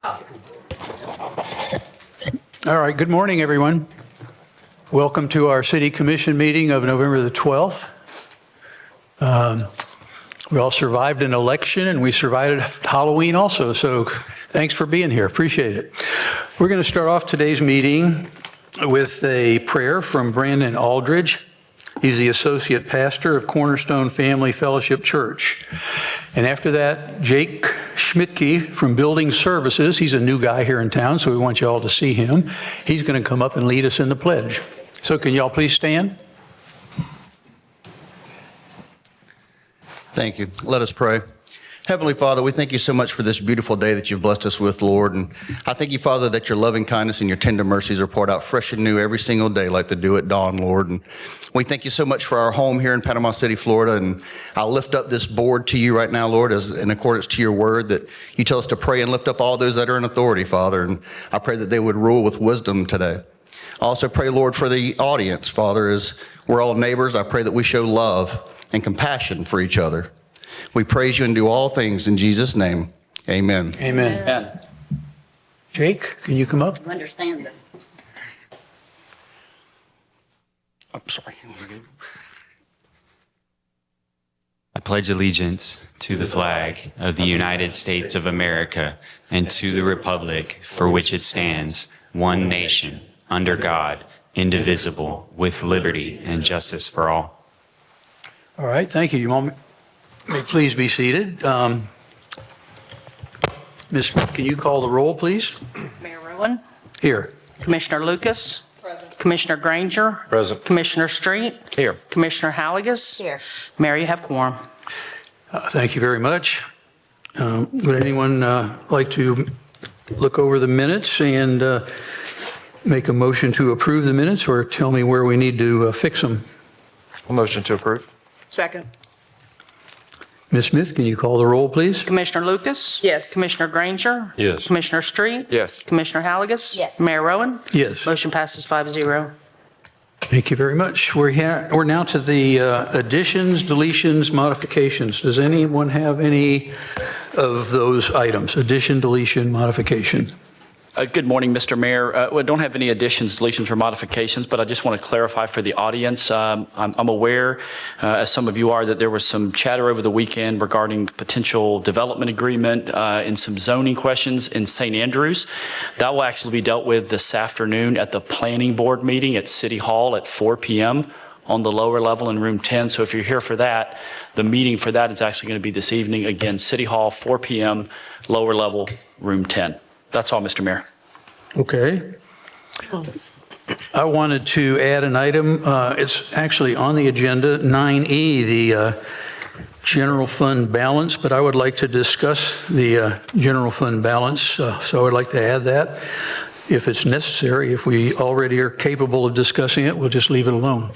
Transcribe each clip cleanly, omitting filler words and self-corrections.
All right, good morning, everyone. Welcome to our City Commission meeting of November the 12th. We all survived an election and we survived Halloween also, so thanks for being here. Appreciate it. We're going to start off today's meeting with a prayer from Brandon Aldridge. He's the associate pastor of Cornerstone Family Fellowship Church. And after that, Jake Schmidtke from Building Services. He's a new guy here in town, so we want you all to see him. He's going to come up and lead us in the pledge. So can you all please stand? Thank you. Let us pray. Heavenly Father, we thank you so much for this beautiful day that you've blessed us with, Lord. And I thank you, Father, that your loving kindness and your tender mercies are poured out fresh and new every single day like the dew at dawn, Lord. And we thank you so much for our home here in Panama City, Florida. And I'll lift up this board to you right now, Lord, as in accordance to your word that you tell us to pray and lift up all those that are in authority, Father. And I pray that they would rule with wisdom today. I also pray, Lord, for the audience, Father, as we're all neighbors. I pray that we show love and compassion for each other. We praise you and do all things in Jesus' name. Amen. Amen. Amen. Jake, can you come up? Understand them. I'm sorry. I pledge allegiance to the flag of the United States of America and to the republic for which it stands, one nation, under God, indivisible, with liberty and justice for all. All right, thank you. You all may please be seated. Ms. Smith, can you call the roll, please? Mayor Rowan, Here. Commissioner Lucas. Commissioner Granger. Present. Commissioner Street. Here. Commissioner Halligus. Here. Mayor, you have quorum. Thank you very much. Would anyone like to look over the minutes and make a motion to approve the minutes, or tell me where we need to fix them? A motion to approve. Second. Ms. Smith, can you call the roll, please? Commissioner Lucas. Yes. Commissioner Granger. Yes. Commissioner Street. Yes. Commissioner Halligus. Yes. Mayor Rowan. Yes. Motion passes 5-0. Thank you very much. We're now to the additions, deletions, modifications. Does anyone have any of those items? Addition, deletion, modification? Good morning, Mr. Mayor. We don't have any additions, deletions, or modifications, but I just want to clarify for the audience. I'm aware, as some of you are, that there was some chatter over the weekend regarding potential development agreement and some zoning questions in St. Andrews. That will actually be dealt with this afternoon at the Planning Board meeting at City Hall at 4 p.m. on the lower level in room 10. So if you're here for that, the meeting for that is actually going to be this evening. Again, City Hall, 4 p.m., lower level, room 10. That's all, Mr. Mayor. Okay. I wanted to add an item. It's actually on the agenda, 9E, the general fund balance, but I would like to discuss the general fund balance. So I would like to add that if it's necessary. If we already are capable of discussing it, we'll just leave it alone.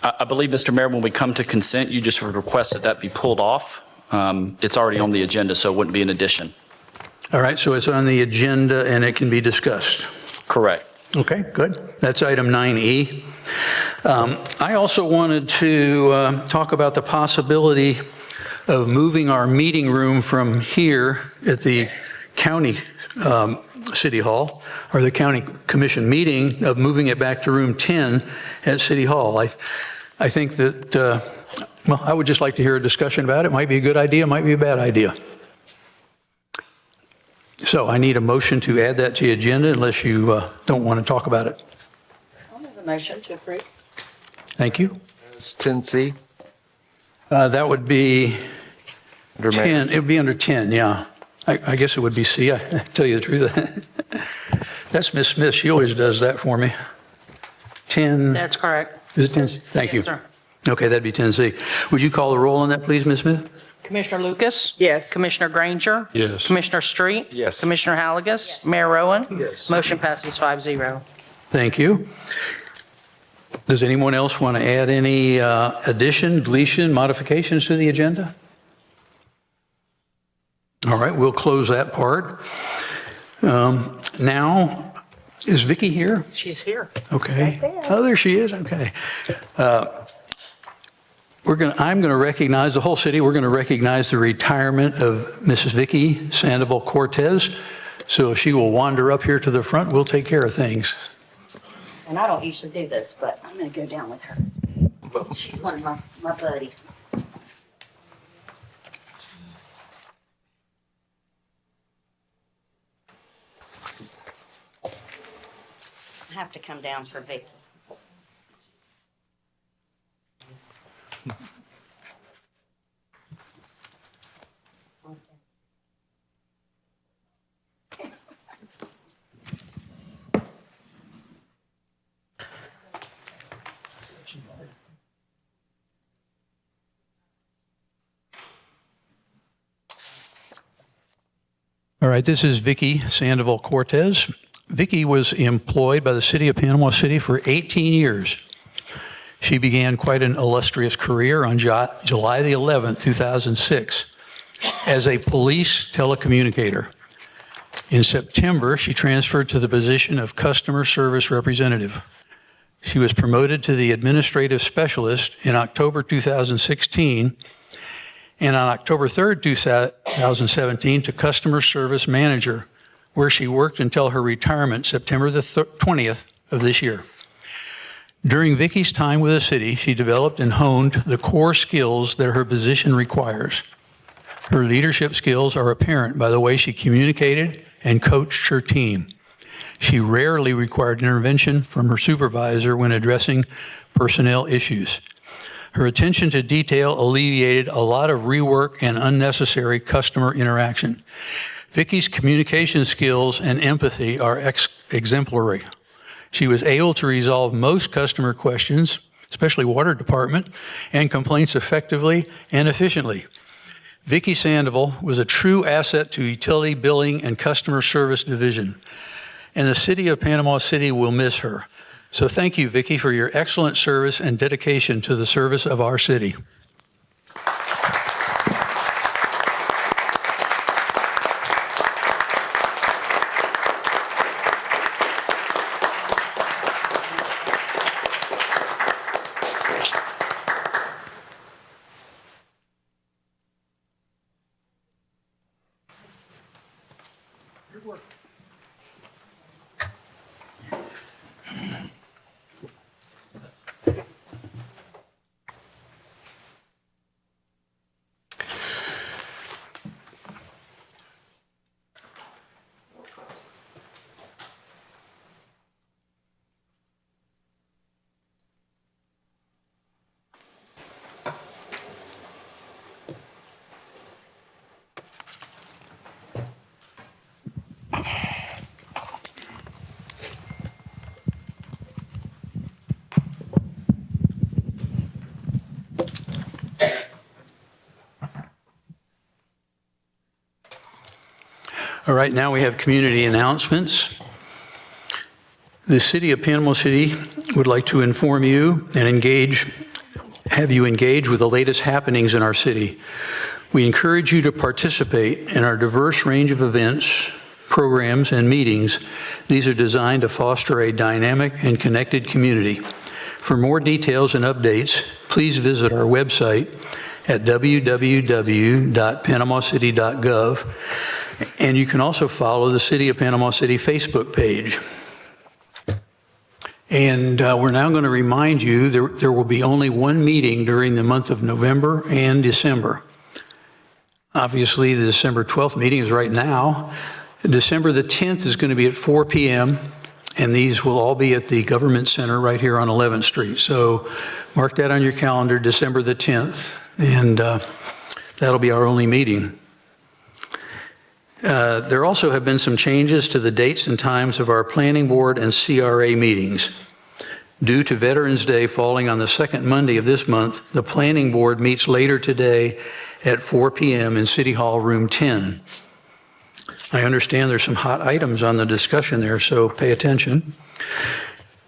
I believe, Mr. Mayor, when we come to consent, you just would request that that be pulled off. It's already on the agenda, so it wouldn't be an addition. All right, so it's on the agenda and it can be discussed. Correct. Okay, good. That's item 9E. I also wanted to talk about the possibility of moving our meeting room from here at the county City Hall, or the county commission meeting, of moving it back to room 10 at City Hall. I think that, well, I would just like to hear a discussion about it. Might be a good idea, might be a bad idea. So I need a motion to add that to the agenda unless you don't want to talk about it. I'll make a motion to approve. Thank you. It's 10C. That would be Under 10, it would be under 10, yeah. I guess it would be C, I tell you the truth. That's Miss Smith, she always does that for me. 10, That's correct. is it 10? Thank you. Yes, sir. Okay, that'd be 10C. Would you call the roll on that, please, Miss Smith? Commissioner Lucas. Yes. Commissioner Granger. Yes. Commissioner Street. Yes. Commissioner Halligus. Mayor Rowan. Yes. Motion passes 5-0. Thank you. Does anyone else want to add any addition, deletion, modifications to the agenda? All right, we'll close that part. Now, is Vicki here? She's here. Okay. Oh, there she is. Okay. I'm going to recognize the whole city. We're going to recognize the retirement of Mrs. Vicky Sandoval Cortez. So if she will wander up here to the front, we'll take care of things. And I don't usually do this, but I'm gonna go down with her. She's one of my buddies. I have to come down for Vicky. All right, this is Vicky Sandoval Cortez. Vicky was employed by the city of Panama City for 18 years. She began quite an illustrious career on July the 11th, 2006, as a police telecommunicator. In September, she transferred to the position of customer service representative. She was promoted to the administrative specialist in October 2016, and on October 3rd, 2017, to customer service manager, where she worked until her retirement September the 20th of this year. During Vicky's time with the city, she developed and honed the core skills that her position requires. Her leadership skills are apparent by the way she communicated and coached her team. She rarely required intervention from her supervisor when addressing personnel issues. Her attention to detail alleviated a lot of rework and unnecessary customer interaction. Vicky's communication skills and empathy are exemplary. She was able to resolve most customer questions, especially water department, and complaints effectively and efficiently. Vicky Sandoval was a true asset to utility billing and customer service division, and the city of Panama City will miss her. So thank you, Vicky, for your excellent service and dedication to the service of our city. All right, now we have community announcements. The City of Panama City would like to inform you and have you engage with the latest happenings in our city. We encourage you to participate in our diverse range of events, programs, and meetings. These are designed to foster a dynamic and connected community. For more details and updates, please visit our website at www.panamacity.gov. And you can also follow the City of Panama City Facebook page. And we're now going to remind you there will be only one meeting during the month of November and December. Obviously, the December 12th meeting is right now. December the 10th is going to be at 4 p.m., and these will all be at the Government Center right here on 11th Street. So mark that on your calendar, December the 10th, and that'll be our only meeting. There also have been some changes to the dates and times of our Planning Board and CRA meetings. Due to Veterans Day falling on the second Monday of this month, the Planning Board meets later today at 4 p.m. in City Hall Room 10. I understand there's some hot items on the discussion there, so pay attention.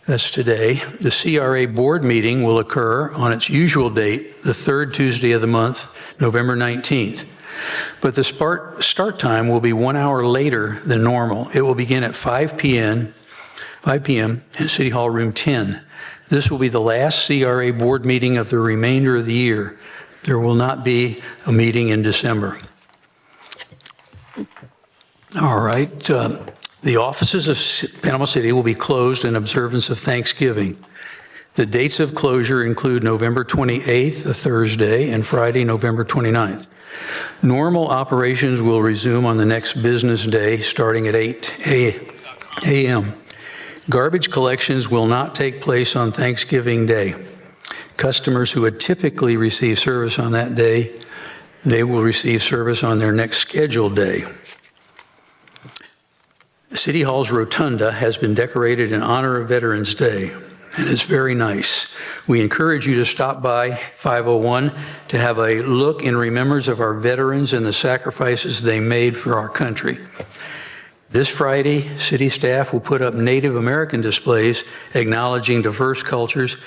That's today. The CRA board meeting will occur on its usual date, the third Tuesday of the month, November 19th. But the start time will be 1 hour later than normal. It will begin at 5 p.m. in City Hall Room 10. This will be the last CRA board meeting of the remainder of the year. There will not be a meeting in December. All right. The offices of Panama City will be closed in observance of Thanksgiving. The dates of closure include November 28th, a Thursday, and Friday, November 29th. Normal operations will resume on the next business day, starting at 8 a.m. Garbage collections will not take place on Thanksgiving Day. Customers who would typically receive service on that day, they will receive service on their next scheduled day. City Hall's rotunda has been decorated in honor of Veterans Day, and it's very nice. We encourage you to stop by 501 to have a look in remembrance of our veterans and the sacrifices they made for our country. This Friday, city staff will put up Native American displays acknowledging diverse cultures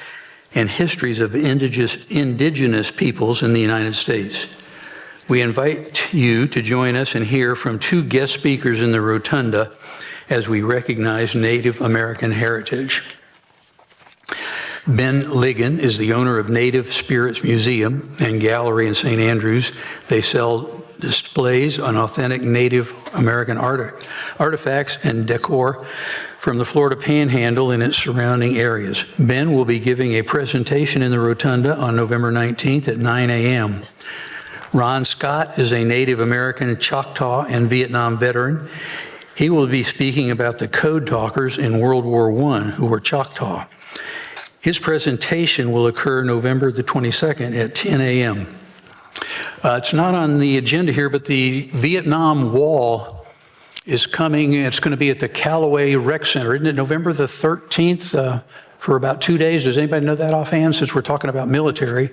and histories of indigenous peoples in the United States. We invite you to join us and hear from two guest speakers in the rotunda as we recognize Native American heritage. Ben Ligon is the owner of Native Spirits Museum and Gallery in St. Andrews. They sell displays on authentic Native American artifacts and decor from the Florida Panhandle and its surrounding areas. Ben will be giving a presentation in the rotunda on November 19th at 9 a.m. Ron Scott is a Native American Choctaw and Vietnam veteran. He will be speaking about the code talkers in World War I who were Choctaw. His presentation will occur November the 22nd at 10 a.m. It's not on the agenda here, but the Vietnam Wall is coming. It's going to be at the Callaway Rec Center. Isn't it November the 13th for about 2 days? Does anybody know that offhand, since we're talking about military?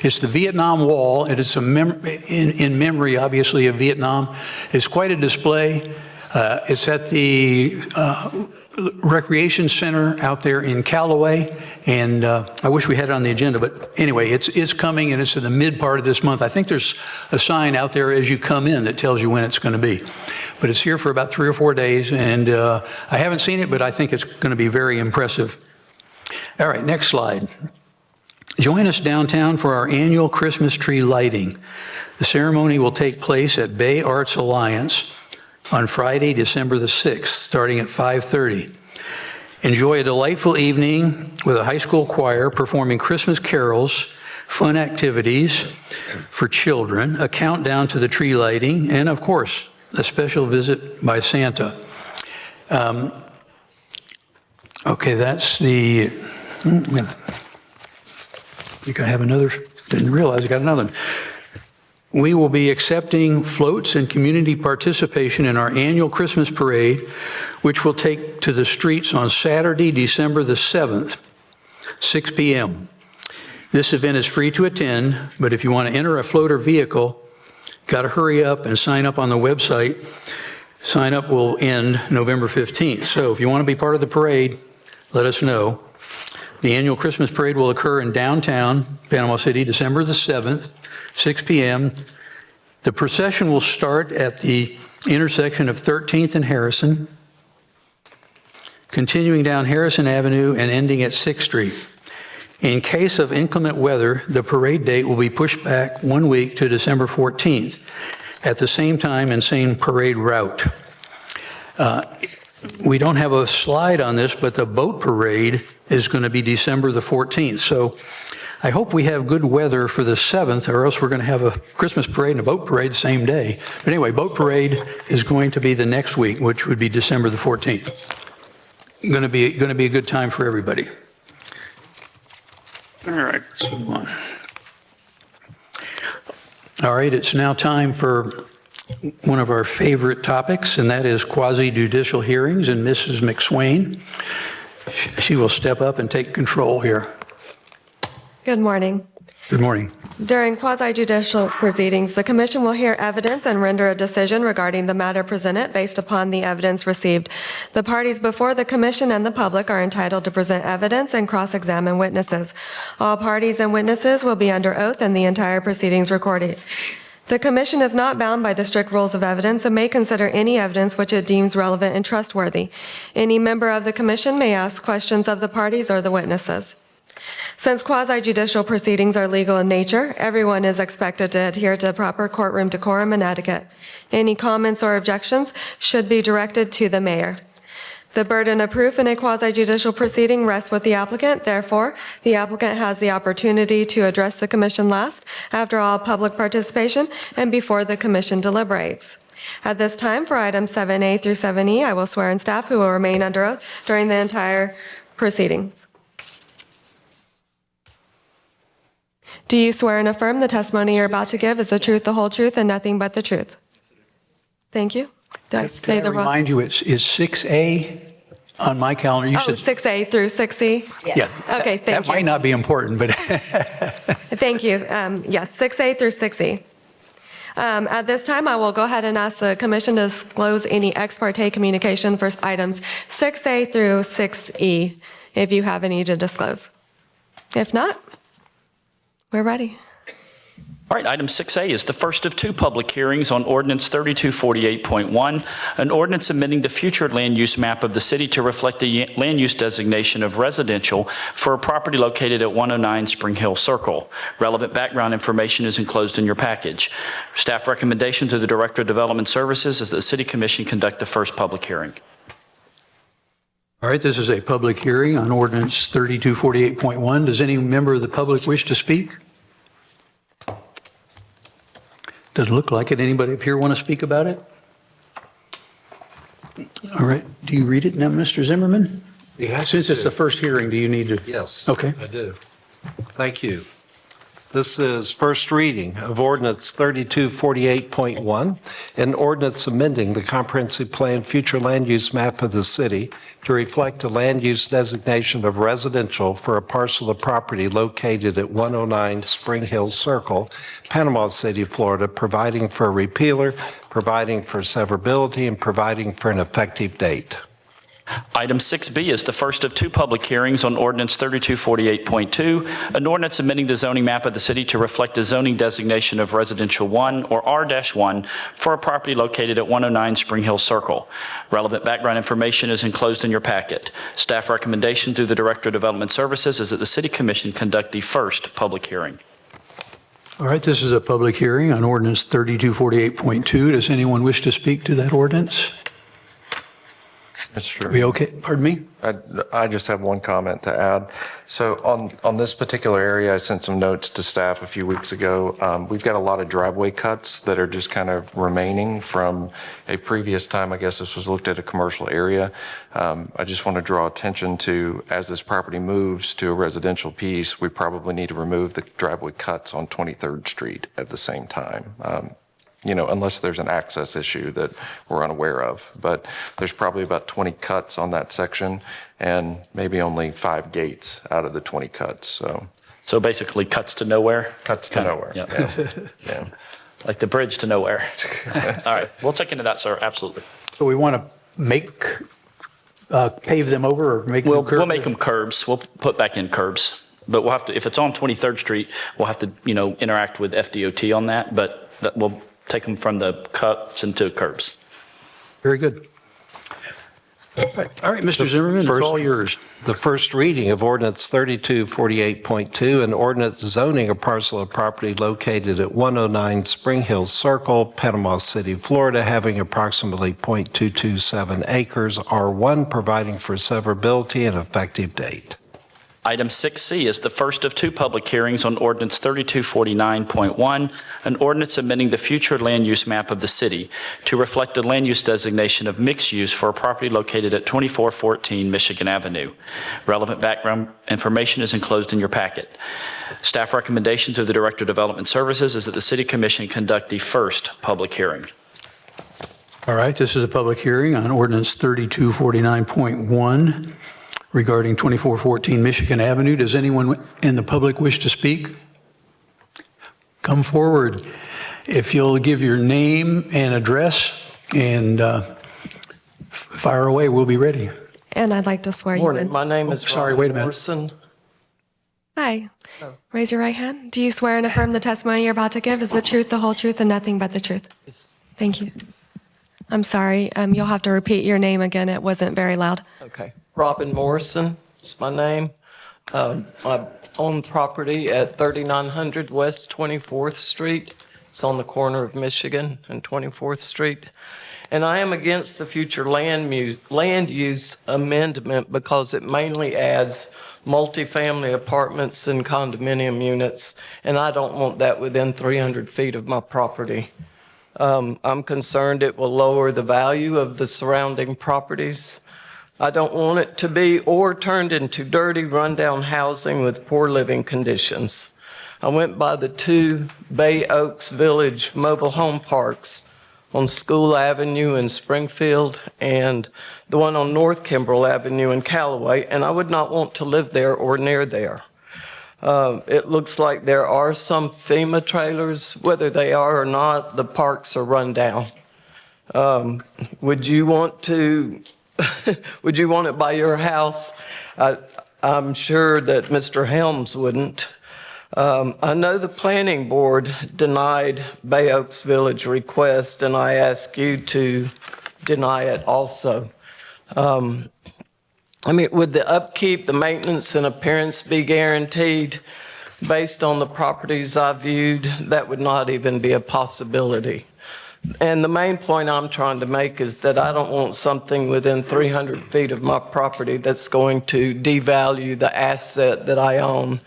It's the Vietnam Wall, and it's in memory, obviously, of Vietnam. It's quite a display. It's at the Recreation Center out there in Callaway, and I wish we had it on the agenda, but anyway, it's coming, and it's in the mid part of this month. I think there's a sign out there as you come in that tells you when it's going to be. But it's here for about 3 or 4 days, and I haven't seen it, but I think it's going to be very impressive. All right, next slide. Join us downtown for our annual Christmas tree lighting. The ceremony will take place at Bay Arts Alliance on Friday, December the 6th, starting at 5:30. Enjoy a delightful evening with a high school choir performing Christmas carols, fun activities for children, a countdown to the tree lighting, and of course, a special visit by Santa. Okay, that's the, I think I have another, didn't realize I got another one. We will be accepting floats and community participation in our annual Christmas parade, which will take to the streets on Saturday, December the 7th, 6 p.m. This event is free to attend, but if you want to enter a float or vehicle, got to hurry up and sign up on the website. Sign up will end November 15th. So if you want to be part of the parade, let us know. The annual Christmas parade will occur in downtown Panama City, December the 7th, 6 p.m. The procession will start at the intersection of 13th and Harrison, continuing down Harrison Avenue and ending at 6th Street. In case of inclement weather, the parade date will be pushed back 1 week to December 14th at the same time and same parade route. We don't have a slide on this, but the boat parade is going to be December the 14th. So I hope we have good weather for the 7th, or else we're going to have a Christmas parade and a boat parade the same day. But anyway, boat parade is going to be the next week, which would be December the 14th. Going to be a good time for everybody. All right, let's move on. All right, it's now time for one of our favorite topics, and that is quasi-judicial hearings, and Mrs. McSwain, she will step up and take control here. Good morning. Good morning. During quasi-judicial proceedings, the Commission will hear evidence and render a decision regarding the matter presented based upon the evidence received. The parties before the Commission and the public are entitled to present evidence and cross-examine witnesses. All parties and witnesses will be under oath and the entire proceedings recorded. The commission is not bound by the strict rules of evidence and may consider any evidence which it deems relevant and trustworthy. Any member of the commission may ask questions of the parties or the witnesses. Since quasi-judicial proceedings are legal in nature, everyone is expected to adhere to proper courtroom decorum and etiquette. Any comments or objections should be directed to the mayor. The burden of proof in a quasi-judicial proceeding rests with the applicant. Therefore, the applicant has the opportunity to address the commission last, after all public participation, and before the commission deliberates. At this time, for items 7A through 7E, I will swear in staff who will remain under oath during the entire proceeding. Do you swear and affirm the testimony you're about to give is the truth, the whole truth, and nothing but the truth? Thank you. Did I say Can I the wrong? remind you, it's 6A on my calendar. You Oh, said, 6A through 6E? yeah. Okay, thank That you. might not be important, but Thank you. Yes, 6A through 6E. At this time, I will go ahead and ask the commission to disclose any ex parte communication for items 6A through 6E, if you have any to disclose. If not, we're ready. All right, item 6A is the first of two public hearings on ordinance 3248.1, an ordinance amending the future land use map of the city to reflect the land use designation of residential for a property located at 109 Spring Hill Circle. Relevant background information is enclosed in your package. Staff recommendation to the Director of Development Services is that the City Commission conduct the first public hearing. all right, this is a public hearing on ordinance 3248.1. Does any member of the public wish to speak? Doesn't look like it. Anybody up here want to speak about it? All right, do you read it now, Mr. Zimmerman? Since it's the first hearing, do you need to? Yes. Okay. I do. Thank you. This is first reading of ordinance 3248.1, an ordinance amending the comprehensive plan future land use map of the city to reflect a land use designation of residential for a parcel of property located at 109 Spring Hill Circle, Panama City, Florida, providing for a repealer, providing for severability, and providing for an effective date. Item 6B is the first of two public hearings on ordinance 3248.2, an ordinance amending the zoning map of the city to reflect a zoning designation of residential 1 or R-1 for a property located at 109 Spring Hill Circle. Relevant background information is enclosed in your packet. Staff recommendation through the Director of Development Services is that the City Commission conduct the first public hearing. All right, this is a public hearing on ordinance 3248.2. Does anyone wish to speak to that ordinance? Mr. We okay? Pardon me? I just have one comment to add. So on this particular area, I sent some notes to staff a few weeks ago. We've got a lot of driveway cuts that are just kind of remaining from a previous time. I guess this was looked at a commercial area. I just want to draw attention to, as this property moves to a residential piece, we probably need to remove the driveway cuts on 23rd Street at the same time. Unless there's an access issue that we're unaware of. But there's probably about 20 cuts on that section and maybe only 5 gates out of the 20 cuts. So basically cuts to nowhere? Cuts to nowhere. Yeah. Yeah. Like the bridge to nowhere. All right, we'll take into that, sir, absolutely. So we want to pave them over or make them curb? We'll make them curbs. We'll put back in curbs. But we'll have to, if it's on 23rd Street, we'll have to, interact with FDOT on that. But we'll take them from the cuts into curbs. Very good. All right, Mr. Zimmerman, it's all yours. The first reading of ordinance 3248.2, an ordinance zoning a parcel of property located at 109 Spring Hill Circle, Panama City, Florida, having approximately .227 acres, R1, providing for severability and effective date. Item 6C is the first of two public hearings on ordinance 3249.1, an ordinance amending the future land use map of the city to reflect the land use designation of mixed use for a property located at 2414 Michigan Avenue. Relevant background information is enclosed in your packet. Staff recommendation to the Director of Development Services is that the City Commission conduct the first public hearing. All right, this is a public hearing on ordinance 3249.1 regarding 2414 Michigan Avenue. Does anyone in the public wish to speak? Come forward. If you'll give your name and address and fire away, we'll be ready. And I'd like to swear you Morning, in. my name is sorry, Robert wait a minute. Morrison. Hi. Raise your right hand. Do you swear and affirm the testimony you're about to give is the truth, the whole truth, and nothing but the truth? Thank you. I'm sorry. You'll have to repeat your name again. It wasn't very loud. Okay. Robin Morrison is my name. I own property at 3900 West 24th Street. It's on the corner of Michigan and 24th Street. And I am against the future land use amendment because it mainly adds multifamily apartments and condominium units, and I don't want that within 300 feet of my property. I'm concerned it will lower the value of the surrounding properties. I don't want it to be or turned into dirty, rundown housing with poor living conditions. I went by the two Bay Oaks Village mobile home parks on School Avenue in Springfield and the one on North Kimbrell Avenue in Callaway, and I would not want to live there or near there. It looks like there are some FEMA trailers. Whether they are or not, the parks are run down. Would you want to, would you want it by your house? I'm sure that Mr. Helms wouldn't. I know the planning board denied Bay Oaks Village request, and I ask you to deny it also. Would the upkeep, the maintenance, and appearance be guaranteed? Based on the properties I viewed, that would not even be a possibility. And the main point I'm trying to make is that I don't want something within 300 feet of my property that's going to devalue the asset that I own.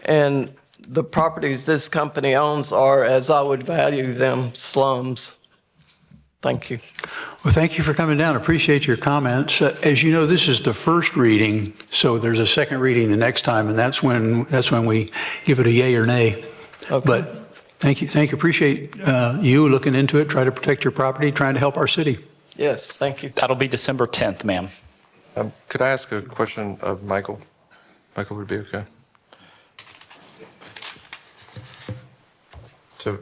And the properties this company owns are, as I would value them, slums. Thank you. Well, thank you for coming down. Appreciate your comments. As you know, this is the first reading, so there's a second reading the next time, and that's when we give it a yay or nay. Okay. But thank you. Appreciate you looking into it, try to protect your property, trying to help our city. Yes, thank you. That'll be December 10th, ma'am. Could I ask a question of Michael? Michael, would it be okay? So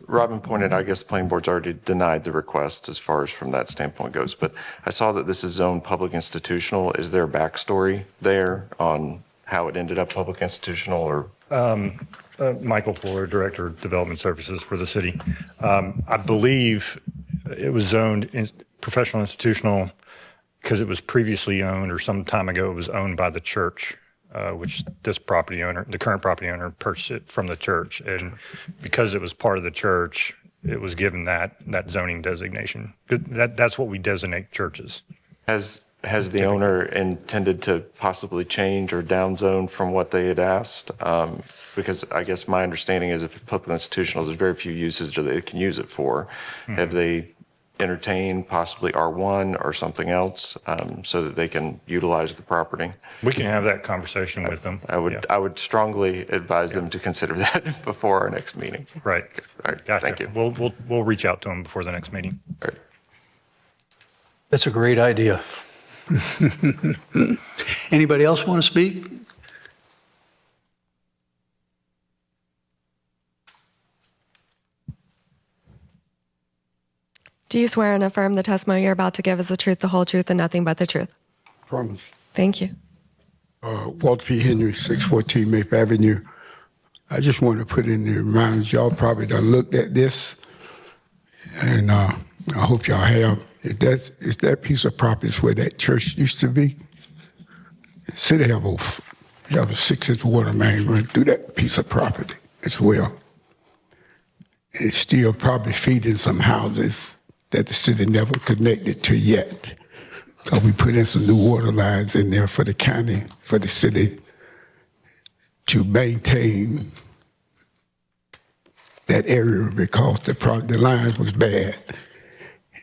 Robin pointed, I guess the planning board's already denied the request as far as from that standpoint goes, but I saw that this is zoned public institutional. Is there a backstory there on how it ended up public institutional or? Michael Fuller, Director of Development Services for the city. I believe it was zoned in professional institutional because it was previously owned, or some time ago it was owned by the church, which this property owner, the current property owner, purchased it from the church. And because it was part of the church, it was given that zoning designation. That's what we designate churches. Has the owner intended to possibly change or downzone from what they had asked? Because I guess my understanding is if it's public institutional, there's very few uses that they can use it for. Mm-hmm. Have they entertained possibly R1 or something else so that they can utilize the property? We can have that conversation with them. I would strongly advise them to consider that before our next meeting. Right. All right. Gotcha. Thank you. We'll reach out to them before the next meeting. All right. That's a great idea. Anybody else want to speak? Do you swear and affirm the testimony you're about to give is the truth, the whole truth, and nothing but the truth? Promise. Thank you. Walter P. Henry, 614 Maple Avenue. I just want to put in the reminders, y'all probably done looked at this, and I hope y'all have. Is that piece of property is where that church used to be? City have a 6-inch water main running through that piece of property as well. It's still probably feeding some houses that the city never connected to yet. So we put in some new water lines in there for the county, for the city to maintain that area because the line was bad.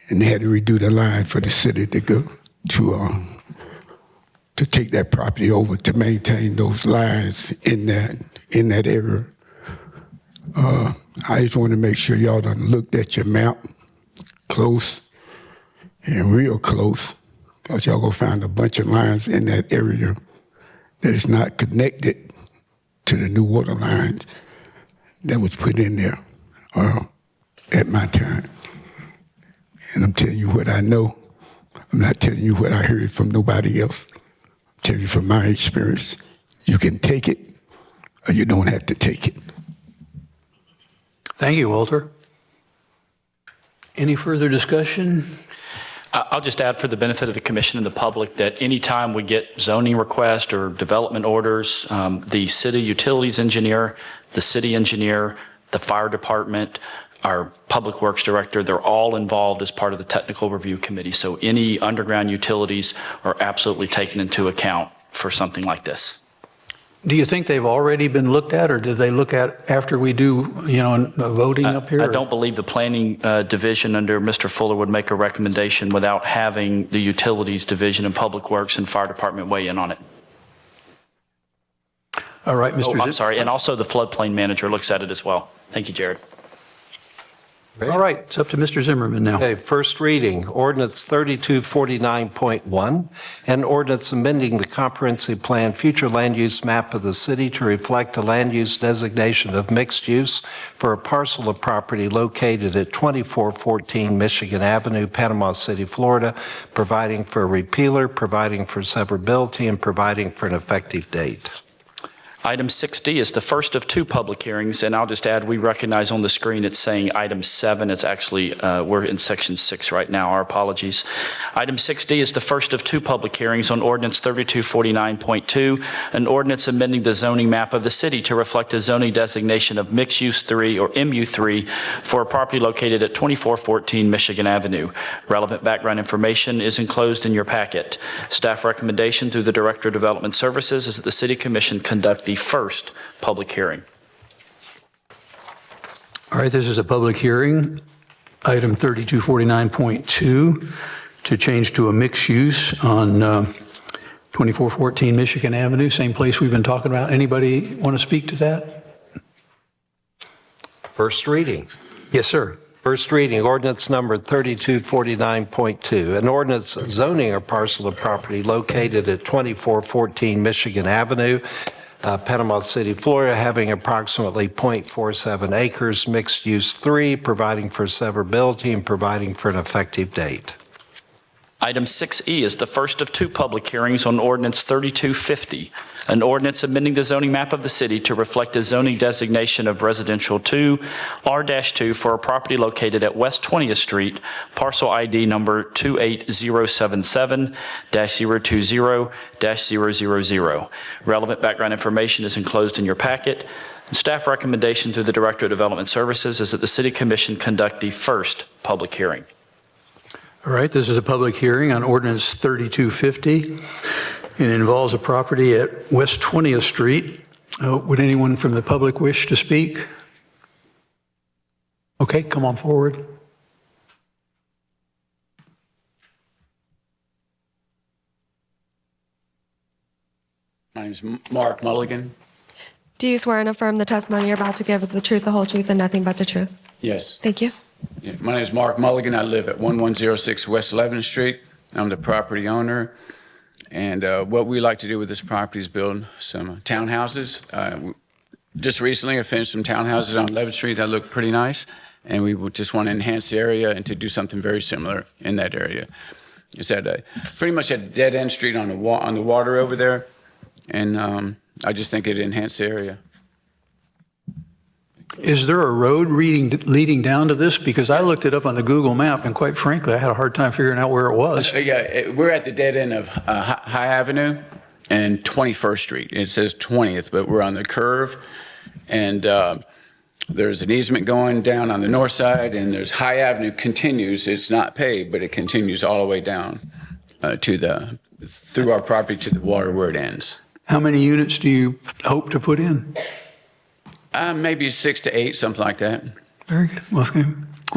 And they had to redo the line for the city to go to take that property over to maintain those lines in that area. I just want to make sure y'all done looked at your map close and real close, because y'all gonna find a bunch of lines in that area that is not connected to the new water lines that was put in there at my time. And I'm telling you what I know. I'm not telling you what I heard from nobody else. I'm telling you from my experience. You can take it or you don't have to take it. Thank you, Walter. Any further discussion? I'll just add for the benefit of the commission and the public that anytime we get zoning requests or development orders, the city utilities engineer, the city engineer, the fire department, our public works director, they're all involved as part of the technical review committee. So any underground utilities are absolutely taken into account for something like this. Do you think they've already been looked at, or did they look at after we do, voting up here? I don't believe the planning division under Mr. Fuller would make a recommendation without having the utilities division and public works and fire department weigh in on it. All right, Mr. I'm sorry, and also the floodplain manager looks at it as well. Thank you, Jared. All right, it's up to Mr. Zimmerman now. Okay, first reading, ordinance 3249.1, an ordinance amending the comprehensive plan future land use map of the city to reflect a land use designation of mixed use for a parcel of property located at 2414 Michigan Avenue, Panama City, Florida, providing for a repealer, providing for severability, and providing for an effective date. Item 6D is the first of two public hearings, and I'll just add, we recognize on the screen it's saying item 7. It's actually, we're in section 6 right now. Our apologies. Item 6D is the first of two public hearings on ordinance 3249.2, an ordinance amending the zoning map of the city to reflect a zoning designation of mixed use 3 or MU3 for a property located at 2414 Michigan Avenue. Relevant background information is enclosed in your packet. Staff recommendation through the Director of Development Services is that the City Commission conduct the first public hearing. All right, this is a public hearing, item 3249.2, to change to a mixed use on 2414 Michigan Avenue, same place we've been talking about. Anybody want to speak to that? First reading. Yes, sir. First reading, ordinance number 3249.2, an ordinance zoning a parcel of property located at 2414 Michigan Avenue, Panama City, Florida, having approximately 0.47 acres, mixed use 3, providing for severability and providing for an effective date. Item 6E is the first of two public hearings on ordinance 3250, an ordinance amending the zoning map of the city to reflect a zoning designation of residential 2, R-2 for a property located at West 20th Street, parcel ID number 28077-020-000. Relevant background information is enclosed in your packet. And staff recommendation through the Director of Development Services is that the City Commission conduct the first public hearing. All right, this is a public hearing on ordinance 3250. It involves a property at West 20th Street. Would anyone from the public wish to speak? Okay, come on forward. My name is Mark Mulligan. Do you swear and affirm the testimony you're about to give is the truth, the whole truth, and nothing but the truth? Yes. Thank you. Yeah, my name is Mark Mulligan. I live at 1106 West 11th Street. I'm the property owner. And what we like to do with this property is build some townhouses. Just recently, I finished some townhouses on 11th Street that look pretty nice. And we would just want to enhance the area and to do something very similar in that area. It's at pretty much at a dead-end street on the water over there. And I just think it'd enhance the area. Is there a road leading down to this? Because I looked it up on the Google map, and quite frankly, I had a hard time figuring out where it was. We're at the dead end of High Avenue and 21st Street. It says 20th, but we're on the curve. And there's an easement going down on the north side, and there's High Avenue continues. It's not paved, but it continues all the way down through our property to the water where it ends. How many units do you hope to put in? Maybe 6 to 8, something like that. Very good. Well,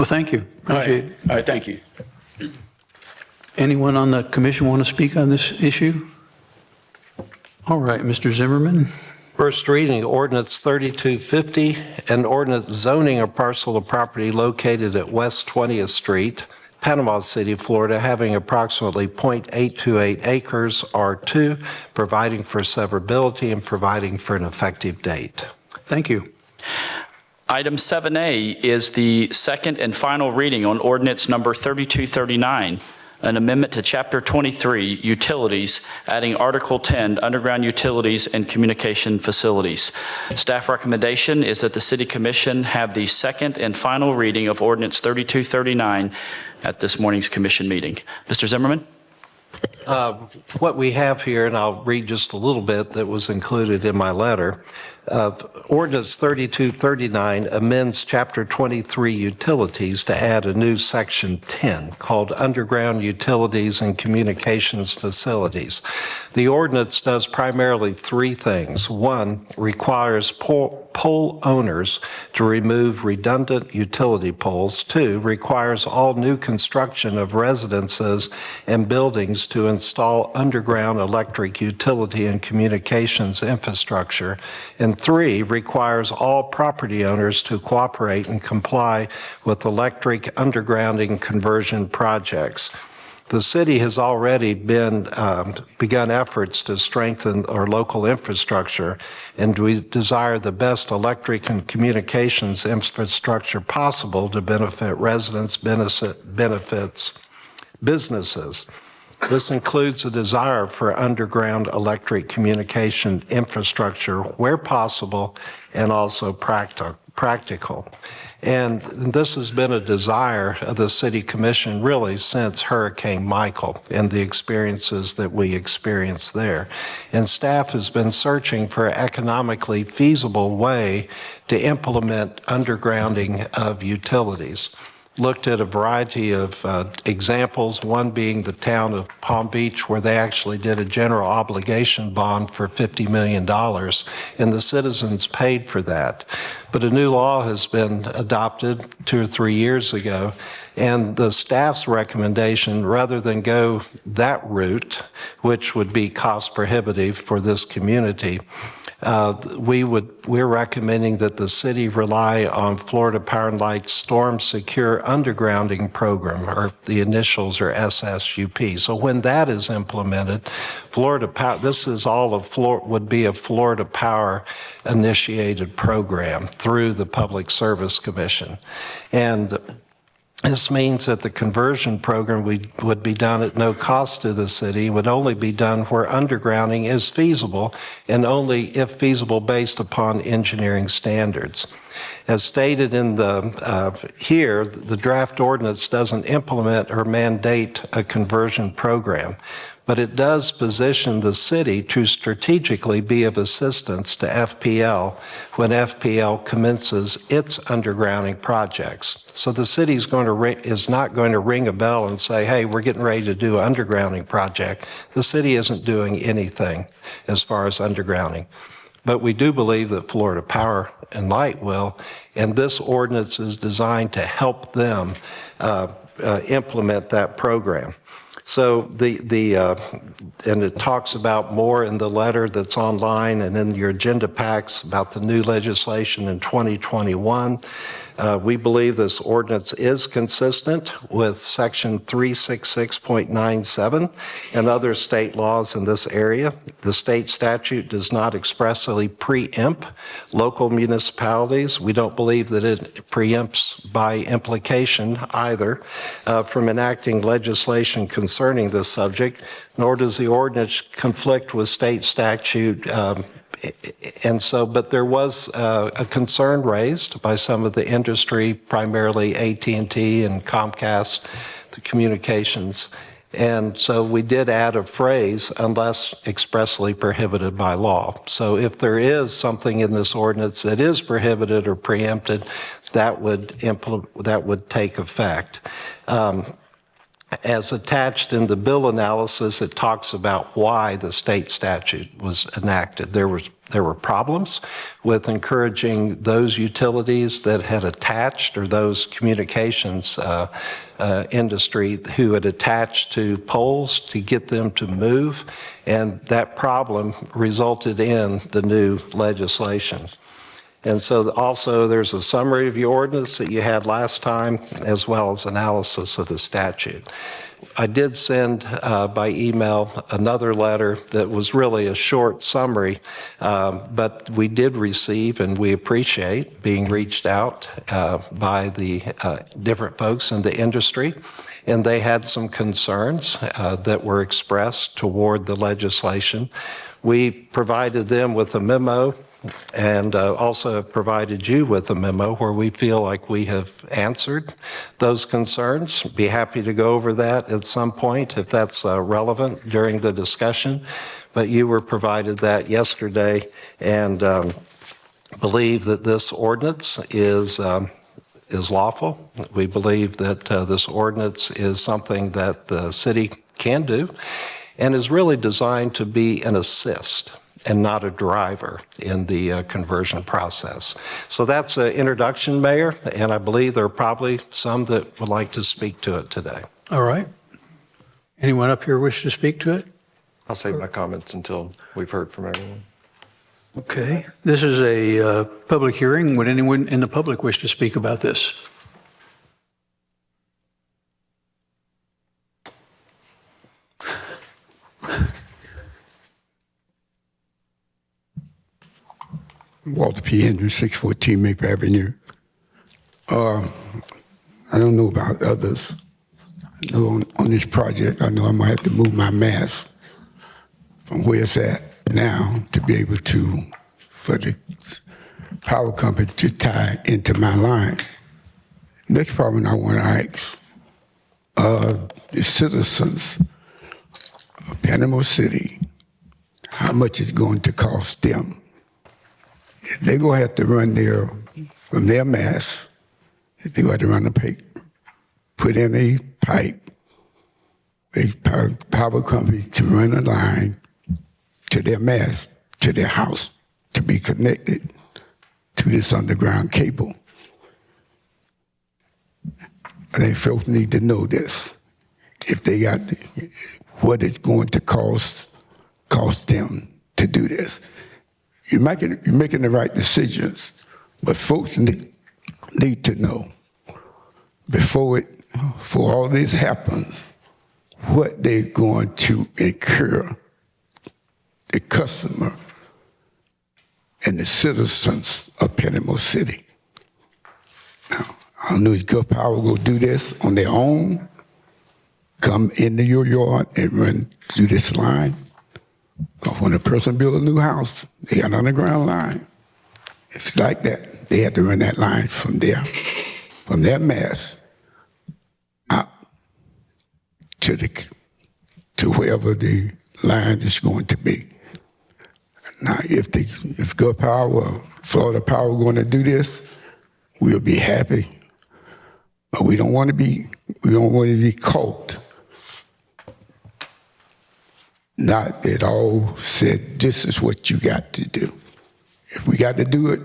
thank you. Appreciate it. All right, thank you. Anyone on the commission want to speak on this issue? All right, Mr. Zimmerman. First reading, ordinance 3250, an ordinance zoning a parcel of property located at West 20th Street, Panama City, Florida, having approximately 0.828 acres, R2, providing for severability and providing for an effective date. Thank you. Item 7A is the second and final reading on ordinance number 3239, an amendment to Chapter 23, Utilities, adding Article 10, Underground Utilities and Communication Facilities. Staff recommendation is that the City Commission have the second and final reading of Ordinance 3239 at this morning's commission meeting. Mr. Zimmerman? What we have here, and I'll read just a little bit that was included in my letter. Ordinance 3239 amends Chapter 23 Utilities to add a new Section 10 called Underground Utilities and Communications Facilities. The ordinance does primarily three things. One, requires pole owners to remove redundant utility poles. Two, requires all new construction of residences and buildings to install underground electric utility and communications infrastructure. And three, requires all property owners to cooperate and comply with electric undergrounding conversion projects. The city has already begun efforts to strengthen our local infrastructure, and we desire the best electric and communications infrastructure possible to benefit residents, benefits businesses. This includes a desire for underground electric communication infrastructure where possible and also practical. And this has been a desire of the City Commission really since Hurricane Michael and the experiences that we experienced there. And staff has been searching for an economically feasible way to implement undergrounding of utilities. Looked at a variety of examples, one being the town of Palm Beach, where they actually did a general obligation bond for $50 million, and the citizens paid for that. But a new law has been adopted 2 or 3 years ago, and the staff's recommendation, rather than go that route, which would be cost prohibitive for this community, we're recommending that the city rely on Florida Power and Light's Storm Secure Undergrounding Program, or the initials are SSUP. So when that is implemented, Florida Power, this is all of would be a Florida Power initiated program through the Public Service Commission. And this means that the conversion program would be done at no cost to the city, would only be done where undergrounding is feasible, and only if feasible based upon engineering standards. As stated in here, the draft ordinance doesn't implement or mandate a conversion program, but it does position the city to strategically be of assistance to FPL when FPL commences its undergrounding projects. So the city is not going to ring a bell and say, hey, we're getting ready to do an undergrounding project. The city isn't doing anything as far as undergrounding. But we do believe that Florida Power and Light will, and this ordinance is designed to help them implement that program. So and it talks about more in the letter that's online and in your agenda packs about the new legislation in 2021. We believe this ordinance is consistent with Section 366.97 and other state laws in this area. The state statute does not expressly preempt local municipalities. We don't believe that it preempts by implication either from enacting legislation concerning this subject, nor does the ordinance conflict with state statute. But there was a concern raised by some of the industry, primarily AT&T and Comcast, the communications. And so we did add a phrase, unless expressly prohibited by law. So if there is something in this ordinance that is prohibited or preempted, that would take effect. As attached in the bill analysis, it talks about why the state statute was enacted. There were problems with encouraging those utilities that had attached, or those communications industry who had attached to poles, to get them to move, and that problem resulted in the new legislation. And so also there's a summary of your ordinance that you had last time, as well as analysis of the statute. I did send by email another letter that was really a short summary, but we did receive and we appreciate being reached out by the different folks in the industry. And they had some concerns that were expressed toward the legislation. We provided them with a memo and also have provided you with a memo where we feel like we have answered those concerns. Be happy to go over that at some point if that's relevant during the discussion. But you were provided that yesterday and believe that this ordinance is lawful. We believe that this ordinance is something that the city can do and is really designed to be an assist and not a driver in the conversion process. So that's an introduction, Mayor, and I believe there are probably some that would like to speak to it today. All right. Anyone up here wish to speak to it? I'll save my comments until we've heard from everyone. Okay. This is a public hearing. Would anyone in the public wish to speak about this? Walter P. Henry, 614 Maple Avenue. I don't know about others. I know on this project, I know I'm gonna have to move my mast from where it's at now to be able to, for the power company to tie into my line. Next problem I want to ask, the citizens of Panama City, how much it's going to cost them? If they're going to have to run from their mast, if they're going to have to run the pipe, put in a pipe, a power company to run a line to their mast, to their house, to be connected to this underground cable. I think folks need to know this. If they got what it's going to cost them to do this. You're making the right decisions, but folks need to know before all this happens, what they're going to incur the customer and the citizens of Panama City. Now, I don't know if Gulf Power will do this on their own, come into your yard and run through this line. Because when a person builds a new house, they got an underground line. If it's like that, they have to run that line from their mast out to wherever the line is going to be. Now, if Gulf Power or Florida Power are going to do this, we'll be happy. But we don't want to be caught. Not at all said, this is what you got to do. If we got to do it,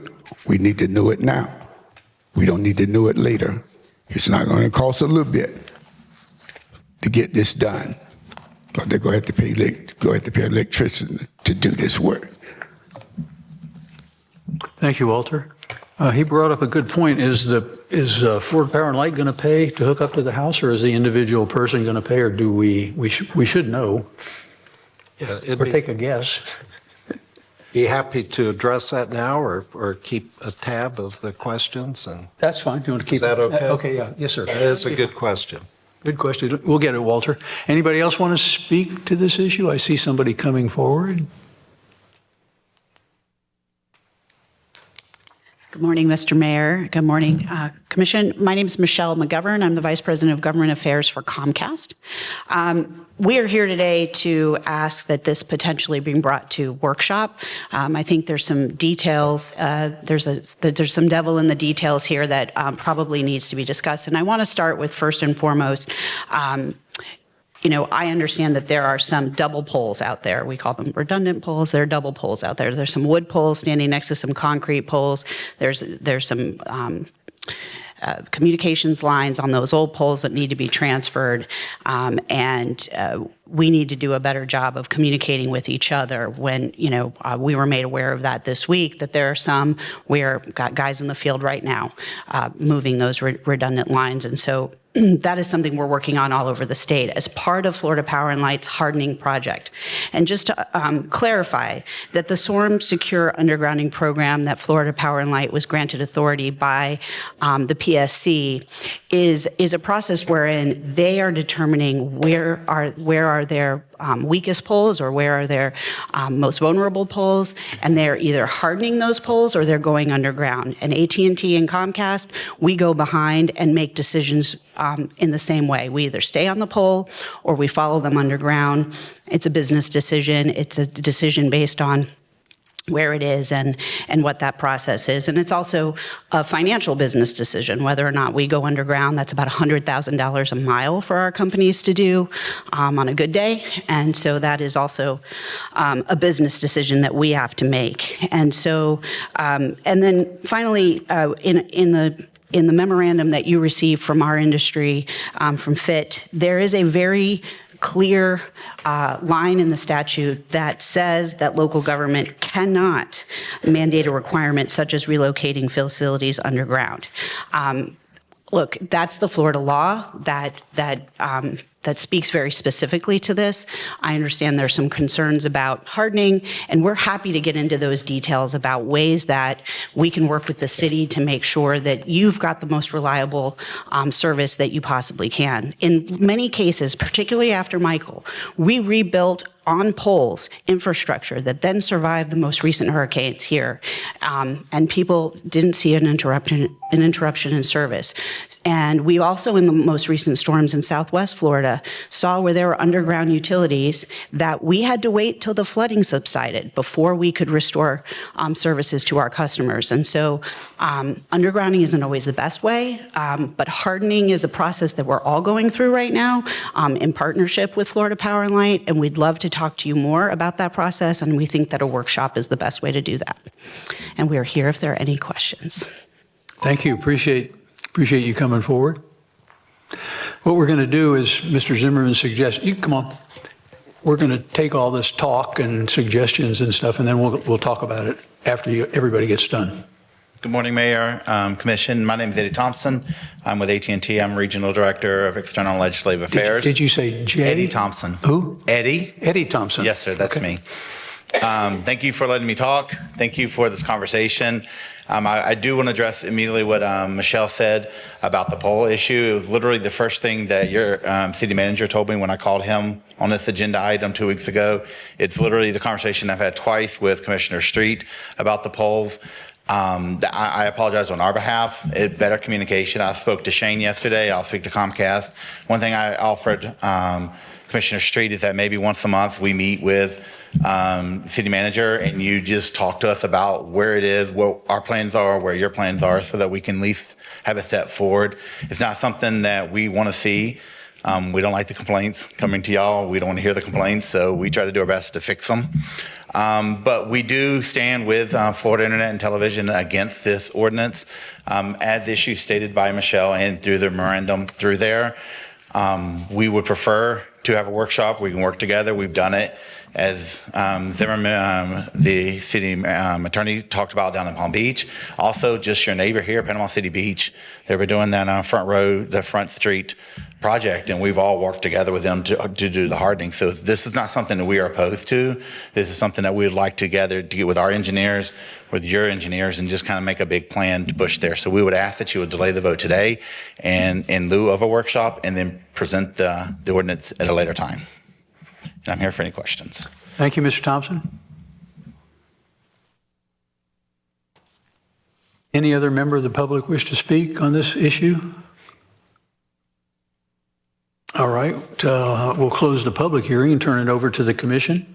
we need to know it now. We don't need to know it later. It's not going to cost a little bit to get this done. But they're going to have to pay electricity to do this work. Thank you, Walter. He brought up a good point. Is Florida Power and Light going to pay to hook up to the house, or is the individual person going to pay, or do we should know? Yeah, Or take a guess. Be happy to address that now or keep a tab of the questions. And That's fine. You want to keep is that okay? Okay, yeah. Yes, sir. That is a good question. Good question. We'll get it, Walter. Anybody else want to speak to this issue? I see somebody coming forward. Good morning, Mr. Mayor. Good morning, Commission. My name is Michelle McGovern. I'm the Vice President of Government Affairs for Comcast. We are here today to ask that this potentially be brought to workshop. I think there's some details. There's some devil in the details here that probably needs to be discussed. And I want to start with first and foremost. I understand that there are some double poles out there. We call them redundant poles. There are double poles out there. There's some wood poles standing next to some concrete poles. There's some communications lines on those old poles that need to be transferred. We need to do a better job of communicating with each other. When, we were made aware of that this week, that there are some, we're got guys in the field right now moving those redundant lines. And so that is something we're working on all over the state as part of Florida Power and Light's hardening project. And just to clarify that the Storm Secure Undergrounding Program that Florida Power and Light was granted authority by the PSC is a process wherein they are determining where are their weakest poles or where are their most vulnerable poles, and they're either hardening those poles or they're going underground. And AT&T and Comcast, we go behind and make decisions in the same way. We either stay on the pole or we follow them underground. It's a business decision. It's a decision based on where it is and what that process is. And it's also a financial business decision, whether or not we go underground. That's about $100,000 a mile for our companies to do on a good day. And so that is also a business decision that we have to make. And so, and then finally, in the memorandum that you received from our industry, from FIT, there is a very clear line in the statute that says that local government cannot mandate a requirement such as relocating facilities underground. Look, that's the Florida law that speaks very specifically to this. I understand there's some concerns about hardening, and we're happy to get into those details about ways that we can work with the city to make sure that you've got the most reliable service that you possibly can. In many cases, particularly after Michael, we rebuilt on poles infrastructure that then survived the most recent hurricanes here, and people didn't see an interruption in service. And we also, in the most recent storms in Southwest Florida, saw where there were underground utilities that we had to wait till the flooding subsided before we could restore services to our customers. And so undergrounding isn't always the best way, but hardening is a process that we're all going through right now in partnership with Florida Power and Light, and we'd love to talk to you more about that process, and we think that a workshop is the best way to do that. And we're here if there are any questions. Thank you. Appreciate you coming forward. What we're going to do is, Mr. Zimmerman suggests, you come on. We're going to take all this talk and suggestions and stuff, and then we'll talk about it after everybody gets done. Good morning, Mayor, Commission. My name is Eddie Thompson. I'm with AT&T. I'm Regional Director of External Legislative Affairs. Did you say Jay? Eddie Thompson. Who? Eddie. Eddie Thompson. Yes, sir. That's me. Thank you for letting me talk. Thank you for this conversation. I do want to address immediately what Michelle said about the poll issue. It was literally the first thing that your city manager told me when I called him on this agenda item 2 weeks ago. It's literally the conversation I've had twice with Commissioner Street about the polls. I apologize on our behalf. Better communication. I spoke to Shane yesterday. I'll speak to Comcast. One thing I offered Commissioner Street is that maybe once a month we meet with city manager and you just talk to us about where it is, what our plans are, where your plans are, so that we can at least have a step forward. It's not something that we want to see. We don't like the complaints coming to y'all. We don't want to hear the complaints, so we try to do our best to fix them. But we do stand with Florida Internet and Television against this ordinance, as issue stated by Michelle and through the memorandum through there. We would prefer to have a workshop. We can work together. We've done it, as Zimmerman, the city attorney, talked about down in Palm Beach. Also, just your neighbor here, Panama City Beach, they were doing that front road, the Front Street project, and we've all worked together with them to do the hardening. So this is not something that we are opposed to. This is something that we would like together to get with our engineers, with your engineers, and just kind of make a big plan to push there. So we would ask that you would delay the vote today and in lieu of a workshop, and then present the ordinance at a later time. And I'm here for any questions. Thank you, Mr. Thompson. Any other member of the public wish to speak on this issue? All right, we'll close the public hearing and turn it over to the commission.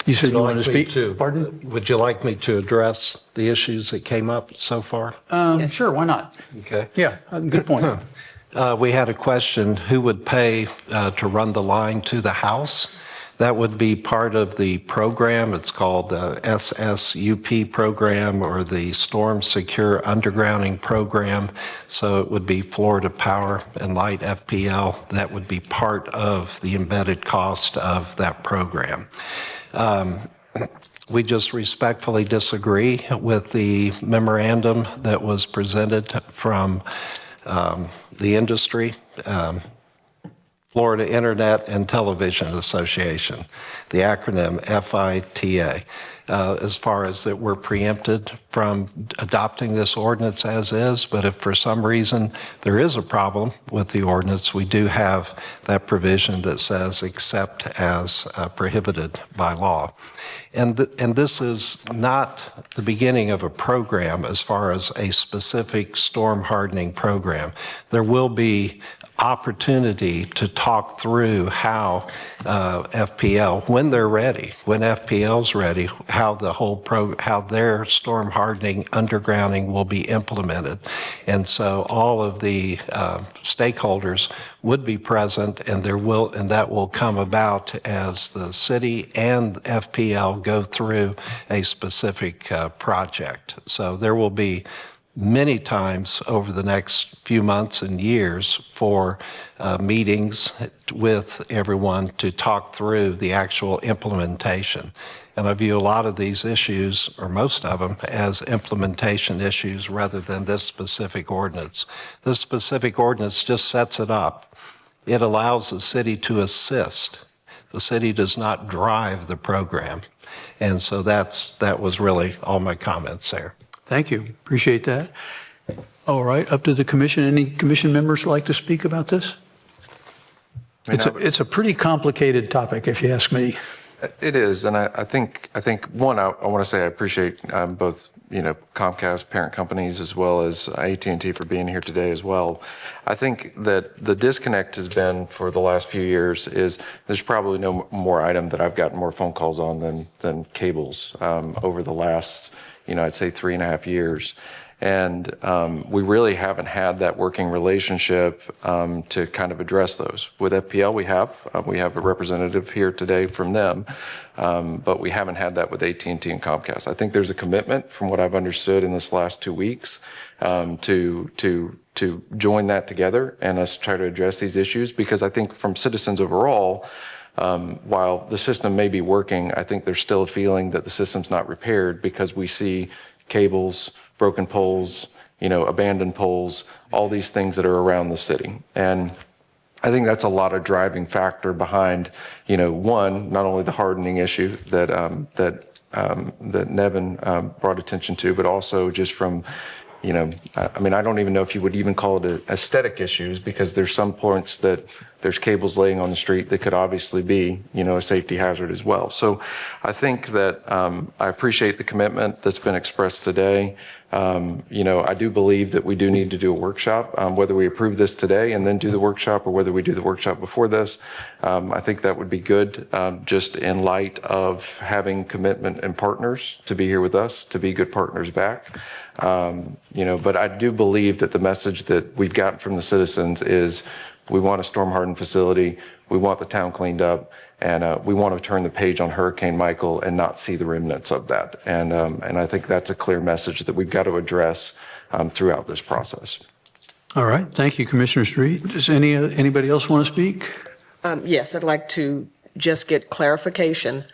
You said you wanted to speak? Pardon? Would you like me to address the issues that came up so far? Sure, why not? Okay. Yeah, good point. We had a question, who would pay to run the line to the house? That would be part of the program. It's called the SSUP program, or the Storm Secure Undergrounding Program. So it would be Florida Power and Light, FPL. That would be part of the embedded cost of that program. We just respectfully disagree with the memorandum that was presented from the industry, Florida Internet and Television Association, the acronym FITA, as far as that we're preempted from adopting this ordinance as is. But if for some reason there is a problem with the ordinance, we do have that provision that says except as prohibited by law. And this is not the beginning of a program as far as a specific storm hardening program. There will be opportunity to talk through how FPL, when they're ready, when FPL's ready, how the whole how their storm hardening undergrounding will be implemented. And so all of the stakeholders would be present, and that will come about as the city and FPL go through a specific project. So there will be many times over the next few months and years for meetings with everyone to talk through the actual implementation. And I view a lot of these issues, or most of them, as implementation issues rather than this specific ordinance. This specific ordinance just sets it up. It allows the city to assist. The city does not drive the program. And so that was really all my comments there. Thank you. Appreciate that. All right, up to the commission. Any commission members like to speak about this? It's a pretty complicated topic, if you ask me. It is, and I think one, I want to say I appreciate both, Comcast parent companies as well as AT&T for being here today as well. I think that the disconnect has been for the last few years is there's probably no more item that I've gotten more phone calls on than cables over the last, I'd say 3.5 years. And we really haven't had that working relationship to kind of address those. With FPL, we have a representative here today from them, but we haven't had that with AT&T and Comcast. I think there's a commitment, from what I've understood in this last 2 weeks, to join that together and us try to address these issues. Because I think from citizens overall, while the system may be working, I think there's still a feeling that the system's not repaired because we see cables, broken poles, abandoned poles, all these things that are around the city. And I think that's a lot of driving factor behind, one, not only the hardening issue that Nevin brought attention to, but also just from, I don't even know if you would even call it aesthetic issues, because there's some points that there's cables laying on the street that could obviously be, a safety hazard as well. So I think that I appreciate the commitment that's been expressed today. I do believe that we do need to do a workshop, whether we approve this today and then do the workshop, or whether we do the workshop before this. I think that would be good, just in light of having commitment and partners to be here with us, to be good partners back. But I do believe that the message that we've gotten from the citizens is we want a storm hardened facility. We want the town cleaned up, and we want to turn the page on Hurricane Michael and not see the remnants of that. And I think that's a clear message that we've got to address throughout this process. All right. Thank you, Commissioner Street. Does anybody else want to speak? Yes, I'd like to just get clarification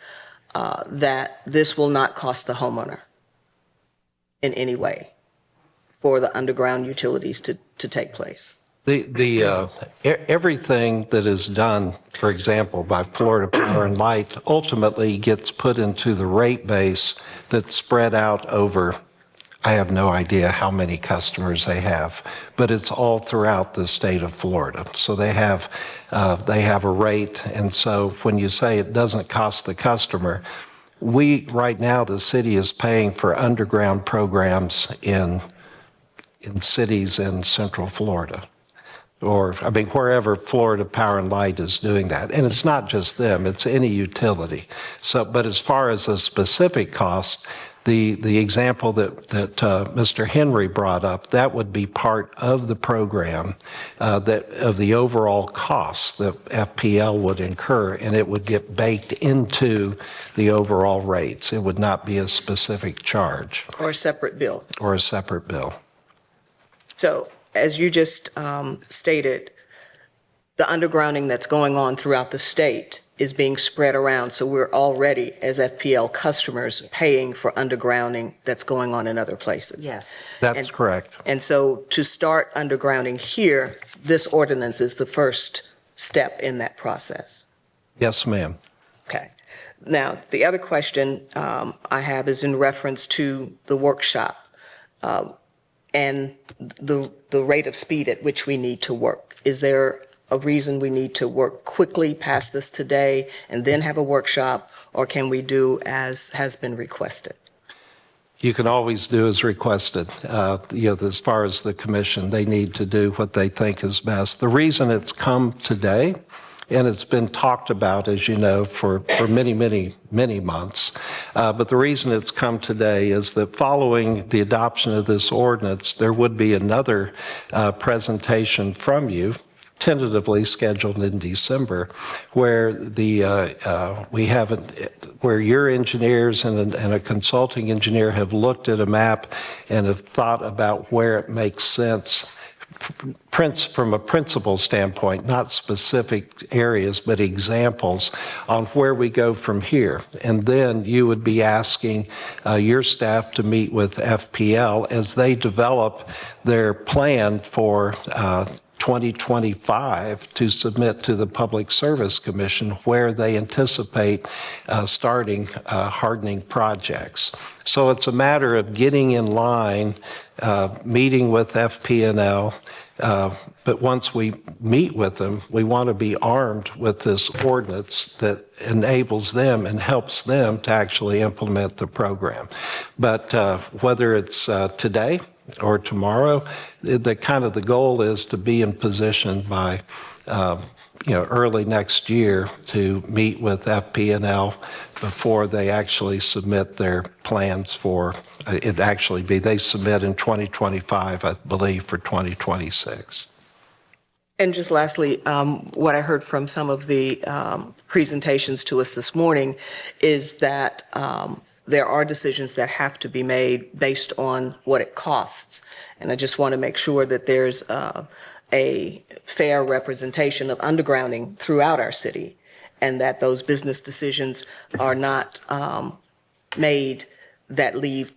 that this will not cost the homeowner in any way for the underground utilities to take place. Everything that is done, for example, by Florida Power and Light, ultimately gets put into the rate base that's spread out over, I have no idea how many customers they have, but it's all throughout the state of Florida. So they have a rate, and so when you say it doesn't cost the customer, right now the city is paying for underground programs in cities in Central Florida. Or, wherever Florida Power and Light is doing that. And it's not just them, it's any utility. So, but as far as a specific cost, The example that Mr. Henry brought up, that would be part of the program that of the overall costs that FPL would incur, and it would get baked into the overall rates. It would not be a specific charge. Or a separate bill. Or a separate bill. So as you just stated, the undergrounding that's going on throughout the state is being spread around. So we're already, as FPL customers, paying for undergrounding that's going on in other places. Yes. That's correct. And so to start undergrounding here, this ordinance is the first step in that process. Yes, ma'am. Okay. Now, the other question I have is in reference to the workshop and the rate of speed at which we need to work. Is there a reason we need to work quickly past this today and then have a workshop, or can we do as has been requested? You can always do as requested. As far as the commission, they need to do what they think is best. The reason it's come today, and it's been talked about, as you know, for many, many, many months. But the reason it's come today is that following the adoption of this ordinance, there would be another presentation from you, tentatively scheduled in December, where where your engineers and a consulting engineer have looked at a map and have thought about where it makes sense from a principle standpoint, not specific areas, but examples on where we go from here. And then you would be asking your staff to meet with FPL as they develop their plan for 2025 to submit to the Public Service Commission, where they anticipate starting hardening projects. So it's a matter of getting in line, meeting with FP&L, but once we meet with them, we want to be armed with this ordinance that enables them and helps them to actually implement the program. But whether it's today or tomorrow, the goal is to be in position by early next year to meet with FP&L before they actually submit their plans for they submit in 2025, I believe, for 2026. And just lastly, what I heard from some of the presentations to us this morning is that there are decisions that have to be made based on what it costs. And I just want to make sure that there's a fair representation of undergrounding throughout our city, and that those business decisions are not made that leave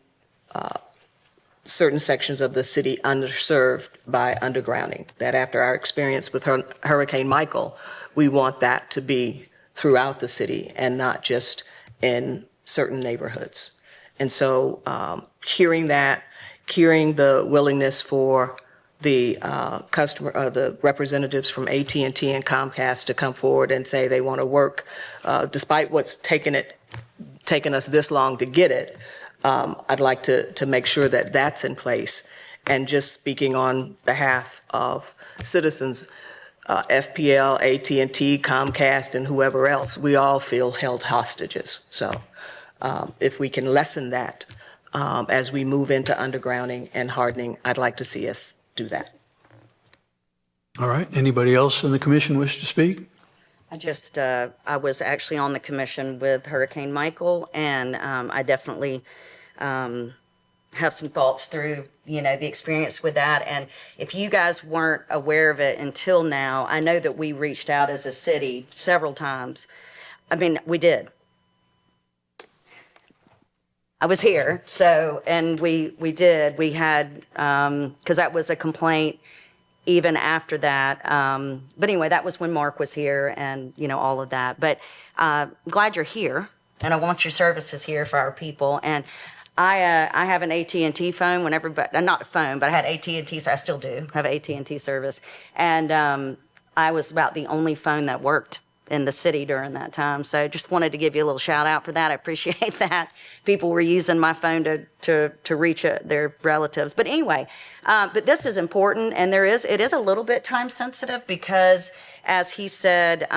certain sections of the city underserved by undergrounding. That after our experience with Hurricane Michael, we want that to be throughout the city and not just in certain neighborhoods. And so hearing the willingness for the the representatives from AT&T and Comcast to come forward and say they want to work, despite what's taken us this long to get it, I'd like to make sure that that's in place. And just speaking on behalf of citizens, FPL, AT&T, Comcast, and whoever else, we all feel held hostages. So if we can lessen that as we move into undergrounding and hardening, I'd like to see us do that. All right. Anybody else in the commission wish to speak? I was actually on the commission with Hurricane Michael, and I definitely have some thoughts through, the experience with that. And if you guys weren't aware of it until now, I know that we reached out as a city several times. I mean, we did. I was here, and we did. We had, because that was a complaint even after that. But anyway, that was when Mark was here and, all of that. But glad you're here, and I want your services here for our people. And I have an AT&T phone when everybody, not a phone, but I had AT&T, so I still do have AT&T service. And I was about the only phone that worked in the city during that time. So just wanted to give you a little shout out for that. I appreciate that. People were using my phone to reach their relatives. But anyway, but this is important, and it is a little bit time sensitive because, as he said,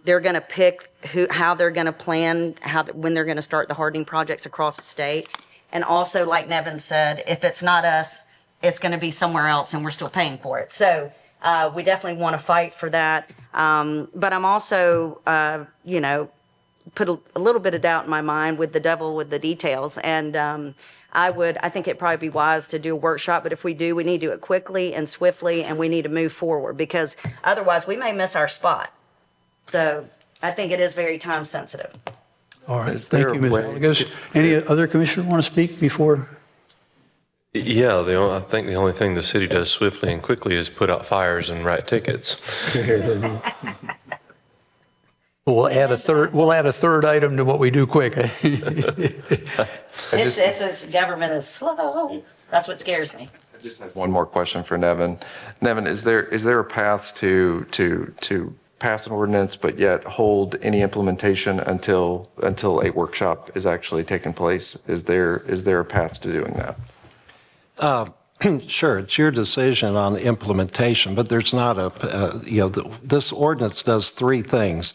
they're going to pick how they're going to plan, when they're going to start the hardening projects across the state. And also, like Nevin said, if it's not us, it's going to be somewhere else and we're still paying for it. So we definitely want to fight for that. But I'm also, put a little bit of doubt in my mind with the devil with the details. And I think it'd probably be wise to do a workshop, but if we do, we need to do it quickly and swiftly, and we need to move forward because otherwise we may miss our spot. So I think it is very time sensitive. All right, Is thank there you, a Ms. way Villegas. Any other commissioner want to speak before? Yeah, I think the only thing the city does swiftly and quickly is put out fires and write tickets. We'll add a third item to what we do quick. It's government is slow. That's what scares me. I just have one more question for Nevin. Nevin, is there a path to pass an ordinance but yet hold any implementation until a workshop is actually taking place? Is there a path to doing that? Sure, it's your decision on implementation, but there's not this ordinance does three things.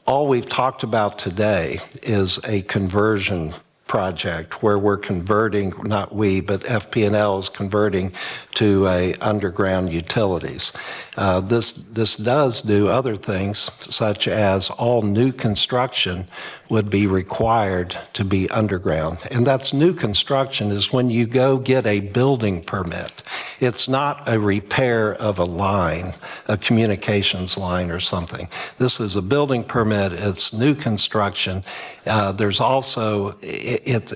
All we've talked about today is a conversion project where we're converting, not we, but FP&L is converting to underground utilities. This does do other things, such as all new construction would be required to be underground. And that's new construction is when you go get a building permit. It's not a repair of a line, a communications line or something. This is a building permit. It's new construction. There's also,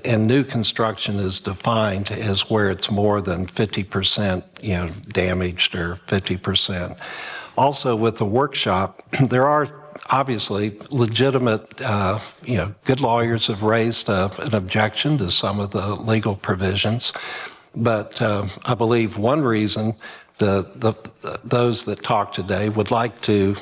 and new construction is defined as where it's more than 50%, damaged or 50%. Also with the workshop, there are obviously legitimate, good lawyers have raised an objection to some of the legal provisions. But I believe one reason those that talk today would like to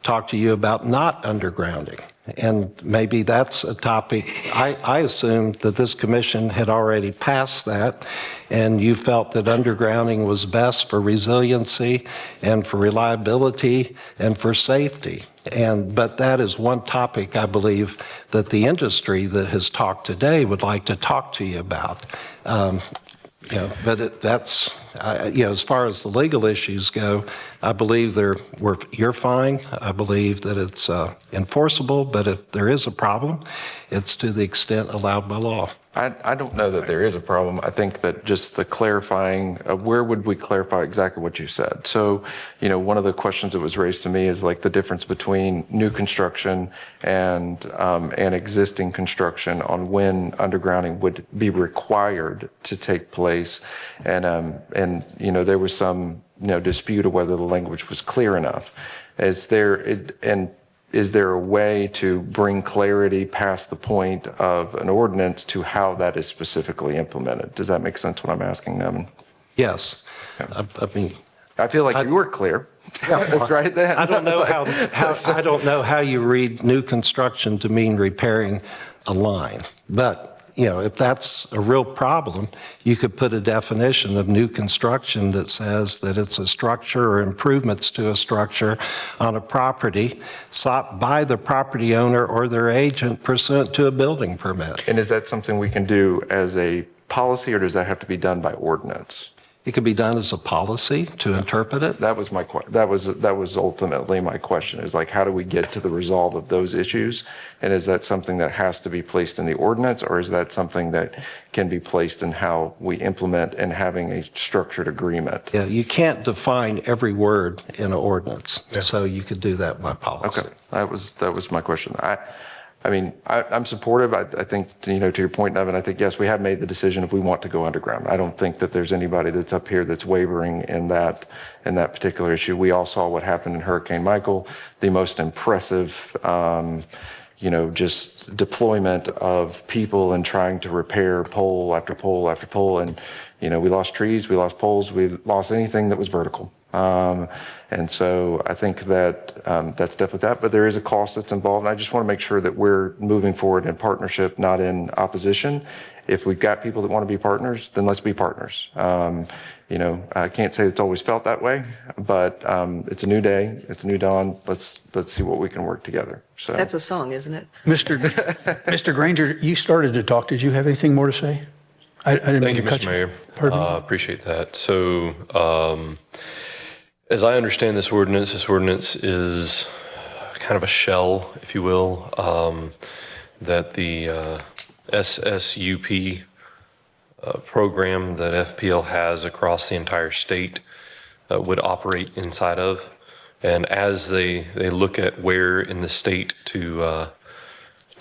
talk to you about not undergrounding. And maybe that's a topic, I assumed that this commission had already passed that, and you felt that undergrounding was best for resiliency and for reliability and for safety. But that is one topic I believe that the industry that has talked today would like to talk to you about. As far as the legal issues go, I believe you're fine. I believe that it's enforceable, but if there is a problem, it's to the extent allowed by law. I don't know that there is a problem. I think that just the clarifying, where would we clarify exactly what you said? So, one of the questions that was raised to me is like the difference between new construction and existing construction on when undergrounding would be required to take place. And there was some, dispute of whether the language was clear enough. Is there a way to bring clarity past the point of an ordinance to how that is specifically implemented? Does that make sense what I'm asking, Nevin? Yes. Okay. I feel like you were clear. Right then. I don't know how you read new construction to mean repairing a line. But, if that's a real problem, you could put a definition of new construction that says that it's a structure or improvements to a structure on a property sought by the property owner or their agent pursuant to a building permit. And is that something we can do as a policy, or does that have to be done by ordinance? It could be done as a policy to interpret it. That was that was ultimately my question, is like, how do we get to the resolve of those issues? And is that something that has to be placed in the ordinance, or is that something that can be placed in how we implement and having a structured agreement? Yeah, you can't define every word in an ordinance, so you could do that by policy. Okay, that was my question. I'm supportive. I think, to your point, Nevin, I think, yes, we have made the decision if we want to go underground. I don't think that there's anybody that's up here that's wavering in that particular issue. We all saw what happened in Hurricane Michael, the most impressive, just deployment of people and trying to repair pole after pole after pole. And, we lost trees, we lost poles, we lost anything that was vertical. And so I think that that's definitely that, but there is a cost that's involved. And I just want to make sure that we're moving forward in partnership, not in opposition. If we've got people that want to be partners, then let's be partners. I can't say it's always felt that way, but it's a new day, it's a new dawn. Let's see what we can work together. So That's a song, isn't it? Mr. Granger, you started to talk. Did you have anything more to say? I didn't mean Thank you, to cut Mr. Mayor. Pardon me? Appreciate that. So, as I understand this ordinance is kind of a shell, if you will, that the SSUP program that FPL has across the entire state would operate inside of. And as they look at where in the state to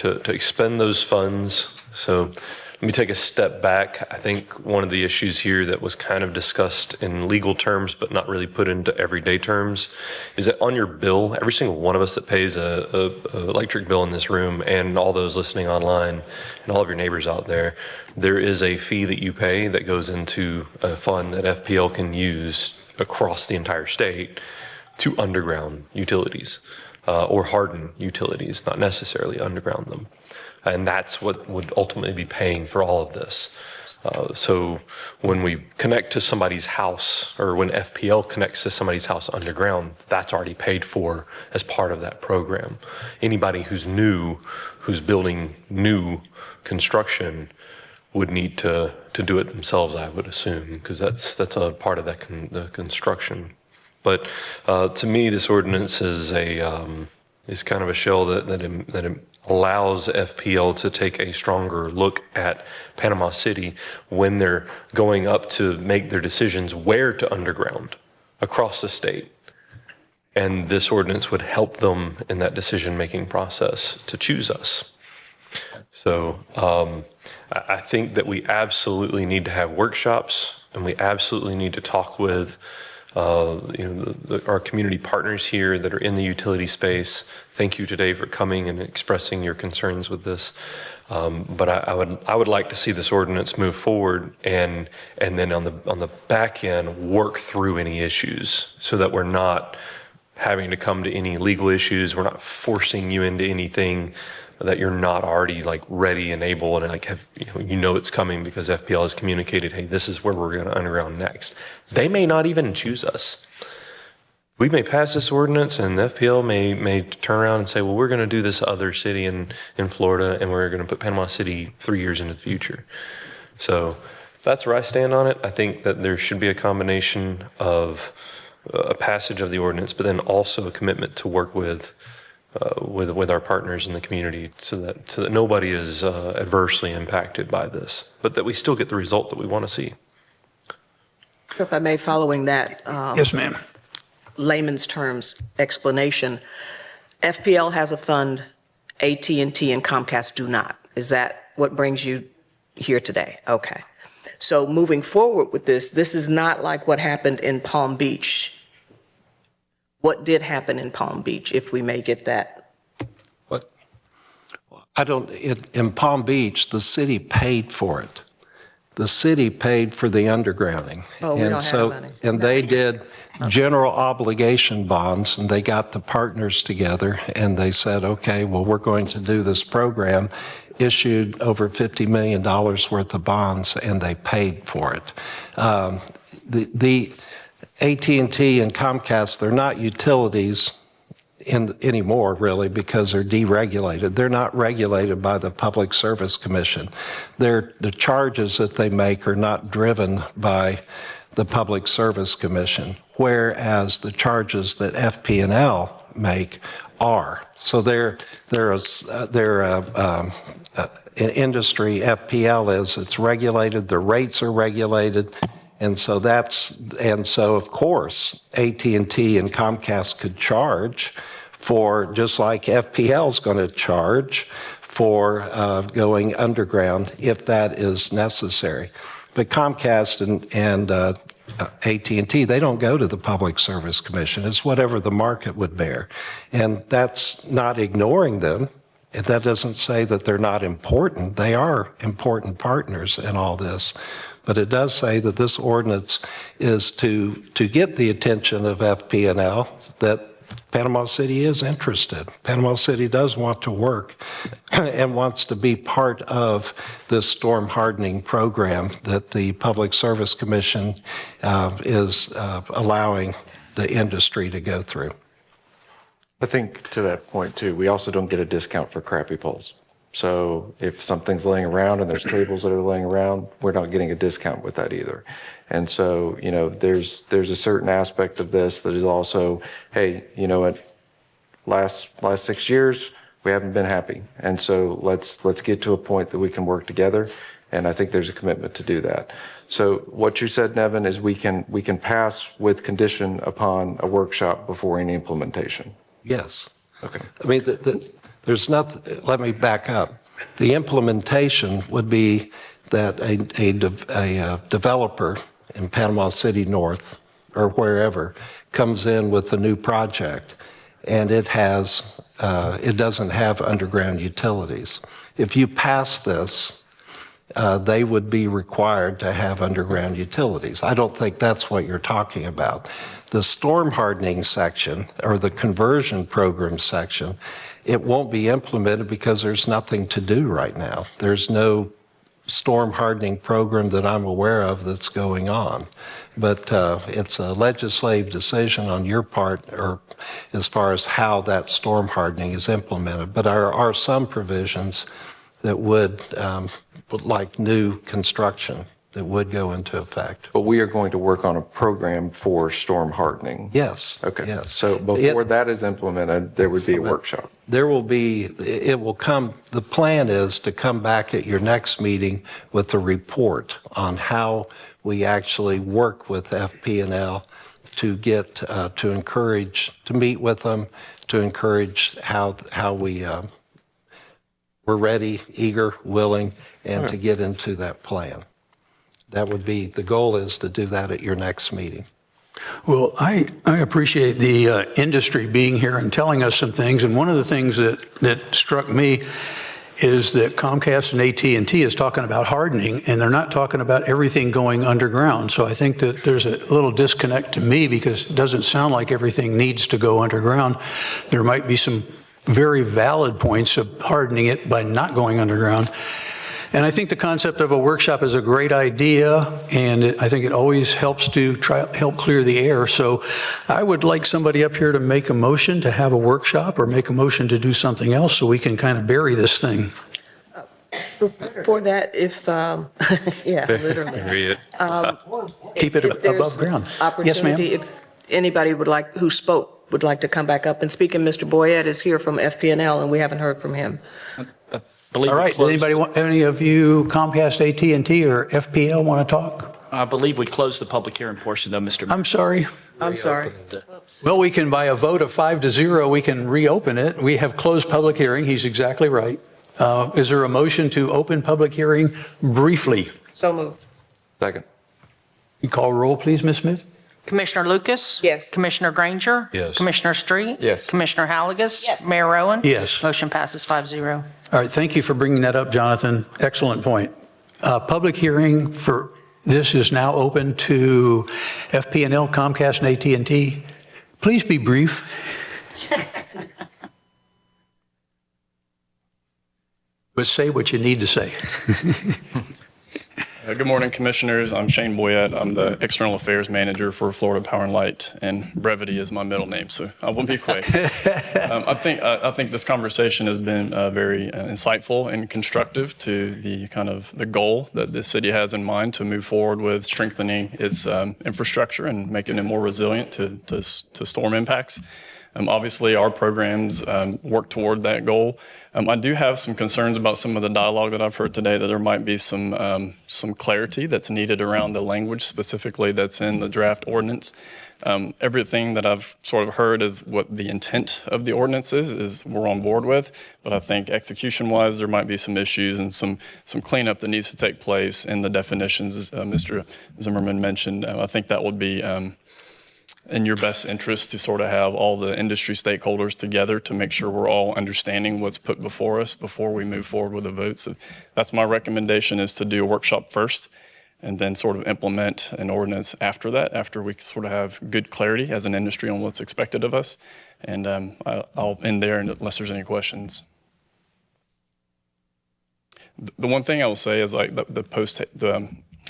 expend those funds, so let me take a step back. I think one of the issues here that was kind of discussed in legal terms, but not really put into everyday terms, is that on your bill, every single one of us that pays a electric bill in this room, and all those listening online, and all of your neighbors out there, there is a fee that you pay that goes into a fund that FPL can use across the entire state to underground utilities, or harden utilities, not necessarily underground them. And that's what would ultimately be paying for all of this. So when we connect to somebody's house, or when FPL connects to somebody's house underground, that's already paid for as part of that program. Anybody who's building new construction would need to do it themselves, I would assume, because that's a part of that the construction. But to me, this ordinance is kind of a shell that allows FPL to take a stronger look at Panama City when they're going up to make their decisions where to underground across the state. And this ordinance would help them in that decision-making process to choose us. So I think that we absolutely need to have workshops, and we absolutely need to talk with our community partners here that are in the utility space. Thank you today for coming and expressing your concerns with this. But I would like to see this ordinance move forward and then on the back end work through any issues so that we're not having to come to any legal issues. We're not forcing you into anything that you're not already like ready and able and like have, it's coming because FPL has communicated, hey, this is where we're going to underground next. They may not even choose us. We may pass this ordinance and FPL may turn around and say, well, we're going to do this other city in Florida and we're going to put Panama City 3 years into the future. So that's where I stand on it. I think that there should be a combination of a passage of the ordinance, but then also a commitment to work with our partners in the community so that nobody is adversely impacted by this, but that we still get the result that we want to see. If I may, following that. Yes, ma'am. Layman's terms explanation, FPL has a fund, AT&T and Comcast do not. Is that what brings you here today? Okay. So moving forward with this is not like what happened in Palm Beach. What did happen in Palm Beach, if we may get that? In Palm Beach, the city paid for it. The city paid for the undergrounding. Oh, we don't have money. And they did general obligation bonds, and they got the partners together, and they said, okay, well, we're going to do this program, issued over $50 million worth of bonds, and they paid for it. The AT&T and Comcast, they're not utilities anymore, really, because they're deregulated. They're not regulated by the Public Service Commission. The charges that they make are not driven by the Public Service Commission, whereas the charges that FP&L make are. So they're an industry, FPL is, it's regulated, the rates are regulated, and so of course, AT&T and Comcast could charge for, just like FPL is going to charge for going underground if that is necessary. But Comcast and AT&T, they don't go to the Public Service Commission. It's whatever the market would bear. And that's not ignoring them. That doesn't say that they're not important. They are important partners in all this. But it does say that this ordinance is to get the attention of FP&L that Panama City is interested. Panama City does want to work and wants to be part of this storm hardening program that the Public Service Commission is allowing the industry to go through. I think to that point too, we also don't get a discount for crappy poles. So if something's laying around and there's cables that are laying around, we're not getting a discount with that either. And so, there's a certain aspect of this that is also, hey, you know what, last 6 years, we haven't been happy. And so let's get to a point that we can work together. And I think there's a commitment to do that. So what you said, Nevin, is we can pass with condition upon a workshop before any implementation. Yes. Okay. I mean, there's nothing, let me back up. The implementation would be that a developer in Panama City North or wherever comes in with a new project and it doesn't have underground utilities. If you pass this, they would be required to have underground utilities. I don't think that's what you're talking about. The storm hardening section or the conversion program section, it won't be implemented because there's nothing to do right now. There's no storm hardening program that I'm aware of that's going on. But it's a legislative decision on your part or as far as how that storm hardening is implemented. But there are some provisions that would, like new construction, that would go into effect. But we are going to work on a program for storm hardening. Yes. Okay. Yes. So before that is implemented, there would be a workshop. There will be, it will come, the plan is to come back at your next meeting with a report on how we actually work with FP&L to get, to encourage, to meet with them, to encourage how we're ready, eager, willing, and to get into that plan. That would be, the goal is to do that at your next meeting. Well, I appreciate the industry being here and telling us some things. And one of the things that struck me is that Comcast and AT&T is talking about hardening, and they're not talking about everything going underground. So I think that there's a little disconnect to me because it doesn't sound like everything needs to go underground. There might be some very valid points of hardening it by not going underground. And I think the concept of a workshop is a great idea, and I think it always helps to help clear the air. So I would like somebody up here to make a motion to have a workshop or make a motion to do something else so we can kind of bury this thing. For that, if, yeah, literally. Keep it above ground. Yes, ma'am. Opportunity, if anybody would like to come back up and speak, and Mr. Boyette is here from FP&L, and we haven't heard from him. All right, does any of you Comcast, AT&T, or FPL want to talk? I believe we closed the public hearing portion, though, Mr. I'm sorry. I'm sorry. Well, we can, by a vote of 5-0, we can reopen it. We have closed public hearing. He's exactly right. Is there a motion to open public hearing briefly? So moved. Second. You call roll, please, Ms. Smith? Commissioner Lucas? Yes. Commissioner Granger? Yes. Commissioner Street? Yes. Commissioner Halligus? Yes. Mayor Rowan? Yes. Motion passes 5-0. All right, thank you for bringing that up, Jonathan. Excellent point. Public hearing for this is now open to FP&L, Comcast, and AT&T. Please be brief. But say what you need to say. Good morning, Commissioners. I'm Shane Boyette. I'm the External Affairs Manager for Florida Power and Light, and brevity is my middle name, so I will be quick. I think this conversation has been very insightful and constructive to the kind of the goal that the city has in mind to move forward with strengthening its infrastructure and making it more resilient to storm impacts. Obviously, our programs work toward that goal. I do have some concerns about some of the dialogue that I've heard today, that there might be some clarity that's needed around the language specifically that's in the draft ordinance. Everything that I've sort of heard is what the intent of the ordinance is we're on board with, but I think execution-wise, there might be some issues and some cleanup that needs to take place in the definitions, as Mr. Zimmerman mentioned. I think that would be in your best interest to sort of have all the industry stakeholders together to make sure we're all understanding what's put before us before we move forward with the vote. So that's my recommendation, is to do a workshop first and then sort of implement an ordinance after that, after we sort of have good clarity as an industry on what's expected of us. And I'll end there unless there's any questions. The one thing I will say is, like, the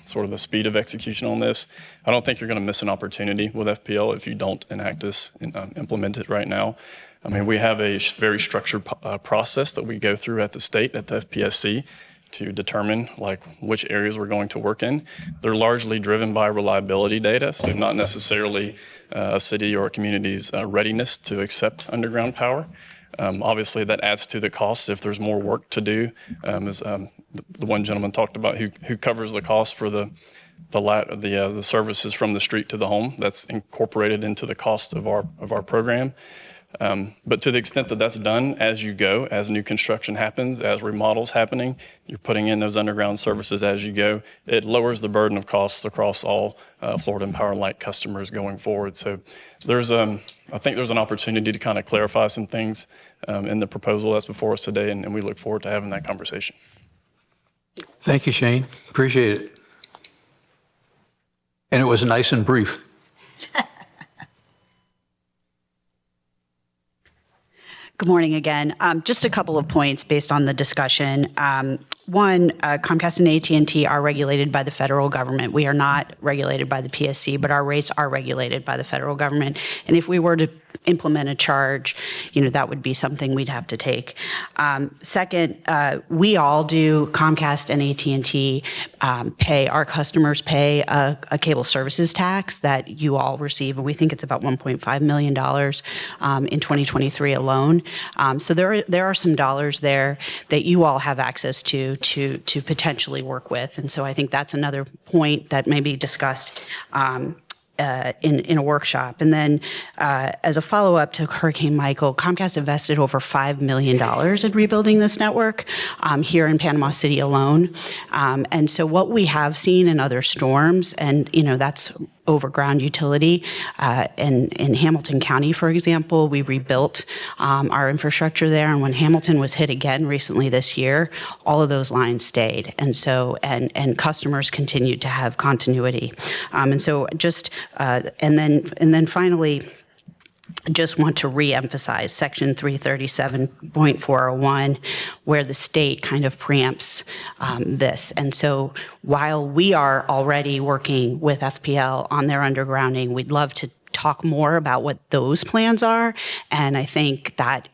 sort of the speed of execution on this. I don't think you're going to miss an opportunity with FPL if you don't enact this and implement it right now. I mean, we have a very structured process that we go through at the state, at the FPSC, to determine like which areas we're going to work in. They're largely driven by reliability data, so not necessarily a city or a community's readiness to accept underground power. Obviously, that adds to the cost if there's more work to do. As the one gentleman talked about, who covers the cost for the services from the street to the home. That's incorporated into the cost of our program. But to the extent that that's done as you go, as new construction happens, as remodels happening, you're putting in those underground services as you go, it lowers the burden of costs across all Florida and Power and Light customers going forward. So I think there's an opportunity to kind of clarify some things in the proposal that's before us today, and we look forward to having that conversation. Thank you, Shane. Appreciate it. And it was nice and brief. Good morning again. Just a couple of points based on the discussion. One, Comcast and AT&T are regulated by the federal government. We are not regulated by the PSC, but our rates are regulated by the federal government. And if we were to implement a charge, that would be something we'd have to take. Second, we all do, Comcast and AT&T our customers pay a cable services tax that you all receive, and we think it's about $1.5 million in 2023 alone. So there are some dollars there that you all have access to potentially work with. And so I think that's another point that may be discussed in a workshop. And then as a follow-up to Hurricane Michael, Comcast invested over $5 million in rebuilding this network here in Panama City alone. And so what we have seen in other storms, and that's overground utility. In Hamilton County, for example, we rebuilt our infrastructure there. And when Hamilton was hit again recently this year, all of those lines stayed. And so, and customers continued to have continuity. And so just, and then finally, just want to reemphasize Section 337.401, where the state kind of preempts this. And so while we are already working with FPL on their undergrounding, we'd love to talk more about what those plans are. And I think that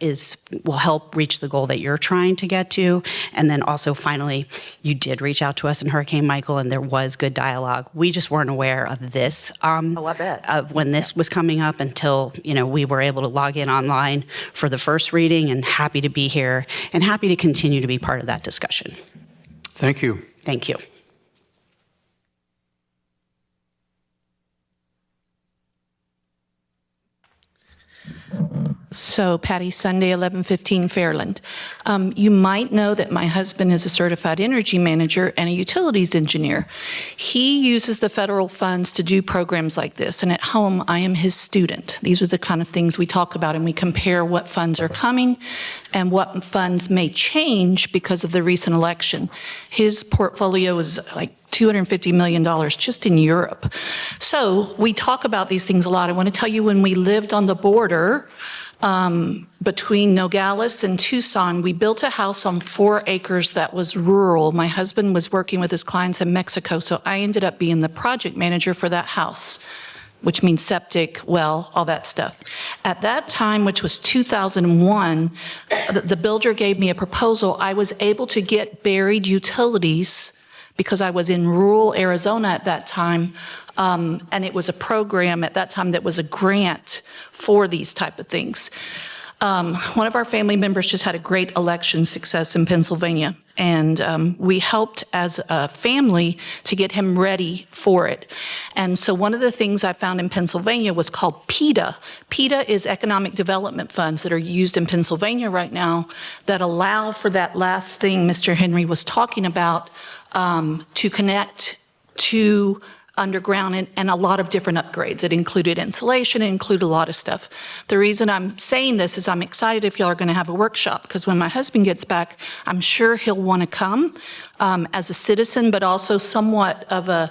will help reach the goal that you're trying to get to. And then also finally, you did reach out to us in Hurricane Michael, and there was good dialogue. We just weren't aware of this, of when this was coming up until, we were able to log in online for the first reading, and happy to be here and happy to continue to be part of that discussion. Thank you. Thank you. So Patty Sunday, 1115 Fairland. You might know that my husband is a certified energy manager and a utilities engineer. He uses the federal funds to do programs like this, and at home I am his student. These are the kind of things we talk about, and we compare what funds are coming and what funds may change because of the recent election. His portfolio is like $250 million just in Europe. So we talk about these things a lot. I want to tell you, when we lived on the border between Nogales and Tucson, we built a house on 4 acres that was rural. My husband was working with his clients in Mexico, so I ended up being the project manager for that house, which means septic, well, all that stuff. At that time, which was 2001, the builder gave me a proposal. I was able to get buried utilities because I was in rural Arizona at that time, and it was a program at that time that was a grant for these type of things. One of our family members just had a great election success in Pennsylvania, and we helped as a family to get him ready for it. And so one of the things I found in Pennsylvania was called PETA. PETA is economic development funds that are used in Pennsylvania right now that allow for that last thing Mr. Henry was talking about, to connect to underground and a lot of different upgrades. It included insulation, it included a lot of stuff. The reason I'm saying this is I'm excited if y'all are going to have a workshop, because when my husband gets back, I'm sure he'll want to come as a citizen, but also somewhat of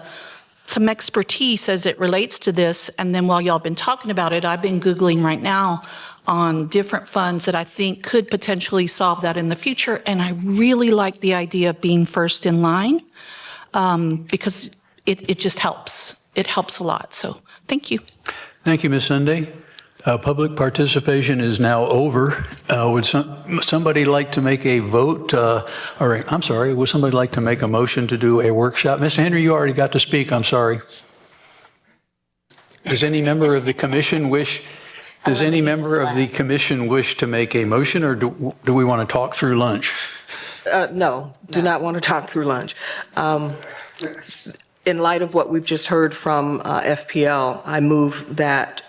some expertise as it relates to this. And then while y'all have been talking about it, I've been Googling right now on different funds that I think could potentially solve that in the future. And I really like the idea of being first in line, because it just helps. It helps a lot. So thank you. Thank you, Ms. Sunday. Public participation is now over. Would somebody like to make a vote? Would somebody like to make a motion to do a workshop? Mr. Henry, you already got to speak. I'm sorry. Does any member of the commission wish? Does any member of the commission wish to make a motion, or do we want to talk through lunch? No, do not want to talk through lunch. In light of what we've just heard from FPL, I move that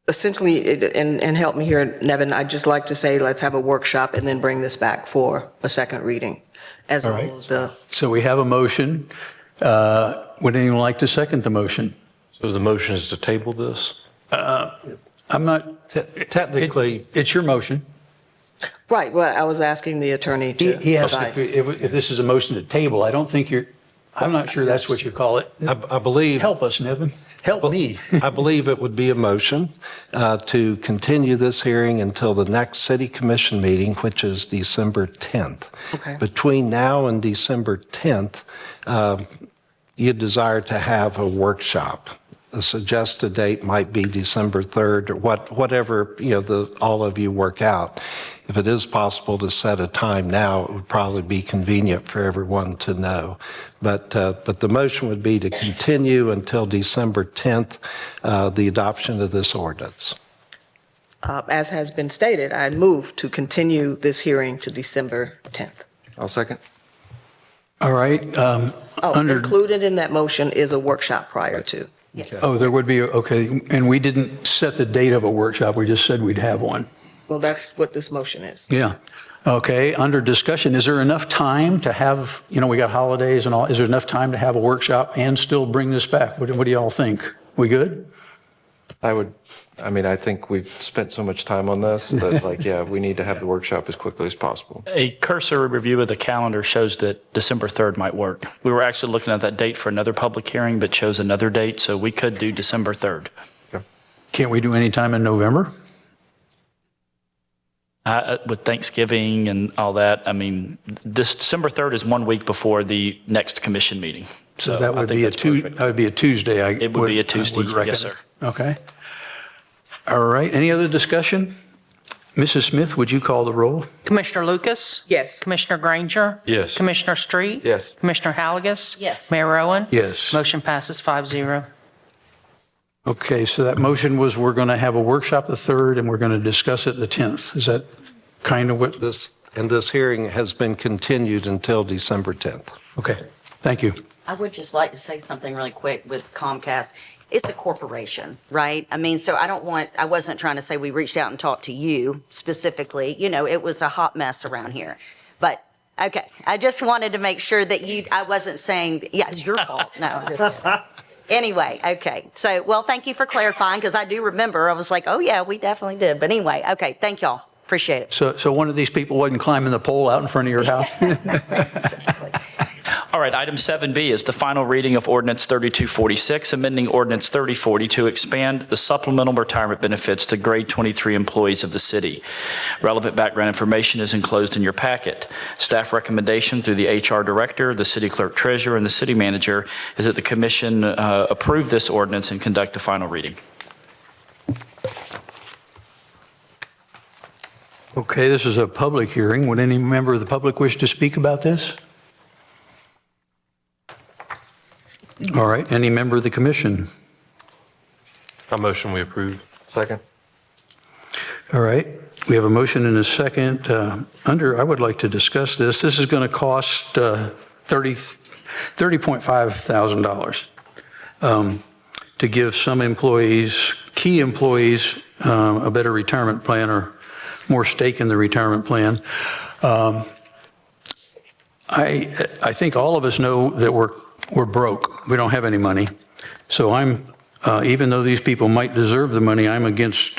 essentially, and help me here, Nevin, I'd just like to say let's have a workshop and then bring this back for a second reading as All a right. whole of the. So we have a motion. Would anyone like to second the motion? So the motion is to table this? I'm not. Technically. It's your motion. Right, well, I was asking the attorney to He asked advise. if this is a motion to table. I don't think I'm not sure that's what you call it. I believe. Help us, Nevin. Help me. I believe it would be a motion to continue this hearing until the next city commission meeting, which is December 10th. Okay. Between now and December 10th, you desire to have a workshop. The suggested date might be December 3rd or whatever, all of you work out. If it is possible to set a time now, it would probably be convenient for everyone to know. But the motion would be to continue until December 10th, the adoption of this ordinance. As has been stated, I move to continue this hearing to December 10th. I'll second. All right. Included in that motion is a workshop prior to. Oh, there would be, okay. And we didn't set the date of a workshop. We just said we'd have one. Well, that's what this motion is. Yeah. Okay. Under discussion, is there enough time to have, we got holidays and all, is there enough time to have a workshop and still bring this back? What do y'all think? We good? I think we've spent so much time on this that we need to have the workshop as quickly as possible. A cursory review of the calendar shows that December 3rd might work. We were actually looking at that date for another public hearing, but chose another date, so we could do December 3rd. Can't we do any time in November? With Thanksgiving and all that, this December 3rd is 1 week before the next commission meeting. So that I would think be that's perfect. a Tuesday. It would be a Tuesday, yes, sir. Okay. All right. Any other discussion? Mrs. Smith, would you call the roll? Commissioner Lucas? Yes. Commissioner Granger? Yes. Commissioner Street? Yes. Commissioner Halligus? Yes. Mayor Owen? Yes. Motion passes 5-0. Okay, so that motion was we're going to have a workshop the 3rd and we're going to discuss it the 10th. Is that kind of what? This hearing has been continued until December 10th. Okay, thank you. I would just like to say something really quick with Comcast. It's a corporation, right? So I wasn't trying to say we reached out and talked to you specifically. It was a hot mess around here. But, okay, I just wanted to make sure that I wasn't saying, yeah, it's your fault. No, I'm just kidding. Anyway, okay. So, well, thank you for clarifying, because I do remember. I was like, oh, yeah, we definitely did. But anyway, okay, thank y'all. Appreciate it. So one of these people wasn't climbing the pole out in front of your house? All right, item 7B is the final reading of Ordinance 3246, amending Ordinance 3040 to expand the supplemental retirement benefits to grade 23 employees of the city. Relevant background information is enclosed in your packet. Staff recommendation through the HR director, the city clerk treasurer, and the city manager is that the commission approve this ordinance and conduct a final reading. Okay, this is a public hearing. Would any member of the public wish to speak about this? All right, any member of the commission? I motion we approve. Second. All right, we have a motion and a second. I would like to discuss this. This is going to cost $30.5 thousand to give some employees, key employees, a better retirement plan or more stake in the retirement plan. I think all of us know that we're broke. We don't have any money. So I'm, even though these people might deserve the money, I'm against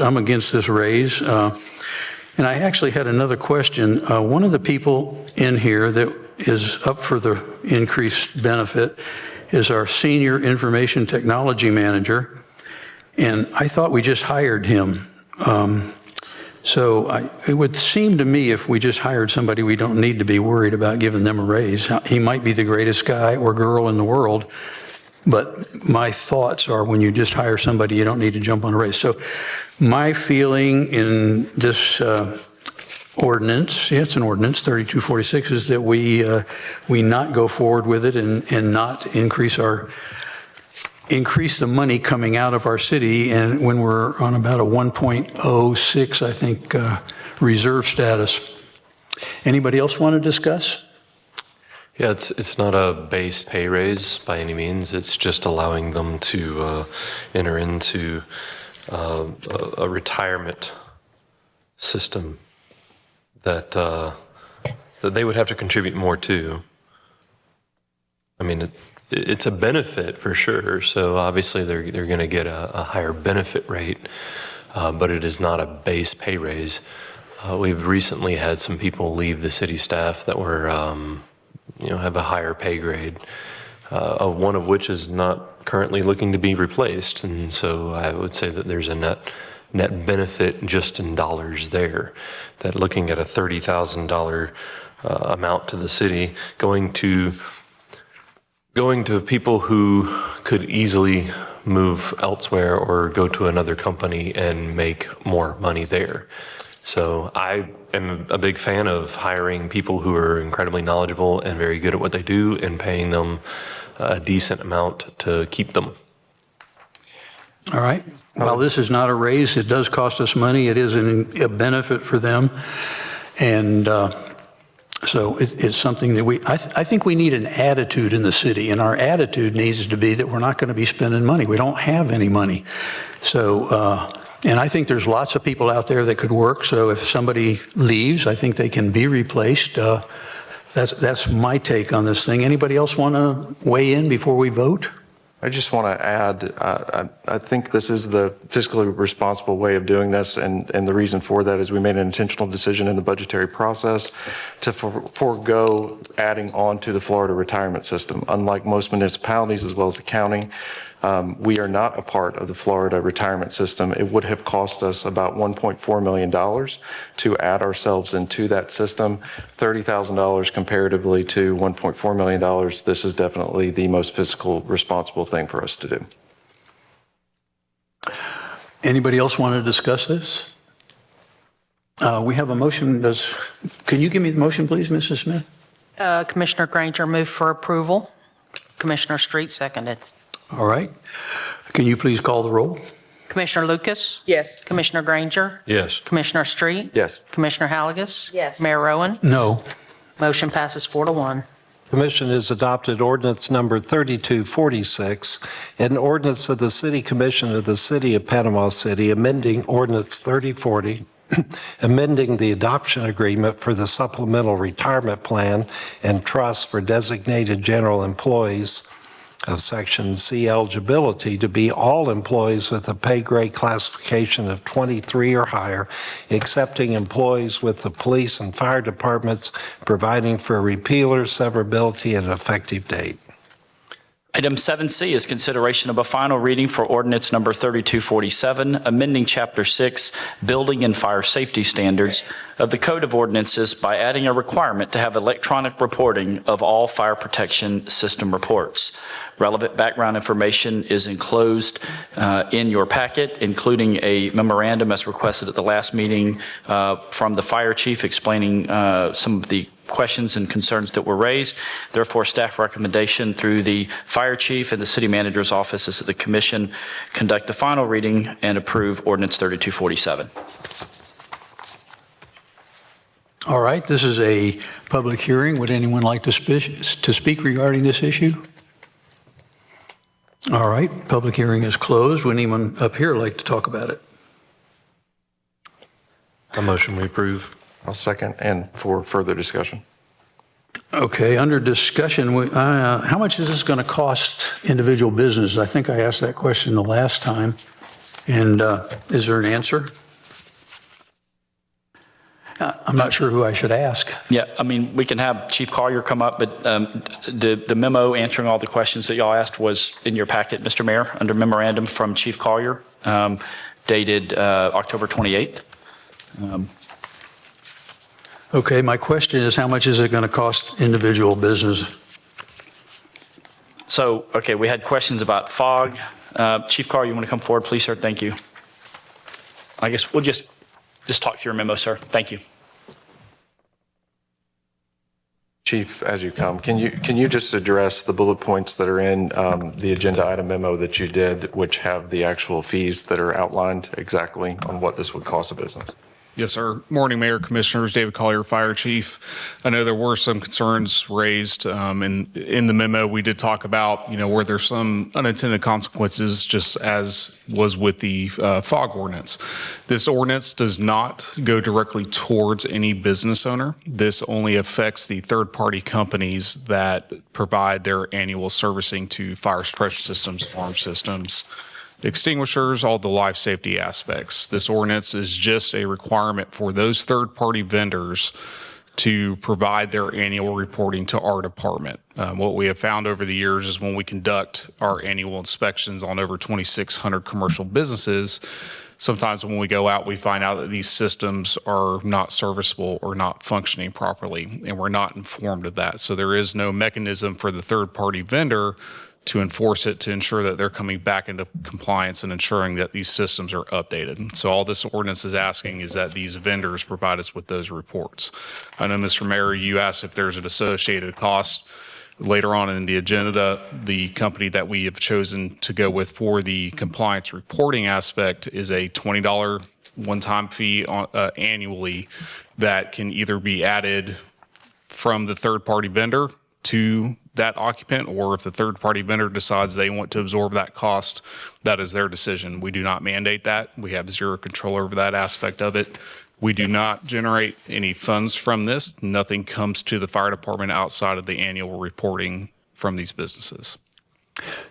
this raise. And I actually had another question. One of the people in here that is up for the increased benefit is our senior information technology manager. And I thought we just hired him. So it would seem to me if we just hired somebody, we don't need to be worried about giving them a raise. He might be the greatest guy or girl in the world, but my thoughts are when you just hire somebody, you don't need to jump on a raise. So my feeling in this ordinance, it's an ordinance, 3246, is that we not go forward with it and not increase the money coming out of our city, and when we're on about a 1.06, I think, reserve status. Anybody else want to discuss? Yeah, it's not a base pay raise by any means. It's just allowing them to enter into a retirement system that they would have to contribute more to. I mean, it's a benefit for sure. So obviously they're going to get a higher benefit rate, but it is not a base pay raise. We've recently had some people leave the city staff that were, have a higher pay grade, one of which is not currently looking to be replaced. And so I would say that there's a net benefit just in dollars there, that looking at a $30,000 amount to the city going to people who could easily move elsewhere or go to another company and make more money there. So I am a big fan of hiring people who are incredibly knowledgeable and very good at what they do and paying them a decent amount to keep them. All right. While this is not a raise, it does cost us money. It is a benefit for them. And so it's something that I think we need an attitude in the city, and our attitude needs to be that we're not going to be spending money. We don't have any money. So, and I think there's lots of people out there that could work. So if somebody leaves, I think they can be replaced. That's my take on this thing. Anybody else want to weigh in before we vote? I just want to add, I think this is the fiscally responsible way of doing this, and the reason for that is we made an intentional decision in the budgetary process to forego adding on to the Florida retirement system. Unlike most municipalities as well as the county, we are not a part of the Florida retirement system. It would have cost us about $1.4 million to add ourselves into that system. $30,000 comparatively to $1.4 million, this is definitely the most fiscal responsible thing for us to do. Anybody else want to discuss this? We have a motion. Can you give me the motion, please, Mrs. Smith? Commissioner Granger moved for approval. Commissioner Street seconded. All right. Can you please call the roll? Commissioner Lucas? Yes. Commissioner Granger? Yes. Commissioner Street? Yes. Commissioner Halagus? Yes. Mayor Rowan? No. Motion passes 4-1. Commission has adopted ordinance number 3246, an ordinance of the City Commission of the City of Panama City amending ordinance 3040, amending the adoption agreement for the supplemental retirement plan and trust for designated general employees of Section C eligibility to be all employees with a pay grade classification of 23 or higher, excepting employees with the police and fire departments, providing for repealer, severability, and effective date. Item 7C is consideration of a final reading for ordinance number 3247, amending Chapter 6, Building and Fire Safety Standards of the Code of Ordinances by adding a requirement to have electronic reporting of all fire protection system reports. Relevant background information is enclosed in your packet, including a memorandum as requested at the last meeting from the fire chief explaining some of the questions and concerns that were raised. Therefore, staff recommendation through the fire chief and the city manager's office is that the commission conduct the final reading and approve ordinance 3247. All right. This is a public hearing. Would anyone like to speak regarding this issue? All right. Public hearing is closed. Would anyone up here like to talk about it? A motion we approve. I'll second, and for further discussion. Okay, under discussion, how much is this going to cost individual businesses? I think I asked that question the last time. And is there an answer? I'm not sure who I should ask. Yeah, I mean, we can have Chief Collier come up, but the memo answering all the questions that y'all asked was in your packet, Mr. Mayor, under memorandum from Chief Collier, dated October 28th. Okay, my question is, how much is it going to cost individual business? So, okay, we had questions about fog. Chief Carr, you want to come forward, please, sir? Thank you. I guess we'll just talk through your memo, sir. Thank you. Chief, as you come, can you just address the bullet points that are in the agenda item memo that you did, which have the actual fees that are outlined exactly on what this would cost a business? Yes, sir. Morning, Mayor, Commissioners. David Collier, Fire Chief. I know there were some concerns raised in the memo. We did talk about, where there's some unintended consequences, just as was with the fog ordinance. This ordinance does not go directly towards any business owner. This only affects the third-party companies that provide their annual servicing to fire suppression systems, alarm systems, extinguishers, all the life safety aspects. This ordinance is just a requirement for those third-party vendors to provide their annual reporting to our department. What we have found over the years is when we conduct our annual inspections on over 2,600 commercial businesses, sometimes when we go out, we find out that these systems are not serviceable or not functioning properly, and we're not informed of that. So there is no mechanism for the third-party vendor to enforce it, to ensure that they're coming back into compliance and ensuring that these systems are updated. So all this ordinance is asking is that these vendors provide us with those reports. I know, Mr. Mayor, you asked if there's an associated cost. Later on in the agenda, the company that we have chosen to go with for the compliance reporting aspect is a $20 one-time fee annually that can either be added from the third-party vendor to that occupant, or if the third-party vendor decides they want to absorb that cost, that is their decision. We do not mandate that. We have zero control over that aspect of it. We do not generate any funds from this. Nothing comes to the fire department outside of the annual reporting from these businesses.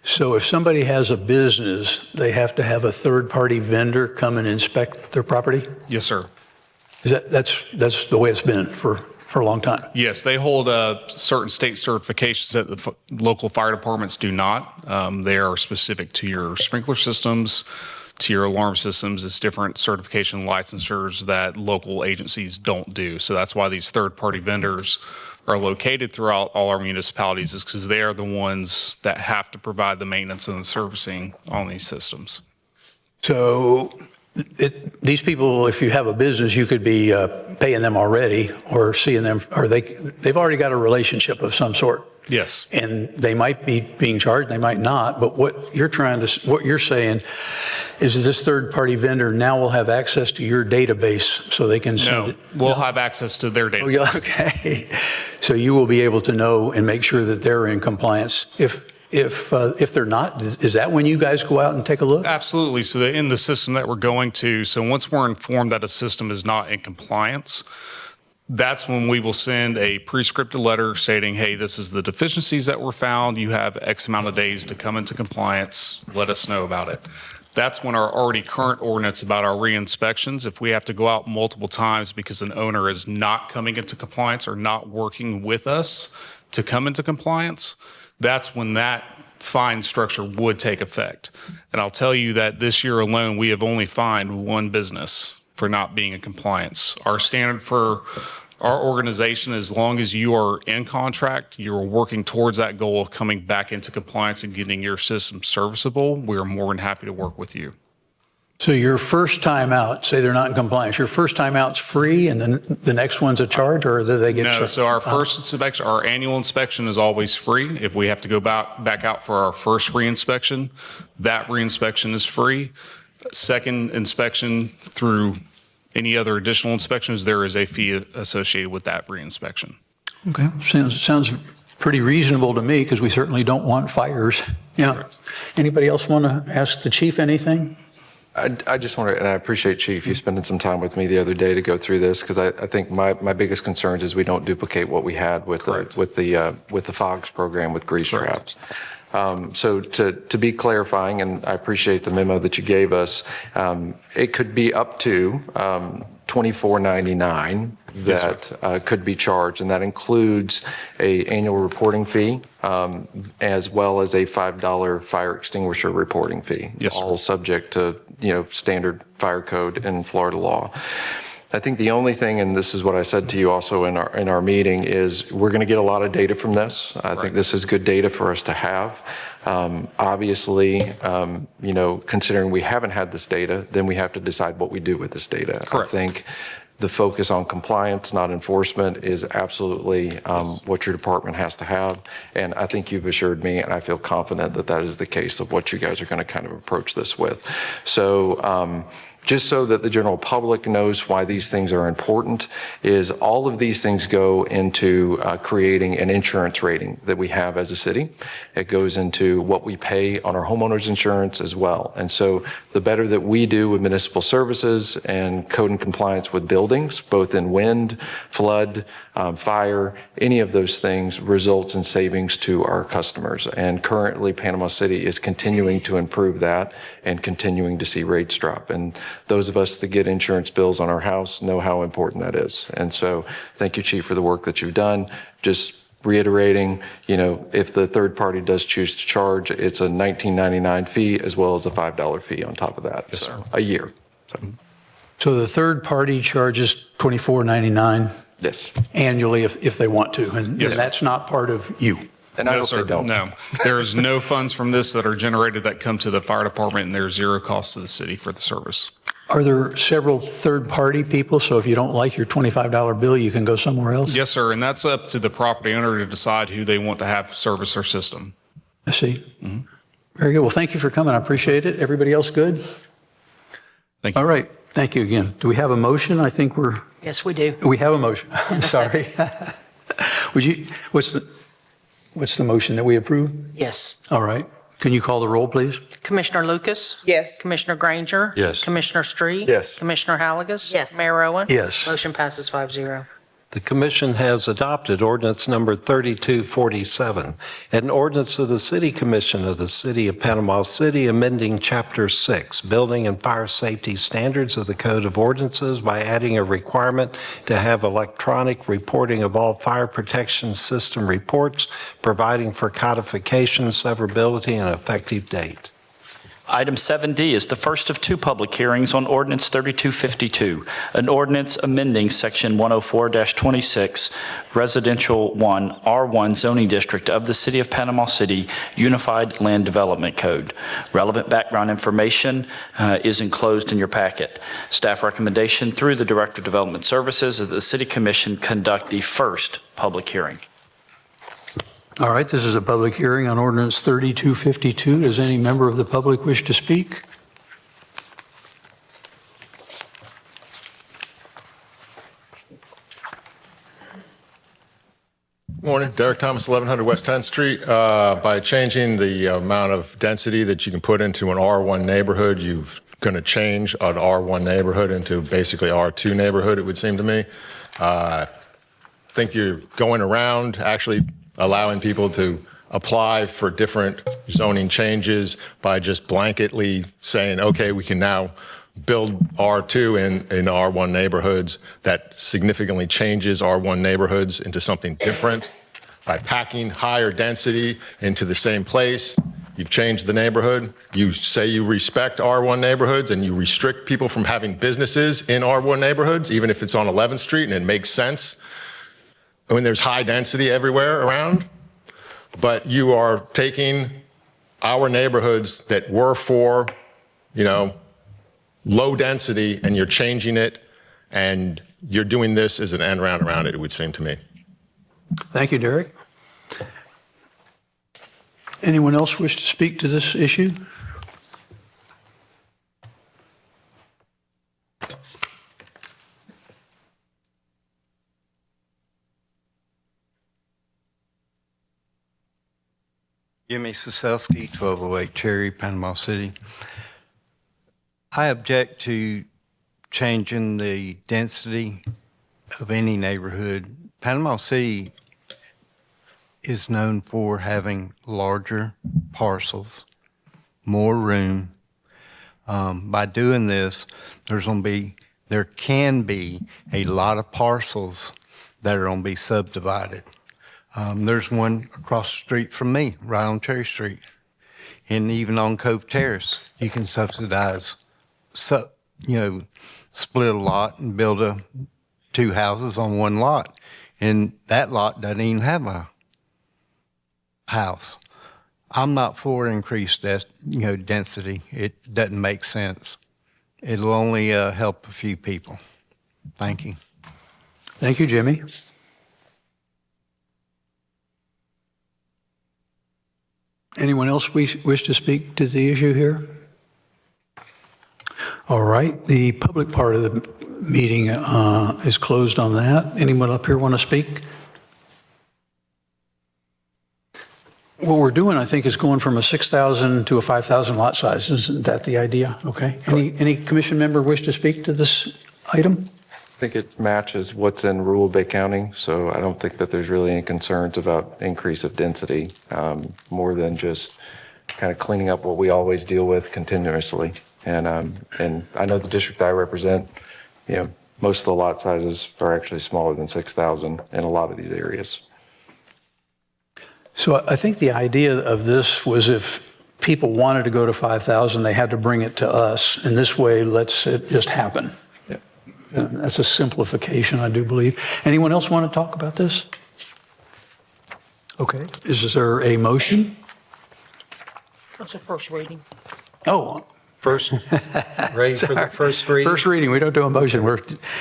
So if somebody has a business, they have to have a third-party vendor come and inspect their property? Yes, sir. That's the way it's been for a long time? Yes, they hold certain state certifications that the local fire departments do not. They are specific to your sprinkler systems, to your alarm systems. It's different certification licensures that local agencies don't do. So that's why these third-party vendors are located throughout all our municipalities, is because they are the ones that have to provide the maintenance and the servicing on these systems. So these people, if you have a business, you could be paying them already or seeing them, or they've already got a relationship of some sort. Yes. And they might be being charged, they might not, but what you're saying is that this third-party vendor now will have access to your database so they can send it? We'll have access to their database. Oh, yeah, okay. So you will be able to know and make sure that they're in compliance. If they're not, is that when you guys go out and take a look? Absolutely. So in the system that we're going to, so once we're informed that a system is not in compliance, that's when we will send a pre-scripted letter stating, hey, this is the deficiencies that were found. You have X amount of days to come into compliance. Let us know about it. That's when our already current ordinance about our re-inspections, if we have to go out multiple times because an owner is not coming into compliance or not working with us to come into compliance, that's when that fine structure would take effect. And I'll tell you that this year alone, we have only fined one business for not being in compliance. Our standard for our organization, as long as you are in contract, you're working towards that goal of coming back into compliance and getting your system serviceable, we're more than happy to work with you. So your first time out, say they're not in compliance, your first time out's free and then the next one's a charge, or do they get No, charged? so our first inspection, our annual inspection is always free. If we have to go back out for our first reinspection, that reinspection is free. Second inspection through any other additional inspections, there is a fee associated with that reinspection. Okay, sounds pretty reasonable to me, because we certainly don't want fires. Yeah. Correct. Anybody else want to ask the chief anything? I just want to, and I appreciate, Chief, you spending some time with me the other day to go through this, because I think my biggest concerns is we don't duplicate what we had with the FOGS program with grease traps. So to be clarifying, and I appreciate the memo that you gave us, it could be up to $24.99 that could be charged, and that includes a annual reporting fee as well as a $5 fire extinguisher reporting fee. Yes, sir. All subject to standard fire code and Florida law. I think the only thing, and this is what I said to you also in our meeting, is we're going to get a lot of data from this. I think this is good data for us to have. Obviously, considering we haven't had this data, then we have to decide what we do with this data. Correct. I think the focus on compliance, not enforcement, is absolutely what your department has to have. And I think you've assured me, and I feel confident that that is the case of what you guys are going to kind of approach this with. So, just so that the general public knows why these things are important, is all of these things go into creating an insurance rating that we have as a city. It goes into what we pay on our homeowners insurance as well. And so the better that we do with municipal services and code and compliance with buildings, both in wind, flood, fire, any of those things results in savings to our customers. And currently Panama City is continuing to improve that and continuing to see rates drop. And those of us that get insurance bills on our house know how important that is. And so thank you, Chief, for the work that you've done. Just reiterating, if the third party does choose to charge, it's a $19.99 fee as well as a $5 fee on top of that. Yes, so, sir. a year. So the third party charges $24.99 Yes. annually if they want to, and Yes, sir. that's not part of you. And I No, hope sir, they don't. no. There's no funds from this that are generated that come to the fire department, and there's zero cost to the city for the service. Are there several third-party people, so if you don't like your $25 bill, you can go somewhere else? Yes, sir, and that's up to the property owner to decide who they want to have service their system. I see. Very good. Well, thank you for coming. I appreciate it. Everybody else good? Thank you. All right. Thank you again. Do we have a motion? I think Yes, we do. we have a motion. I'm sorry. What's the motion that we approve? Yes. All right. Can you call the roll, please? Commissioner Lucas? Yes. Commissioner Granger? Yes. Commissioner Street? Yes. Commissioner Halagus? Yes. Mayor Owen? Yes. Motion passes 5-0. The commission has adopted ordinance number 3247, an ordinance of the City Commission of the City of Panama City amending Chapter 6, Building and Fire Safety Standards of the Code of Ordinances by adding a requirement to have electronic reporting of all fire protection system reports, providing for codification, severability, and effective date. Item 7D is the first of two public hearings on Ordinance 3252, an ordinance amending Section 104-26, Residential 1, R1 zoning district of the City of Panama City Unified Land Development Code. Relevant background information is enclosed in your packet. Staff recommendation through the Director of Development Services is that the City Commission conduct the first public hearing. All right. This is a public hearing on ordinance 3252. Does any member of the public wish to speak? Morning, Derek Thomas, 1100 West 10th Street. By changing the amount of density that you can put into an R1 neighborhood, you're going to change an R1 neighborhood into basically R2 neighborhood, it would seem to me. I think you're going around actually allowing people to apply for different zoning changes by just blanketly saying, okay, we can now build R2 in R1 neighborhoods. That significantly changes R1 neighborhoods into something different. By packing higher density into the same place, you've changed the neighborhood. You say you respect R1 neighborhoods and you restrict people from having businesses in R1 neighborhoods, even if it's on 11th Street and it makes sense when there's high density everywhere around. But you are taking our neighborhoods that were for, low density, and you're changing it, and you're doing this as an end round around it, it would seem to me. Thank you, Derek. Anyone else wish to speak to this issue? Jimmy Soselski, 1208 Cherry, Panama City. I object to changing the density of any neighborhood. Panama City is known for having larger parcels, more room. By doing this, there can be a lot of parcels that are going to be subdivided. There's one across the street from me, right on Cherry Street. And even on Cove Terrace, you can subsidize, split a lot and build two houses on one lot. And that lot doesn't even have a house. I'm not for increased density. It doesn't make sense. It'll only help a few people. Thank you. Thank you, Jimmy. Anyone else wish to speak to the issue here? All right, the public part of the meeting is closed on that. Anyone up here want to speak? What we're doing, I think, is going from a 6,000 to a 5,000 lot size. Isn't that the idea? Okay. Any commission member wish to speak to this item? I think it matches what's in rural Bay County, so I don't think that there's really any concerns about increase of density, more than just kind of cleaning up what we always deal with continuously. And I know the district I represent, most of the lot sizes are actually smaller than 6,000 in a lot of these areas. So I think the idea of this was if people wanted to go to 5,000, they had to bring it to us, and this way lets it just happen. That's a simplification, I do believe. Anyone else want to talk about this? Okay. Is there a motion? That's a first reading. Oh, First, ready for the first reading? First reading, we don't do a motion. We're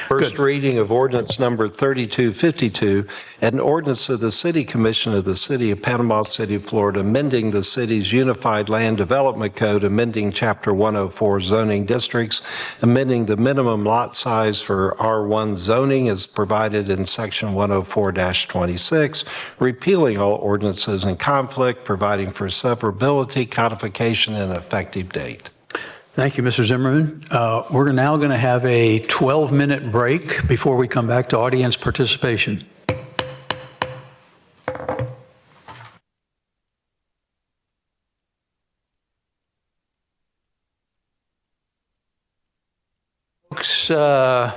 First reading of ordinance number 3252, an ordinance of the City Commission of the City of Panama City, Florida, amending the city's Unified Land Development Code, amending Chapter 104 zoning districts, amending the minimum lot size for R1 zoning as provided in Section 104-26, repealing all ordinances in conflict, providing for severability, codification, and effective date. Thank you, Mr. Zimmerman. We're now going to have a 12-minute break before we come back to audience participation. Folks, the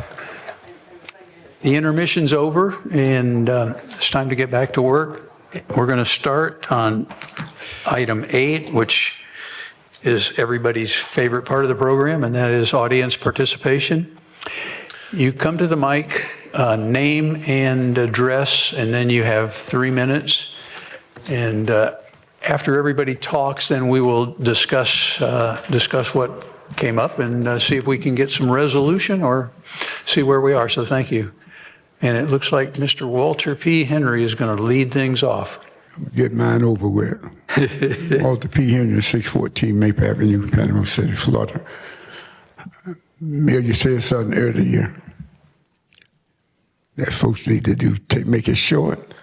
intermission's over, and it's time to get back to work. We're going to start on item 8, which is everybody's favorite part of the program, and that is audience participation. You come to the mic, name and address, and then you have 3 minutes. And after everybody talks, then we will discuss what came up and see if we can get some resolution or see where we are. So thank you. And it looks like Mr. Walter P. Henry is going to lead things off. Get mine over with. Walter P. Henry, 614 Maple Avenue, Panama City, Florida. Mayor, you said something earlier that folks need to do. Make it short.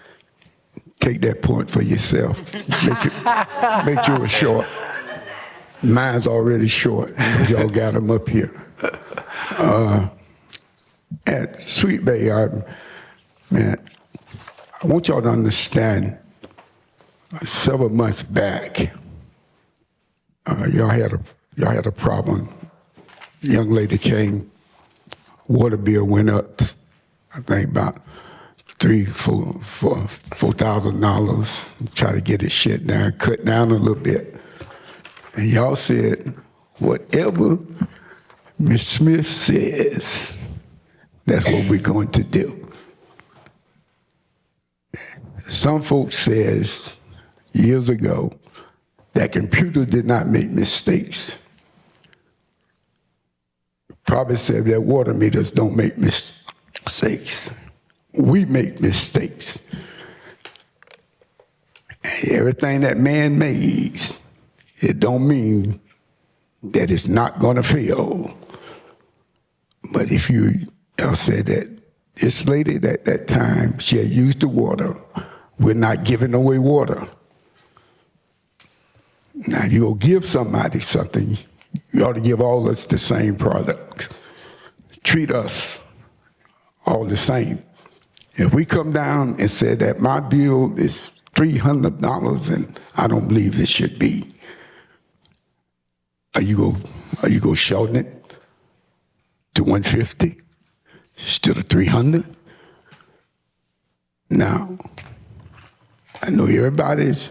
Take that point for yourself. Make yours short. Mine's already short. Y'all got them up here. At Sweet Bay, I want y'all to understand. Several months back, y'all had a problem. A young lady came, water bill went up, I think about $4,000. Try to get it shit down, cut down a little bit. And y'all said, whatever Ms. Smith says, that's what we're going to do. Some folks says years ago that computers did not make mistakes. Probably said that water meters don't make mistakes. We make mistakes. Everything that man makes, it don't mean that it's not gonna fail. But if I'll say that this lady at that time, she had used the water. We're not giving away water. Now, you'll give somebody something, you ought to give all of us the same product. Treat us all the same. If we come down and say that my bill is $300 and I don't believe it should be, are you going to shorten it to $150 instead of $300? Now, I know everybody's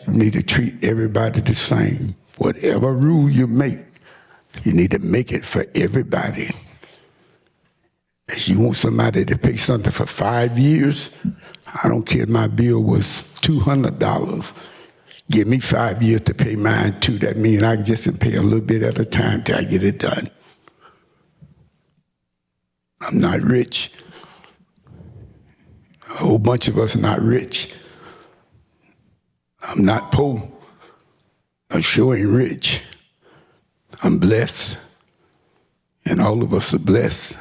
need to treat everybody the same. Whatever rule you make You need to make it for everybody. If you want somebody to pay something for 5 years, I don't care if my bill was $200. Give me 5 years to pay mine too. That means I can just pay a little bit at a time till I get it done. I'm not rich. A whole bunch of us are not rich. I'm not poor. I sure ain't rich. I'm blessed. And all of us are blessed.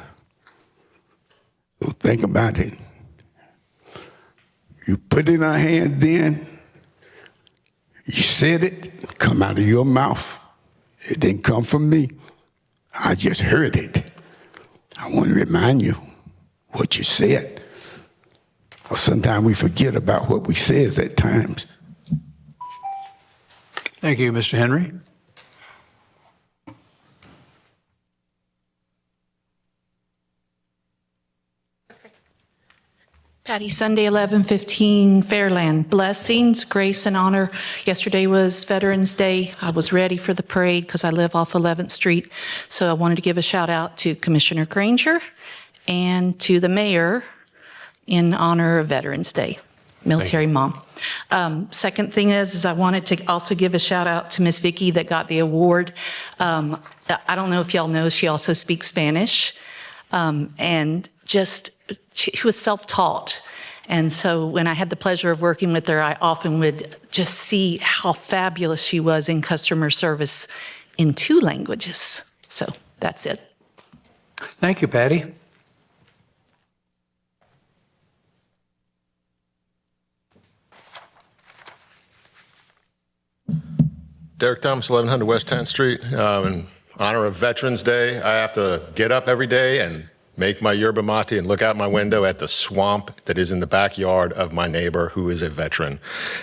So think about it. You put it in our hands then. You said it, come out of your mouth. It didn't come from me. I just heard it. I want to remind you what you said. Or sometimes we forget about what we say at times. Thank you, Mr. Henry. Patty, Sunday, 11:15, Fairland. Blessings, grace, and honor. Yesterday was Veterans Day. I was ready for the parade because I live off 11th Street. So I wanted to give a shout out to Commissioner Granger and to the mayor in honor of Veterans Day, military mom. Second thing is I wanted to also give a shout out to Miss Vicky that got the award. I don't know if y'all know, she also speaks Spanish. And just, she was self-taught. And so when I had the pleasure of working with her, I often would just see how fabulous she was in customer service in 2 languages. So that's it. Thank you, Patty. Derek Thomas, 1100 West 10th Street. In honor of Veterans Day, I have to get up every day and make my yerba mate and look out my window at the swamp that is in the backyard of my neighbor who is a veteran.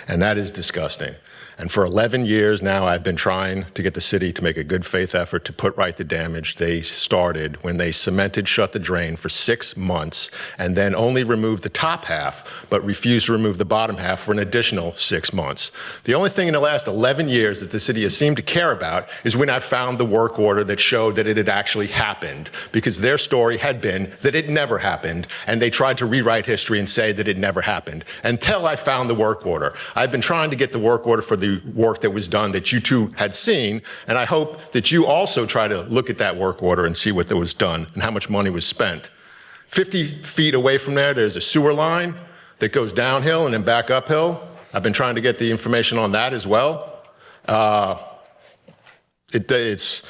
And that is disgusting. And for 11 years now, I've been trying to get the city to make a good faith effort to put right the damage they started when they cemented shut the drain for 6 months and then only removed the top half, but refused to remove the bottom half for an additional 6 months. The only thing in the last 11 years that the city has seemed to care about is when I found the work order that showed that it had actually happened, because their story had been that it never happened, and they tried to rewrite history and say that it never happened until I found the work order. I've been trying to get the work order for the work that was done that you two had seen, and I hope that you also try to look at that work order and see what that was done and how much money was spent. 50 feet away from there, there's a sewer line that goes downhill and then back uphill. I've been trying to get the information on that as well. It's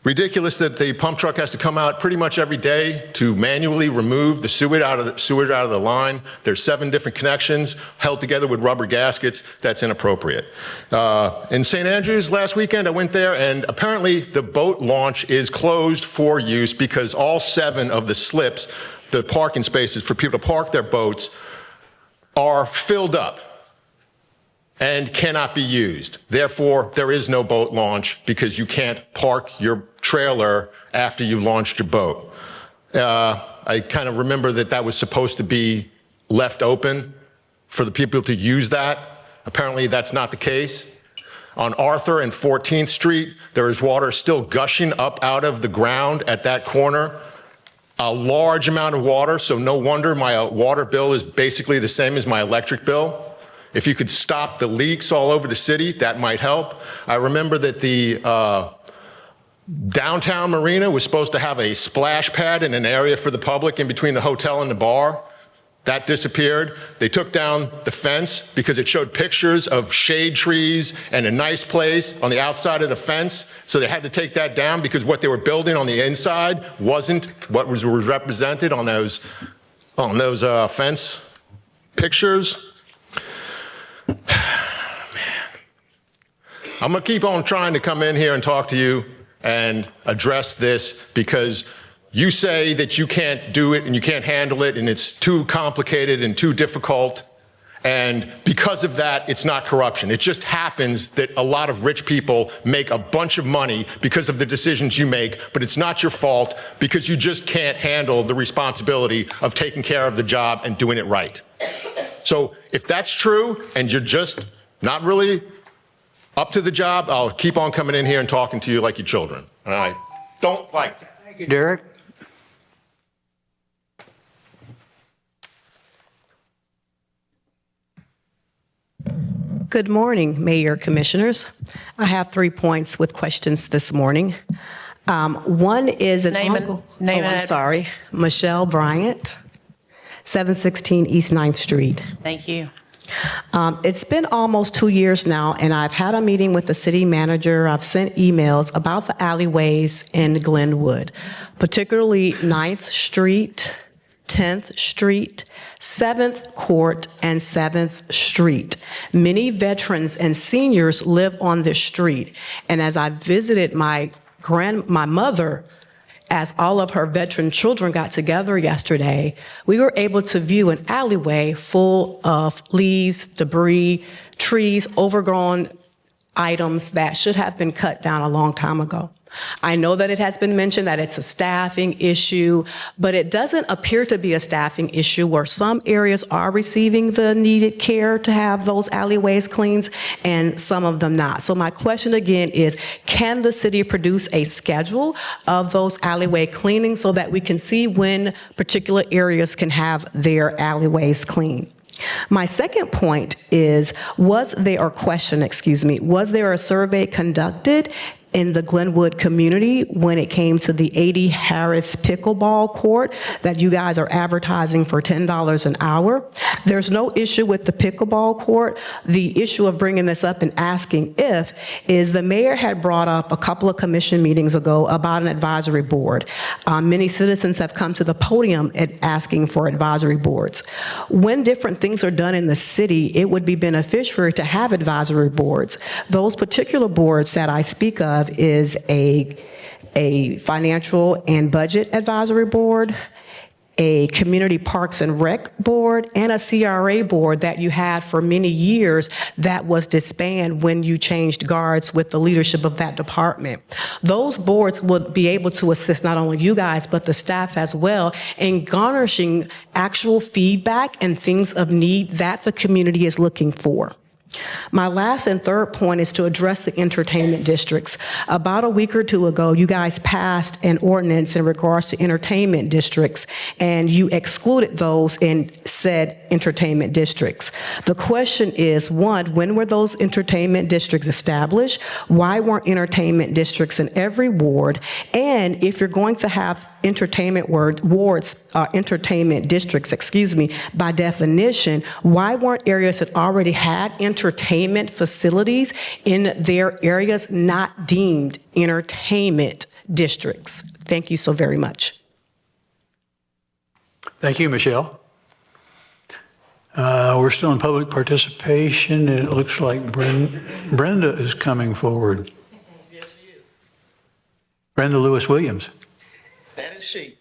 ridiculous that the pump truck has to come out pretty much every day to manually remove the sewage out of the line. There's 7 different connections held together with rubber gaskets. That's inappropriate. In St. Andrews last weekend, I went there, and apparently the boat launch is closed for use because all 7 of the slips, the parking spaces for people to park their boats, are filled up and cannot be used. Therefore, there is no boat launch because you can't park your trailer after you've launched your boat. I kind of remember that was supposed to be left open for the people to use that. Apparently, that's not the case. On Arthur and 14th Street, there is water still gushing up out of the ground at that corner. A large amount of water, so no wonder my water bill is basically the same as my electric bill. If you could stop the leaks all over the city, that might help. I remember that the downtown marina was supposed to have a splash pad in an area for the public in between the hotel and the bar. That disappeared. They took down the fence because it showed pictures of shade trees and a nice place on the outside of the fence. So they had to take that down because what they were building on the inside wasn't what was represented on those fence pictures. I'm going to keep on trying to come in here and talk to you and address this because you say that you can't do it and you can't handle it and it's too complicated and too difficult. And because of that, it's not corruption. It just happens that a lot of rich people make a bunch of money because of the decisions you make, but it's not your fault because you just can't handle the responsibility of taking care of the job and doing it right. So if that's true and you're just not really up to the job, I'll keep on coming in here and talking to you like your children. All right. Don't like that. Thank you, Derek. Good morning, Mayor, Commissioners. I have 3 points with questions this morning. One is an Name and I'm address. sorry, Michelle Bryant, 716 East 9th Street. Thank you. It's been almost 2 years now, and I've had a meeting with the city manager. I've sent emails about the alleyways in Glenwood, particularly 9th Street, 10th Street, 7th Court, and 7th Street. Many veterans and seniors live on this street, and as I visited my mother, as all of her veteran children got together yesterday, we were able to view an alleyway full of leaves, debris, trees, overgrown items that should have been cut down a long time ago. I know that it has been mentioned that it's a staffing issue, but it doesn't appear to be a staffing issue where some areas are receiving the needed care to have those alleyways cleaned and some of them not. So my question again is, can the city produce a schedule of those alleyway cleanings so that we can see when particular areas can have their alleyways cleaned? My second point is, was there a survey conducted in the Glenwood community when it came to the 80 Harris pickleball court that you guys are advertising for $10 an hour? There's no issue with the pickleball court. The issue of bringing this up and asking if is the mayor had brought up a couple of commission meetings ago about an advisory board. Many citizens have come to the podium asking for advisory boards. When different things are done in the city, it would be beneficiary to have advisory boards. Those particular boards that I speak of is a financial and budget advisory board, a community parks and rec board, and a CRA board that you had for many years that was disbanded when you changed guards with the leadership of that department. Those boards would be able to assist not only you guys, but the staff as well in garnishing actual feedback and things of need that the community is looking for. My last and third point is to address the entertainment districts. About a week or two ago, you guys passed an ordinance in regards to entertainment districts, and you excluded those in said entertainment districts. The question is, one, when were those entertainment districts established? Why weren't entertainment districts in every ward? And if you're going to have entertainment districts, by definition, why weren't areas that already had entertainment facilities in their areas not deemed entertainment districts? Thank you so very much. Thank you, Michelle. We're still in public participation, and it looks like Brenda is coming forward. Yes, she is. Brenda Lewis Williams. That is she.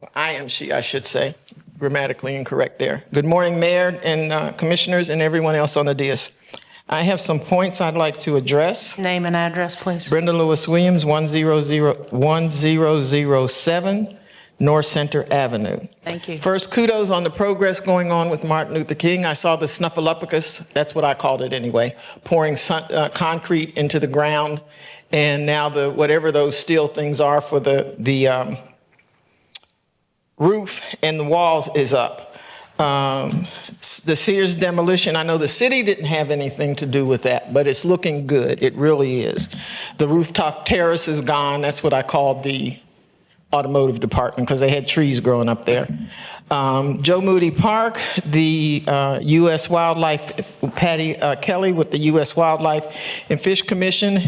Well, I am she, I should say. Grammatically incorrect there. Good morning, Mayor and Commissioners and everyone else on the dais. I have some points I'd like to address. Name and address, please. Brenda Lewis Williams, 1007 North Center Avenue. Thank you. First, kudos on the progress going on with Martin Luther King. I saw the snuffleupagus, that's what I called it anyway, pouring concrete into the ground. And now whatever those steel things are for the roof and the walls is up. The Sears demolition, I know the city didn't have anything to do with that, but it's looking good. It really is. The rooftop terrace is gone. That's what I called the automotive department because they had trees growing up there. Joe Moody Park, the U.S. Wildlife, Patty Kelly with the U.S. Wildlife and Fish Commission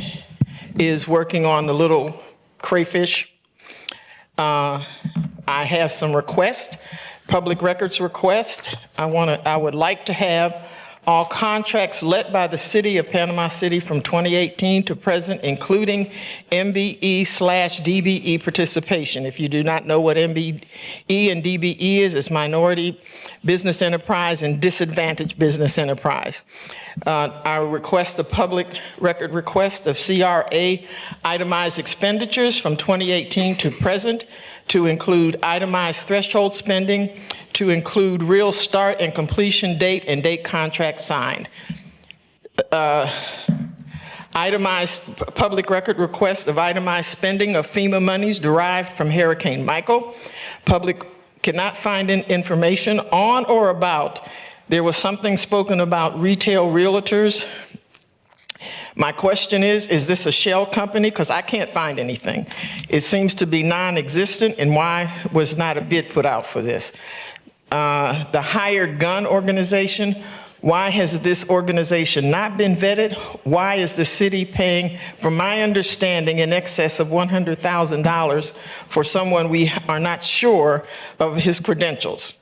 is working on the little crayfish. I have some requests, public records requests. I would like to have all contracts let by the city of Panama City from 2018 to present, including MBE/DBE participation. If you do not know what MBE and DBE is, it's minority business enterprise and disadvantaged business enterprise. I request a public record request of CRA itemized expenditures from 2018 to present, to include itemized threshold spending, to include real start and completion date and date contract signed. Public record request of itemized spending of FEMA monies derived from Hurricane Michael. Public cannot find information on or about. There was something spoken about retail realtors. My question is this a shell company? Because I can't find anything. It seems to be non-existent, and why was not a bid put out for this? The hired gun organization, why has this organization not been vetted? Why is the city paying, from my understanding, in excess of $100,000 for someone we are not sure of his credentials?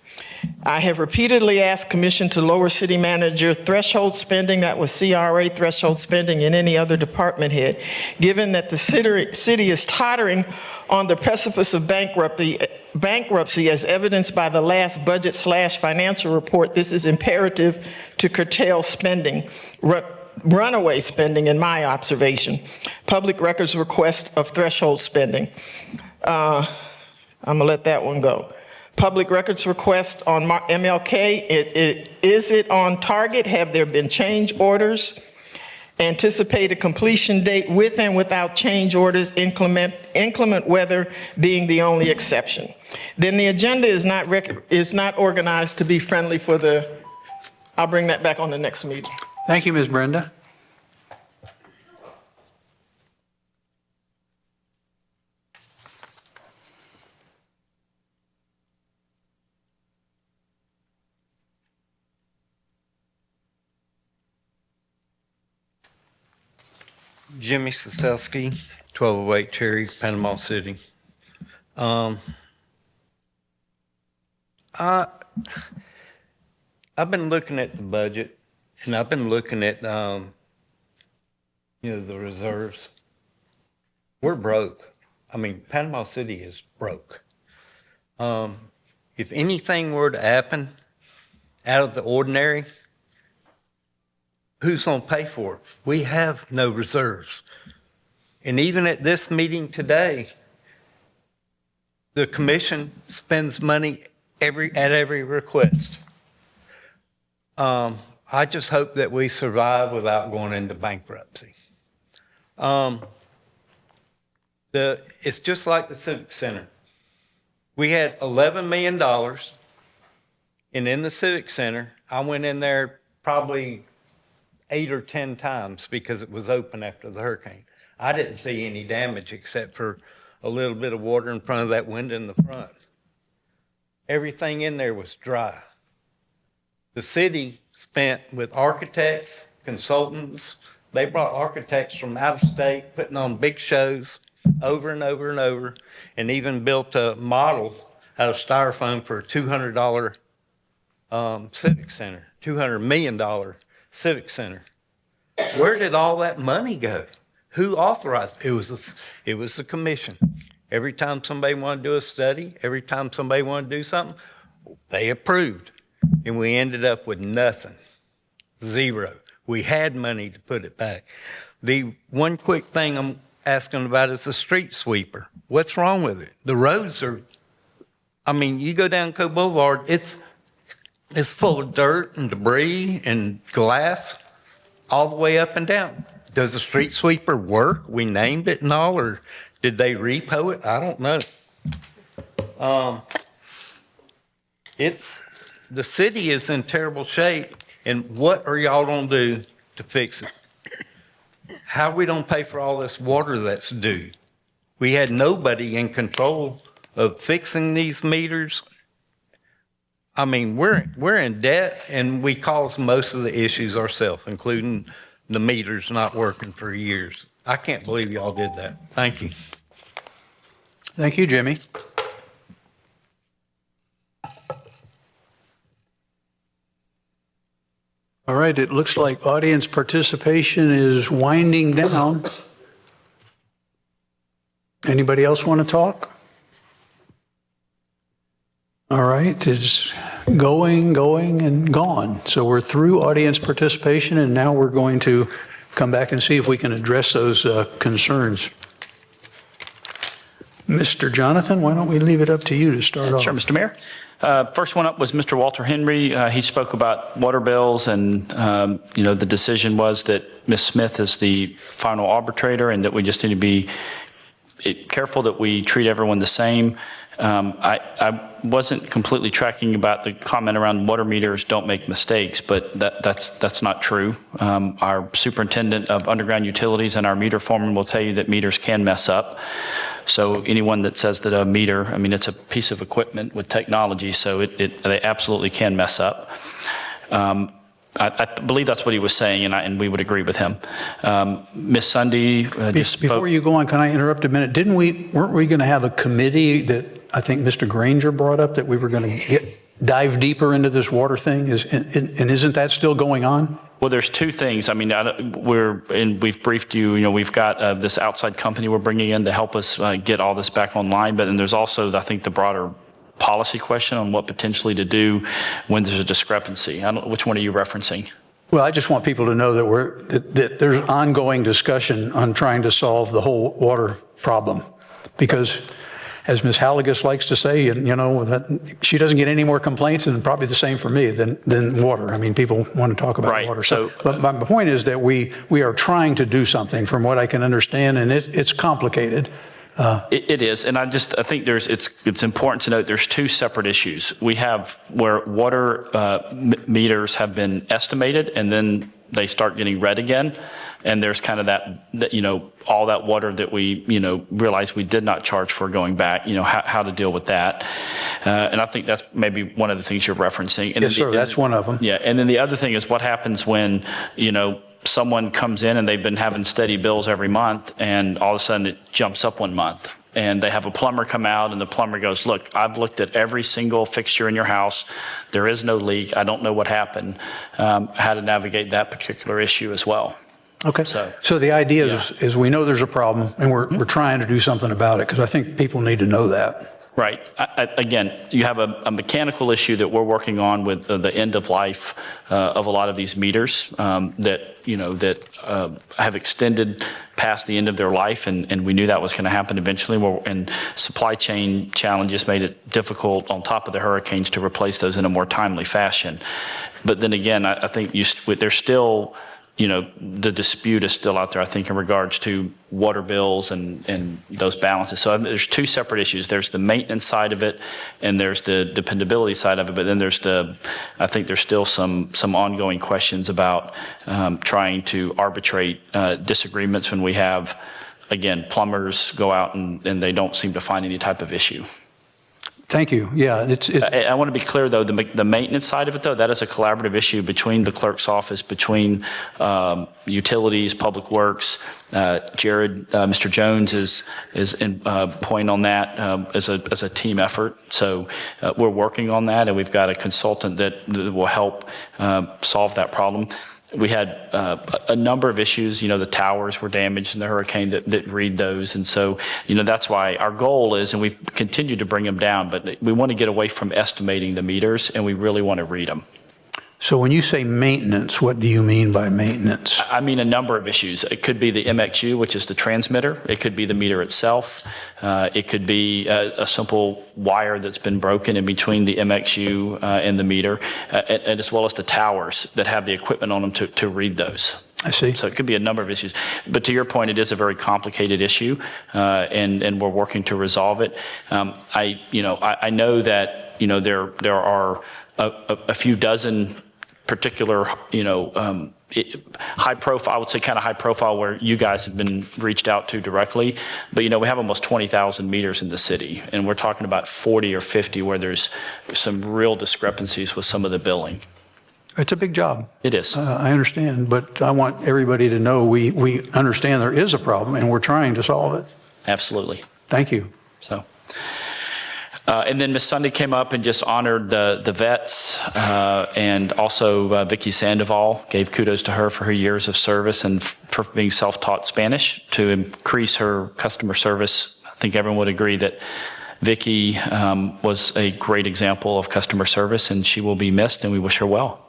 I have repeatedly asked Commission to lower city manager threshold spending, that was CRA threshold spending, and any other department head. Given that the city is tottering on the precipice of bankruptcy as evidenced by the last budget/financial report, this is imperative to curtail spending, runaway spending in my observation. Public records request of threshold spending. I'm gonna let that one go. Public records request on MLK, is it on target? Have there been change orders? Anticipated completion date with and without change orders, inclement weather being the only exception. Then the agenda is not organized to be friendly for the, I'll bring that back on the next meeting. Thank you, Ms. Brenda. Jimmy Soselski, 1208 Cherry, Panama City. I've been looking at the budget, and I've been looking at, the reserves. We're broke. I mean, Panama City is broke. If anything were to happen out of the ordinary, who's going to pay for it? We have no reserves. And even at this meeting today, the commission spends money at every request. I just hope that we survive without going into bankruptcy. It's just like the Civic Center. We had $11 million, and in the Civic Center, I went in there probably 8 or 10 times because it was open after the hurricane. I didn't see any damage except for a little bit of water in front of that window in the front. Everything in there was dry. The city spent with architects, consultants. They brought architects from out of state, putting on big shows over and over and over, and even built a model out of styrofoam for a $200 Civic Center, $200 million Civic Center. Where did all that money go? Who authorized it? It was the commission. Every time somebody wanted to do a study, every time somebody wanted to do something, they approved. And we ended up with nothing, zero. We had money to put it back. The one quick thing I'm asking about is the street sweeper. What's wrong with it? The roads are, you go down Coe Boulevard, it's full of dirt and debris and glass all the way up and down. Does the street sweeper work? We named it and all, or did they repo it? I don't know. The city is in terrible shape, and what are y'all gonna do to fix it? How are we gonna pay for all this water that's due? We had nobody in control of fixing these meters. We're in debt, and we caused most of the issues ourselves, including the meters not working for years. I can't believe y'all did that. Thank you. Thank you, Jimmy. All right, it looks like audience participation is winding down. Anybody else want to talk? All right, it's going, and gone. So we're through audience participation, and now we're going to come back and see if we can address those concerns. Mr. Jonathan, why don't we leave it up to you to start off? Sure, Mr. Mayor. First one up was Mr. Walter Henry. He spoke about water bills, and the decision was that Ms. Smith is the final arbitrator, and that we just need to be careful that we treat everyone the same. I wasn't completely tracking about the comment around water meters don't make mistakes, but that's not true. Our superintendent of underground utilities and our meter foreman will tell you that meters can mess up. So anyone that says that a meter, I mean, it's a piece of equipment with technology, so they absolutely can mess up. I believe that's what he was saying, and we would agree with him. Ms. Sunday just spoke. Before you go on, can I interrupt a minute? Weren't we going to have a committee that I think Mr. Granger brought up, that we were going to dive deeper into this water thing? And isn't that still going on? Well, there's two things. I mean, we've briefed you, we've got this outside company we're bringing in to help us get all this back online. But then there's also, I think, the broader policy question on what potentially to do when there's a discrepancy. Which one are you referencing? Well, I just want people to know that there's ongoing discussion on trying to solve the whole water problem. Because as Ms. Halligus likes to say, that she doesn't get any more complaints, and probably the same for me, than water. I mean, people want to talk about water. But my point is that we are trying to do something, from what I can understand, and it's complicated. It is, and I think it's important to note there's two separate issues. We have where water meters have been estimated, and then they start getting read again, and there's kind of that all that water that we realize we did not charge for going back. How to deal with that, and I think that's maybe one of the things you're referencing. And yes, sir, that's one of them. Yeah, and then the other thing is what happens when someone comes in and they've been having steady bills every month, and all of a sudden it jumps up one month, and they have a plumber come out, and the plumber goes, "Look, I've looked at every single fixture in your house. There is no leak. I don't know what happened." How to navigate that particular issue as well. Okay. So the idea is we know there's a problem, and we're trying to do something about it, because I think people need to know that. Right. Again, you have a mechanical issue that we're working on with the end of life of a lot of these meters that have extended past the end of their life, and we knew that was going to happen eventually. And supply chain challenges made it difficult, on top of the hurricanes, to replace those in a more timely fashion. But then again, I think there's still, the dispute is still out there, I think, in regards to water bills and those balances. So there's two separate issues. There's the maintenance side of it, and there's the dependability side of it. But then I think there's still some ongoing questions about trying to arbitrate disagreements when we have, again, plumbers go out and they don't seem to find any type of issue. Thank you. Yeah, I want to be clear, though, the maintenance side of it, though, that is a collaborative issue between the clerk's office, between utilities, public works. Mr. Jones is in point on that as a team effort. So we're working on that, and we've got a consultant that will help solve that problem. We had a number of issues. The towers were damaged in the hurricane that read those. And so, that's why our goal is, and we've continued to bring them down, but we want to get away from estimating the meters, and we really want to read them. So when you say maintenance, what do you mean by maintenance? I mean a number of issues. It could be the MXU, which is the transmitter. It could be the meter itself. It could be a simple wire that's been broken in between the MXU and the meter, and as well as the towers that have the equipment on them to read those. I see. So it could be a number of issues. But to your point, it is a very complicated issue, and we're working to resolve it. I know that there are a few dozen particular, high profile, I would say kind of high profile, where you guys have been reached out to directly. But, we have almost 20,000 meters in the city, and we're talking about 40 or 50 where there's some real discrepancies with some of the billing. It's a big job. It is. I understand, but I want everybody to know we understand there is a problem, and we're trying to solve it. Absolutely. Thank you. So. And then Ms. Sunday came up and just honored the vets, and also Vicki Sandoval, gave kudos to her for her years of service and for being self-taught Spanish to increase her customer service. I think everyone would agree that Vicki was a great example of customer service, and she will be missed, and we wish her well.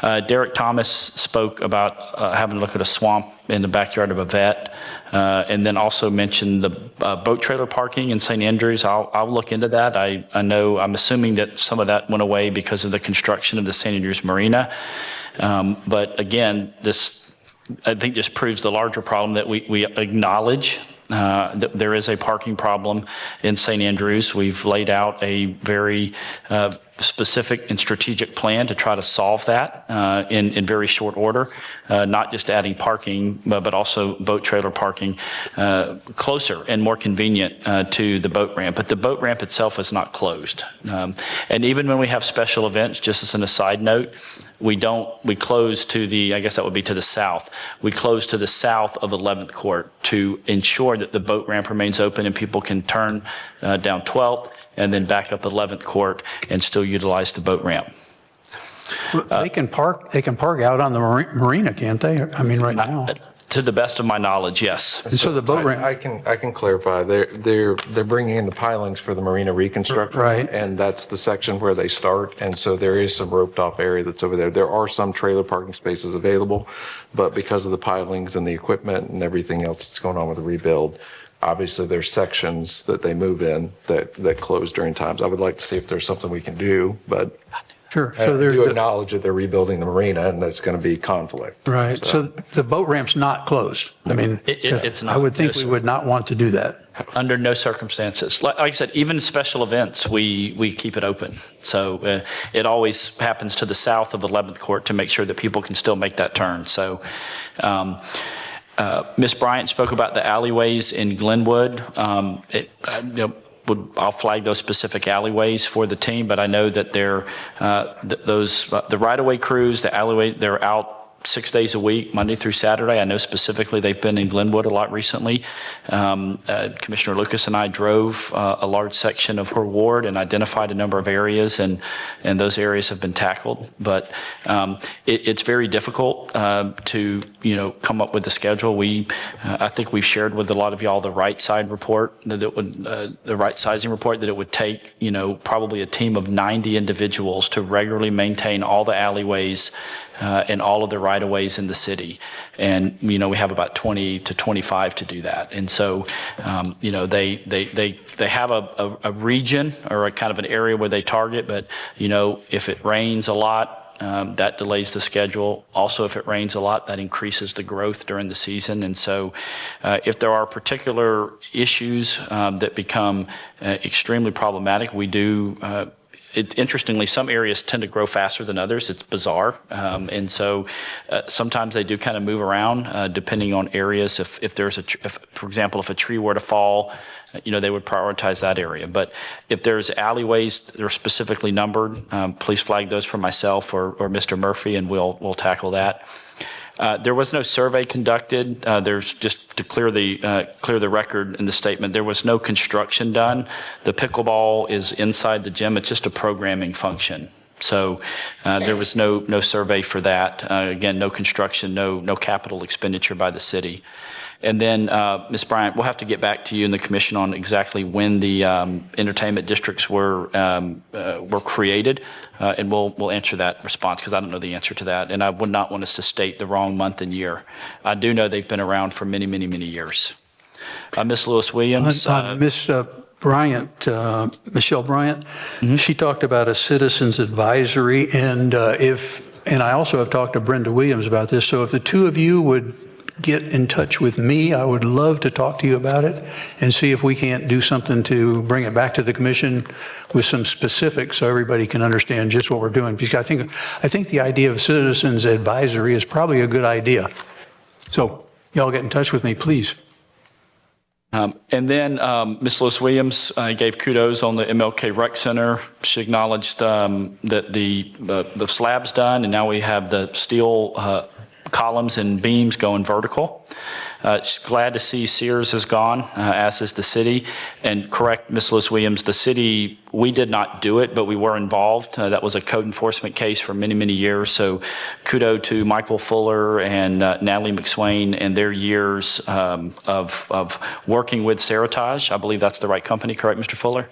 Derek Thomas spoke about having to look at a swamp in the backyard of a vet. And then also mentioned the boat trailer parking in St. Andrews. I'll look into that. I know, I'm assuming that some of that went away because of the construction of the St. Andrews Marina. But again, I think this proves the larger problem that we acknowledge that there is a parking problem in St. Andrews. We've laid out a very specific and strategic plan to try to solve that in very short order, not just adding parking, but also boat trailer parking closer and more convenient to the boat ramp. But the boat ramp itself is not closed. And even when we have special events, just as an aside note, we close to I guess that would be to the south. We close to the south of 11th Court to ensure that the boat ramp remains open and people can turn down 12th and then back up 11th Court and still utilize the boat ramp. They can park out on the marina, can't they? I mean, right now. To the best of my knowledge, yes. And so the boat ramp. I can clarify. They're bringing in the pilings for the marina reconstruction. Right. And that's the section where they start. And so there is some roped off area that's over there. There are some trailer parking spaces available, but because of the pilings and the equipment and everything else that's going on with the rebuild, obviously there's sections that they move in that close during times. I would like to see if there's something we can do, but Sure. I do acknowledge that they're rebuilding the marina and there's going to be conflict. Right. So the boat ramp's not closed. I mean, it's not. I would think No, we sir. would not want to do that. Under no circumstances. Like I said, even special events, we keep it open. So it always happens to the south of 11th Court to make sure that people can still make that turn. So Ms. Bryant spoke about the alleyways in Glenwood. I'll flag those specific alleyways for the team, but I know that the right-of-way crews, the alleyway, they're out 6 days a week, Monday through Saturday. I know specifically they've been in Glenwood a lot recently. Commissioner Lucas and I drove a large section of her ward and identified a number of areas, and those areas have been tackled. But it's very difficult to come up with the schedule. I think we've shared with a lot of y'all the right side report the right sizing report that it would take probably a team of 90 individuals to regularly maintain all the alleyways and all of the right-of-ways in the city. And, we have about 20 to 25 to do that. And so, they have a region or a kind of an area where they target, but, if it rains a lot, that delays the schedule. Also, if it rains a lot, that increases the growth during the season. And so if there are particular issues that become extremely problematic, we do interestingly, some areas tend to grow faster than others. It's bizarre. And so sometimes they do kind of move around depending on areas. If there's for example, if a tree were to fall, they would prioritize that area. But if there's alleyways that are specifically numbered, please flag those for myself or Mr. Murphy, and we'll tackle that. There was no survey conducted. There's just to clear the record in the statement. There was no construction done. The pickleball is inside the gym. It's just a programming function. So there was no survey for that. Again, no construction, no capital expenditure by the city. And then, Ms. Bryant, we'll have to get back to you and the commission on exactly when the entertainment districts were created, and we'll answer that response because I don't know the answer to that, and I would not want us to state the wrong month and year. I do know they've been around for many, many, many years. Ms. Lewis-Williams. Ms. Bryant, Michelle Bryant, she talked about a citizens advisory, and I also have talked to Brenda Williams about this. So if the two of you would get in touch with me, I would love to talk to you about it and see if we can't do something to bring it back to the commission with some specifics so everybody can understand just what we're doing. Because I think the idea of citizens advisory is probably a good idea. So y'all get in touch with me, please. And then Ms. Lewis-Williams gave kudos on the MLK Rec Center. She acknowledged that the slab's done, and now we have the steel columns and beams going vertical. She's glad to see Sears has gone, as is the city. And correct, Ms. Lewis-Williams, the city, we did not do it, but we were involved. That was a code enforcement case for many, many years. So kudos to Michael Fuller and Natalie McSwain and their years of working with Seritage. I believe that's the right company, correct, Mr. Fuller,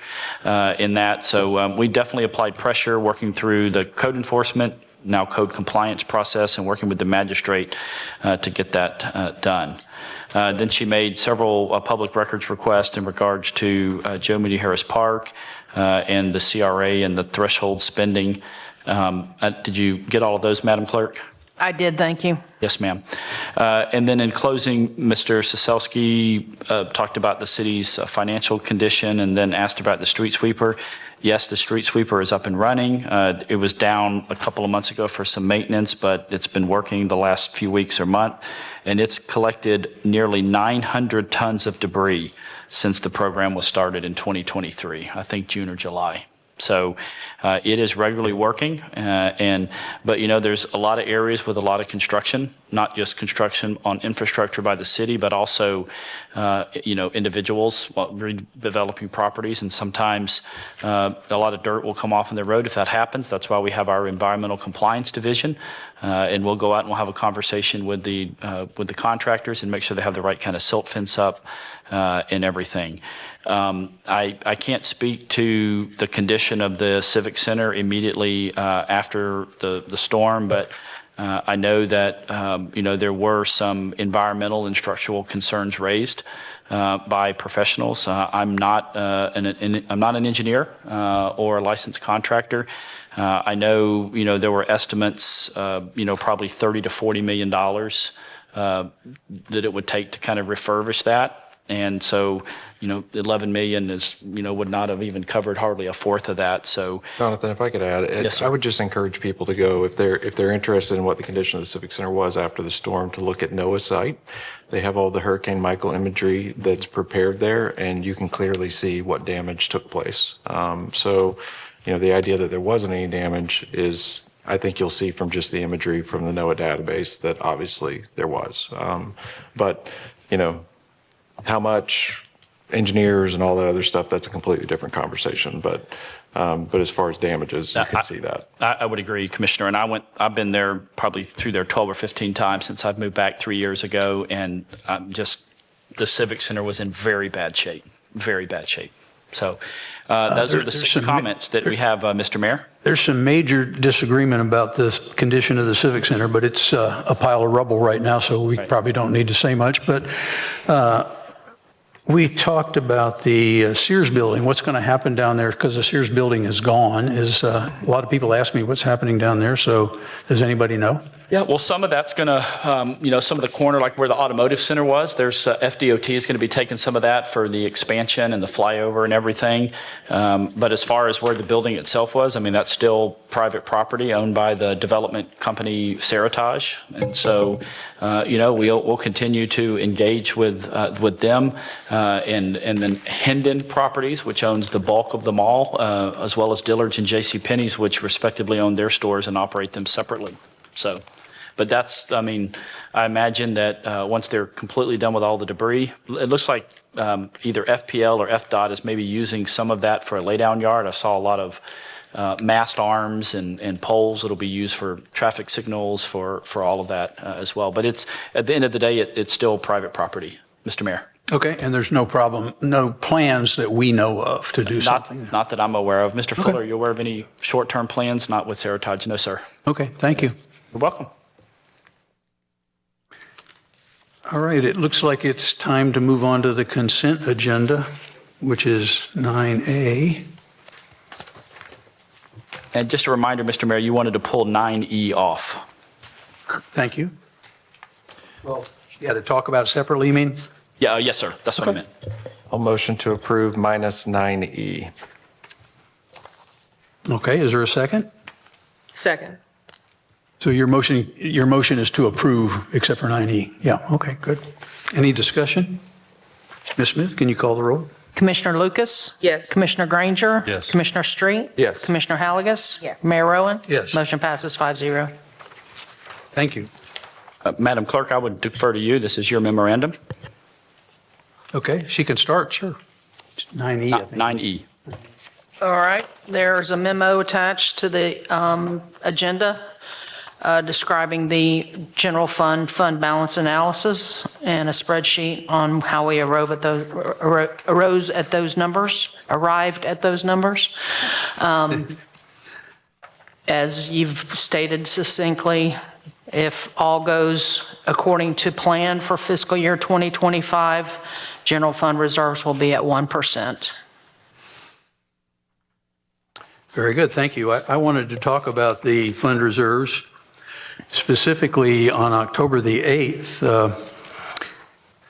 in that. So we definitely applied pressure working through the code enforcement now code compliance process and working with the magistrate to get that done. Then she made several public records requests in regards to Joe Moody Harris Park and the CRA and the threshold spending. Did you get all of those, Madam Clerk? I did, thank you. Yes, ma'am. And then in closing, Mr. Siselski talked about the city's financial condition and then asked about the street sweeper. Yes, the street sweeper is up and running. It was down a couple of months ago for some maintenance, but it's been working the last few weeks or month, and it's collected nearly 900 tons of debris since the program was started in 2023, I think June or July. So it is regularly working, but you know, there's a lot of areas with a lot of construction, not just construction on infrastructure by the city, but also you know, individuals redeveloping properties, and sometimes a lot of dirt will come off in the road if that happens. That's why we have our environmental compliance division, and we'll go out and we'll have a conversation with the contractors and make sure they have the right kind of silt fence up and everything. I can't speak to the condition of the Civic Center immediately after the storm, but I know that you know, there were some environmental and structural concerns raised by professionals. I'm not an engineer or a licensed contractor. I know, you know, there were estimates, you know, probably $30 to $40 million that it would take to kind of refurbish that. And so, you know, 11 million is, you know, would not have even covered hardly a fourth of that. So, Jonathan, if I could add, Yes, sir. I would just encourage people to go, if they're interested in what the condition of the Civic Center was after the storm, to look at NOAA's site. They have all the Hurricane Michael imagery that's prepared there, and you can clearly see what damage took place. So, you know, the idea that there wasn't any damage is, I think you'll see from just the imagery from the NOAA database that obviously there was. But, you know, how much, engineers and all that other stuff, that's a completely different conversation. But as far as damages, you can see that. I would agree, Commissioner. And I've been there probably through there 12 or 15 times since I've moved back 3 years ago. And the Civic Center was in very bad shape, very bad shape. So those are the 6 comments that we have, Mr. Mayor. There's some major disagreement about the condition of the Civic Center, but it's a pile of rubble right now, so we probably don't need to say much. But we talked about the Sears building. What's going to happen down there, because the Sears building is gone, is a lot of people ask me what's happening down there. So does anybody know? Yeah, well, some of that's going to, you know, some of the corner, like where the automotive center was, there's FDOT is going to be taking some of that for the expansion and the flyover and everything. But as far as where the building itself was, I mean, that's still private property owned by the development company Seritage. And so, you know, we'll continue to engage with them. And then Hendon Properties, which owns the bulk of the mall, as well as Dillard's and JCPenney's, which respectively own their stores and operate them separately. So, but that's, I mean, I imagine that once they're completely done with all the debris, it looks like either FPL or FDOT is maybe using some of that for a laydown yard. I saw a lot of mast arms and poles that'll be used for traffic signals for all of that as well. But it's, at the end of the day, it's still private property, Mr. Mayor. Okay, and there's no problem, no plans that we know of to do something? Not that I'm aware of. Mr. Fuller, are you aware of any short-term plans? Not with Seritage, no, sir. Okay, thank you. You're welcome. All right, it looks like it's time to move on to the consent agenda, which is 9A. And just a reminder, Mr. Mayor, you wanted to pull 9E off. Thank you. Well, yeah, to talk about it separately, you mean? Yeah, yes, sir. That's what I meant. I'll motion to approve minus 9E. Okay, is there a second? Second. So your motion is to approve except for 9E. Yeah, okay, good. Any discussion? Ms. Smith, can you call the roll? Commissioner Lucas? Yes. Commissioner Granger? Yes. Commissioner Street? Yes. Commissioner Halligus? Yes. Mayor Rowan? Yes. Motion passes 5-0. Thank you. Madam Clerk, I would defer to you. This is your memorandum. Okay, she can start, sure. It's 9E, I think. 9E. All right, there's a memo attached to the agenda describing the general fund balance analysis and a spreadsheet on how we arrived at those numbers. as you've stated succinctly, if all goes according to plan for fiscal year 2025, general fund reserves will be at 1%. Very good, thank you. I wanted to talk about the fund reserves. Specifically, on October the 8th,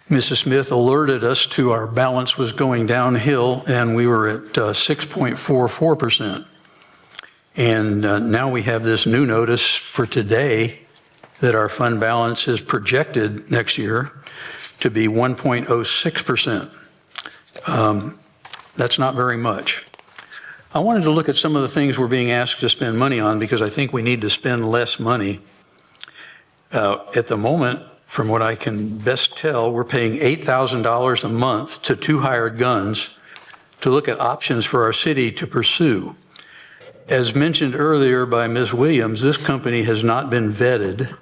Mrs. Smith alerted us to our balance was going downhill, and we were at 6.44%. And now we have this new notice for today that our fund balance is projected next year to be 1.06%. That's not very much. I wanted to look at some of the things we're being asked to spend money on because I think we need to spend less money. At the moment, from what I can best tell, we're paying $8,000 a month to 2 hired guns to look at options for our city to pursue. As mentioned earlier by Ms. Williams, this company has not been vetted,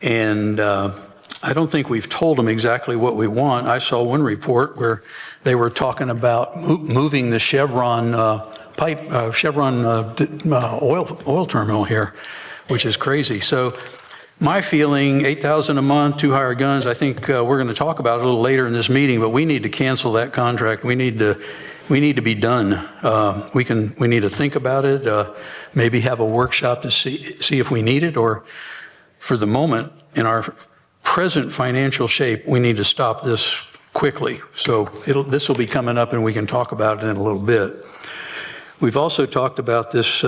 and I don't think we've told them exactly what we want. I saw one report where they were talking about moving the Chevron oil terminal here, which is crazy. So my feeling, $8,000 a month, 2 hired guns, I think we're going to talk about it a little later in this meeting, but we need to cancel that contract. We need to be done. We need to think about it, maybe have a workshop to see if we need it, or for the moment, in our present financial shape, we need to stop this quickly. So this will be coming up and we can talk about it in a little bit. We've also talked about this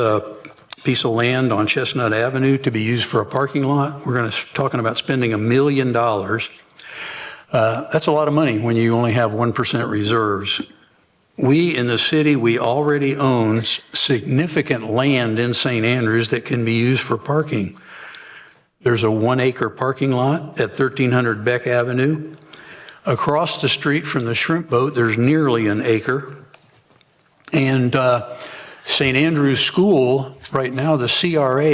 piece of land on Chestnut Avenue to be used for a parking lot. We're talking about spending $1 million. That's a lot of money when you only have 1% reserves. We in the city, we already own significant land in St. Andrews that can be used for parking. There's a 1-acre parking lot at 1300 Beck Avenue. Across the street from the shrimp boat, there's nearly an acre. And St. Andrews School, right now, the CRA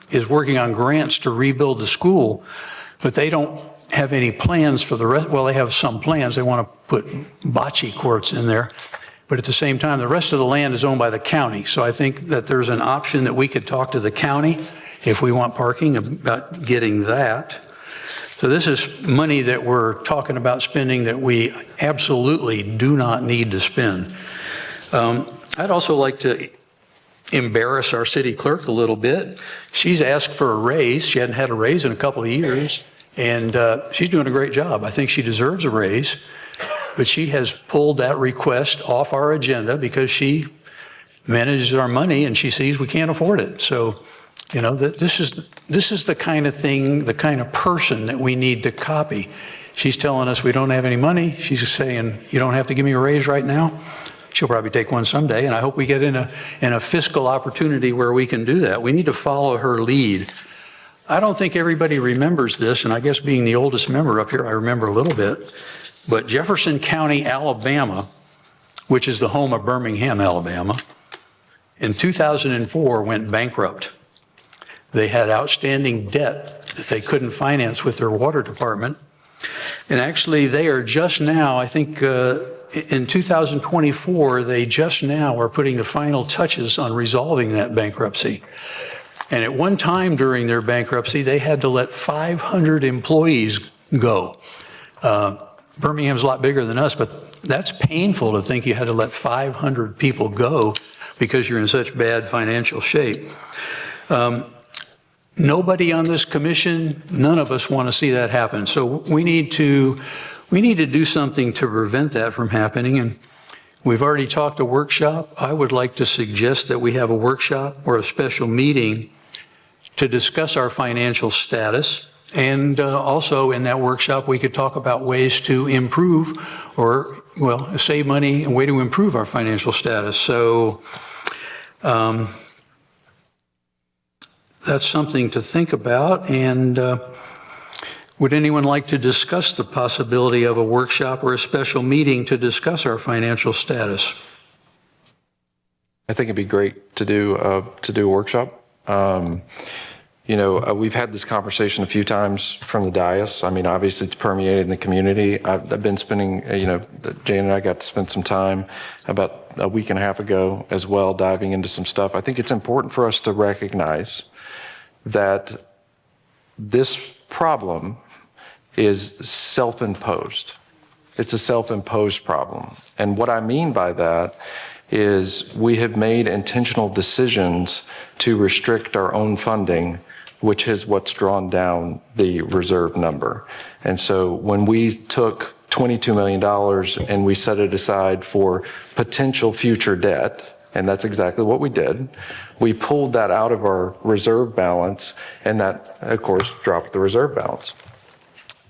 is working on grants to rebuild the school, but they don't have any plans for the rest. Well, they have some plans. They want to put bocce courts in there. But at the same time, the rest of the land is owned by the county. So I think that there's an option that we could talk to the county if we want parking about getting that. So this is money that we're talking about spending that we absolutely do not need to spend. I'd also like to embarrass our city clerk a little bit. She's asked for a raise. She hadn't had a raise in a couple of years, and she's doing a great job. I think she deserves a raise, but she has pulled that request off our agenda because she manages our money and she sees we can't afford it. So, you know, this is the kind of thing, the kind of person that we need to copy. She's telling us we don't have any money. She's saying, you don't have to give me a raise right now. She'll probably take one someday, and I hope we get in a fiscal opportunity where we can do that. We need to follow her lead. I don't think everybody remembers this, and I guess being the oldest member up here, I remember a little bit, but Jefferson County, Alabama, which is the home of Birmingham, Alabama, in 2004 went bankrupt. They had outstanding debt that they couldn't finance with their water department. And actually, they are just now, I think in 2024, they just now are putting the final touches on resolving that bankruptcy. And at one time during their bankruptcy, they had to let 500 employees go. Birmingham's a lot bigger than us, but that's painful to think you had to let 500 people go because you're in such bad financial shape. Nobody on this commission, none of us want to see that happen. So we need to do something to prevent that from happening. And we've already talked a workshop. I would like to suggest that we have a workshop or a special meeting to discuss our financial status. And also in that workshop, we could talk about ways to improve or, well, save money and way to improve our financial status. So that's something to think about. And would anyone like to discuss the possibility of a workshop or a special meeting to discuss our financial status? I think it'd be great to do a workshop. You know, we've had this conversation a few times from the dais. I mean, obviously it's permeated in the community. I've been spending, you know, Jane and I got to spend some time about a week and a half ago as well, diving into some stuff. I think it's important for us to recognize that this problem is self-imposed. It's a self-imposed problem. And what I mean by that is we have made intentional decisions to restrict our own funding, which is what's drawn down the reserve number. And so when we took $22 million and we set it aside for potential future debt, and that's exactly what we did, we pulled that out of our reserve balance, and that, of course, dropped the reserve balance.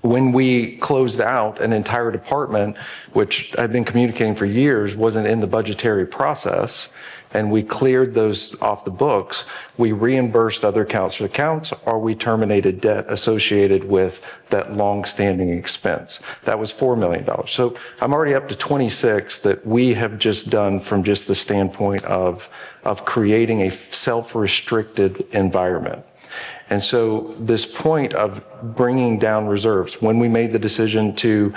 When we closed out an entire department, which I've been communicating for years, wasn't in the budgetary process, and we cleared those off the books, we reimbursed other accounts or we terminated debt associated with that long-standing expense. That was $4 million. So I'm already up to 26 that we have just done from just the standpoint of creating a self-restricted environment. And so this point of bringing down reserves, when we made the decision to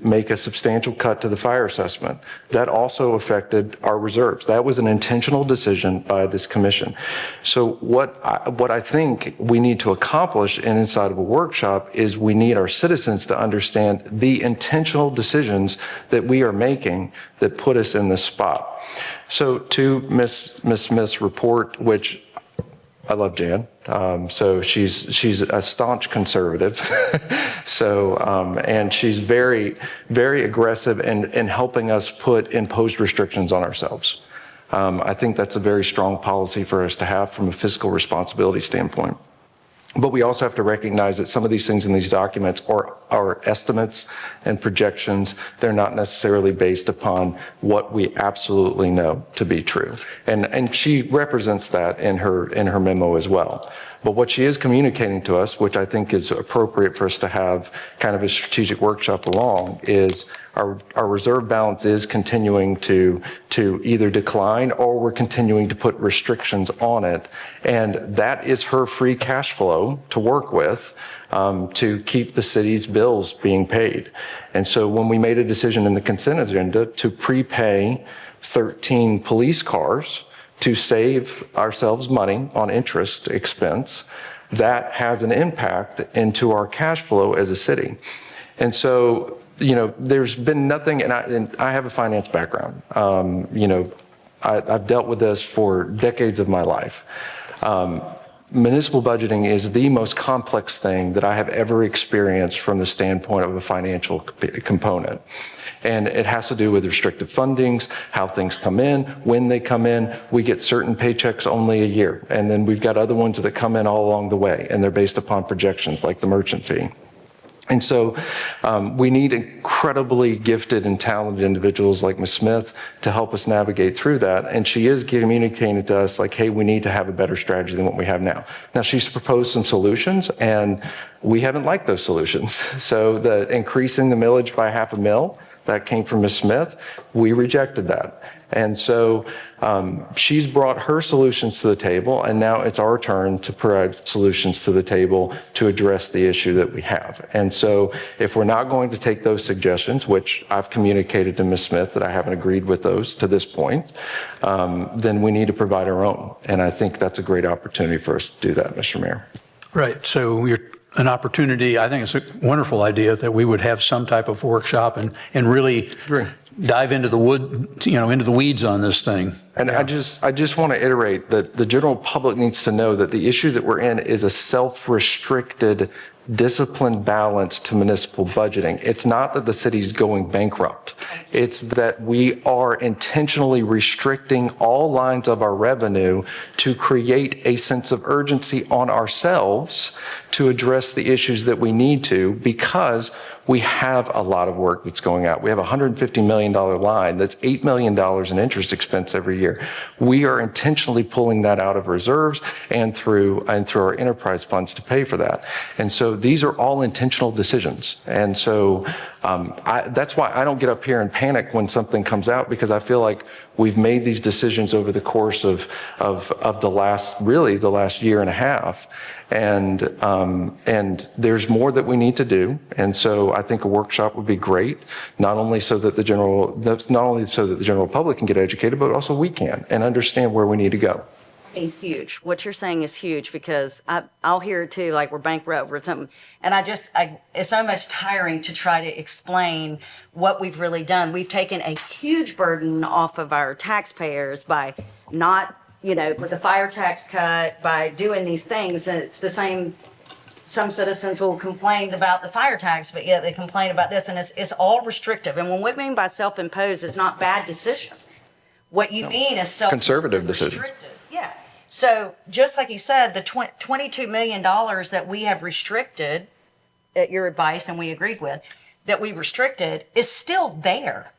make a substantial cut to the fire assessment, that also affected our reserves. That was an intentional decision by this commission. So what I think we need to accomplish inside of a workshop is we need our citizens to understand the intentional decisions that we are making that put us in this spot. So to Ms. Smith's report, which I love Jan. So she's a staunch conservative. So, and she's very, very aggressive in helping us put imposed restrictions on ourselves. I think that's a very strong policy for us to have from a fiscal responsibility standpoint. But we also have to recognize that some of these things in these documents are estimates and projections. They're not necessarily based upon what we absolutely know to be true. And she represents that in her memo as well. But what she is communicating to us, which I think is appropriate for us to have kind of a strategic workshop along, is our reserve balance is continuing to either decline or we're continuing to put restrictions on it. And that is her free cash flow to work with to keep the city's bills being paid. And so when we made a decision in the consent agenda to prepay 13 police cars to save ourselves money on interest expense, that has an impact into our cash flow as a city. And so, you know, there's been nothing, and I have a finance background. You know, I've dealt with this for decades of my life. Municipal budgeting is the most complex thing that I have ever experienced from the standpoint of a financial component. And it has to do with restricted fundings, how things come in, when they come in. We get certain paychecks only a year. And then we've got other ones that come in all along the way, and they're based upon projections like the merchant fee. And so we need incredibly gifted and talented individuals like Ms. Smith to help us navigate through that. And she is communicating to us like, hey, we need to have a better strategy than what we have now. Now, she's proposed some solutions, and we haven't liked those solutions. So the increasing the millage by $500,000, that came from Ms. Smith, we rejected that. And so she's brought her solutions to the table, and now it's our turn to provide solutions to the table to address the issue that we have. And so if we're not going to take those suggestions, which I've communicated to Ms. Smith that I haven't agreed with those to this point, then we need to provide our own. And I think that's a great opportunity for us to do that, Mr. Mayor. Right. So an opportunity, I think it's a wonderful idea that we would have some type of workshop and really dive into the into the weeds on this thing. And I just want to iterate that the general public needs to know that the issue that we're in is a self-restricted, disciplined balance to municipal budgeting. It's not that the city's going bankrupt. It's that we are intentionally restricting all lines of our revenue to create a sense of urgency on ourselves to address the issues that we need to, because we have a lot of work that's going out. We have a $150 million line that's $8 million in interest expense every year. We are intentionally pulling that out of reserves and through our enterprise funds to pay for that. And so these are all intentional decisions. And so That's why I don't get up here and panic when something comes out, because I feel like we've made these decisions over the course of the last year and a half. And there's more that we need to do. And so I think a workshop would be great, not only so that the general public can get educated, but also we can and understand where we need to go. Huge. What you're saying is huge, because I'll hear it too, like we're bankrupt or something. And it's so much tiring to try to explain what we've really done. We've taken a huge burden off of our taxpayers by not, with the fire tax cut, by doing these things. And it's the same. Some citizens will complain about the fire tax, but yet they complain about this, and it's all restrictive. And what we mean by self-imposed is not bad decisions. What you mean is Conservative decisions. restrictive. Yeah. So just like you said, the $22 million that we have restricted, at your advice, and we agreed with, that we restricted is still there.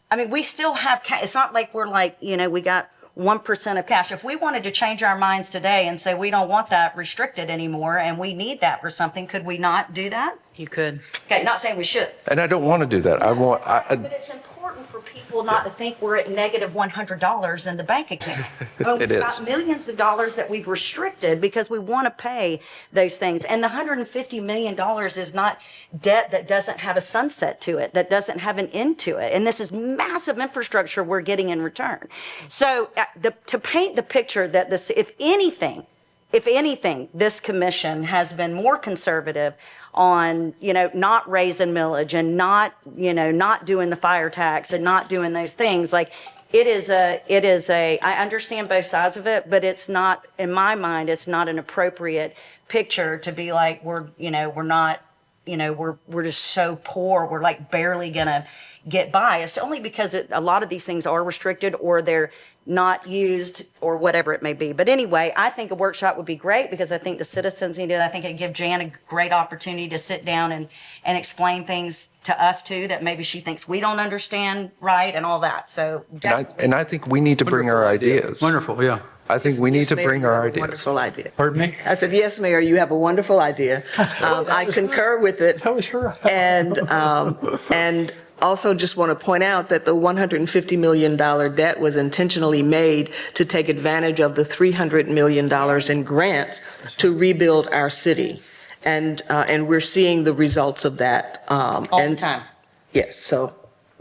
I mean, we still have cash. It's not like we're we got 1% of cash. If we wanted to change our minds today and say we don't want that restricted anymore and we need that for something, could we not do that? You could. Okay, not saying we should. And I don't want to do that. But it's important for people not to think we're at negative $100 in the bank account. We've got millions of dollars that we've restricted because we want to pay those things. And the $150 million is not debt that doesn't have a sunset to it, that doesn't have an end to it. And this is massive infrastructure we're getting in return. So to paint the picture that this, if anything, this commission has been more conservative on, not raising millage and not doing the fire tax and not doing those things. Like I understand both sides of it, but it's not, in my mind, it's not an appropriate picture to be like, we're just so poor. We're like barely gonna get by. It's only because a lot of these things are restricted or they're not used or whatever it may be. But anyway, I think a workshop would be great because I think the citizens need it. I think it'd give Jan a great opportunity to sit down and explain things to us too that maybe she thinks we don't understand right and all that. So and I think we need to bring our ideas. Wonderful, yeah. I think we need to bring our ideas. Wonderful idea. Pardon me? I said, yes, Mayor, you have a wonderful idea. I concur with it. That was her. And also just want to point out that the $150 million debt was intentionally made to take advantage of the $300 million in grants to rebuild our city. And we're seeing the results of that. All the time. Yes, so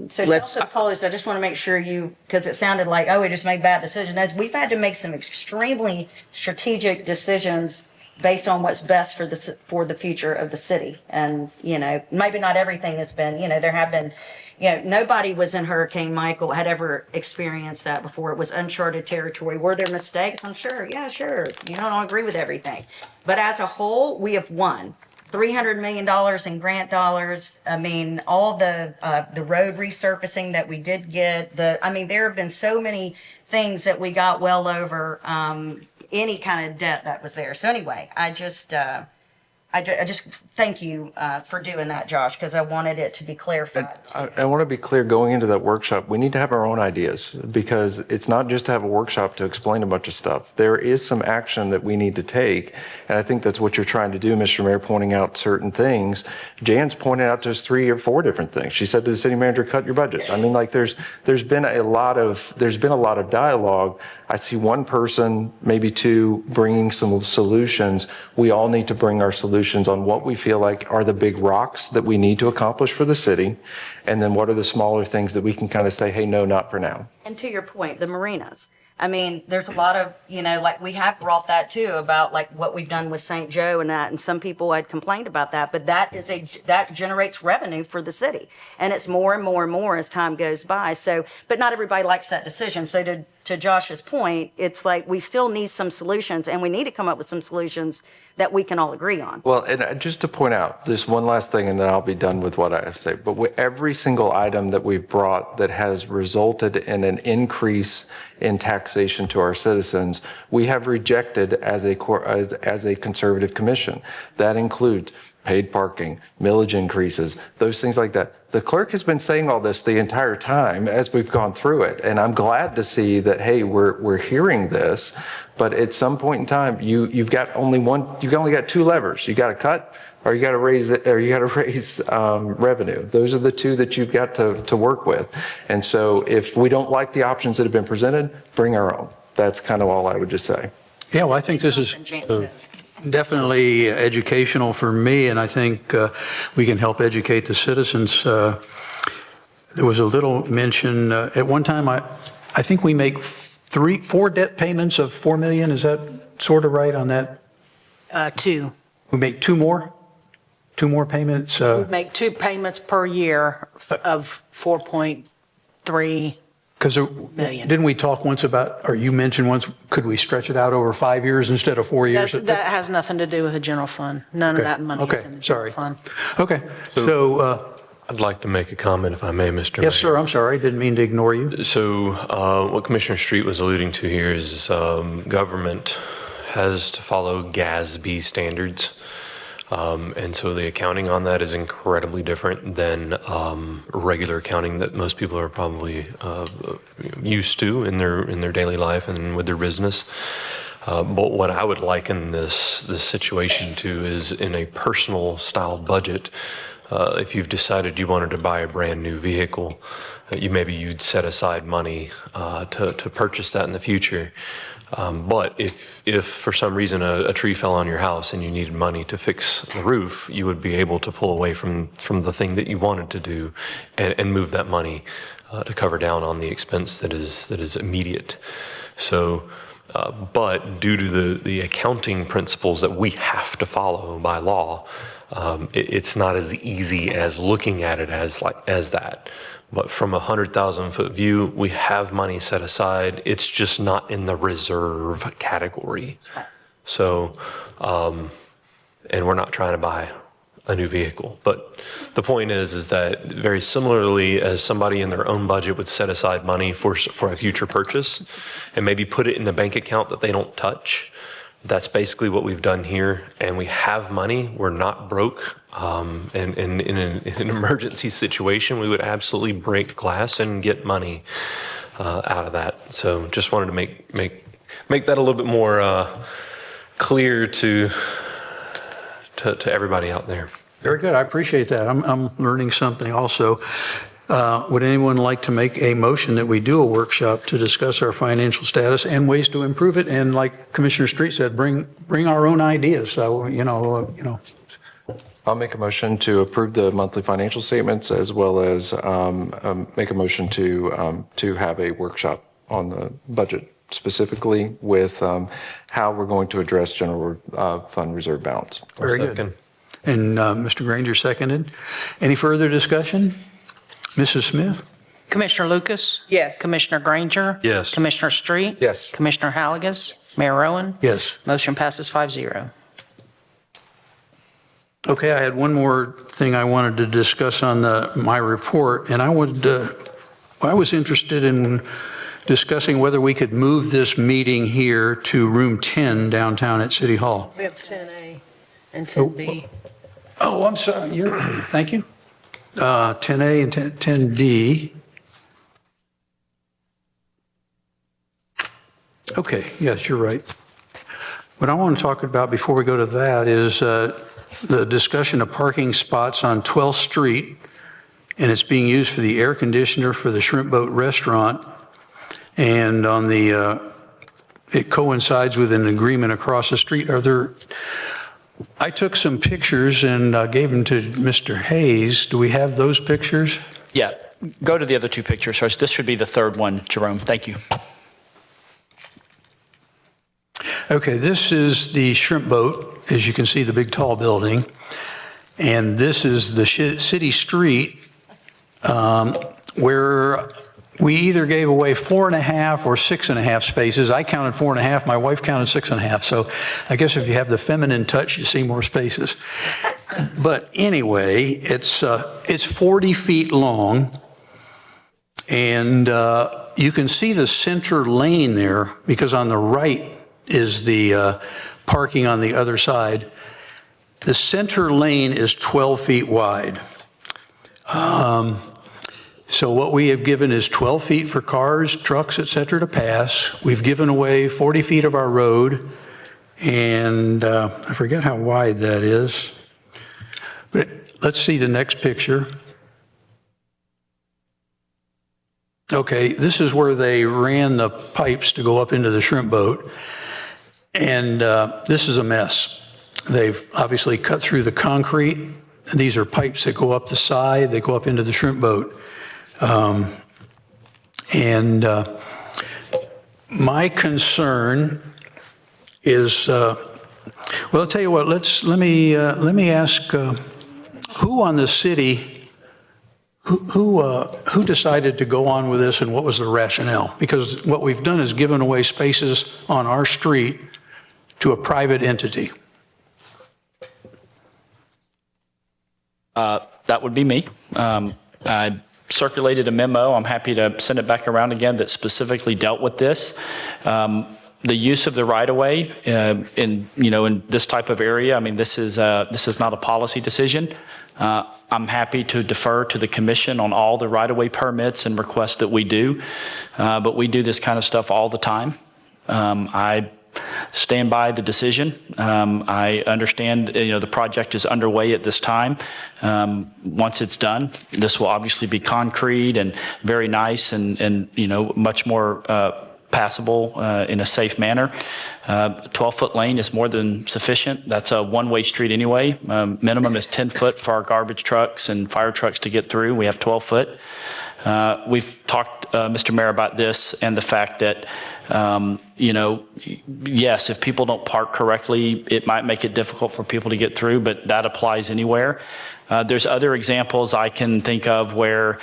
she also posed, I just want to make sure because it sounded like, we just made bad decisions. We've had to make some extremely strategic decisions based on what's best for the future of the city. And, maybe not everything has been, there have been, nobody was in Hurricane Michael, had ever experienced that before. It was uncharted territory. Were there mistakes? I'm sure. Yeah, sure. I don't agree with everything. But as a whole, we have won. $300 million in grant dollars. I mean, all the road resurfacing that we did get. There have been so many things that we got well over any kind of debt that was there. So anyway, I just thank you for doing that, Josh, because I wanted it to be clarified. I want to be clear going into that workshop, we need to have our own ideas because it's not just to have a workshop to explain a bunch of stuff. There is some action that we need to take. And I think that's what you're trying to do, Mr. Mayor, pointing out certain things. Jan's pointed out just 3 or 4 different things. She said to the city manager, cut your budget. There's been a lot of dialogue. I see one person, maybe 2, bringing some solutions. We all need to bring our solutions on what we feel like are the big rocks that we need to accomplish for the city. And then what are the smaller things that we can kind of say, hey, no, not for now. And to your point, the marinas. There's a lot of, we have brought that too about what we've done with St. Joe and that, and some people had complained about that, but that generates revenue for the city. And it's more and more and more as time goes by. So, but not everybody likes that decision. So to Josh's point, it's like we still need some solutions and we need to come up with some solutions that we can all agree on. Well, and just to point out, there's one last thing and then I'll be done with what I have to say. But with every single item that we've brought that has resulted in an increase in taxation to our citizens, we have rejected as a conservative commission. That includes paid parking, millage increases, those things like that. The clerk has been saying all this the entire time as we've gone through it. And I'm glad to see that, hey, we're hearing this. But at some point in time, you've only got 2 levers. You got to cut or you got to raise it, or you got to raise revenue. Those are the two that you've got to work with. And so if we don't like the options that have been presented, bring our own. That's kind of all I would just say. Yeah, well, I think this is definitely educational for me, and I think we can help educate the citizens. There was a little mention, at one time, I think we make 4 debt payments of $4 million. Is that sort of right on that? 2. We make 2 more? 2 more payments? We make 2 payments per year of 4.3 Because million. didn't we talk once about, or you mentioned once, could we stretch it out over 5 years instead of 4 years? That has nothing to do with the general fund. None of that money is in the general fund. Okay, so. I'd like to make a comment if I may, Mr. Mayor. Yes, sir, I'm sorry, didn't mean to ignore you. So what Commissioner Street was alluding to here is government has to follow GASB standards. And so the accounting on that is incredibly different than regular accounting that most people are probably used to in their daily life and with their business. But what I would liken this situation to is in a personal style budget. If you've decided you wanted to buy a brand new vehicle, you'd set aside money to purchase that in the future. But if for some reason a tree fell on your house and you needed money to fix the roof, you would be able to pull away from the thing that you wanted to do and move that money to cover down on the expense that is immediate. So, but due to the accounting principles that we have to follow by law, it's not as easy as looking at it as that. But from a 100,000-foot view, we have money set aside. It's just not in the reserve category. So, and we're not trying to buy a new vehicle. But the point is that very similarly as somebody in their own budget would set aside money for a future purchase and maybe put it in the bank account that they don't touch, that's basically what we've done here, and we have money. We're not broke. And in an emergency situation, we would absolutely break glass and get money out of that. So just wanted to make that a little bit more clear to everybody out there. Very good. I appreciate that. I'm learning something also. Would anyone like to make a motion that we do a workshop to discuss our financial status and ways to improve it? And like Commissioner Street said, bring our own ideas. So, I'll make a motion to approve the monthly financial statements as well as make a motion to have a workshop on the budget specifically with how we're going to address general fund reserve balance. Very good. And Mr. Granger seconded. Any further discussion? Mrs. Smith? Commissioner Lucas? Yes. Commissioner Granger? Yes. Commissioner Street? Yes. Commissioner Halligus? Yes. Mayor Rowan? Yes. Motion passes 5-0. Okay, I had one more thing I wanted to discuss on my report, and I was interested in discussing whether we could move this meeting here to room 10 downtown at City Hall. We have 10A and 10B. Oh, I'm sorry. Thank you. 10A and 10D. Okay, yes, you're right. What I want to talk about before we go to that is the discussion of parking spots on 12th Street, and it's being used for the air conditioner for the Shrimp Boat Restaurant. And on it coincides with an agreement across the street. I took some pictures and gave them to Mr. Hayes. Do we have those pictures? Yeah, go to the other 2 pictures first. This should be the third one, Jerome. Thank you. Okay, this is the Shrimp Boat, as you can see, the big tall building. And this is the city street where we either gave away 4.5 or 6.5 spaces. I counted 4.5, my wife counted 6.5. So I guess if you have the feminine touch, you see more spaces. But anyway, it's 40 feet long. And you can see the center lane there because on the right is the parking on the other side. The center lane is 12 feet wide. So what we have given is 12 feet for cars, trucks, et cetera, to pass. We've given away 40 feet of our road, and I forget how wide that is. let's see the next picture. Okay, this is where they ran the pipes to go up into the shrimp boat. And this is a mess. They've obviously cut through the concrete. These are pipes that go up the side, they go up into the shrimp boat. My concern is, well, I'll tell you what, let me ask, who on the city, who decided to go on with this and what was the rationale? Because what we've done is given away spaces on our street to a private entity. That would be me. I circulated a memo. I'm happy to send it back around again that specifically dealt with this. The use of the right-of-way in this type of area. I mean, this is not a policy decision. I'm happy to defer to the commission on all the right-of-way permits and requests that we do, but we do this kind of stuff all the time. I stand by the decision. I understand, the project is underway at this time. Once it's done, this will obviously be concrete and very nice and much more passable in a safe manner. 12-foot lane is more than sufficient. That's a one-way street anyway. Minimum is 10 foot for our garbage trucks and fire trucks to get through. We have 12 foot. We've talked, Mr. Mayor, about this and the fact that, yes, if people don't park correctly, it might make it difficult for people to get through, but that applies anywhere. There's other examples I can think of where,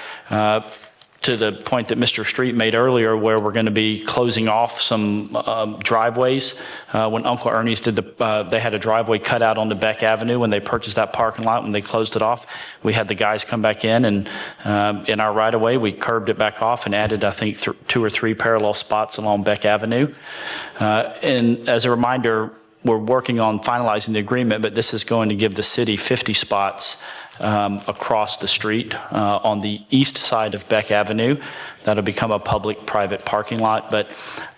to the point that Mr. Street made earlier, where we're going to be closing off some driveways. When Uncle Ernie's did they had a driveway cut out onto Beck Avenue when they purchased that parking lot. When they closed it off, we had the guys come back in and in our right of way, we curbed it back off and added, I think, 2 or 3 parallel spots along Beck Avenue. And as a reminder, we're working on finalizing the agreement, but this is going to give the city 50 spots across the street on the east side of Beck Avenue. That'll become a public-private parking lot. But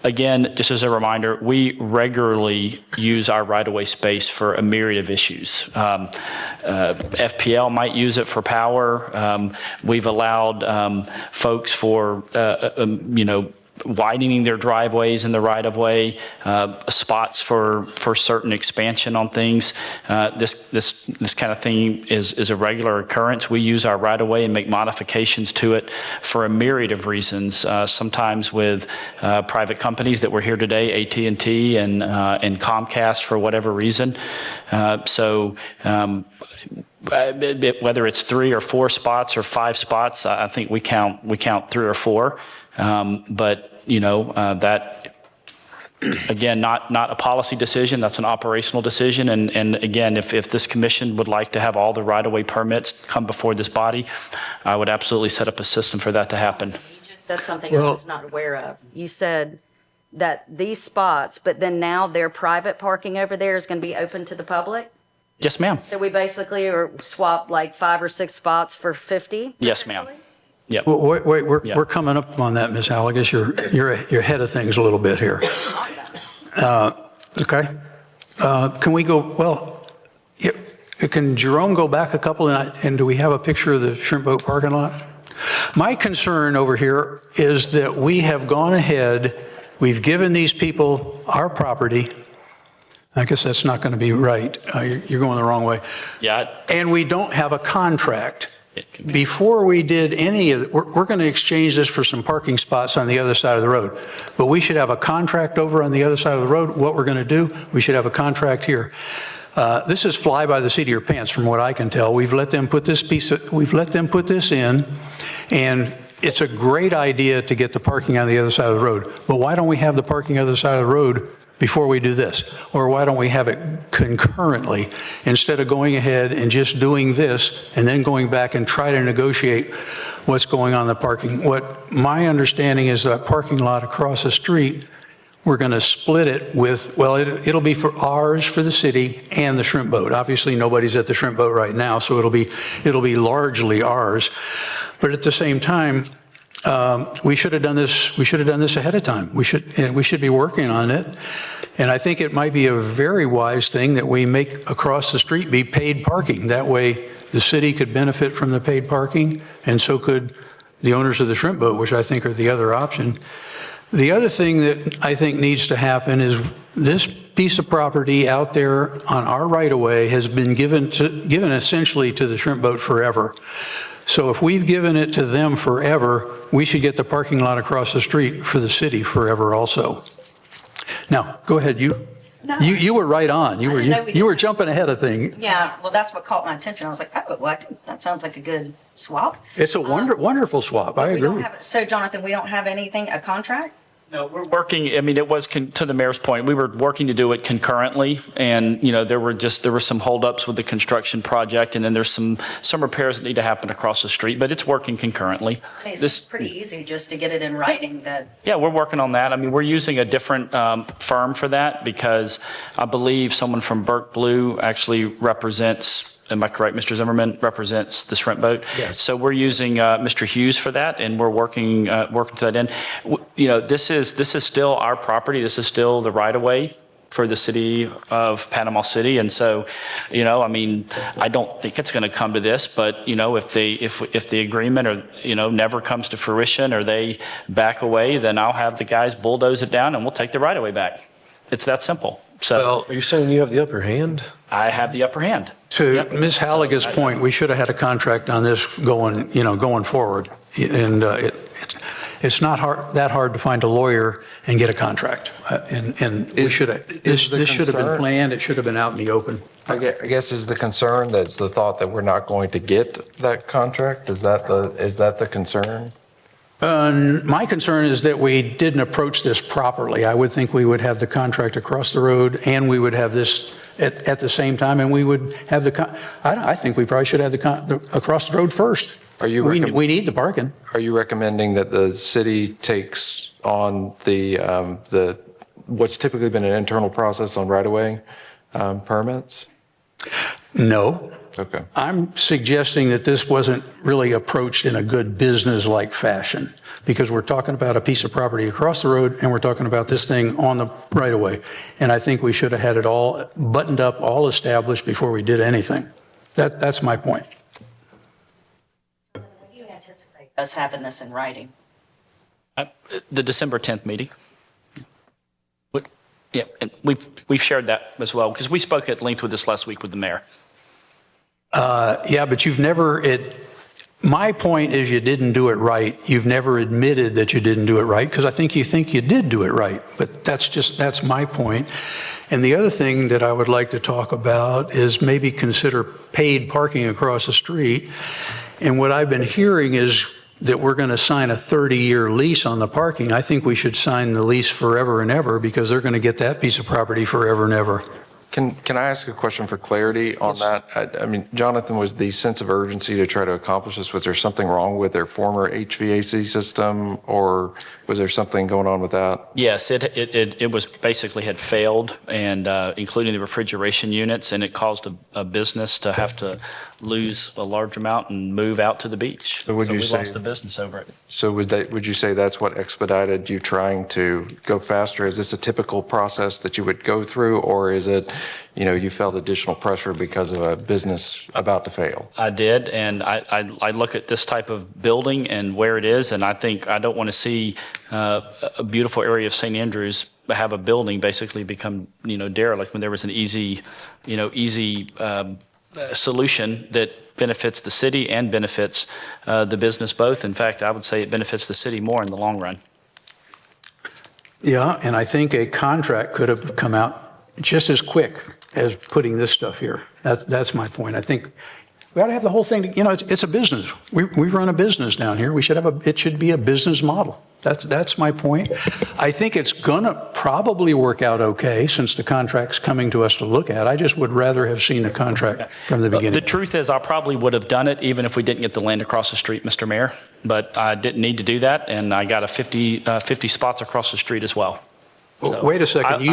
again, just as a reminder, we regularly use our right-of-way space for a myriad of issues. FPL might use it for power. We've allowed folks for, widening their driveways in the right-of-way, spots for certain expansion on things. This kind of thing is a regular occurrence. We use our right-of-way and make modifications to it for a myriad of reasons. Sometimes with private companies that were here today, AT&T and Comcast for whatever reason. Whether it's 3 or 4 spots or 5 spots, I think we count 3 or 4. But that, again, not a policy decision, that's an operational decision. And again, if this commission would like to have all the right-of-way permits come before this body, I would absolutely set up a system for that to happen. That's something I was not aware of. You said that these spots, but then now their private parking over there is going to be open to the public? Yes, ma'am. So we basically swap like 5 or 6 spots for 50? Yes, ma'am. Yep. Well, wait, we're coming up on that, Ms. Halligus. You're ahead of things a little bit here. Okay. Can we go, can Jerome go back a couple and do we have a picture of the shrimp boat parking lot? My concern over here is that we have gone ahead, we've given these people our property. I guess that's not going to be right. You're going the wrong way. Yeah. And we don't have a contract. Before we did any of it, we're going to exchange this for some parking spots on the other side of the road. But we should have a contract over on the other side of the road. What we're going to do, we should have a contract here. This is fly by the seat of your pants from what I can tell. We've let them put this in, and it's a great idea to get the parking on the other side of the road. But why don't we have the parking on the other side of the road before we do this? Or why don't we have it concurrently instead of going ahead and just doing this and then going back and try to negotiate what's going on in the parking? What my understanding is that parking lot across the street, we're going to split it with, it'll be for ours, for the city and the shrimp boat. Obviously nobody's at the shrimp boat right now, so it'll be largely ours. But at the same time, we should have done this ahead of time. We should be working on it. And I think it might be a very wise thing that we make across the street be paid parking. That way, the city could benefit from the paid parking, and so could the owners of the shrimp boat, which I think are the other option. The other thing that I think needs to happen is this piece of property out there on our right-of-way has been given essentially to the shrimp boat forever. So if we've given it to them forever, we should get the parking lot across the street for the city forever also. Now, go ahead, you were right on. You were jumping ahead of things. Yeah, well, that's what caught my attention. I was like, oh, well, that sounds like a good swap. It's a wonderful swap. I agree. So, Jonathan, we don't have anything, a contract? No, we're working, I mean, it was, to the mayor's point, we were working to do it concurrently, and, there were some holdups with the construction project, and then there's some repairs that need to happen across the street, but it's working concurrently. It's pretty easy just to get it in writing that. Yeah, we're working on that. I mean, we're using a different firm for that, because I believe someone from Burke Blue actually represents, am I correct, Mr. Zimmerman, represents the shrimp boat? Yes. So we're using Mr. Hughes for that, and we're working to that end. This is still our property. This is still the right-of-way for the city of Panama City. And so, I mean, I don't think it's going to come to this, but, if the agreement or, never comes to fruition or they back away, then I'll have the guys bulldoze it down and we'll take the right-of-way back. It's that simple. So, are you saying you have the upper hand? I have the upper hand. To Ms. Halliga's point, we should have had a contract on this going forward. And it's not that hard to find a lawyer and get a contract. And we should have, this should have been planned. It should have been out in the open. I guess is the concern, that's the thought that we're not going to get that contract? Is that the concern? My concern is that we didn't approach this properly. I would think we would have the contract across the road, and we would have this at the same time, and we would have I think we probably should have the across the road first. We need the parking. Are you recommending that the city takes on the what's typically been an internal process on right-of-way permits? No. Okay. I'm suggesting that this wasn't really approached in a good business-like fashion, because we're talking about a piece of property across the road and we're talking about this thing on the right-of-way. And I think we should have had it all buttoned up, all established before we did anything. That's my point. When do you anticipate us having this in writing? The December 10th meeting. Yeah, and we've shared that as well, because we spoke at length with this last week with the mayor. Yeah, but my point is you didn't do it right. You've never admitted that you didn't do it right, because I think you did do it right. But that's my point. And the other thing that I would like to talk about is maybe consider paid parking across the street. And what I've been hearing is that we're going to sign a 30-year lease on the parking. I think we should sign the lease forever and ever, because they're going to get that piece of property forever and ever. Can I ask a question for clarity on that? I mean, Jonathan, was the sense of urgency to try to accomplish this, was there something wrong with their former HVAC system, or was there something going on with that? Yes, it was basically had failed, and including the refrigeration units, and it caused a business to have to lose a large amount and move out to the beach. So we lost the business over it. So would you say that's what expedited you trying to go faster? Is this a typical process that you would go through, or is it, you felt additional pressure because of a business about to fail? I did, and I look at this type of building and where it is, and I think I don't want to see a beautiful area of St. Andrews have a building basically become, derelict, when there was an easy solution that benefits the city and benefits the business both. In fact, I would say it benefits the city more in the long run. Yeah, and I think a contract could have come out just as quick as putting this stuff here. That's my point. I think we ought to have the whole thing. It's a business. We run a business down here. It should be a business model. That's my point. I think it's gonna probably work out okay, since the contract's coming to us to look at. I just would rather have seen the contract from the beginning. The truth is, I probably would have done it even if we didn't get the land across the street, Mr. Mayor. But I didn't need to do that, and I got 50 spots across the street as well. So wait a second.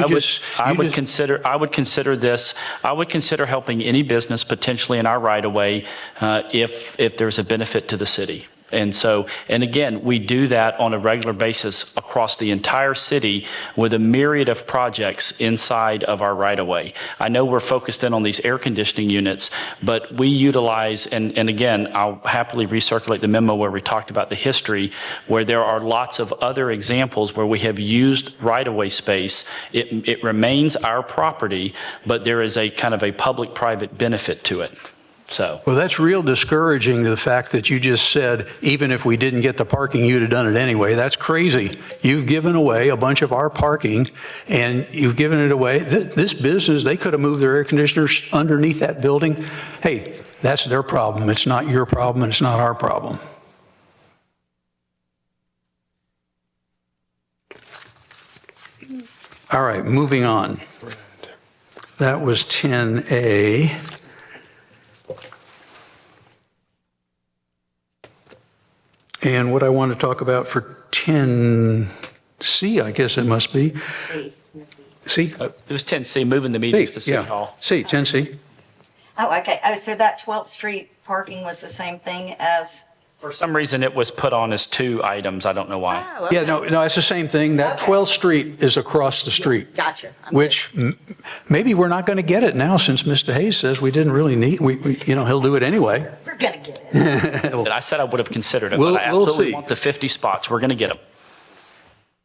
I would consider helping any business potentially in our right of way if there's a benefit to the city. And so, and again, we do that on a regular basis across the entire city with a myriad of projects inside of our right-of-way. I know we're focused in on these air conditioning units, but we utilize, and again, I'll happily recirculate the memo where we talked about the history, where there are lots of other examples where we have used right-of-way space. It remains our property, but there is a kind of a public-private benefit to it. So. Well, that's real discouraging, the fact that you just said, even if we didn't get the parking, you'd have done it anyway. That's crazy. You've given away a bunch of our parking, and you've given it away. This business, they could have moved their air conditioners underneath that building. Hey, that's their problem. It's not your problem, and it's not our problem. All right, moving on. That was 10A. And what I want to talk about for 10C, I guess it must be. C? It was 10C, moving the meetings to City Hall. C, 10C. Oh, okay. Oh, so that 12th Street parking was the same thing as? For some reason, it was put on as two items. I don't know why. Oh, okay. Yeah, no, it's the same thing. That 12th Street is across the street. Gotcha. Which maybe we're not going to get it now, since Mr. Hayes says we didn't really need, he'll do it anyway. We're going to get it. I said I would have considered it, We'll but I absolutely see. want the 50 spots. We're going to get them.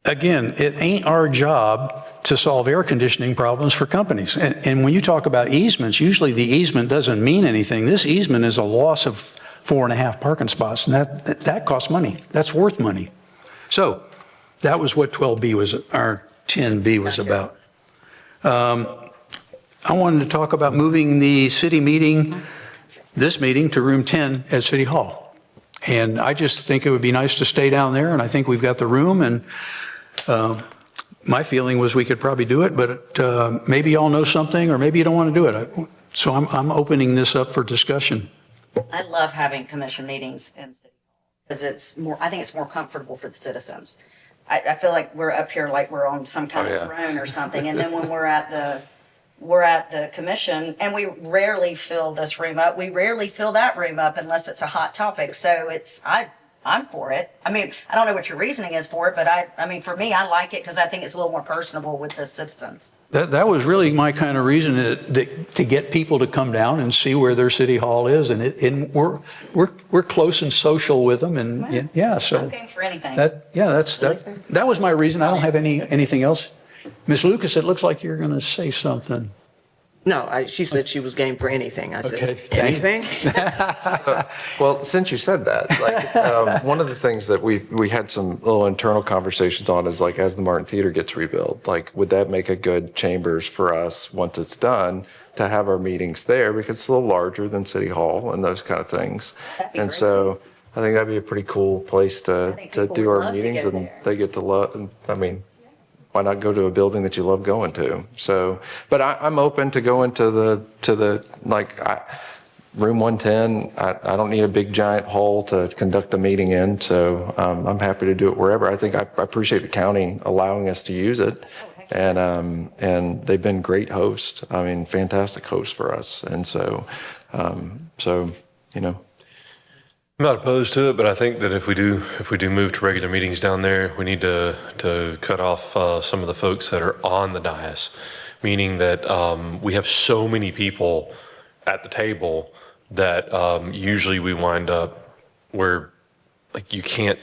Again, it ain't our job to solve air conditioning problems for companies. And when you talk about easements, usually the easement doesn't mean anything. This easement is a loss of 4.5 parking spots, and that costs money. That's worth money. So that was what 12B was, our 10B was about. I wanted to talk about moving the city meeting, this meeting, to room 10 at City Hall. And I just think it would be nice to stay down there, and I think we've got the room, and my feeling was we could probably do it, but maybe y'all know something, or maybe you don't want to do it. So I'm opening this up for discussion. I love having commission meetings in City Hall because it's more, I think it's more comfortable for the citizens. I feel like we're up here like we're on some kind of throne or something. And then when we're at the commission, and we rarely fill this room up. We rarely fill that room up unless it's a hot topic. So I'm for it. I mean, I don't know what your reasoning is for it, but I mean, for me, I like it because I think it's a little more personable with the citizens. That was really my kind of reason to get people to come down and see where their city hall is, and we're close and social with them, and yeah, so I'm game for anything. That was my reason. I don't have anything else. Ms. Lucas, it looks like you're going to say something. No, she said she was game for anything. I said, Okay. anything? Well, since you said that, like, one of the things that we had some little internal conversations on is, like, as the Martin Theater gets rebuilt, like, would that make a good chambers for us once it's done to have our meetings there, because it's a little larger than City Hall and those kind of things. And so I think that'd be a pretty cool place to do our meetings, and they get to love. I mean, why not go to a building that you love going to? So, but I'm open to going to the room 110. I don't need a big giant hall to conduct a meeting in, so I'm happy to do it wherever. I think I appreciate the county allowing us to use it, and they've been great hosts. I mean, fantastic hosts for us, and so you know. I'm not opposed to it, but I think that if we do move to regular meetings down there, we need to cut off some of the folks that are on the dais, meaning that we have so many people at the table that usually we wind up where, like, you can't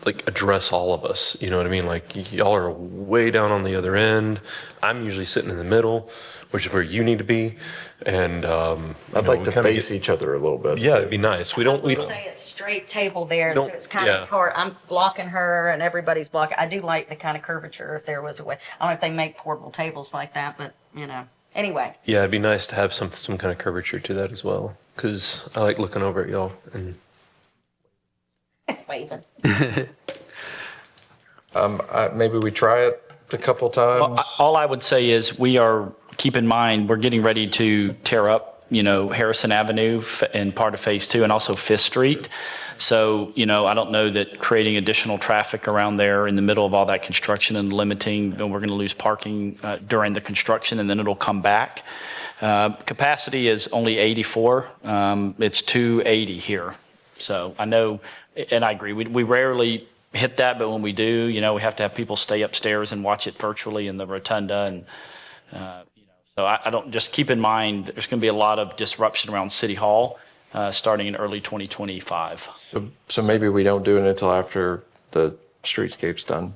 address all of us. You know what I mean? Like, y'all are way down on the other end. I'm usually sitting in the middle, which is where you need to be. And I'd like to face each other a little bit. Yeah, it'd be nice. We don't say it's straight table there, so Don't- it's kind of hard. I'm blocking her and everybody's blocking. I do like the kind of curvature if there was a way. I don't know if they make portable tables like that, but anyway. Yeah, it'd be nice to have some kind of curvature to that as well, because I like looking over at y'all. And Waving. Maybe we try it a couple times. Well, all I would say is keep in mind, we're getting ready to tear up, Harrison Avenue and part of Phase 2, and also 5th Street. So, I don't know that creating additional traffic around there in the middle of all that construction and limiting, we're going to lose parking during the construction, and then it'll come back. Capacity is only 84. It's 280 here. So I know and I agree, we rarely hit that, but when we do, we have to have people stay upstairs and watch it virtually in the rotunda. And, so I don't, just keep in mind, there's going to be a lot of disruption around City Hall starting in early 2025. So maybe we don't do it until after the streetscape's done.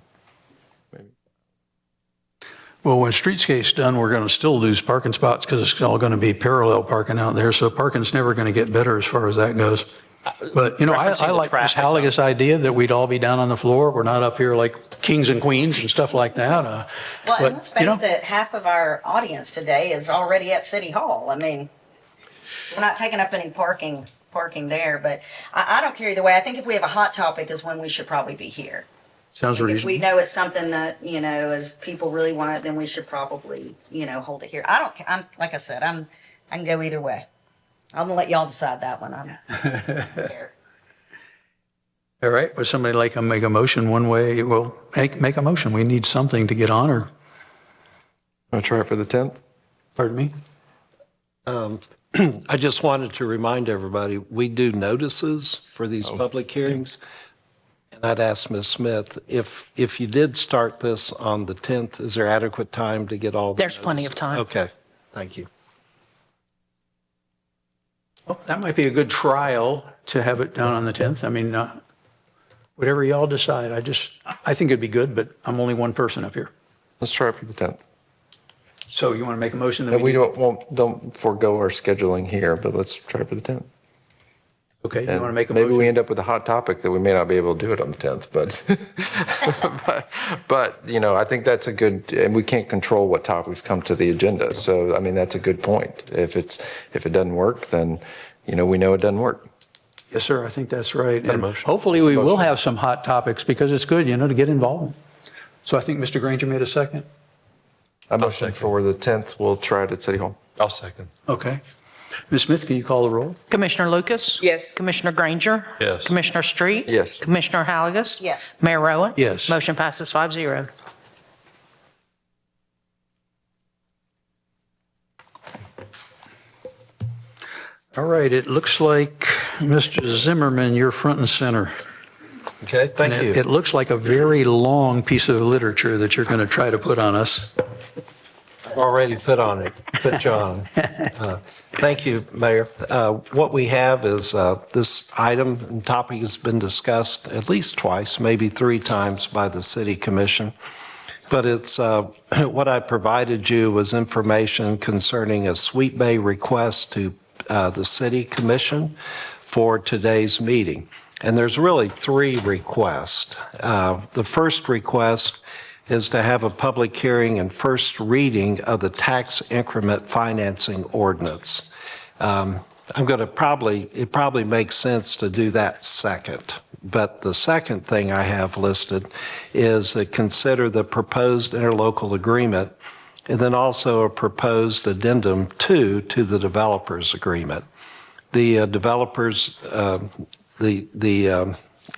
Well, when streetscape's done, we're going to still lose parking spots because it's all going to be parallel parking out there. So parking's never going to get better as far as that goes. But, I Referencing the like Ms. traffic, Halligan's idea that we'd all be down on the floor. We're not up here like kings and queens and stuff like that. Well, but, and let's face it, half of our audience today is already at City Hall. I mean, we're not taking up any parking there, but I don't care either way. I think if we have a hot topic is when we should probably be here. Sounds If we reasonable. know it's something that, as people really want it, then we should probably, hold it here. I don't, like I said, I can go either way. I'm gonna let y'all decide that one. All right. Would somebody like to make a motion one way? Well, make a motion. We need something to get on, or I'll try it for the 10th. Pardon me? I just wanted to remind everybody, we do notices for these public hearings. And I'd ask Ms. Smith, if you did start this on the 10th, is there adequate time to get all the There's plenty of time. Okay, thank you. Well, that might be a good trial to have it done on the 10th. I mean, whatever y'all decide. I think it'd be good, but I'm only one person up here. Let's try it for the 10th. So you want to make a motion that And we don't forego our scheduling here, but let's try it for the 10th. Okay, you And want to make a maybe motion? we end up with a hot topic that we may not be able to do it on the 10th, but I think that's a good, and we can't control what topics come to the agenda. So, I mean, that's a good point. If it doesn't work, then, we know it doesn't work. Yes, sir. I think that's right. Got a And motion. hopefully we will have some hot topics because it's good, to get involved. So I think Mr. Granger made a second. I motion for the 10th, we'll try it at City Hall. I'll second. Okay. Ms. Smith, can you call the roll? Commissioner Lucas? Yes. Commissioner Granger? Yes. Commissioner Street? Yes. Commissioner Halligus? Yes. Mayor Rowan? Yes. Motion passes 5-0. All right, it looks like, Mr. Zimmerman, you're front and center. Okay, thank And you. It looks like a very long piece of literature that you're going to try to put on us. Already put you on. Thank you, Mayor. What we have is this item and topic has been discussed at least twice, maybe 3 times by the City Commission. But it's what I provided you was information concerning a Sweet Bay request to the City Commission for today's meeting. And there's really 3 requests. The first request is to have a public hearing and first reading of the tax increment financing ordinance. It probably makes sense to do that second. But the second thing I have listed is to consider the proposed interlocal agreement and then also a proposed addendum 2 to the developers agreement. The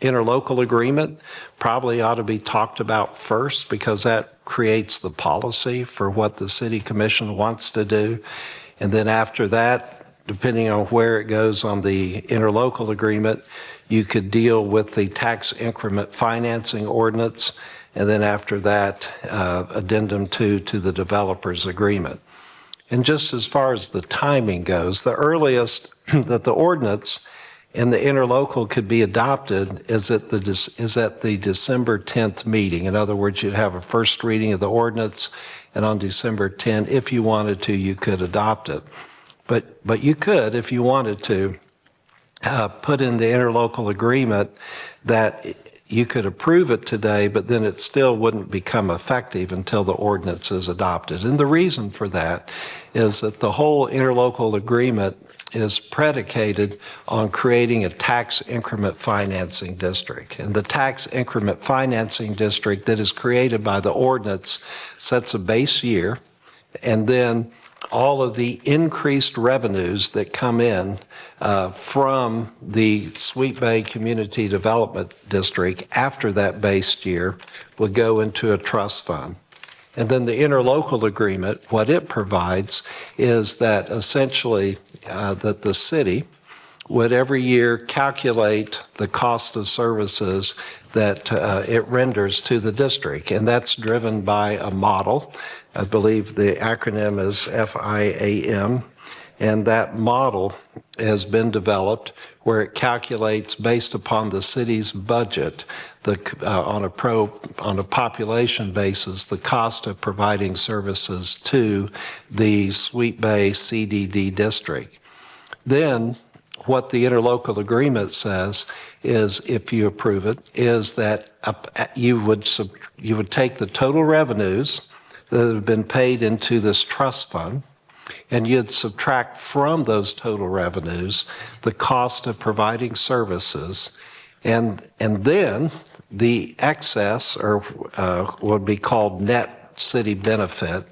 interlocal agreement probably ought to be talked about first because that creates the policy for what the City Commission wants to do. And then after that, depending on where it goes on the interlocal agreement, you could deal with the tax increment financing ordinance. And then after that, addendum 2 to the developers agreement. And just as far as the timing goes, the earliest that the ordinance and the interlocal could be adopted is at the December 10th meeting. In other words, you'd have a first reading of the ordinance, and on December 10, if you wanted to, you could adopt it. But you could, if you wanted to, put in the interlocal agreement that you could approve it today, but then it still wouldn't become effective until the ordinance is adopted. And the reason for that is that the whole interlocal agreement is predicated on creating a tax increment financing district. And the tax increment financing district that is created by the ordinance sets a base year, and then all of the increased revenues that come in from the Sweet Bay Community Development District after that base year will go into a trust fund. And then the interlocal agreement, what it provides is that essentially that the city would every year calculate the cost of services that it renders to the district. And that's driven by a model. I believe the acronym is FIAM. And that model has been developed where it calculates based upon the city's budget, on a population basis, the cost of providing services to the Sweet Bay CDD district. Then what the interlocal agreement says is, if you approve it, is that you would take the total revenues that have been paid into this trust fund, and you'd subtract from those total revenues the cost of providing services, and then the excess, or would be called net city benefit,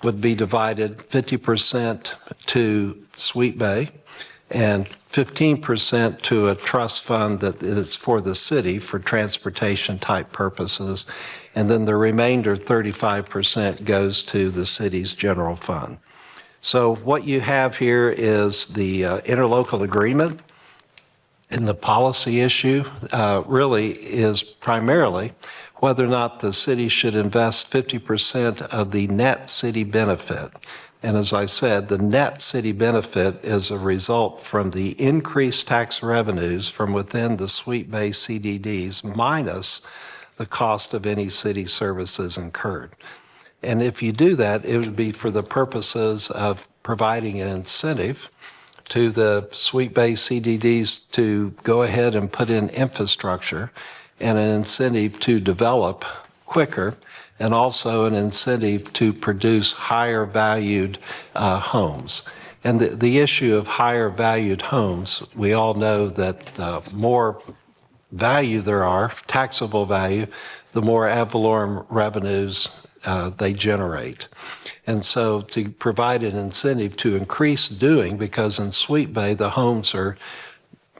would be divided 50% to Sweet Bay and 15% to a trust fund that is for the city for transportation type purposes, and then the remainder 35% goes to the city's general fund. So what you have here is the interlocal agreement, and the policy issue really is primarily whether or not the city should invest 50% of the net city benefit. And as I said, the net city benefit is a result from the increased tax revenues from within the Sweet Bay CDDs minus the cost of any city services incurred. And if you do that, it would be for the purposes of providing an incentive to the Sweet Bay CDDs to go ahead and put in infrastructure, and an incentive to develop quicker, and also an incentive to produce higher valued homes. And the issue of higher valued homes, we all know that more value there are, taxable value, the more ad valorem revenues they generate. And so to provide an incentive to increase doing, because in Sweet Bay, the homes are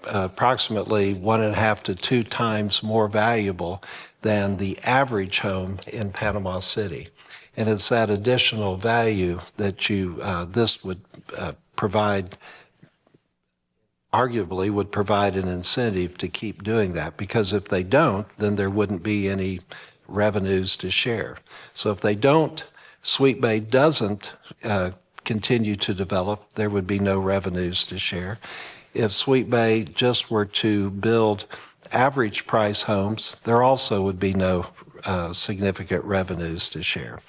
approximately 1.5 to 2 times more valuable than the average home in Panama City. And it's that additional value that this would provide, arguably would provide an incentive to keep doing that, because if they don't, then there wouldn't be any revenues to share. So if they don't, Sweet Bay doesn't continue to develop, there would be no revenues to share. If Sweet Bay just were to build average price homes, there also would be no significant revenues to share.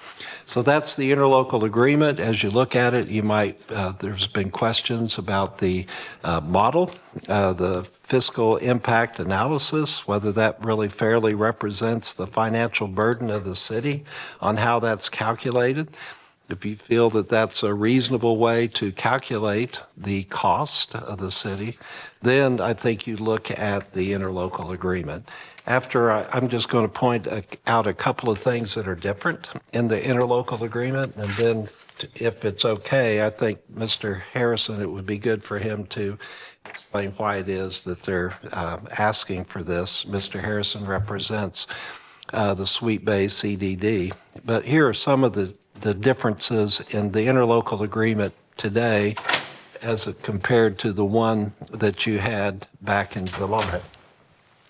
So that's the interlocal agreement. As you look at it, you might, there's been questions about the model, the fiscal impact analysis, whether that really fairly represents the financial burden of the city on how that's calculated. If you feel that that's a reasonable way to calculate the cost of the city, then I think you look at the interlocal agreement. I'm just going to point out a couple of things that are different in the interlocal agreement, and then if it's okay, I think Mr. Harrison, it would be good for him to explain why it is that they're asking for this. Mr. Harrison represents the Sweet Bay CDD, but here are some of the differences in the interlocal agreement today as it compared to the one that you had back in July.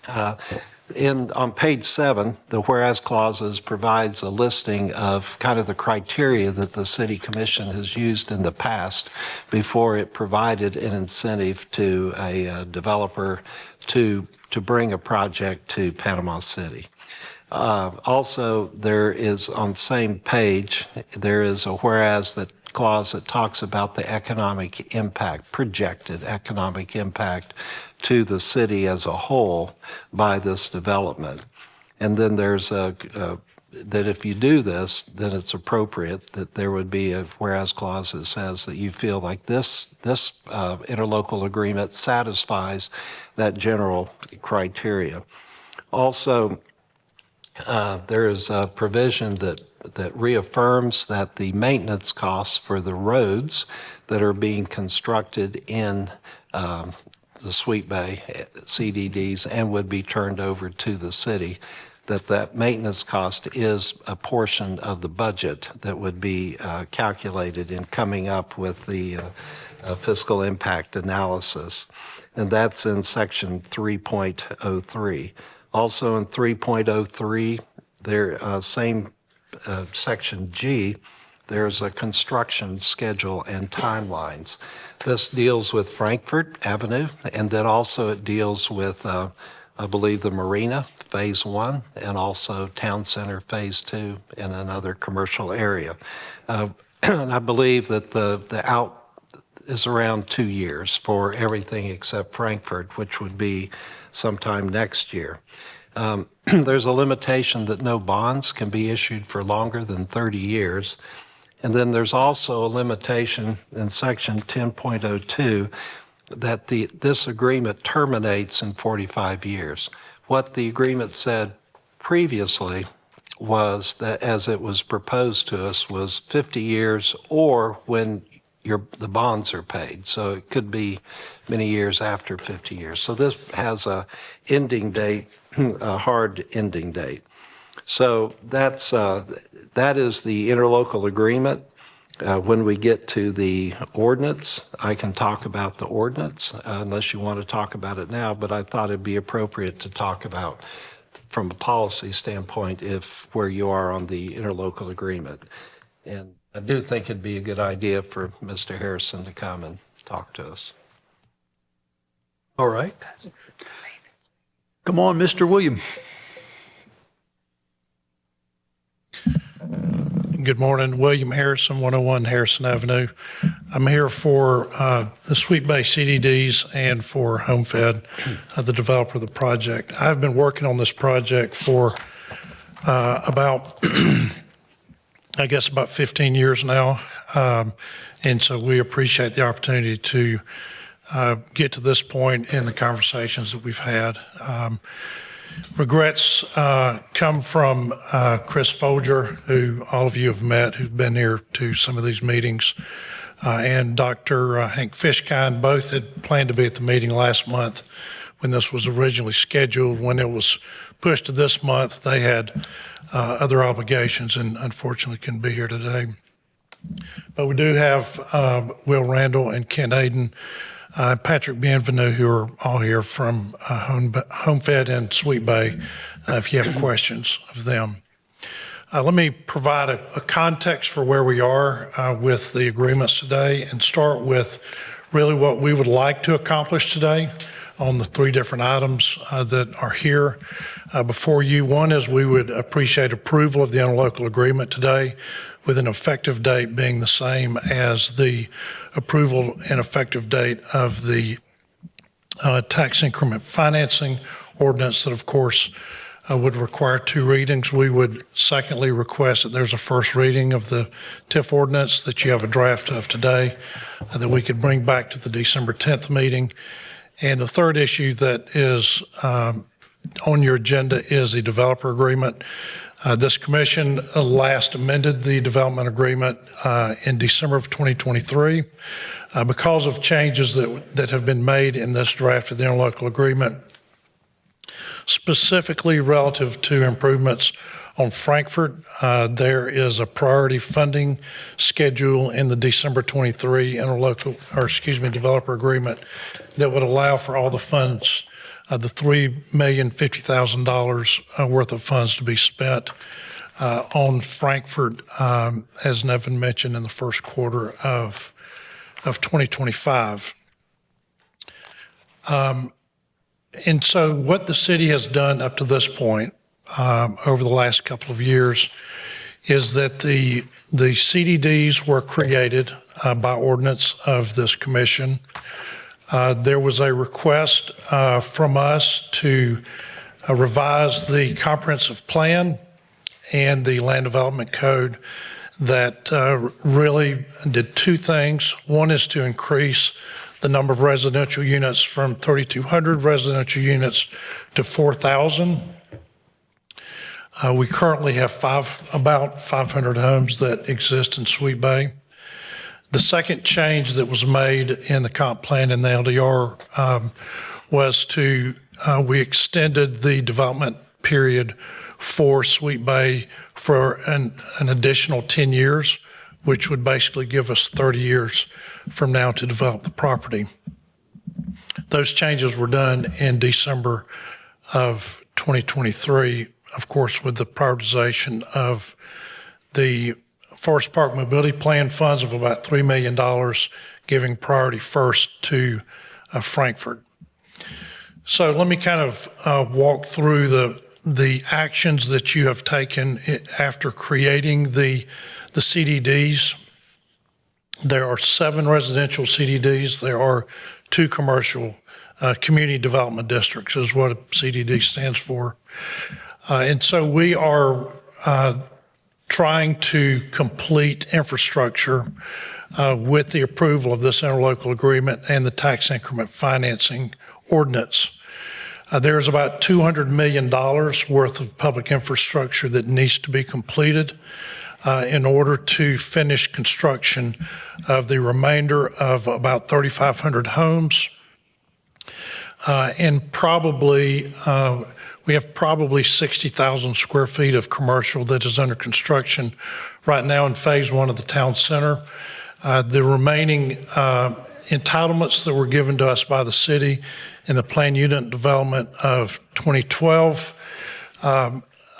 On page 7, the whereas clauses provides a listing of kind of the criteria that the City Commission has used in the past before it provided an incentive to a developer to bring a project to Panama City. Also, there is on the same page, there is a whereas that clause that talks about the economic impact, projected economic impact to the city as a whole by this development. And then there's that if you do this, then it's appropriate that there would be a whereas clause that says that you feel like this interlocal agreement satisfies that general criteria. Also, there is a provision that reaffirms that the maintenance costs for the roads that are being constructed in the Sweet Bay CDDs and would be turned over to the city, that maintenance cost is a portion of the budget that would be calculated in coming up with the fiscal impact analysis. And that's in section 3.03. Also in 3.03, there, same section G, there's a construction schedule and timelines. This deals with Frankfurt Avenue, and then also it deals with, I believe, the Marina, Phase 1, and also Town Center, Phase 2, in another commercial area. And I believe that the out is around 2 years for everything except Frankfurt, which would be sometime next year. There's a limitation that no bonds can be issued for longer than 30 years. And then there's also a limitation in section 10.02 that this agreement terminates in 45 years. What the agreement said previously was that, as it was proposed to us, was 50 years or when the bonds are paid. So it could be many years after 50 years. So this has a ending date, a hard ending date. So that is the interlocal agreement. When we get to the ordinance, I can talk about the ordinance, unless you want to talk about it now, but I thought it'd be appropriate to talk about, from a policy standpoint, where you are on the interlocal agreement. And I do think it'd be a good idea for Mr. Harrison to come and talk to us. All right. Come on, Mr. William. Good morning, William Harrison, 101 Harrison Avenue. I'm here for the Sweet Bay CDDs and for HomeFed, the developer of the project. I've been working on this project for about 15 years now. And so we appreciate the opportunity to get to this point in the conversations that we've had. Regrets come from Chris Folger, who all of you have met, who've been here to some of these meetings, and Dr. Hank Fishkind. Both had planned to be at the meeting last month when this was originally scheduled. When it was pushed to this month, they had other obligations and unfortunately couldn't be here today. But we do have Will Randall and Ken Hayden, Patrick Bienvenu, who are all here from HomeFed and Sweet Bay, if you have questions of them. Let me provide a context for where we are with the agreements today and start with really what we would like to accomplish today on the three different items that are here before you. One is we would appreciate approval of the interlocal agreement today, with an effective date being the same as the approval and effective date of the tax increment financing ordinance that, of course, would require 2 readings. We would secondly request that there's a first reading of the TIF ordinance that you have a draft of today that we could bring back to the December 10th meeting. And the third issue that is on your agenda is the developer agreement. This commission last amended the development agreement in December of 2023. Because of changes that have been made in this draft of the interlocal agreement, specifically relative to improvements on Frankfurt, there is a priority funding schedule in the December 23 developer agreement that would allow for all the funds, the $3,050,000 worth of funds to be spent on Frankfurt, as Nevin mentioned, in the first quarter of 2025. And so what the city has done up to this point over the last couple of years is that the CDDs were created by ordinance of this commission. There was a request from us to revise the comprehensive plan and the land development code that really did 2 things. One is to increase the number of residential units from 3,200 residential units to 4,000. We currently have about 500 homes that exist in Sweet Bay. The second change that was made in the comp plan and the LDR was we extended the development period for Sweet Bay for an additional 10 years, which would basically give us 30 years from now to develop the property. Those changes were done in December of 2023, of course, with the prioritization of the Forest Park Mobility Plan funds of about $3 million, giving priority first to Frankfurt. So let me kind of walk through the actions that you have taken after creating the CDDs. There are 7 residential CDDs. There are 2 commercial community development districts is what a CDD stands for. And so we are trying to complete infrastructure with the approval of this interlocal agreement and the tax increment financing ordinance. There's about $200 million worth of public infrastructure that needs to be completed in order to finish construction of the remainder of about 3,500 homes. And probably, we have probably 60,000 square feet of commercial that is under construction right now in phase 1 of the town center. The remaining entitlements that were given to us by the city in the planned unit development of 2012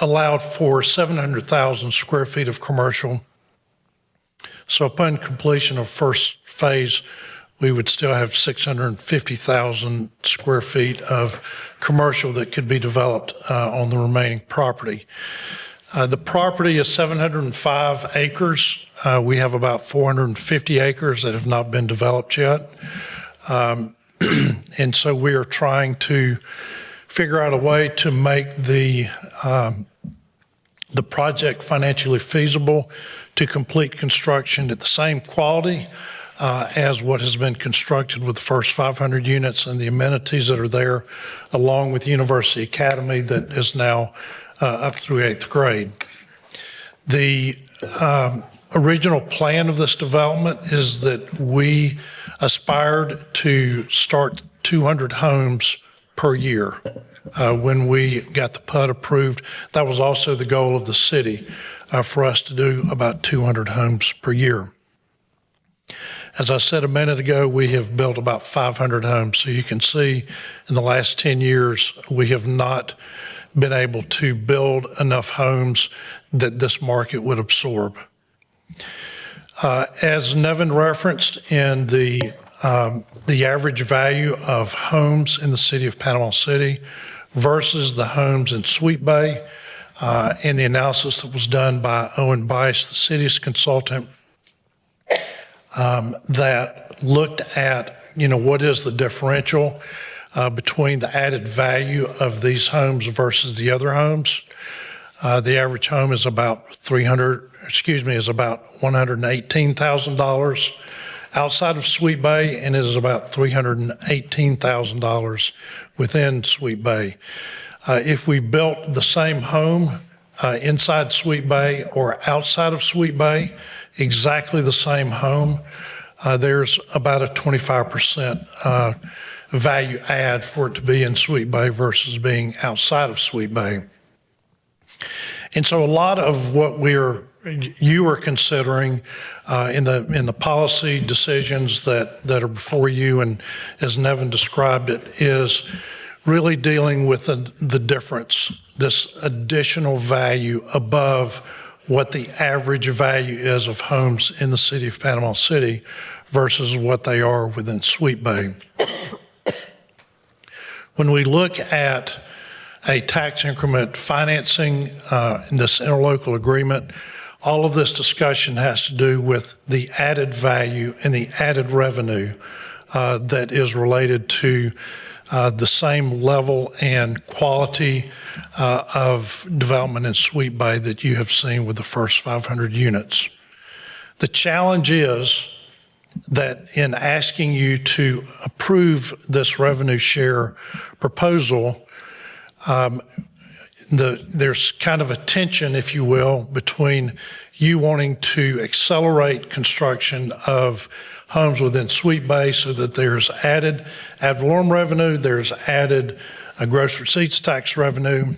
allowed for 700,000 square feet of commercial. So upon completion of first phase, we would still have 650,000 square feet of commercial that could be developed on the remaining property. The property is 705 acres. We have about 450 acres that have not been developed yet. And so we are trying to figure out a way to make the project financially feasible to complete construction at the same quality as what has been constructed with the first 500 units and the amenities that are there, along with University Academy that is now up through 8th grade. The original plan of this development is that we aspired to start 200 homes per year. When we got the PUD approved, that was also the goal of the city, for us to do about 200 homes per year. As I said a minute ago, we have built about 500 homes. So you can see in the last 10 years, we have not been able to build enough homes that this market would absorb. As Nevin referenced in the average value of homes in the city of Panama City versus the homes in Sweet Bay, and the analysis that was done by Owen Bice, the city's consultant, that looked at, what is the differential between the added value of these homes versus the other homes. The average home is about $118,000 outside of Sweet Bay, and it is about $318,000 within Sweet Bay. If we built the same home inside Sweet Bay or outside of Sweet Bay, exactly the same home, there's about a 25% value add for it to be in Sweet Bay versus being outside of Sweet Bay. And so a lot of what you are considering in the policy decisions that are before you, and as Nevin described it, is really dealing with the difference, this additional value above what the average value is of homes in the city of Panama City versus what they are within Sweet Bay. When we look at a tax increment financing in this interlocal agreement, all of this discussion has to do with the added value and the added revenue that is related to the same level and quality of development in Sweet Bay that you have seen with the first 500 units. The challenge is that in asking you to approve this revenue share proposal, there's kind of a tension, if you will, between you wanting to accelerate construction of homes within Sweet Bay so that there's added ad valorem revenue, there's added gross receipts tax revenue,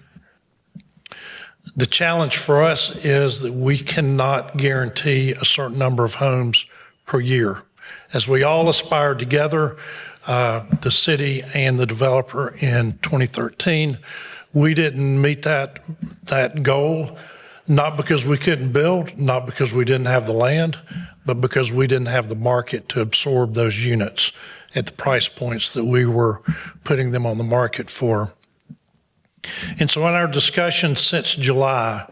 The challenge for us is that we cannot guarantee a certain number of homes per year. As we all aspired together, the city and the developer in 2013, we didn't meet that goal, not because we couldn't build, not because we didn't have the land, but because we didn't have the market to absorb those units at the price points that we were putting them on the market for. And so in our discussions since July,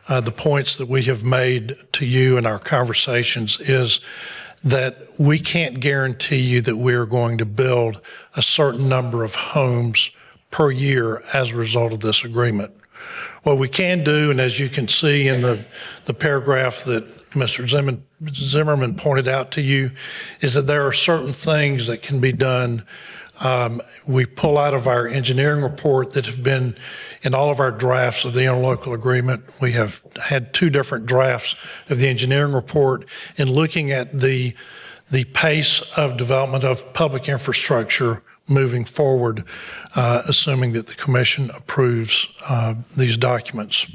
the points that we have made to you in our conversations is that we can't guarantee you that we're going to build a certain number of homes per year as a result of this agreement. What we can do, and as you can see in the paragraph that Mr. Zimmerman pointed out to you, is that there are certain things that can be done. We pull out of our engineering report that have been in all of our drafts of the interlocal agreement. We have had 2 different drafts of the engineering report in looking at the pace of development of public infrastructure moving forward, assuming that the commission approves these documents.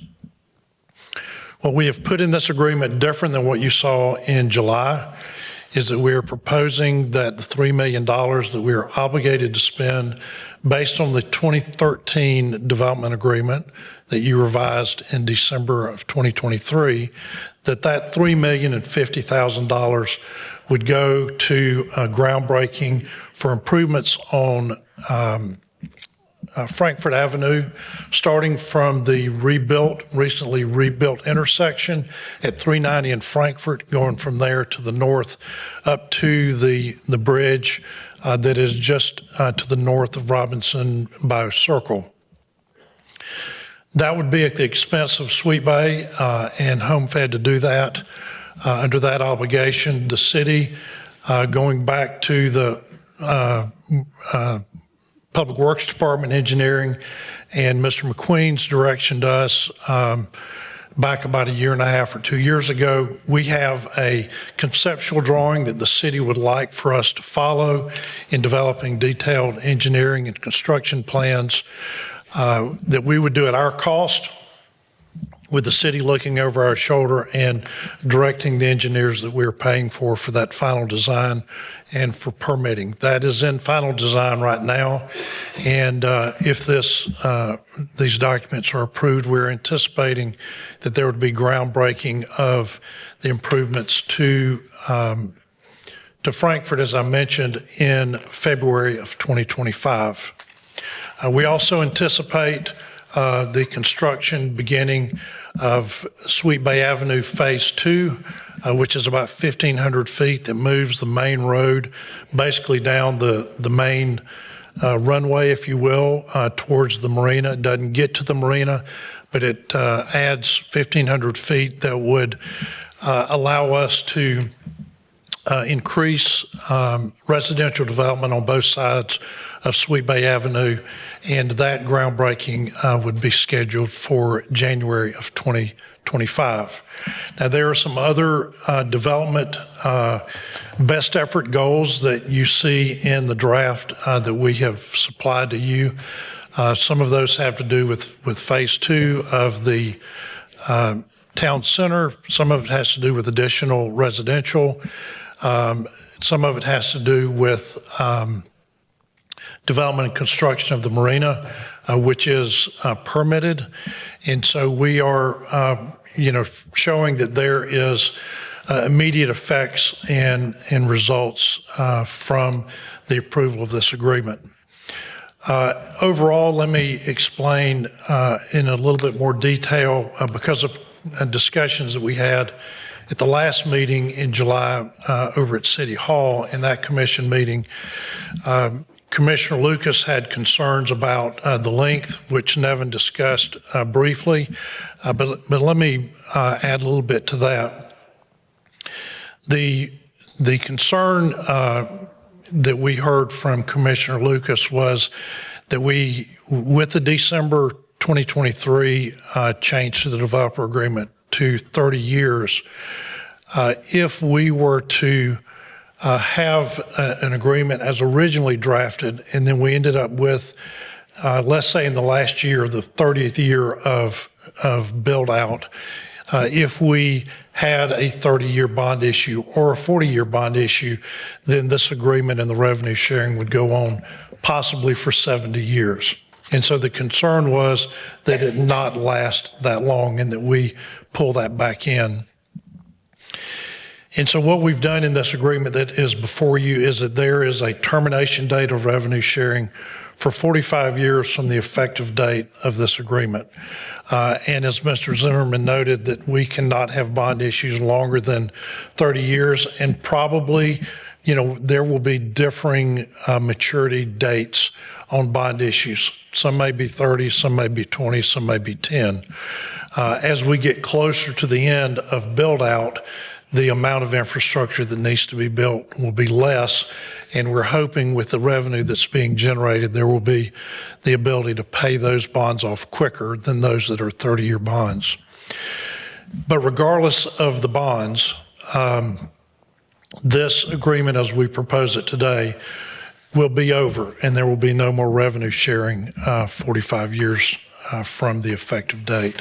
What we have put in this agreement, different than what you saw in July, is that we are proposing that the $3 million that we are obligated to spend based on the 2013 development agreement that you revised in December of 2023, that $3,050,000 would go to groundbreaking for improvements on Frankfurt Avenue, starting from the recently rebuilt intersection at 390 in Frankfurt, going from there to the north up to the bridge that is just to the north of Robinson Bio Circle. That would be at the expense of Sweet Bay and HomeFed to do that. Under that obligation, the city, going back to the Public Works Department, Engineering, and Mr. McQueen's direction to us back about 1.5 or 2 years ago, we have a conceptual drawing that the city would like for us to follow in developing detailed engineering and construction plans that we would do at our cost, with the city looking over our shoulder and directing the engineers that we're paying for that final design and for permitting. That is in final design right now. And if these documents are approved, we're anticipating that there would be groundbreaking of the improvements to Frankfurt, as I mentioned, in February of 2025. We also anticipate the construction beginning of Sweet Bay Avenue Phase 2, which is about 1,500 feet, that moves the main road basically down the main runway, if you will, towards the marina. It doesn't get to the marina, but it adds 1,500 feet that would allow us to increase residential development on both sides of Sweet Bay Avenue, and that groundbreaking would be scheduled for January of 2025. Now, there are some other development best effort goals that you see in the draft that we have supplied to you. Some of those have to do with Phase 2 of the town center. Some of it has to do with additional residential. Some of it has to do with development and construction of the marina, which is permitted. And so we are, showing that there is immediate effects and results from the approval of this agreement. Overall, let me explain in a little bit more detail because of discussions that we had at the last meeting in July over at City Hall. In that commission meeting, Commissioner Lucas had concerns about the length, which Nevin discussed briefly, but let me add a little bit to that. The concern that we heard from Commissioner Lucas was that with the December 2023 change to the developer agreement to 30 years, if we were to have an agreement as originally drafted, and then we ended up with let's say in the last year, the 30th year of build out, if we had a 30-year bond issue or a 40-year bond issue, then this agreement and the revenue sharing would go on possibly for 70 years. And so the concern was that it not last that long and that we pull that back in. And so what we've done in this agreement that is before you is that there is a termination date of revenue sharing for 45 years from the effective date of this agreement. And as Mr. Zimmerman noted, that we cannot have bond issues longer than 30 years, and probably, there will be differing maturity dates on bond issues. Some may be 30, some may be 20, some may be 10. As we get closer to the end of build out, the amount of infrastructure that needs to be built will be less, and we're hoping with the revenue that's being generated, there will be the ability to pay those bonds off quicker than those that are 30-year bonds. But regardless of the bonds, this agreement as we propose it today will be over, and there will be no more revenue sharing 45 years from the effective date.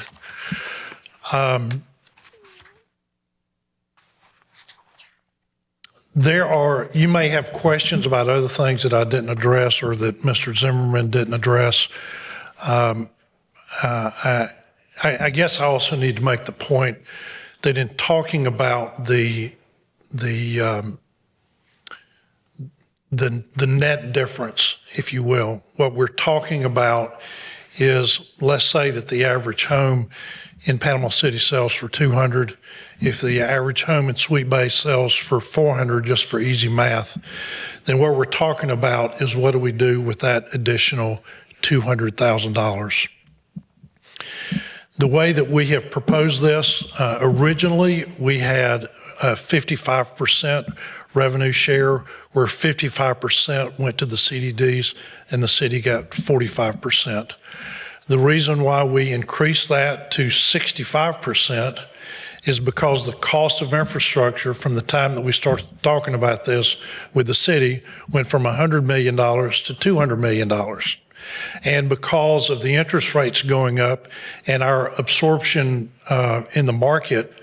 You may have questions about other things that I didn't address or that Mr. Zimmerman didn't address. I guess I also need to make the point that in talking about the net difference, if you will, what we're talking about is, let's say that the average home in Panama City sells for $200. If the average home in Sweet Bay sells for $400, just for easy math, then what we're talking about is what do we do with that additional $200,000? The way that we have proposed this, originally we had a 55% revenue share, where 55% went to the CDDs and the city got 45%. The reason why we increased that to 65% is because the cost of infrastructure from the time that we started talking about this with the city went from $100 million to $200 million. And because of the interest rates going up and our absorption in the market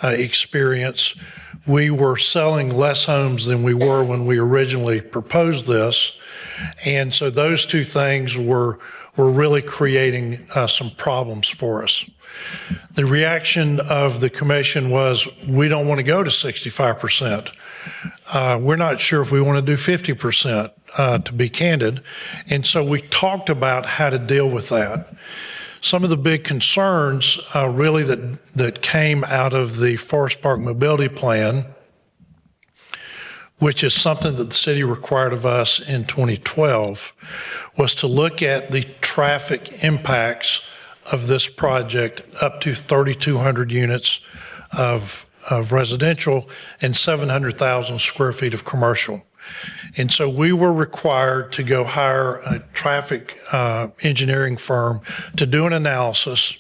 experience, we were selling less homes than we were when we originally proposed this. And so those two things were really creating some problems for us. The reaction of the commission was, we don't want to go to 65%. We're not sure if we want to do 50%, to be candid. And so we talked about how to deal with that. Some of the big concerns really that came out of the Forest Park Mobility Plan, which is something that the city required of us in 2012, was to look at the traffic impacts of this project up to 3,200 units of residential and 700,000 square feet of commercial. And so we were required to go hire a traffic engineering firm to do an analysis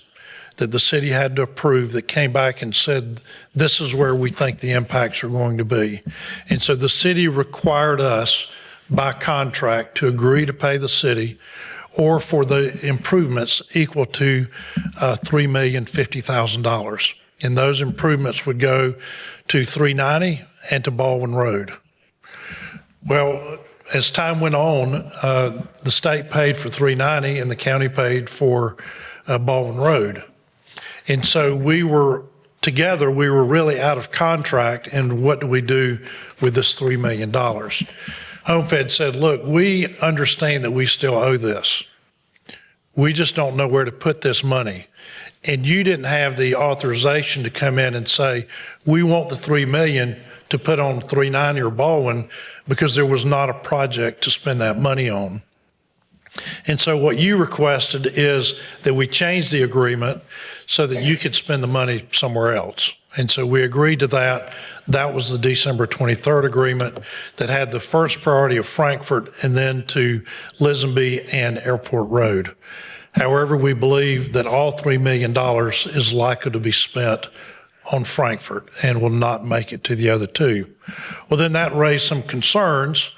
that the city had to approve that came back and said, this is where we think the impacts are going to be. And so the city required us by contract to agree to pay the city or for the improvements equal to $3,050,000. And those improvements would go to 390 and to Baldwin Road. Well, as time went on, the state paid for 390 and the county paid for Baldwin Road. And so we were really out of contract, and what do we do with this $3 million? HomeFed said, look, we understand that we still owe this. We just don't know where to put this money. And you didn't have the authorization to come in and say, we want the $3 million to put on 390 or Baldwin, because there was not a project to spend that money on. And so what you requested is that we change the agreement so that you could spend the money somewhere else. And so we agreed to that. That was the December 23rd agreement that had the first priority of Frankfort and then to Lisenby and Airport Road. However, we believe that all $3 million is likely to be spent on Frankfort and will not make it to the other two. Well, then that raised some concerns.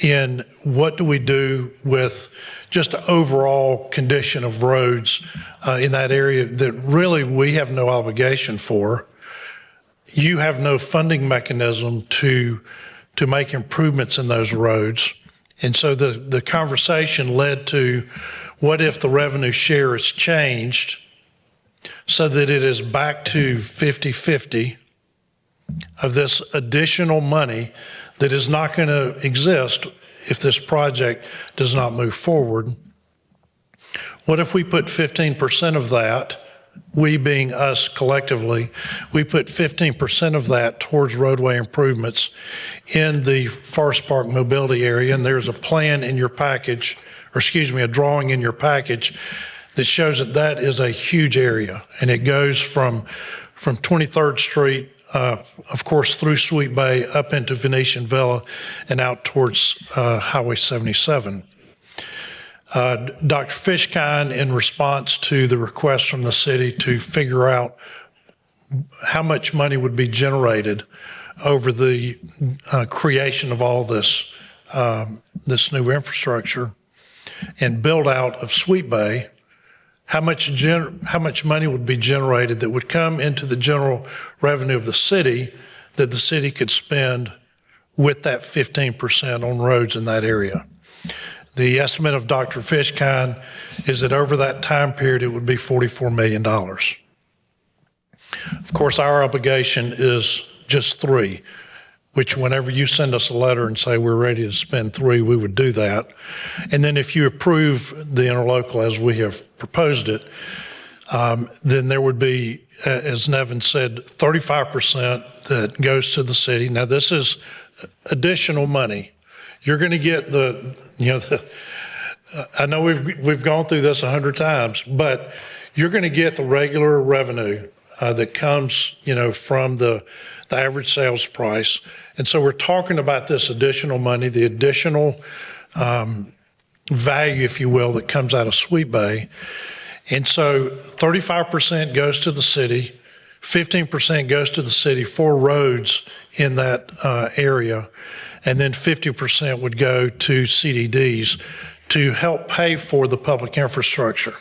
in what do we do with just the overall condition of roads in that area that really we have no obligation for. You have no funding mechanism to make improvements in those roads. And so the conversation led to, what if the revenue share is changed so that it is back to 50-50 of this additional money that is not going to exist if this project does not move forward? What if we put 15% of that, we being us collectively, we put 15% of that towards roadway improvements in the Forest Park mobility area? And there's a plan in your package, or excuse me, a drawing in your package that shows that that is a huge area. And it goes from 23rd Street, of course, through Sweet Bay, up into Venetian Villa, and out towards Highway 77. Dr. Fishkind, in response to the request from the city to figure out how much money would be generated over the creation of all this new infrastructure and build out of Sweet Bay, how much money would be generated that would come into the general revenue of the city that the city could spend with that 15% on roads in that area. The estimate of Dr. Fishkind is that over that time period, it would be $44 million. Of course, our obligation is just 3, which whenever you send us a letter and say we're ready to spend 3, we would do that. And then if you approve the interlocal as we have proposed it, then there would be, as Nevin said, 35% that goes to the city. Now, this is additional money. You're going to get I know we've gone through this 100 times, but you're going to get the regular revenue that comes, from the average sales price. And so we're talking about this additional money, the additional value, if you will, that comes out of Sweet Bay. And so 35% goes to the city, 15% goes to the city for roads in that area, and then 50% would go to CDDs to help pay for the public infrastructure.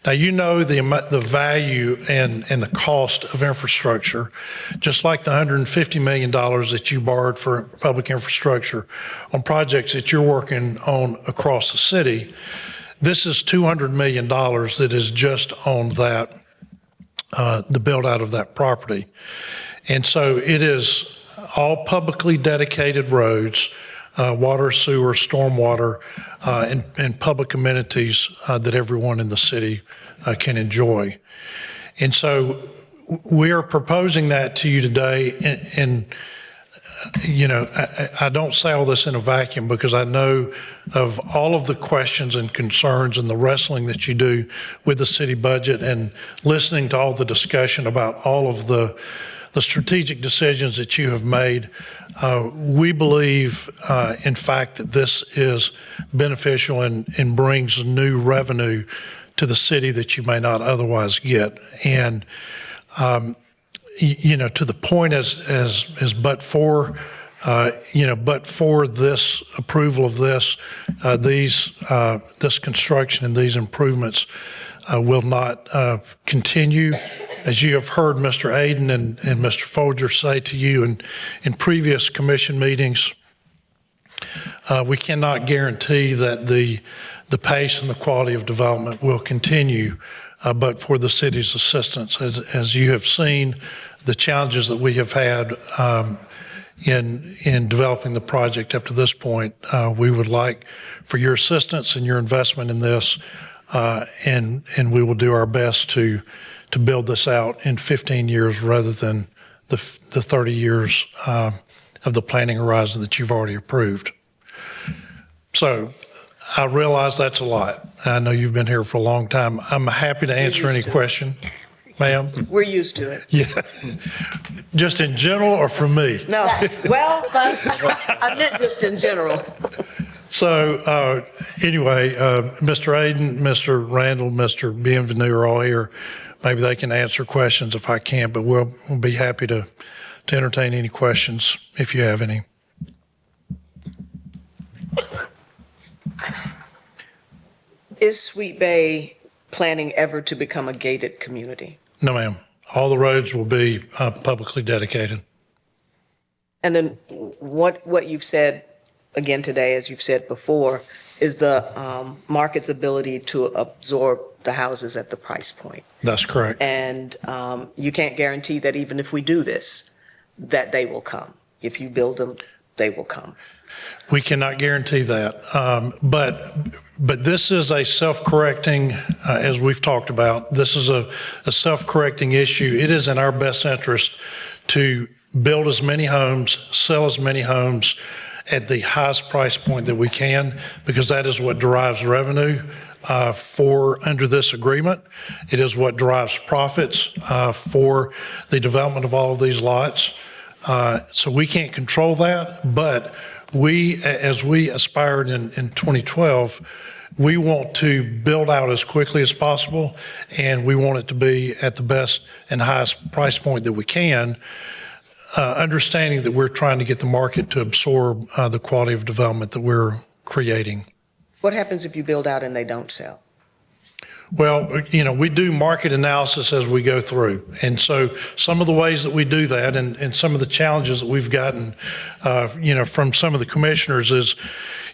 Now, the value and the cost of infrastructure, just like the $150 million that you borrowed for public infrastructure on projects that you're working on across the city. This is $200 million that is just on that, the build out of that property. And so it is all publicly dedicated roads, water, sewer, stormwater, and public amenities that everyone in the city can enjoy. And so we are proposing that to you today. And I don't say all this in a vacuum, because I know of all of the questions and concerns and the wrestling that you do with the city budget, and listening to all the discussion about all of the strategic decisions that you have made. We believe, in fact, that this is beneficial and brings new revenue to the city that you may not otherwise get. And, to the point as but for this approval of this, this construction and these improvements will not continue. As you have heard Mr. Aden and Mr. Folger say to you in previous commission meetings, we cannot guarantee that the pace and the quality of development will continue, but for the city's assistance. As you have seen, the challenges that we have had in developing the project up to this point, we would like for your assistance and your investment in this, and we will do our best to build this out in 15 years rather than the 30 years of the planning horizon that you've already approved. So I realize that's a lot. I know you've been here for a long time. I'm happy to answer any question. Ma'am? We're used to it. Yeah. Just in general or from me? No, well, I meant just in general. So anyway, Mr. Aden, Mr. Randall, Mr. Bienvenu are all here. Maybe they can answer questions if I can't, but we'll be happy to entertain any questions if you have any. Is Sweet Bay planning ever to become a gated community? No, ma'am. All the roads will be publicly dedicated. And then what you've said again today, as you've said before, is the market's ability to absorb the houses at the price point. That's correct. And you can't guarantee that even if we do this, that they will come. If you build them, they will come. We cannot guarantee that. But this is a self-correcting, as we've talked about, this is a self-correcting issue. It is in our best interest to build as many homes, sell as many homes at the highest price point that we can, because that is what derives revenue under this agreement. It is what drives profits for the development of all of these lots. So we can't control that, but as we aspired in 2012, we want to build out as quickly as possible, and we want it to be at the best and highest price point that we can, understanding that we're trying to get the market to absorb the quality of development that we're creating. What happens if you build out and they don't sell? Well, we do market analysis as we go through. And so some of the ways that we do that and some of the challenges that we've gotten, from some of the commissioners is,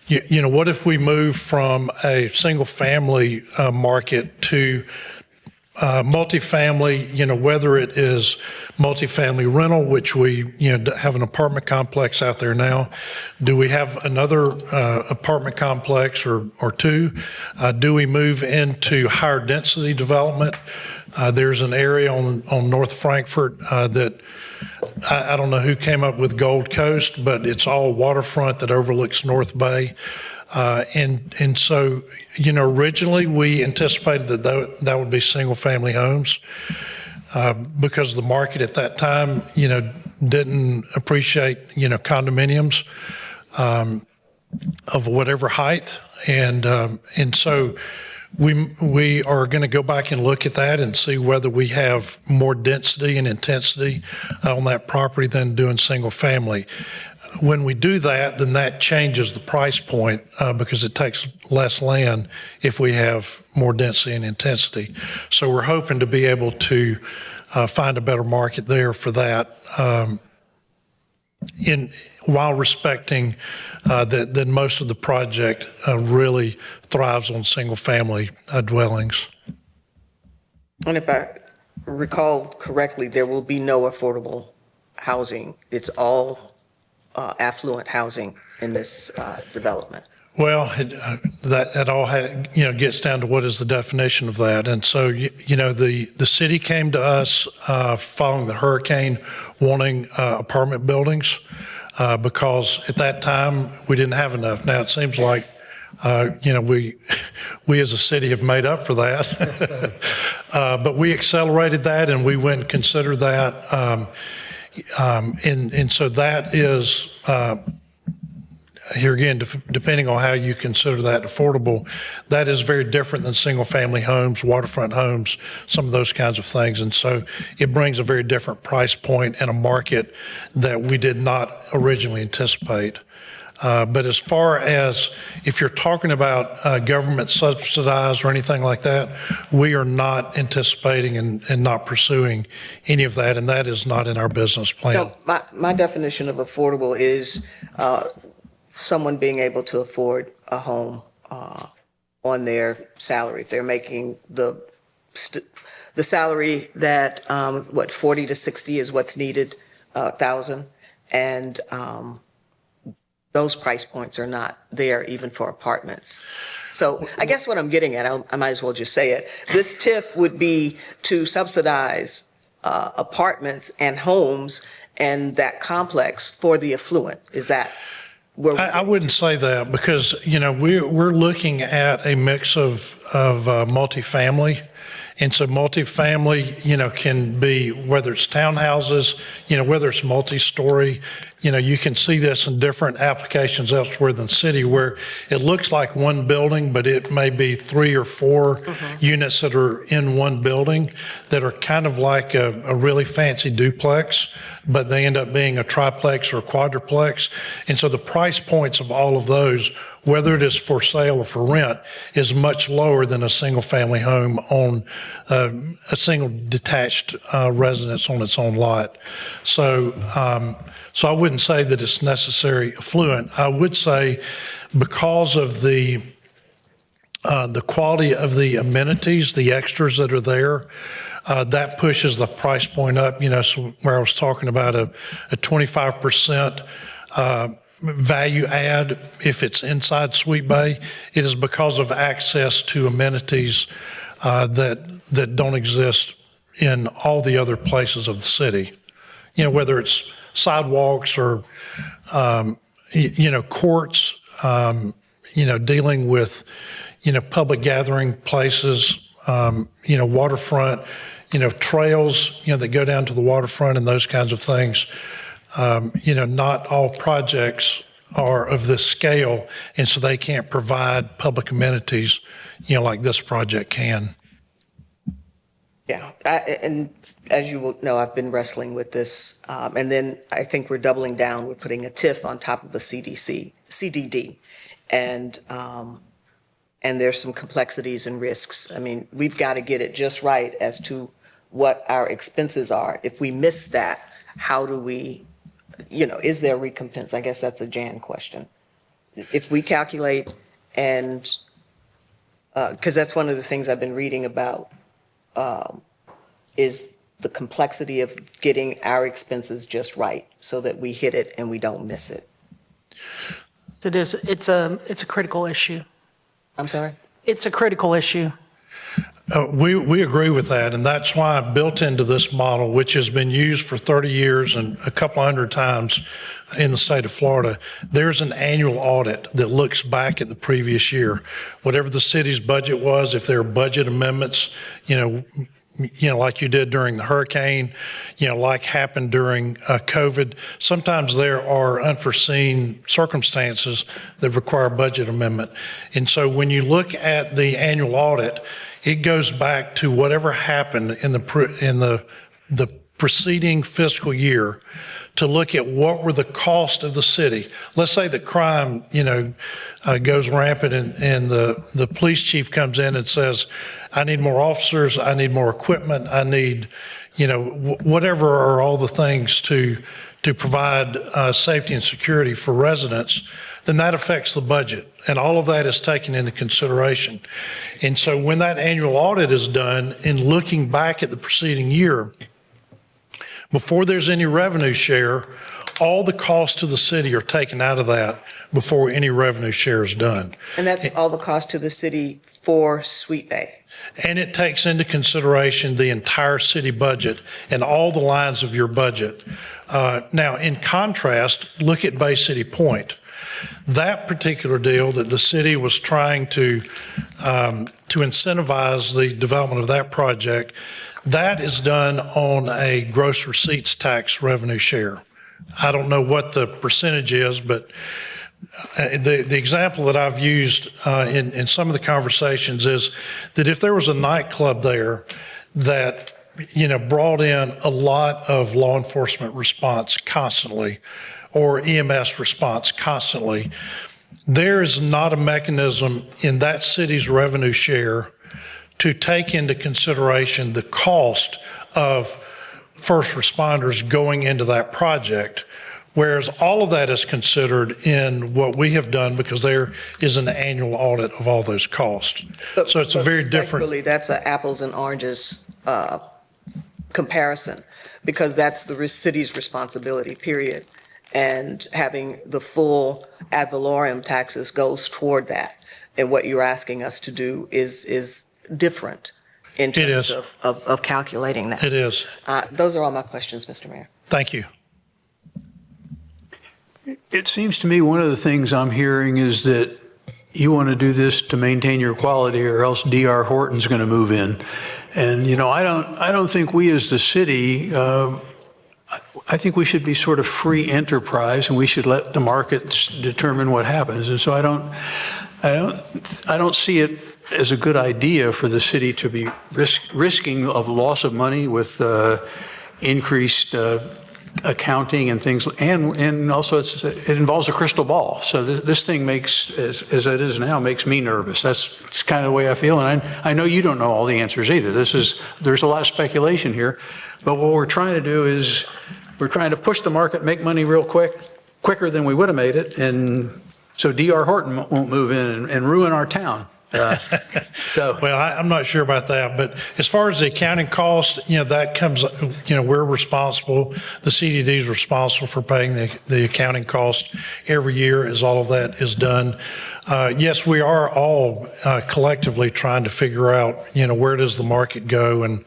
what if we move from a single family market to multifamily, whether it is multifamily rental, which we, have an apartment complex out there now. Do we have another apartment complex or two? Do we move into higher density development? There's an area on North Frankfort that I don't know who came up with Gold Coast, but it's all waterfront that overlooks North Bay. And so, originally we anticipated that would be single family homes because the market at that time, didn't appreciate, condominiums of whatever height. And so we are going to go back and look at that and see whether we have more density and intensity on that property than doing single family. When we do that, then that changes the price point because it takes less land if we have more density and intensity. So we're hoping to be able to find a better market there for that while respecting that most of the project really thrives on single-family dwellings. And if I recall correctly, there will be no affordable housing. It's all affluent housing in this development. Well, that all gets down to what is the definition of that. And so, the city came to us following the hurricane wanting apartment buildings because at that time we didn't have enough. Now it seems like, we as a city have made up for that. But we accelerated that and we went and considered that. And so that is, here again, depending on how you consider that affordable, that is very different than single-family homes, waterfront homes, some of those kinds of things. And so it brings a very different price point and a market that we did not originally anticipate. But as far as if you're talking about government subsidized or anything like that, we are not anticipating and not pursuing any of that, and that is not in our business plan. No, my definition of affordable is someone being able to afford a home on their salary. If they're making the salary that, 40 to 60 is what's needed, thousand, and those price points are not there even for apartments. So I guess what I'm getting at, I might as well just say it. This TIF would be to subsidize apartments and homes and that complex for the affluent. Is that where? I wouldn't say that because, we're looking at a mix of multifamily. And so multifamily, can be, whether it's townhouses, whether it's multi-story, you can see this in different applications elsewhere than city where it looks like one building, but it may be 3 or 4 units that are in one building that are kind of like a really fancy duplex, but they end up being a triplex or a quadruplex. And so the price points of all of those whether it is for sale or for rent, is much lower than a single-family home on a single detached residence on its own lot. So I wouldn't say that it's necessarily affluent. I would say because of the quality of the amenities, the extras that are there, that pushes the price point up, so where I was talking about a 25% value add if it's inside Sweet Bay, it is because of access to amenities that don't exist in all the other places of the city. Whether it's sidewalks or, courts, dealing with, public gathering places, waterfront, trails, that go down to the waterfront and those kinds of things. Not all projects are of this scale, and so they can't provide public amenities, like this project can. Yeah, and as you will know, I've been wrestling with this, and then I think we're doubling down. We're putting a TIF on top of the CDD, and there's some complexities and risks. I mean, we've got to get it just right as to what our expenses are. If we miss that, how do we, is there recompense? I guess that's a Jan question. If we calculate and, because that's one of the things I've been reading about, is the complexity of getting our expenses just right so that we hit it and we don't miss it. It is, it's a critical issue. I'm sorry? It's a critical issue. We agree with that, and that's why I built into this model, which has been used for 30 years and a couple hundred times in the state of Florida. There's an annual audit that looks back at the previous year. Whatever the city's budget was, if there are budget amendments, like you did during the hurricane, like happened during COVID. Sometimes there are unforeseen circumstances that require budget amendment. And so when you look at the annual audit, it goes back to whatever happened in the preceding fiscal year to look at what were the cost of the city. Let's say that crime, goes rampant and the police chief comes in and says, I need more officers, I need more equipment, I need, whatever are all the things to provide safety and security for residents, then that affects the budget. And all of that is taken into consideration. And so when that annual audit is done, in looking back at the preceding year, before there's any revenue share, all the costs to the city are taken out of that before any revenue share is done. And that's all the cost to the city for Sweet Bay. And it takes into consideration the entire city budget and all the lines of your budget. Now, in contrast, look at Bay City Point. That particular deal that the city was trying to incentivize the development of that project, that is done on a gross receipts tax revenue share. I don't know what the percentage is, but the example that I've used in some of the conversations is that if there was a nightclub there that brought in a lot of law enforcement response constantly, or EMS response constantly, there is not a mechanism in that city's revenue share to take into consideration the cost of first responders going into that project, whereas all of that is considered in what we have done because there is an annual audit of all those costs. So it's a very different. Respectfully, that's an apples and oranges comparison, because that's the city's responsibility, period. And having the full ad valorem taxes goes toward that. And what you're asking us to do is different in terms of calculating that. It is. Those are all my questions, Mr. Mayor. Thank you. It seems to me one of the things I'm hearing is that you want to do this to maintain your quality, or else D.R. Horton's going to move in. And, I don't think we as the city, I think we should be sort of free enterprise, and we should let the markets determine what happens. And so I don't see it as a good idea for the city to be risking of loss of money with increased accounting and things, and also it involves a crystal ball. So this thing makes, as it is now, makes me nervous. That's kind of the way I feel, and I know you don't know all the answers either. There's a lot of speculation here, but what we're trying to do is we're trying to push the market, make money real quicker than we would have made it, and so D.R. Horton won't move in and ruin our town. Well, I'm not sure about that, but as far as the accounting cost, that comes, we're responsible, the CDD is responsible for paying the accounting cost every year as all of that is done. Yes, we are all collectively trying to figure out, where does the market go and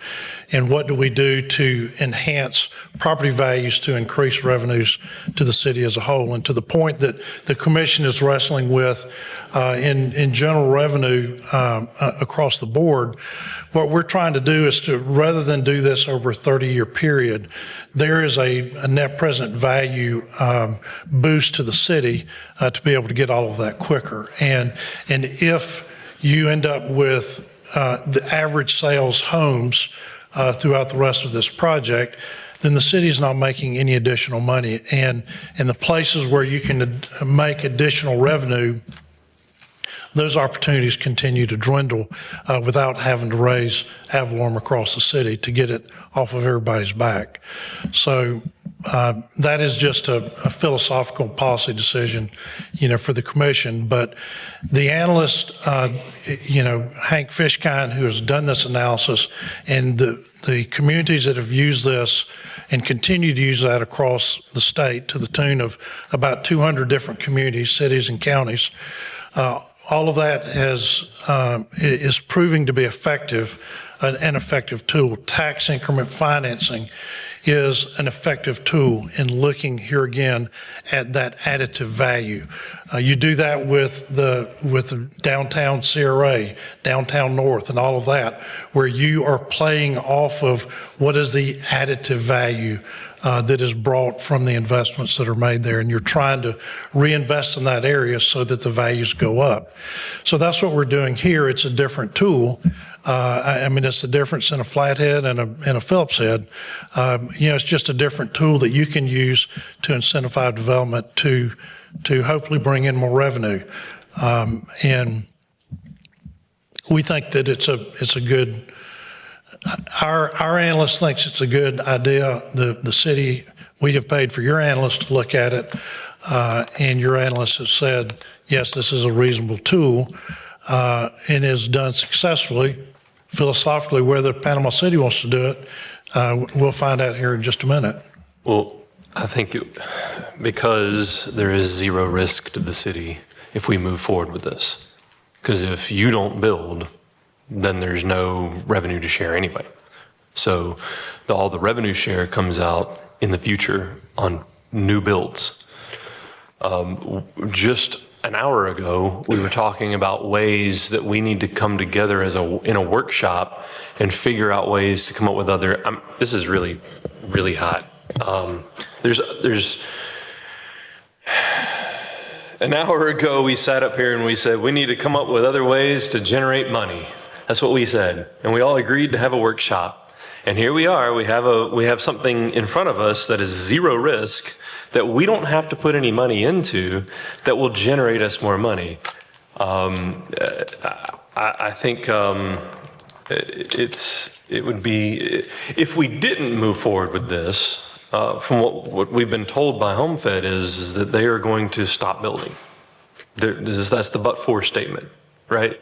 what do we do to enhance property values to increase revenues to the city as a whole. And to the point that the commission is wrestling with in general revenue across the board, what we're trying to do is to, rather than do this over a 30-year period, there is a net present value boost to the city to be able to get all of that quicker. And if you end up with the average sales homes throughout the rest of this project, then the city's not making any additional money. And in the places where you can make additional revenue, those opportunities continue to dwindle without having to raise ad valorem across the city to get it off of everybody's back. So that is just a philosophical policy decision, for the commission. But the analyst, Hank Fishkind, who has done this analysis, and the communities that have used this and continue to use that across the state to the tune of about 200 different communities, cities, and counties, all of that is proving to be effective, an effective tool. Tax increment financing is an effective tool in looking here again at that additive value. You do that with the downtown CRA, downtown North, and all of that, where you are playing off of what is the additive value that is brought from the investments that are made there, and you're trying to reinvest in that area so that the values go up. So that's what we're doing here. It's a different tool. It's the difference in a flathead and a Phillips head. It's just a different tool that you can use to incentivize development to hopefully bring in more revenue. And we think that it's a good. Our analyst thinks it's a good idea. The city, we have paid for your analyst to look at it, and your analyst has said, yes, this is a reasonable tool, and is done successfully. Philosophically, whether Panama City wants to do it, we'll find out here in just a minute. Well, I think because there is zero risk to the city if we move forward with this. Because if you don't build, then there's no revenue to share anyway. So all the revenue share comes out in the future on new builds. Just an hour ago, we were talking about ways that we need to come together in a workshop and figure out ways to come up with other. This is really, really hot. There's an hour ago we sat up here and we said we need to come up with other ways to generate money. That's what we said, and we all agreed to have a workshop. And here we are. We have something in front of us that is zero risk, that we don't have to put any money into, that will generate us more money. I think it would be, if we didn't move forward with this, from what we've been told by HomeFed is that they are going to stop building. That's the but-for statement, right?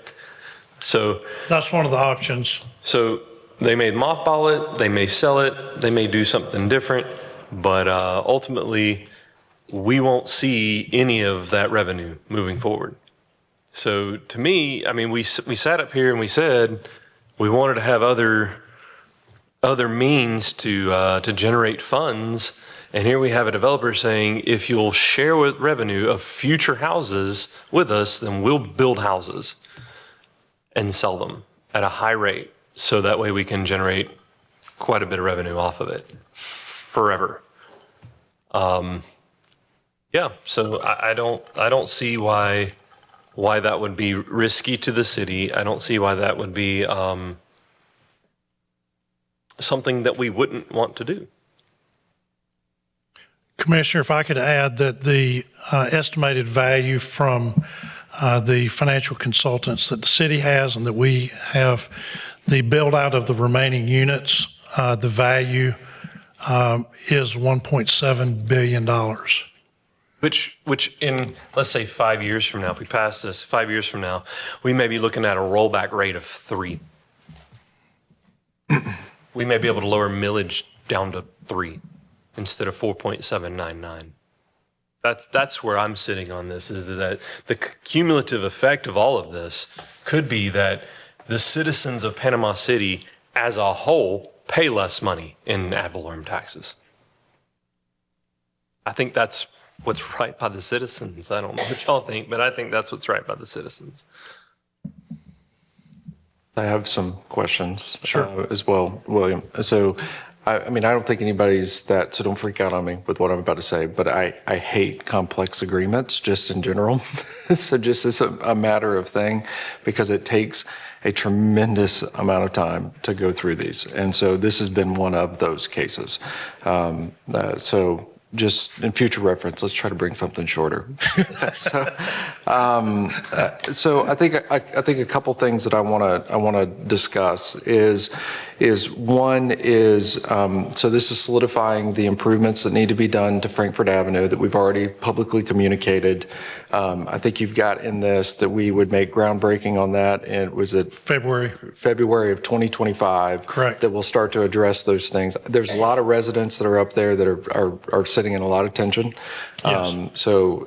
So that's one of the options. So they may mothball it, they may sell it, they may do something different, but ultimately we won't see any of that revenue moving forward. So to me, we sat up here and we said we wanted to have other means to generate funds, and here we have a developer saying, if you'll share with revenue of future houses with us, then we'll build houses and sell them at a high rate, so that way we can generate quite a bit of revenue off of it forever. So I don't see why that would be risky to the city. I don't see why that would be something that we wouldn't want to do. Commissioner, if I could add that the estimated value from the financial consultants that the city has and that we have, the build out of the remaining units, the value is $1.7 billion. Which in, let's say 5 years from now, if we pass this, 5 years from now, we may be looking at a rollback rate of 3. We may be able to lower millage down to 3 instead of 4.799. That's where I'm sitting on this, is that the cumulative effect of all of this could be that the citizens of Panama City as a whole pay less money in ad valorem taxes. I think that's what's right by the citizens. I don't know what y'all think, but I think that's what's right by the citizens. I have some questions as well, William. So, I mean, I don't think anybody's that, so don't freak out on me with what I'm about to say, but I hate complex agreements just in general. So just as a matter of thing, because it takes a tremendous amount of time to go through these. And so this has been one of those cases. So just in future reference, let's try to bring something shorter. So I think a couple things that I want to discuss is one is so this is solidifying the improvements that need to be done to Frankfurt Avenue that we've already publicly communicated. I think you've got in this that we would make groundbreaking on that, and was it February of 2025? Correct. That will start to address those things. There's a lot of residents that are up there that are sitting in a lot of tension. Yes. So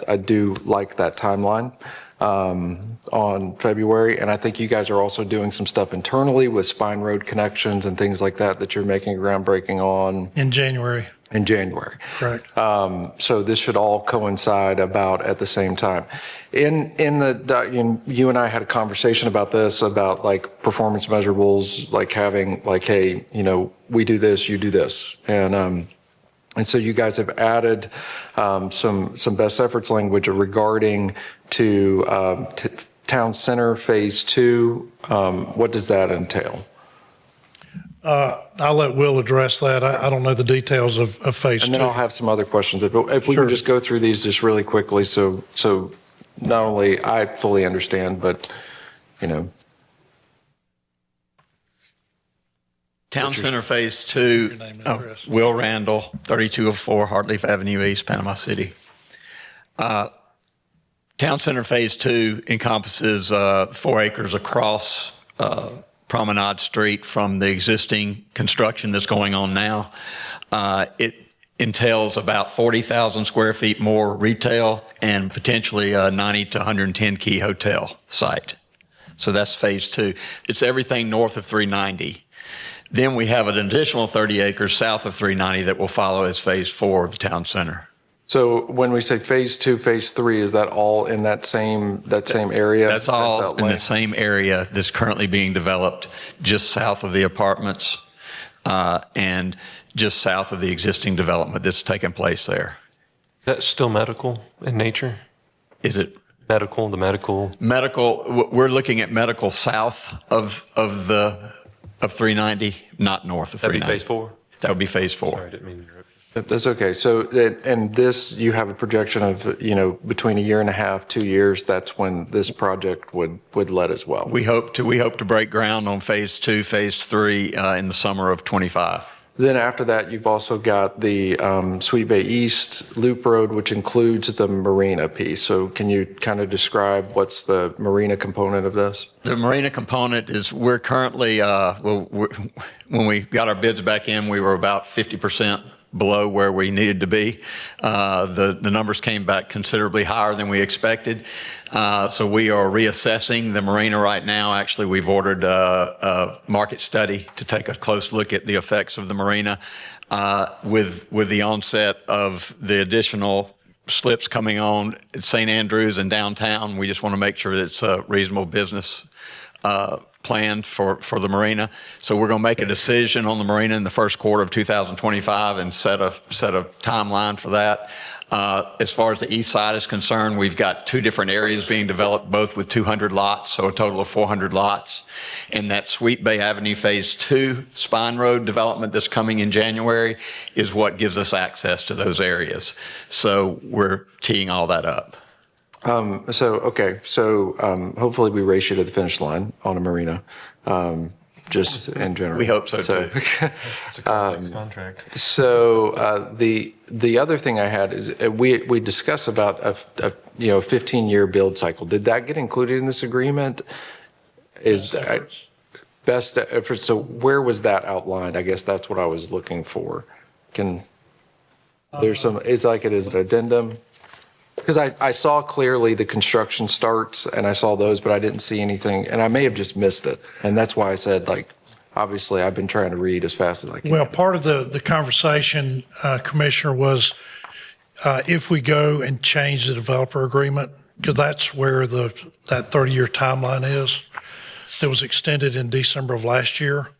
I do like that timeline on February, and I think you guys are also doing some stuff internally with Spine Road connections and things like that you're making groundbreaking on In January. Correct. So this should all coincide about at the same time. You and I had a conversation about this, about like performance measurables, like having like, hey, we do this, you do this, and so you guys have added some best efforts language regarding to Town Center Phase 2. What does that entail? I'll let Will address that. I don't know the details of Phase 2. And then I'll have some other questions. If we can just go through these just really quickly, so not only I fully understand, but, Town Center Phase 2, Will Randall, 3204 Hartleaf Avenue East, Panama City. Town Center Phase 2 encompasses 4 acres across Promenade Street from the existing construction that's going on now. It entails about 40,000 square feet more retail and potentially a 90 to 110 key hotel site. So that's Phase 2. It's everything north of 390. Then we have an additional 30 acres south of 390 that will follow as Phase 4 of the town center. So when we say Phase 2, Phase 3, is that all in that same area? That's all in the same area that's currently being developed just south of the apartments and just south of the existing development that's taking place there. Is that still medical in nature? Is it? Medical, the medical? Medical, we're looking at medical south of 390, not north of 390. That'd be Phase 4? That would be Phase 4. Sorry, I didn't mean to interrupt. That's okay. So, and this, you have a projection of, between a year and a half, 2 years, that's when this project would let as well. We hope to break ground on Phase 2, Phase 3 in the summer of 25. Then after that, you've also got the Sweet Bay East Loop Road, which includes the marina piece. So can you kind of describe what's the marina component of this? The marina component is we're currently, when we got our bids back in, we were about 50% below where we needed to be. The numbers came back considerably higher than we expected. So we are reassessing the marina right now. Actually, we've ordered a market study to take a close look at the effects of the marina. With the onset of the additional slips coming on at St. Andrews and downtown, we just want to make sure that it's a reasonable business planned for the marina. So we're going to make a decision on the marina in the first quarter of 2025 and set a timeline for that. As far as the east side is concerned, we've got 2 different areas being developed, both with 200 lots, so a total of 400 lots. And that Sweet Bay Avenue Phase 2 Spine Road development that's coming in January is what gives us access to those areas. So we're teeing all that up. Hopefully we race you to the finish line on a marina, just in general. We hope so too. It's a complex contract. So the other thing I had is we discussed about a 15-year build cycle. Did that get included in this agreement? Best efforts. So where was that outlined? I guess that's what I was looking for. There's some, is it an addendum? Because I saw clearly the construction starts and I saw those, but I didn't see anything, and I may have just missed it. And that's why I said, obviously I've been trying to read as fast as I can. Well, part of the conversation, Commissioner, was if we go and change the developer agreement, because that's where that 30-year timeline is, that was extended in December of last year.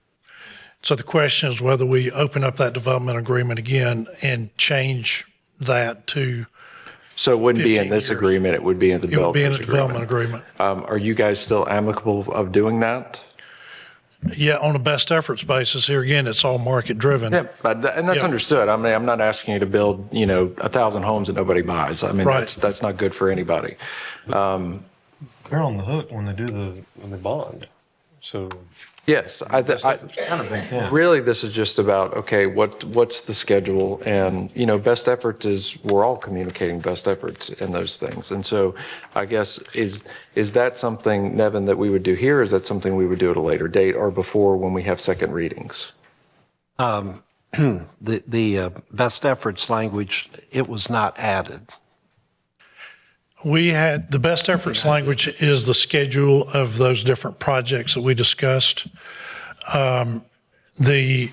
So the question is whether we open up that development agreement again and change that to. So it wouldn't be in this years. agreement, it would be in the It would be in development the development agreement. Are you guys still amicable of doing that? Yeah, on a best efforts basis, here again, it's all market driven. Yeah, and that's understood. I mean, I'm not asking you to build, 1,000 homes that nobody buys. I mean, Right. that's not good for anybody. They're on the hook when they bond. So Yes, really, this is just about, okay, what's the schedule? And, best efforts is, we're all communicating best efforts in those things. And so I guess, is that something, Nevin, that we would do here? Or is that something we would do at a later date or before when we have second readings? The best efforts language, it was not added. We had, the best efforts language is the schedule of those different projects that we discussed. Let me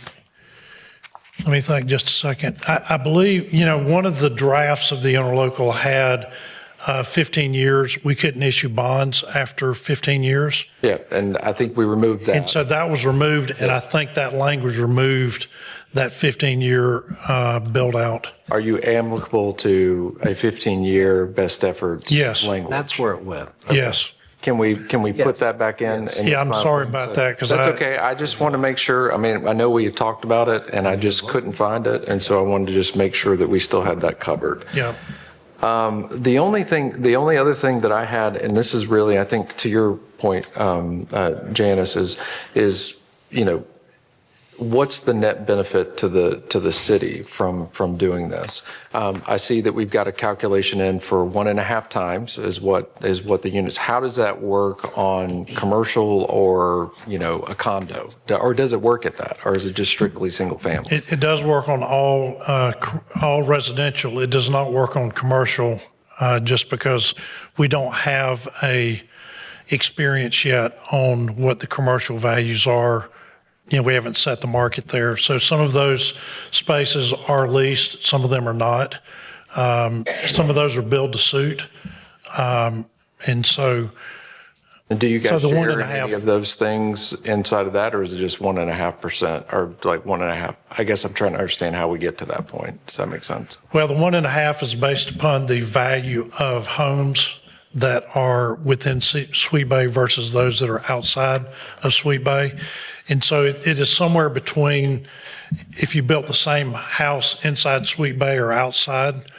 think just a second. I believe, one of the drafts of the interlocal had 15 years. We couldn't issue bonds after 15 years. Yeah, and I think we removed that. And so that was removed, and I think that language removed that 15-year build out. Are you amicable to a 15-year best efforts Yes. language? That's where it went. Yes. Can we put that back in? Yeah, I'm sorry about that, because That's okay. I just want to make sure, I know we had talked about it and I just couldn't find it. And so I wanted to just make sure that we still had that covered. Yeah. The only other thing that I had, and this is really, I think to your point, Janice, is, what's the net benefit to the city from doing this? I see that we've got a calculation in for 1.5 times is what the units. How does that work on commercial or a condo, or does it work at that, or is it just strictly single family? It does work on all residential. It does not work on commercial, just because we don't have a experience yet on what the commercial values are. We haven't set the market there. So some of those spaces are leased, some of them are not. Some of those are build to suit. And so. And do you guys so the share any of those things inside of that, or is it just 1.5%, or like 1.5? I guess I'm trying to understand how we get to that point. Does that make sense? Well, the 1.5 is based upon the value of homes that are within Sweet Bay versus those that are outside of Sweet Bay. And so it is somewhere between, if you built the same house inside Sweet Bay or outside,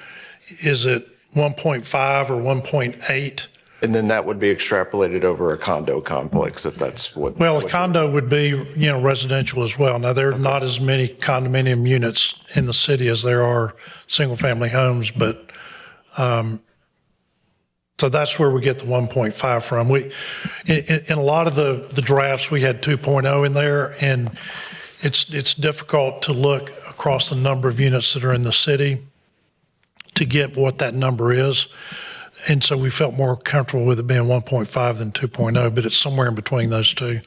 is it 1.5 or 1.8? And then that would be extrapolated over a condo complex, if that's what. Well, a condo would be, residential as well. Now, there are not as many condominium units in the city as there are single-family homes, but so that's where we get the 1.5 from. In a lot of the drafts, we had 2.0 in there, and it's difficult to look across the number of units that are in the city to get what that number is. And so we felt more comfortable with it being 1.5 than 2.0, but it's somewhere in between those two.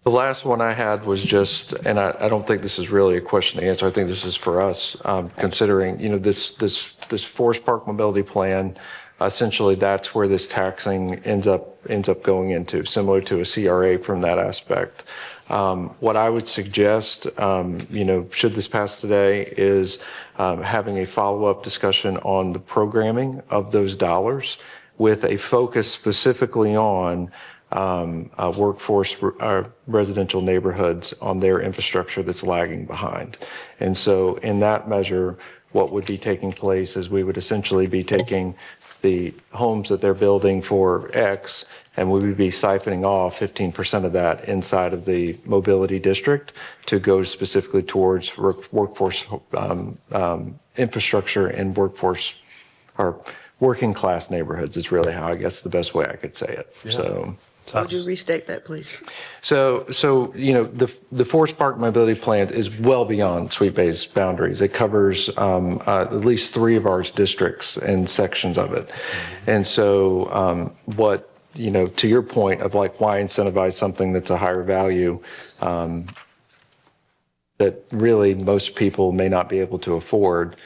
The last one I had was just, and I don't think this is really a question to answer. I think this is for us, considering, this Forest Park Mobility Plan. essentially that's where this taxing ends up going into, similar to a CRA from that aspect. What I would suggest, should this pass today, is having a follow-up discussion on the programming of those dollars with a focus specifically on workforce residential neighborhoods on their infrastructure that's lagging behind. And so in that measure, what would be taking place is we would essentially be taking the homes that they're building for X, and we would be siphoning off 15% of that inside of the mobility district to go specifically towards workforce infrastructure and workforce or working class neighborhoods is really how I guess the best way I could say it. Yeah. So. Would you restate that, please? So the Forest Park Mobility Plan is well beyond Sweet Bay's boundaries. It covers at least 3 of our districts and sections of it. And so to your point of like why incentivize something that's a higher value that really most people may not be able to afford,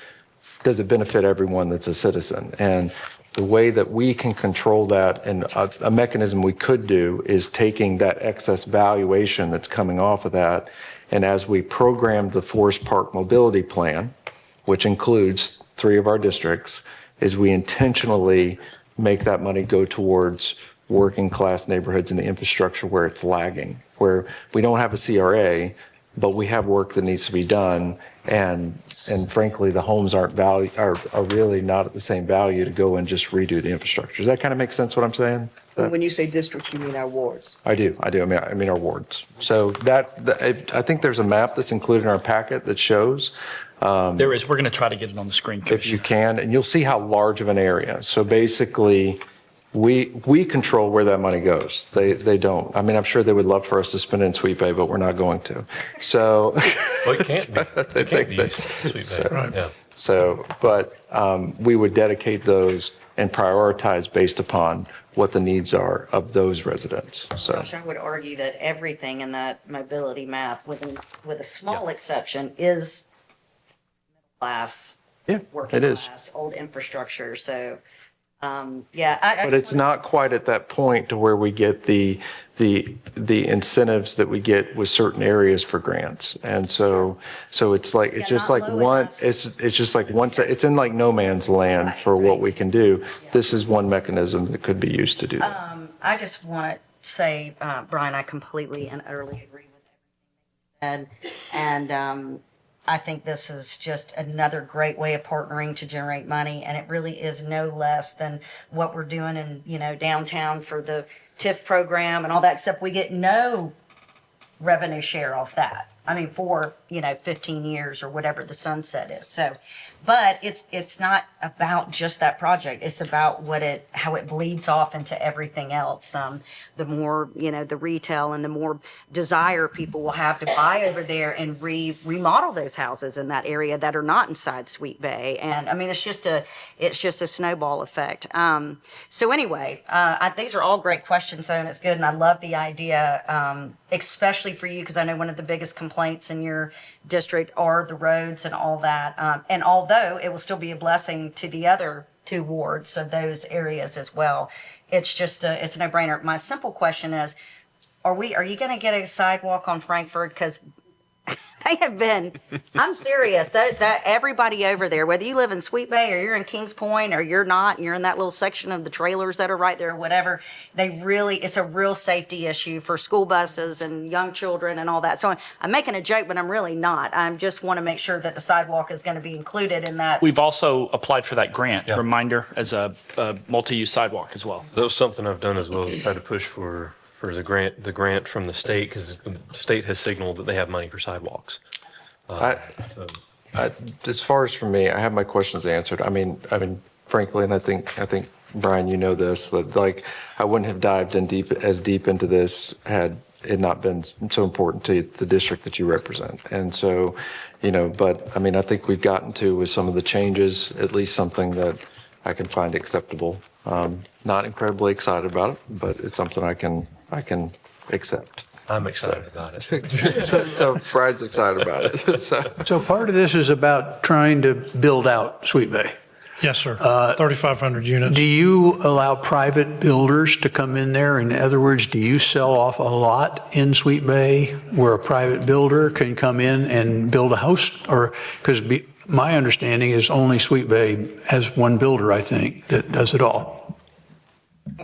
does it benefit everyone that's a citizen? And the way that we can control that, and a mechanism we could do, is taking that excess valuation that's coming off of that, and as we program the Forest Park Mobility Plan, which includes 3 of our districts, is we intentionally make that money go towards working class neighborhoods and the infrastructure where it's lagging, where we don't have a CRA, but we have work that needs to be done, and frankly, the homes are really not at the same value to go and just redo the infrastructure. Does that kind of make sense what I'm saying? When you say districts, you mean our wards? I do. I mean our wards. So I think there's a map that's included in our packet that shows. There is. We're going to try to get it on the screen, If you can, and you'll see how large of an area. So basically, we control where that money goes. They don't. I mean, I'm sure they would love for us to spend it in Sweet Bay, but we're not going to. So. Well, it can't be. It can't be Sweet Bay. Right. Yeah. So, but we would dedicate those and prioritize based upon what the needs are of those residents. So. Gosh, I would argue that everything in that mobility map, with a small exception, is middle class, working it is. class, old infrastructure. So, But it's not quite at that point to where we get the incentives that we get with certain areas for grants. And so it's like, it's just like it's in like no man's land for what we can do. This is one mechanism that could be used to do that. I just want to say, Brian, I completely and utterly agree with everything that you said. And I think this is just another great way of partnering to generate money. And it really is no less than what we're doing in, downtown for the TIF program and all that, except we get no revenue share off that. I mean, for, 15 years or whatever the sunset is. So, but it's not about just that project. It's about how it bleeds off into everything else. The more, the retail and the more desire people will have to buy over there and remodel those houses in that area that are not inside Sweet Bay. And I mean, it's just a snowball effect. So anyway, these are all great questions, and it's good. And I love the idea, especially for you, because I know one of the biggest complaints in your district are the roads and all that. And although it will still be a blessing to the other 2 wards of those areas as well, it's just it's a no-brainer. My simple question is, are you going to get a sidewalk on Frankfurt? Because they have been, I'm serious, that everybody over there, whether you live in Sweet Bay or you're in Kings Point or you're not, and you're in that little section of the trailers that are right there or whatever, it's a real safety issue for school buses and young children and all that. So I'm making a joke, but I'm really not. I just want to make sure that the sidewalk is going to be included in that. We've also applied for that grant, reminder, as a multi-use sidewalk as well. That was something I've done as well, try to push for the grant from the state, because the state has signaled that they have money for sidewalks. As far as for me, I have my questions answered. I mean, frankly, and I think Brian, you know this, that like I wouldn't have dived in as deep into this had it not been so important to the district that you represent. And so, but I mean, I think we've gotten to with some of the changes, at least something that I can find acceptable. Not incredibly excited about it, but it's something I can accept. I'm excited about it. So Brian's excited about it. So part of this is about trying to build out Sweet Bay. Yes, sir. 3,500 units. Do you allow private builders to come in there? In other words, do you sell off a lot in Sweet Bay where a private builder can come in and build a house? Or, because my understanding is only Sweet Bay has one builder, I think, that does it all.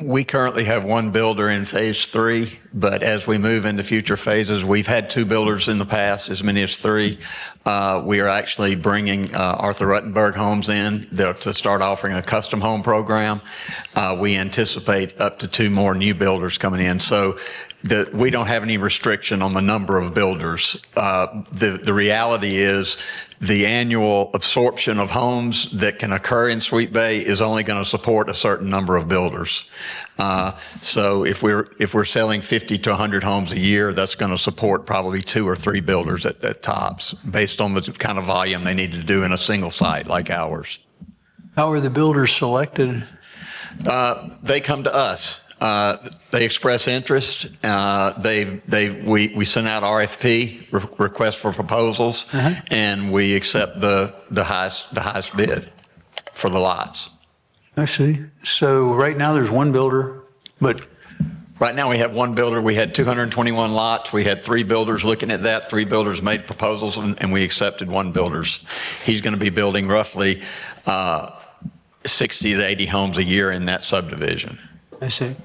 We currently have one builder in phase 3, but as we move into future phases, we've had 2 builders in the past, as many as 3. We are actually bringing Arthur Ruttenberg Homes in to start offering a custom home program. We anticipate up to 2 more new builders coming in. So we don't have any restriction on the number of builders. The reality is the annual absorption of homes that can occur in Sweet Bay is only going to support a certain number of builders. So if we're selling 50 to 100 homes a year, that's going to support probably 2 or 3 builders at tops, based on the kind of volume they need to do in a single site like ours. How are the builders selected? They come to us. They express interest. We send out RFP, request for proposals, and we accept the highest bid for the lots. I see. So right now there's one builder, but right now we have one builder. We had 221 lots. We had 3 builders looking at that. 3 builders made proposals, and we accepted one builder's. He's going to be building roughly 60 to 80 homes a year in that subdivision. I see.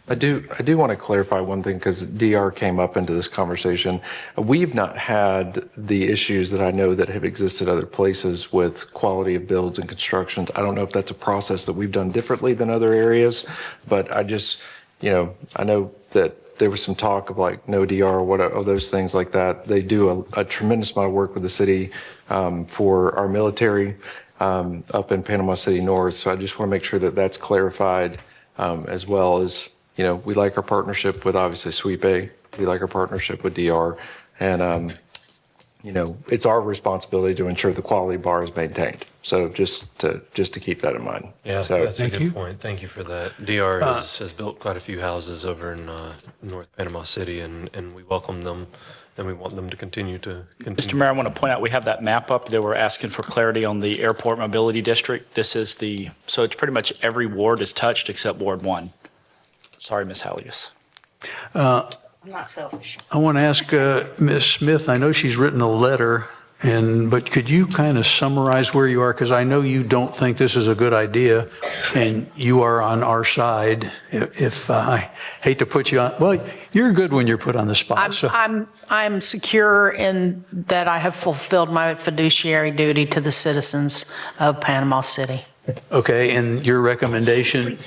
I do want to clarify one thing because DR came up into this conversation. We've not had the issues that I know that have existed other places with quality of builds and constructions. I don't know if that's a process that we've done differently than other areas, but I just, I know that there was some talk of like no DR, what of those things like that. They do a tremendous amount of work with the city for our military up in Panama City North. So I just want to make sure that that's clarified as well as, we like our partnership with obviously Sweet Bay. We like our partnership with DR. And, it's our responsibility to ensure the quality bar is maintained. So just to keep that in mind. Yeah, so, that's a good point. Thank you for that. DR has built quite a few houses over in North Panama City, and we welcome them, and we want them to continue to continue. Mr. Mayor, I want to point out we have that map up. They were asking for clarity on the Airport Mobility District. This is so it's pretty much every ward is touched except Ward 1. Sorry, Ms. Hallius. I'm not selfish. I want to ask Ms. Smith, I know she's written a letter, but could you kind of summarize where you are? Because I know you don't think this is a good idea, and you are on our side. If I hate to put you on, well, you're good when you're put on the spot. I'm secure in that I have fulfilled my fiduciary duty to the citizens of Panama City. Okay, and your recommendation?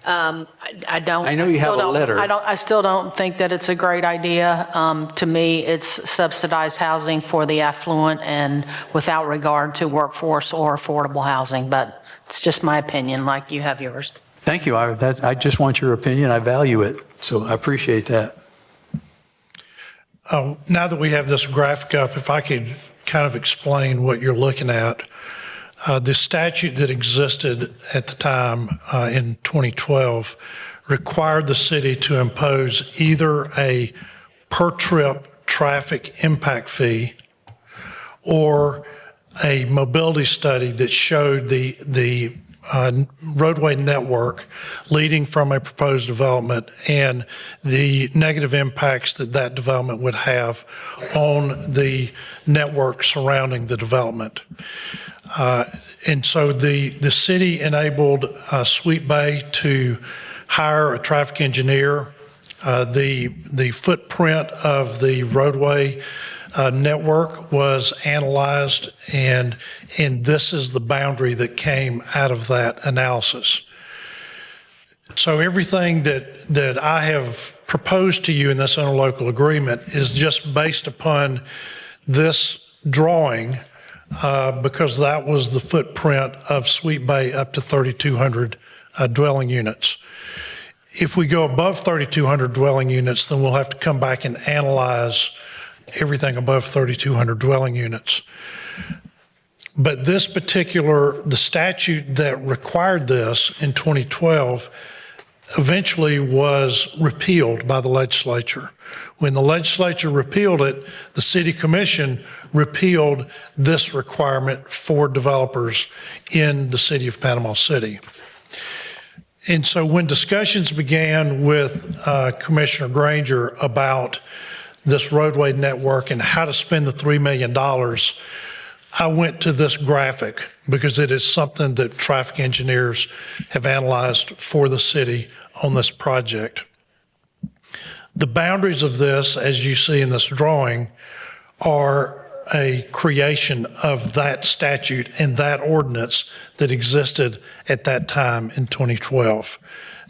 I don't. I know you have a letter. I still don't think that it's a great idea. To me, it's subsidized housing for the affluent and without regard to workforce or affordable housing. But it's just my opinion, like you have yours. Thank you. I just want your opinion. I value it, so I appreciate that. Now that we have this graphic up, if I could kind of explain what you're looking at. The statute that existed at the time in 2012 required the city to impose either a per trip traffic impact fee or a mobility study that showed the roadway network leading from a proposed development and the negative impacts that development would have on the network surrounding the development. And so the city enabled Sweet Bay to hire a traffic engineer. The footprint of the roadway network was analyzed, and this is the boundary that came out of that analysis. So everything that I have proposed to you in this interlocal agreement is just based upon this drawing because that was the footprint of Sweet Bay up to 3,200 dwelling units. If we go above 3,200 dwelling units, then we'll have to come back and analyze everything above 3,200 dwelling units. But the statute that required this in 2012 eventually was repealed by the legislature. When the legislature repealed it, the city commission repealed this requirement for developers in the city of Panama City. And so when discussions began with Commissioner Granger about this roadway network and how to spend the $3 million, I went to this graphic because it is something that traffic engineers have analyzed for the city on this project. The boundaries of this, as you see in this drawing, are a creation of that statute and that ordinance that existed at that time in 2012.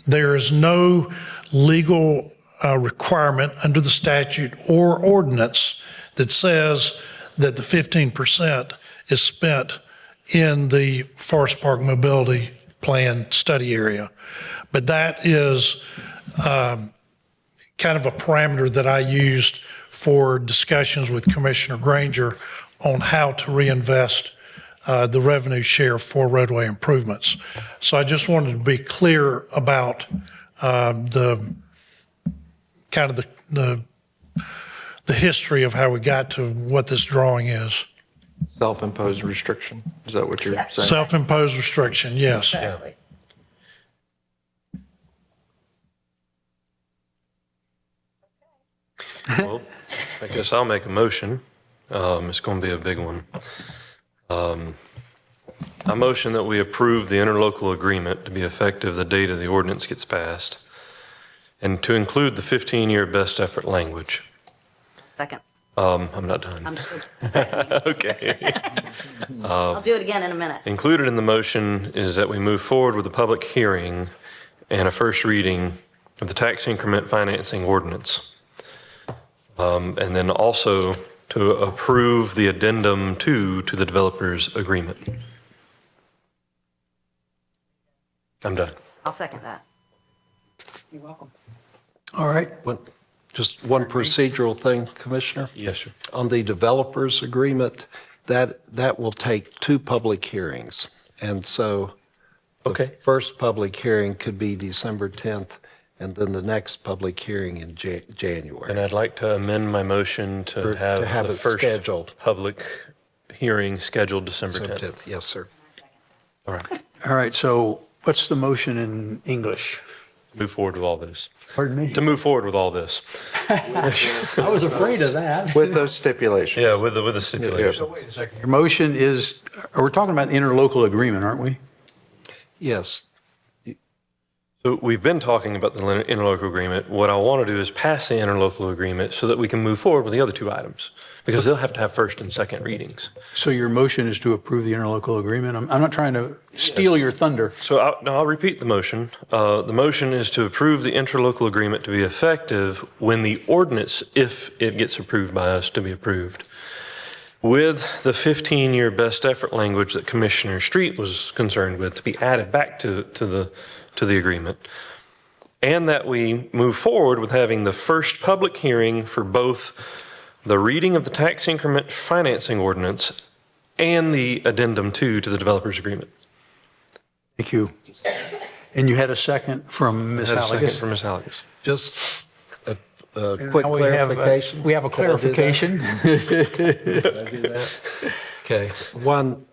There is no legal requirement under the statute or ordinance that says that the 15% is spent in the Forest Park Mobility Plan study area. But that is kind of a parameter that I used for discussions with Commissioner Granger on how to reinvest the revenue share for roadway improvements. So I just wanted to be clear about the kind of the history of how we got to what this drawing is. Self-imposed restriction, is that what you're saying? Self-imposed restriction, yes. Exactly. Well, I guess I'll make a motion. It's going to be a big one. I motion that we approve the interlocal agreement to be effective the date of the ordinance gets passed and to include the 15-year best effort language. Second. I'm not done. I'm still seconding. Okay. I'll do it again in a minute. Included in the motion is that we move forward with a public hearing and a first reading of the tax increment financing ordinance. And then also to approve the addendum 2 to the developers agreement. I'm done. I'll second that. You're welcome. All right. Just one procedural thing, Commissioner. Yes, sir. On the developers agreement, that will take 2 public hearings. And so the first public hearing could be December 10th, and then the next public hearing in January. And I'd like to amend my motion to have the it first scheduled. public hearing scheduled December 10th. Yes, sir. All right. All right, so what's the motion in English? Move forward with all this. Pardon me? To move forward with all this. I was afraid of that. With those stipulations. Yeah, with the stipulations. So wait a second. Your motion is, we're talking about the interlocal agreement, aren't we? Yes. So we've been talking about the interlocal agreement. What I want to do is pass the interlocal agreement so that we can move forward with the other 2 items, because they'll have to have first and second readings. So your motion is to approve the interlocal agreement? I'm not trying to steal your thunder. So I'll repeat the motion. The motion is to approve the interlocal agreement to be effective when the ordinance, if it gets approved by us, to be approved, with the 15-year best effort language that Commissioner Street was concerned with to be added back to the agreement, and that we move forward with having the first public hearing for both the reading of the tax increment financing ordinance and the addendum 2 to the developers agreement. Thank you. And you had a second from Ms. I had a second Halligan? from Ms. Halligan. Just a quick Now clarification. we have a Can I do that? clarification. Can I do that? Okay. One,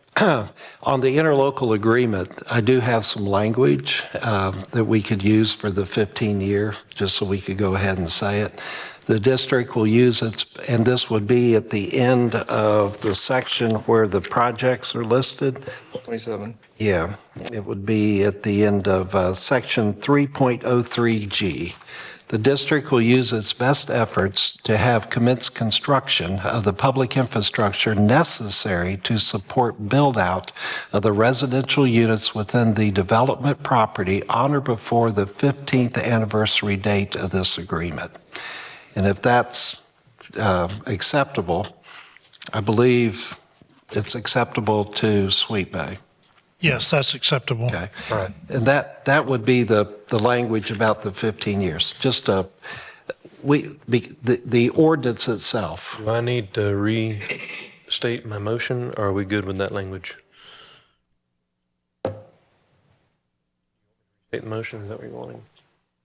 on the interlocal agreement, I do have some language that we could use for the 15-year, just so we could go ahead and say it. The district will use its, and this would be at the end of the section where the projects are listed. 27. Yeah, it would be at the end of section 3.03G. The district will use its best efforts to have commenced construction of the public infrastructure necessary to support build-out of the residential units within the development property on or before the 15th anniversary date of this agreement. And if that's acceptable, I believe it's acceptable to Sweet Bay. Yes, that's acceptable. Okay. All right. And that would be the language about the 15 years. Just the ordinance itself. Do I need to restate my motion, or are we good with that language? State the motion, is that what you're wanting?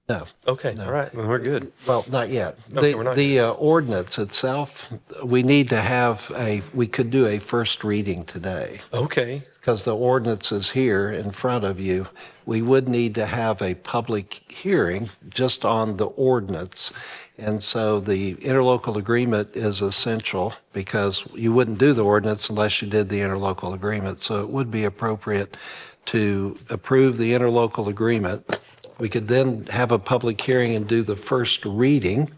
No. Okay, all right, then we're good. Well, not yet. Okay, we're not The ordinance itself, we need to have we could do a first reading today. Okay. Because the ordinance is here in front of you. We would need to have a public hearing just on the ordinance. And so the interlocal agreement is essential because you wouldn't do the ordinance unless you did the interlocal agreement. So it would be appropriate to approve the interlocal agreement. We could then have a public hearing and do the first reading.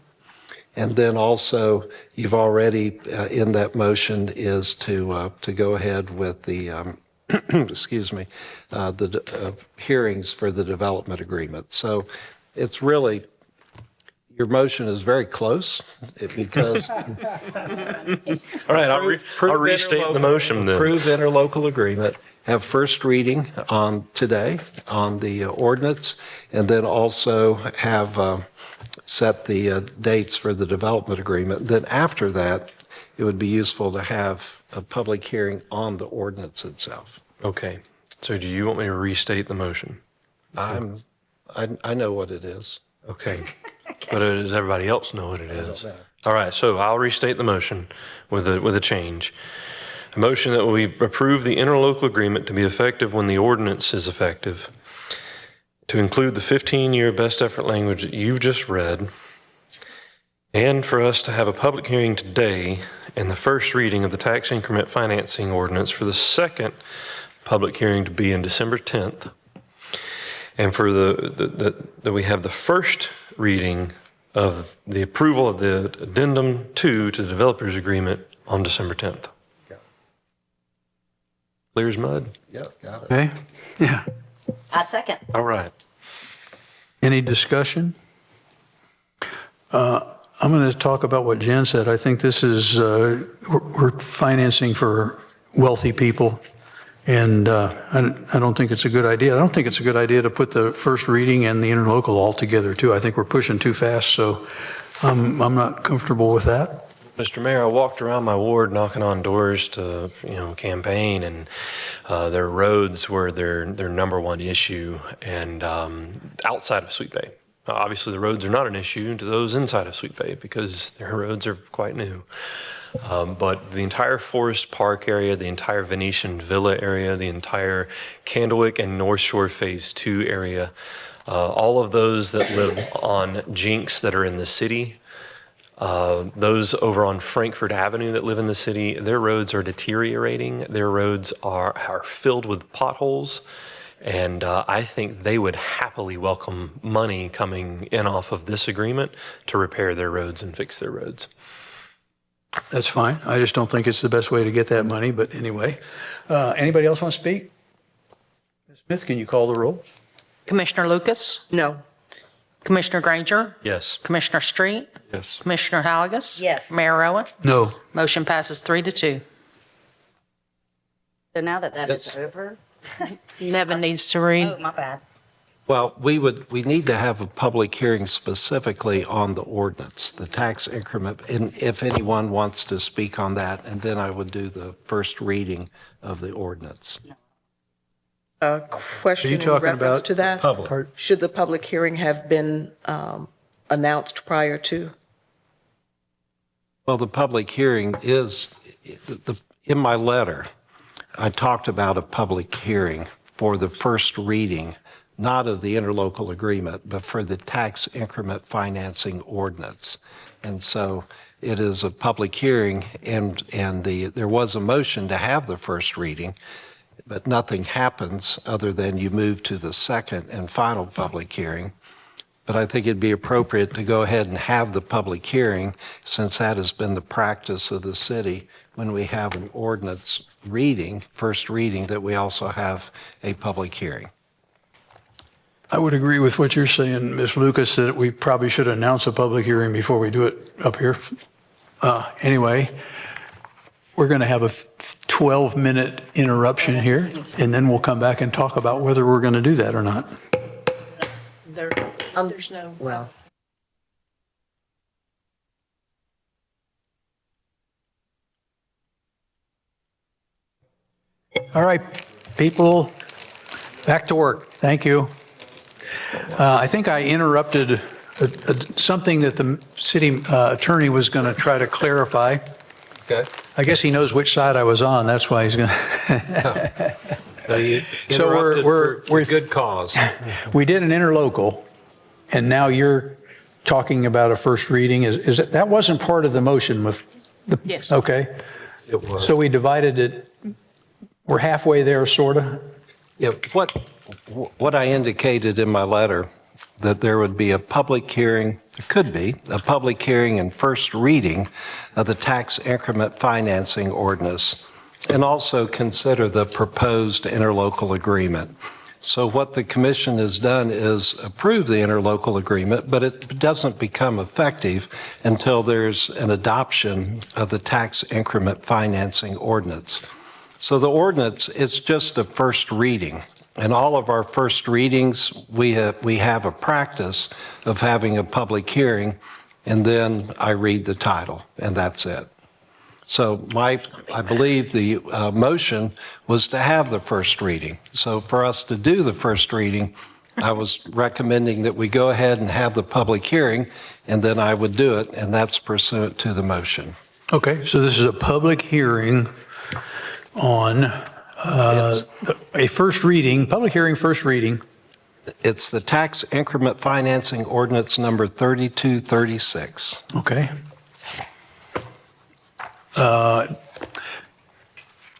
And then also, you've already, in that motion, is to go ahead with the, excuse me, the hearings for the development agreement. So it's really, your motion is very close because. All right, I'll restate the motion then. Approve interlocal agreement. Have first reading on today on the ordinance, and then also have set the dates for the development agreement. Then after that, it would be useful to have a public hearing on the ordinance itself. Okay, so do you want me to restate the motion? I know what it is. Okay, but does everybody else know what it is? All right, so I'll restate the motion with a change. A motion that we approve the interlocal agreement to be effective when the ordinance is effective, to include the 15-year best effort language that you've just read, and for us to have a public hearing today and the first reading of the tax increment financing ordinance for the second public hearing to be in December 10th, and for that we have the first reading of the approval of the addendum 2 to the developers agreement on December 10th. Clear as mud? Yep, got it. Okay, yeah. I second. All right. Any discussion? I'm going to talk about what Jen said. I think this is, we're financing for wealthy people, and I don't think it's a good idea. I don't think it's a good idea to put the first reading and the interlocal all together, too. I think we're pushing too fast, so I'm not comfortable with that. Mr. Mayor, I walked around my ward knocking on doors to, campaign, and their roads were their number one issue, and outside of Sweet Bay. Obviously, the roads are not an issue to those inside of Sweet Bay because their roads are quite new. But the entire Forest Park area, the entire Venetian Villa area, the entire Candlewick and North Shore Phase 2 area, all of those that live on Jinx that are in the city, those over on Frankfurt Avenue that live in the city, their roads are deteriorating. Their roads are filled with potholes. And I think they would happily welcome money coming in off of this agreement to repair their roads and fix their roads. That's fine. I just don't think it's the best way to get that money, but anyway. Anybody else want to speak? Ms. Smith, can you call the roll? Commissioner Lucas? No. Commissioner Granger? Yes. Commissioner Street? Yes. Commissioner Halagus? Yes. Mayor Rowan? No. Motion passes 3-2. So now that is over. Nevin needs to read. Oh, my bad. Well, we need to have a public hearing specifically on the ordinance, the tax increment, and if anyone wants to speak on that, and then I would do the first reading of the ordinance. A question Are you in talking reference about to that? Public. Should the public hearing have been announced prior to? Well, the public hearing is, in my letter, I talked about a public hearing for the first reading, not of the interlocal agreement, but for the tax increment financing ordinance. And so it is a public hearing, and there was a motion to have the first reading, but nothing happens other than you move to the second and final public hearing. But I think it'd be appropriate to go ahead and have the public hearing, since that has been the practice of the city when we have an ordinance reading, first reading, that we also have a public hearing. I would agree with what you're saying, Ms. Lucas, that we probably should announce a public hearing before we do it up here. Anyway, we're going to have a 12-minute interruption here, and then we'll come back and talk about whether we're going to do that or not. There's no. Well. All right, people, back to work. Thank you. I think I interrupted something that the city attorney was going to try to clarify. Okay. I guess he knows which side I was on. That's why he's going to. No, you So interrupted we're for good cause. We did an interlocal, and now you're talking about a first reading. Is it, that wasn't part of the motion with the? Yes. Okay. It was. So we divided it. We're halfway there, sort of. Yeah, what I indicated in my letter, that there would be a public hearing, there could be, a public hearing and first reading of the tax increment financing ordinance, and also consider the proposed interlocal agreement. So what the commission has done is approve the interlocal agreement, but it doesn't become effective until there's an adoption of the tax increment financing ordinance. So the ordinance, it's just a first reading. In all of our first readings, we have a practice of having a public hearing, and then I read the title, and that's it. So I believe the motion was to have the first reading. So for us to do the first reading, I was recommending that we go ahead and have the public hearing, and then I would do it, and that's pursuant to the motion. Okay, so this is a public hearing on a first reading, public hearing, first reading. It's the tax increment financing ordinance number 3236. Okay.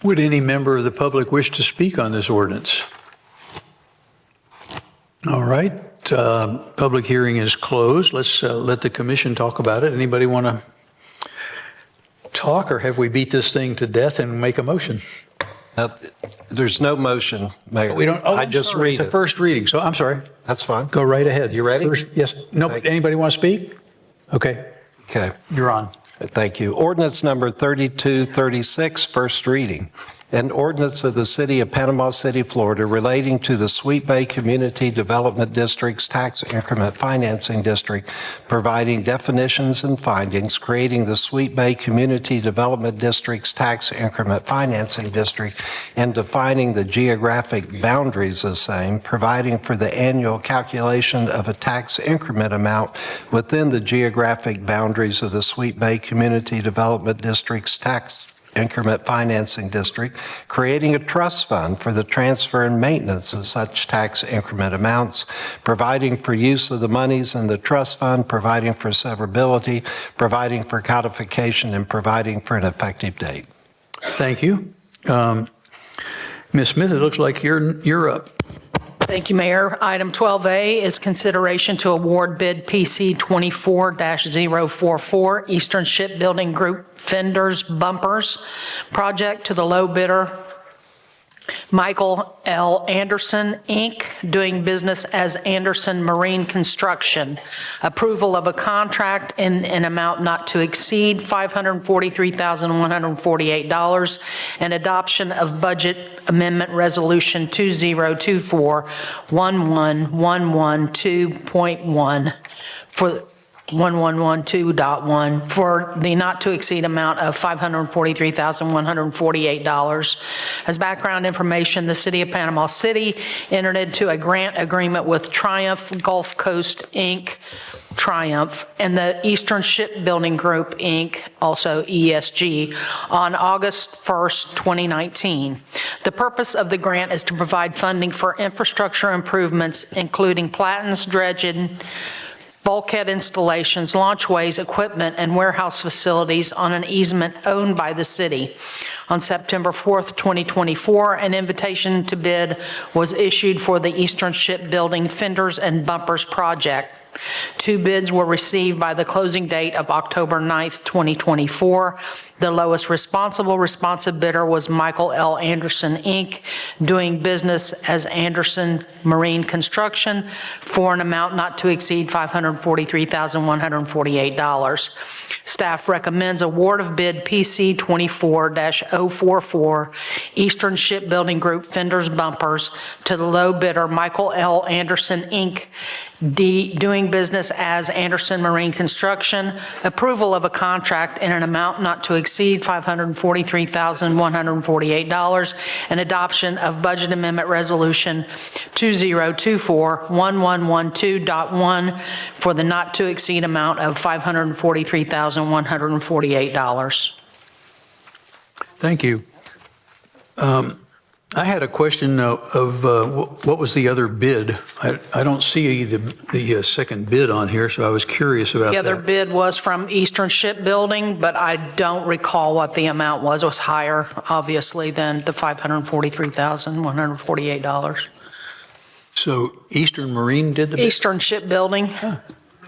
Would any member of the public wish to speak on this ordinance? All right, public hearing is closed. Let's let the commission talk about it. Anybody want to talk, or have we beat this thing to death and make a motion? There's no motion, Mayor. We don't. Oh, I I'm just sorry, read it's a it. first reading, so I'm sorry. That's fine. Go right ahead. You ready? Yes. No. Anybody want to speak? Okay. Okay. You're on. Thank you. Ordinance number 3236, first reading. An ordinance of the City of Panama City, Florida, relating to the Sweet Bay Community Development District's Tax Increment Financing District, providing definitions and findings, creating the Sweet Bay Community Development District's Tax Increment Financing District, and defining the geographic boundaries of same, providing for the annual calculation of a tax increment amount within the geographic boundaries of the Sweet Bay Community Development District's Tax Increment Financing District, creating a trust fund for the transfer and maintenance of such tax increment amounts, providing for use of the monies in the trust fund, providing for severability, providing for codification, and providing for an effective date. Thank you. Ms. Smith, it looks like you're up. Thank you, Mayor. Item 12A is consideration to award bid PC 24-044 Eastern Shipbuilding Group Fenders Bumpers project to the low bidder, Michael L. Anderson, Inc., doing business as Anderson Marine Construction. Approval of a contract in an amount not to exceed $543,148, and adoption of Budget Amendment Resolution 2024-1111.2.1 for 1112.1 for the not to exceed amount of $543,148. As background information, the City of Panama City entered into a grant agreement with Triumph Gulf Coast, Inc., Triumph, and the Eastern Shipbuilding Group, Inc., also ESG, on August 1st, 2019. The purpose of the grant is to provide funding for infrastructure improvements, including platens, dredging, bulkhead installations, launchways, equipment, and warehouse facilities on an easement owned by the city. On September 4th, 2024, an invitation to bid was issued for the Eastern Shipbuilding Fenders and Bumpers project. 2 bids were received by the closing date of October 9th, 2024. The lowest responsive bidder was Michael L. Anderson, Inc., doing business as Anderson Marine Construction, for an amount not to exceed $543,148. Staff recommends award of bid PC 24-044 Eastern Shipbuilding Group Fenders Bumpers to the low bidder Michael L. Anderson, Inc., D, doing business as Anderson Marine Construction, approval of a contract in an amount not to exceed $543,148, and adoption of Budget Amendment Resolution 2024-1112.1 for the not to exceed amount of $543,148. Thank you. I had a question of what was the other bid? I don't see the second bid on here, so I was curious about The that. other bid was from Eastern Shipbuilding, but I don't recall what the amount was. It was higher, obviously, than the $543,148. So Eastern Marine did the bid? Eastern Shipbuilding.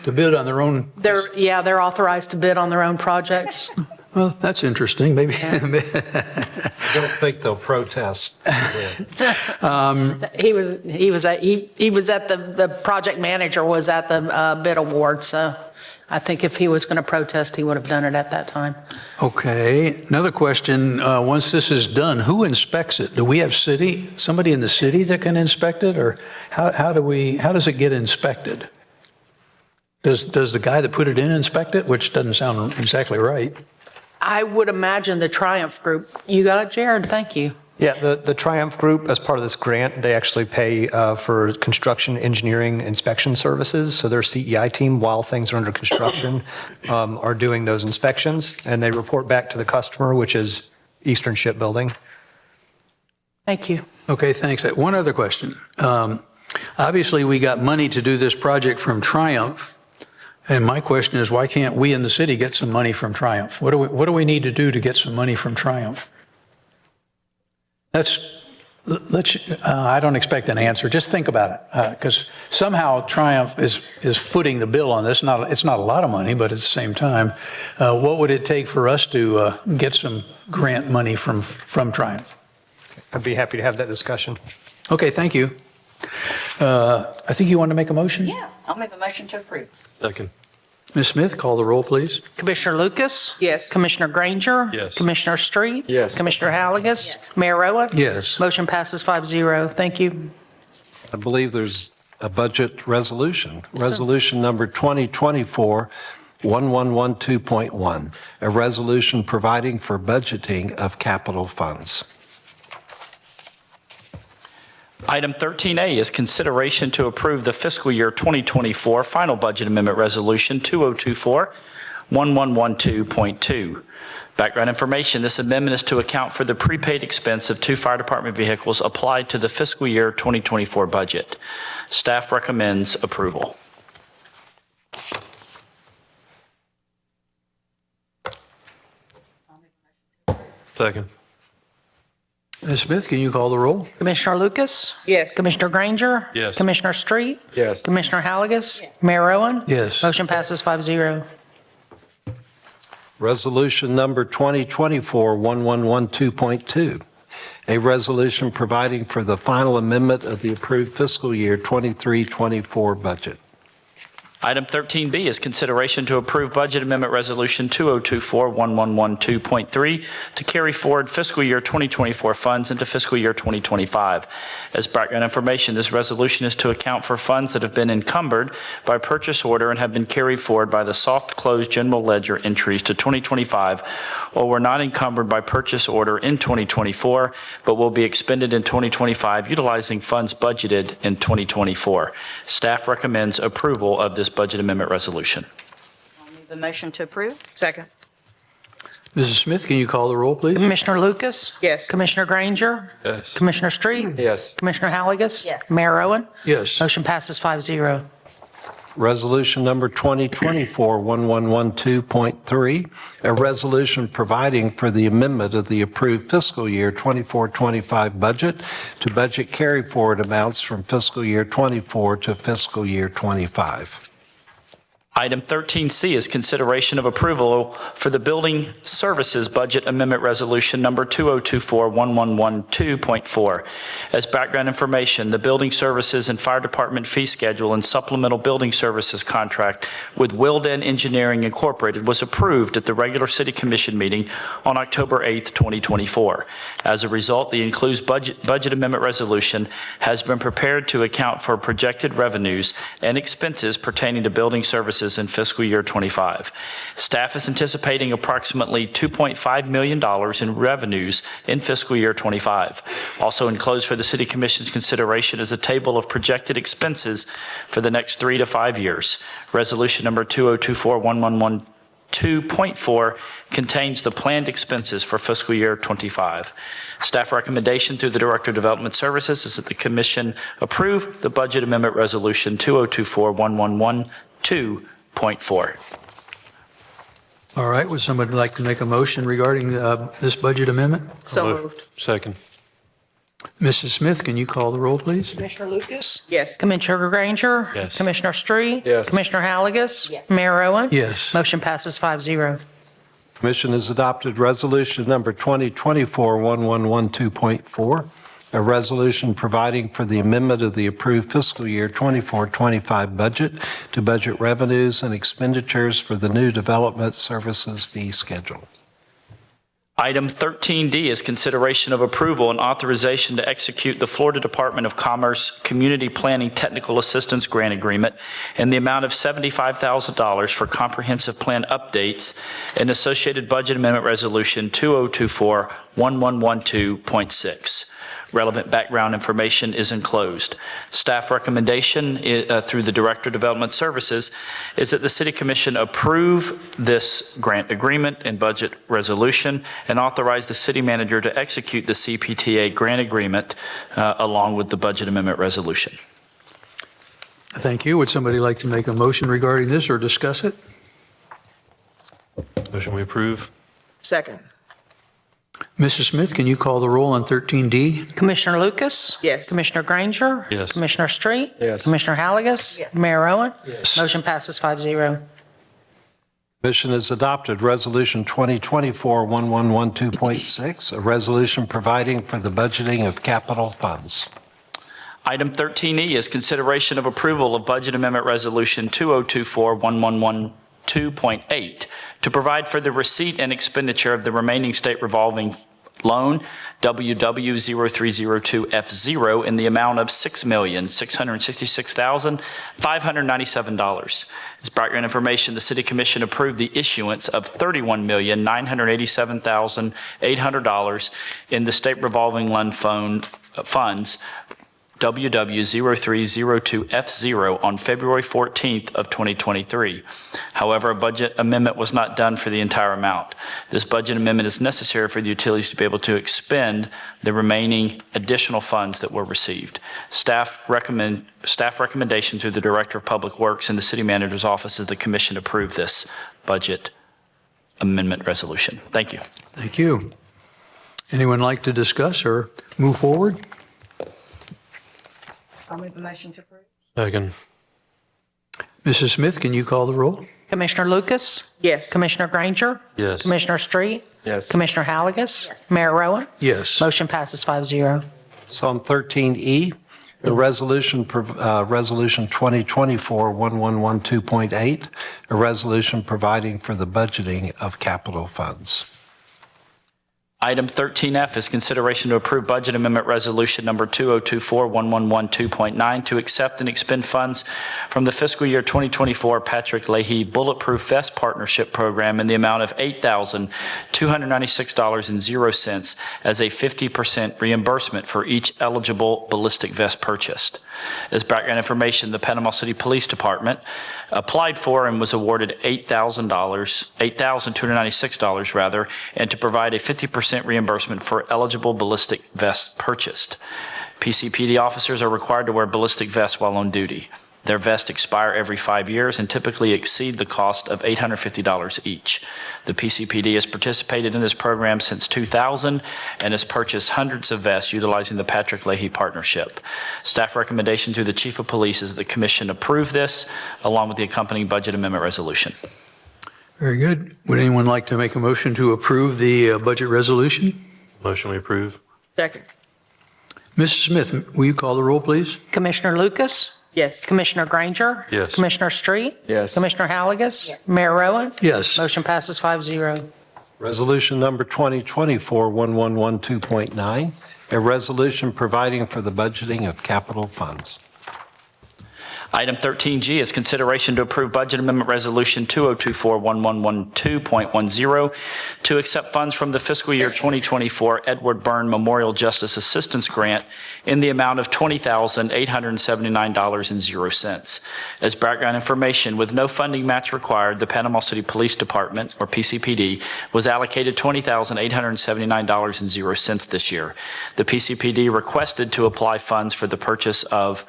To bid on their own? They're authorized to bid on their own projects. Well, that's interesting. Maybe. I don't think they'll protest. He was at the project manager was at the bid award, so I think if he was going to protest, he would have done it at that time. Okay. Another question. Once this is done, who inspects it? Do we have somebody in the city that can inspect it, or how does it get inspected? Does the guy that put it in inspect it, which doesn't sound exactly right? I would imagine the Triumph Group. You got it, Jared? Thank you. Yeah, the Triumph Group, as part of this grant, they actually pay for construction engineering inspection services. So their CEI team, while things are under construction, are doing those inspections, and they report back to the customer, which is Eastern Shipbuilding. Thank you. Okay, thanks. One other question. Obviously, we got money to do this project from Triumph. And my question is, why can't we in the city get some money from Triumph? What do we need to do to get some money from Triumph? I don't expect an answer. Just think about it, because somehow Triumph is footing the bill on this. It's not a lot of money, but at the same time, what would it take for us to get some grant money from Triumph? I'd be happy to have that discussion. Okay, thank you. I think you want to make a motion? Yeah, I'll make a motion to approve. Second. Ms. Smith, call the roll, please. Commissioner Lucas? Yes. Commissioner Granger? Yes. Commissioner Street? Yes. Commissioner Halligus? Yes. Mayor Rowan? Yes. Motion passes 5-0. Thank you. I believe there's a budget resolution. Resolution number 2024-1112.1, a resolution providing for budgeting of capital funds. Item 13A is consideration to approve the fiscal year 2024 final budget amendment resolution 2024-1112.2. Background information, this amendment is to account for the prepaid expense of 2 fire department vehicles applied to the fiscal year 2024 budget. Staff recommends approval. Second. Ms. Smith, can you call the roll? Commissioner Lucas? Yes. Commissioner Granger? Yes. Commissioner Street? Yes. Commissioner Halligus? Mayor Rowan? Yes. Motion passes 5-0. Resolution number 2024-1112.2, a resolution providing for the final amendment of the approved fiscal year 23-24 budget. Item 13B is consideration to approve Budget Amendment Resolution 2024-1112.3 to carry forward fiscal year 2024 funds into fiscal year 2025. As background information, this resolution is to account for funds that have been encumbered by purchase order and have been carried forward by the soft close general ledger entries to 2025, or were not encumbered by purchase order in 2024, but will be expended in 2025 utilizing funds budgeted in 2024. Staff recommends approval of this budget amendment resolution. I'll move a motion to approve. Second. Mrs. Smith, can you call the roll, please? Commissioner Lucas? Yes. Commissioner Granger? Yes. Commissioner Street? Yes. Commissioner Halligus? Yes. Mayor Rowan? Yes. Motion passes 5-0. Resolution number 2024-1112.3, a resolution providing for the amendment of the approved fiscal year 24-25 budget to budget carry forward amounts from fiscal year 24 to fiscal year 25. Item 13C is consideration of approval for the Building Services Budget Amendment Resolution Number 2024-1112.4. As background information, the Building Services and Fire Department fee schedule and supplemental building services contract with Wilden Engineering Incorporated was approved at the regular City Commission meeting on October 8th, 2024. As a result, the enclosed budget amendment resolution has been prepared to account for projected revenues and expenses pertaining to building services in fiscal year 25. Staff is anticipating approximately $2.5 million in revenues in fiscal year 25. Also enclosed for the City Commission's consideration is a table of projected expenses for the next 3 to 5 years. Resolution number 2024-1112.4 contains the planned expenses for fiscal year 25. Staff recommendation through the Director of Development Services is that the Commission approve the Budget Amendment Resolution 2024-1112.4. All right, would somebody like to make a motion regarding this budget amendment? So moved. Second. Mrs. Smith, can you call the roll, please? Commissioner Lucas? Yes. Commissioner Granger? Yes. Commissioner Street? Yes. Commissioner Halligus? Mayor Owen? Yes. Motion passes 5-0. Commission has adopted resolution number 2024-1112.4, a resolution providing for the amendment of the approved fiscal year 24-25 budget to budget revenues and expenditures for the new development services fee schedule. Item 13D is consideration of approval and authorization to execute the Florida Department of Commerce Community Planning Technical Assistance Grant Agreement in the amount of $75,000 for comprehensive plan updates and associated budget amendment resolution 2024-1112.6. Relevant background information is enclosed. Staff recommendation through the Director of Development Services is that the City Commission approve this grant agreement and budget resolution and authorize the City Manager to execute the CPTA grant agreement along with the budget amendment resolution. Thank you. Would somebody like to make a motion regarding this or discuss it? Motion we approve. Second. Mrs. Smith, can you call the roll on 13D? Commissioner Lucas? Yes. Commissioner Granger? Yes. Commissioner Street? Yes. Commissioner Halligus? Yes. Mayor Owen? Yes. Motion passes 5-0. Commission has adopted resolution 2024-1112.6, a resolution providing for the budgeting of capital funds. Item 13E is consideration of approval of budget amendment resolution 2024-1112.8 to provide for the receipt and expenditure of the remaining state revolving loan WW0302F0 in the amount of $6,666,597. As background information, the City Commission approved the issuance of $31,987,800 in the state revolving loan funds WW0302F0 on February 14th of 2023. However, a budget amendment was not done for the entire amount. This budget amendment is necessary for the utilities to be able to expend the remaining additional funds that were received. Staff recommendation through the Director of Public Works and the City Manager's Office is the Commission approve this budget amendment resolution. Thank you. Thank you. Anyone like to discuss or move forward? I'll make a motion to approve. Second. Mrs. Smith, can you call the roll? Commissioner Lucas? Yes. Commissioner Granger? Yes. Commissioner Street? Yes. Commissioner Halligus? Yes. Mayor Owen? Yes. Motion passes 5-0. So on 13E, the resolution 2024-1112.8, a resolution providing for the budgeting of capital funds. Item 13F is consideration to approve budget amendment resolution number 2024-1112.9 to accept and expend funds from the fiscal year 2024 Patrick Leahy Bulletproof Vest Partnership Program in the amount of $8,296.00 as a 50% reimbursement for each eligible ballistic vest purchased. As background information, the Panama City Police Department applied for and was awarded $8,296 rather, and to provide a 50% reimbursement for eligible ballistic vests purchased. PCPD officers are required to wear ballistic vests while on duty. Their vests expire every 5 years and typically exceed the cost of $850 each. The PCPD has participated in this program since 2000 and has purchased hundreds of vests utilizing the Patrick Leahy Partnership. Staff recommendation to the Chief of Police is that the Commission approve this along with the accompanying budget amendment resolution. Very good. Would anyone like to make a motion to approve the budget resolution? Motion we approve. Second. Mrs. Smith, will you call the roll, please? Commissioner Lucas? Yes. Commissioner Granger? Yes. Commissioner Street? Yes. Commissioner Halagus? Mayor Rowan? Yes. Motion passes 5-0. Resolution number 2024-1112.9, a resolution providing for the budgeting of capital funds. Item 13G is consideration to approve Budget Amendment Resolution 2024-1112.10 to accept funds from the fiscal year 2024 Edward Byrne Memorial Justice Assistance Grant in the amount of $20,879.00. As background information, with no funding match required, the Panama City Police Department, or PCPD, was allocated $20,879.00 this year. The PCPD requested to apply funds for the purchase of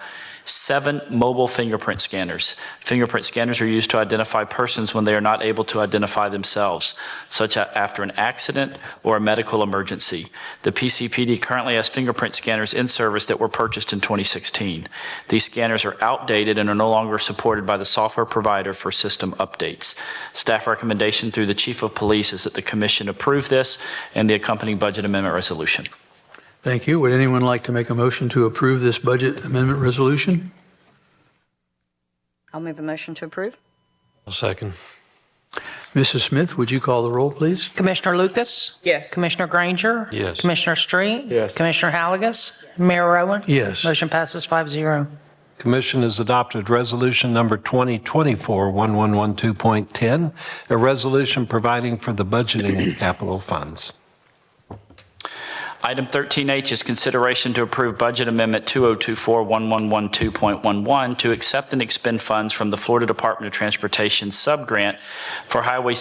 7 mobile fingerprint scanners. Fingerprint scanners are used to identify persons when they are not able to identify themselves, such as after an accident or a medical emergency. The PCPD currently has fingerprint scanners in service that were purchased in 2016. These scanners are outdated and are no longer supported by the software provider for system updates. Staff recommendation through the Chief of Police is that the Commission approve this and the accompanying budget amendment resolution. Thank you. Would anyone like to make a motion to approve this budget amendment resolution? I'll move a motion to approve. I'll second. Mrs. Smith, would you call the roll, please? Commissioner Lucas? Yes. Commissioner Granger? Yes. Commissioner Street? Yes. Commissioner Halagus? Mayor Rowan? Yes. Motion passes 5-0. Commission has adopted resolution number 2024-1112.10, a resolution providing for the budgeting of capital funds. Item 13H is consideration to approve Budget Amendment 2024-1112.11 to accept and expend funds from the Florida Department of Transportation subgrant for highway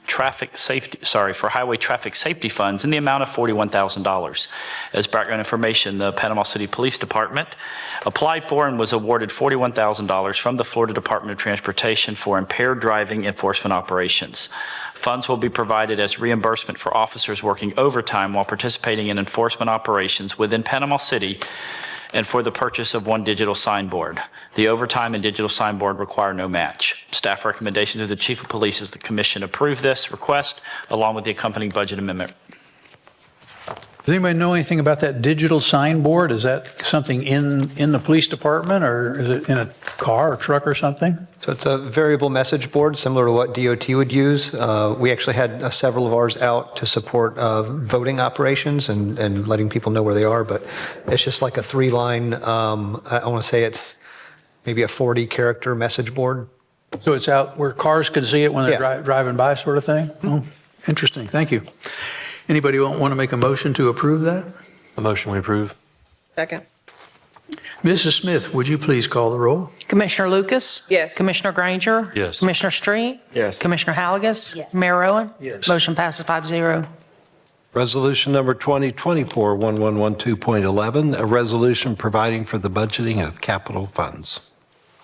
traffic safety funds in the amount of $41,000. As background information, the Panama City Police Department applied for and was awarded $41,000 from the Florida Department of Transportation for impaired driving enforcement operations. Funds will be provided as reimbursement for officers working overtime while participating in enforcement operations within Panama City and for the purchase of 1 digital signboard. The overtime and digital signboard require no match. Staff recommendation to the Chief of Police is the Commission approve this request along with the accompanying budget amendment. Does anybody know anything about that digital signboard? Is that something in the police department, or is it in a car or truck or something? So it's a variable message board, similar to what DOT would use. We actually had several of ours out to support voting operations and letting people know where they are, but it's just like a 3-line, I want to say it's maybe a 40-character message board. So it's out where cars can see it when they're driving by, sort of thing? Oh, interesting. Thank you. Anybody want to make a motion to approve that? A motion we approve. Second. Mrs. Smith, would you please call the roll? Commissioner Lucas? Yes. Commissioner Granger? Yes. Commissioner Street? Yes. Commissioner Halagus? Yes. Mayor Rowan? Yes. Motion passes 5-0. Resolution number 2024-1112.11, a resolution providing for the budgeting of capital funds.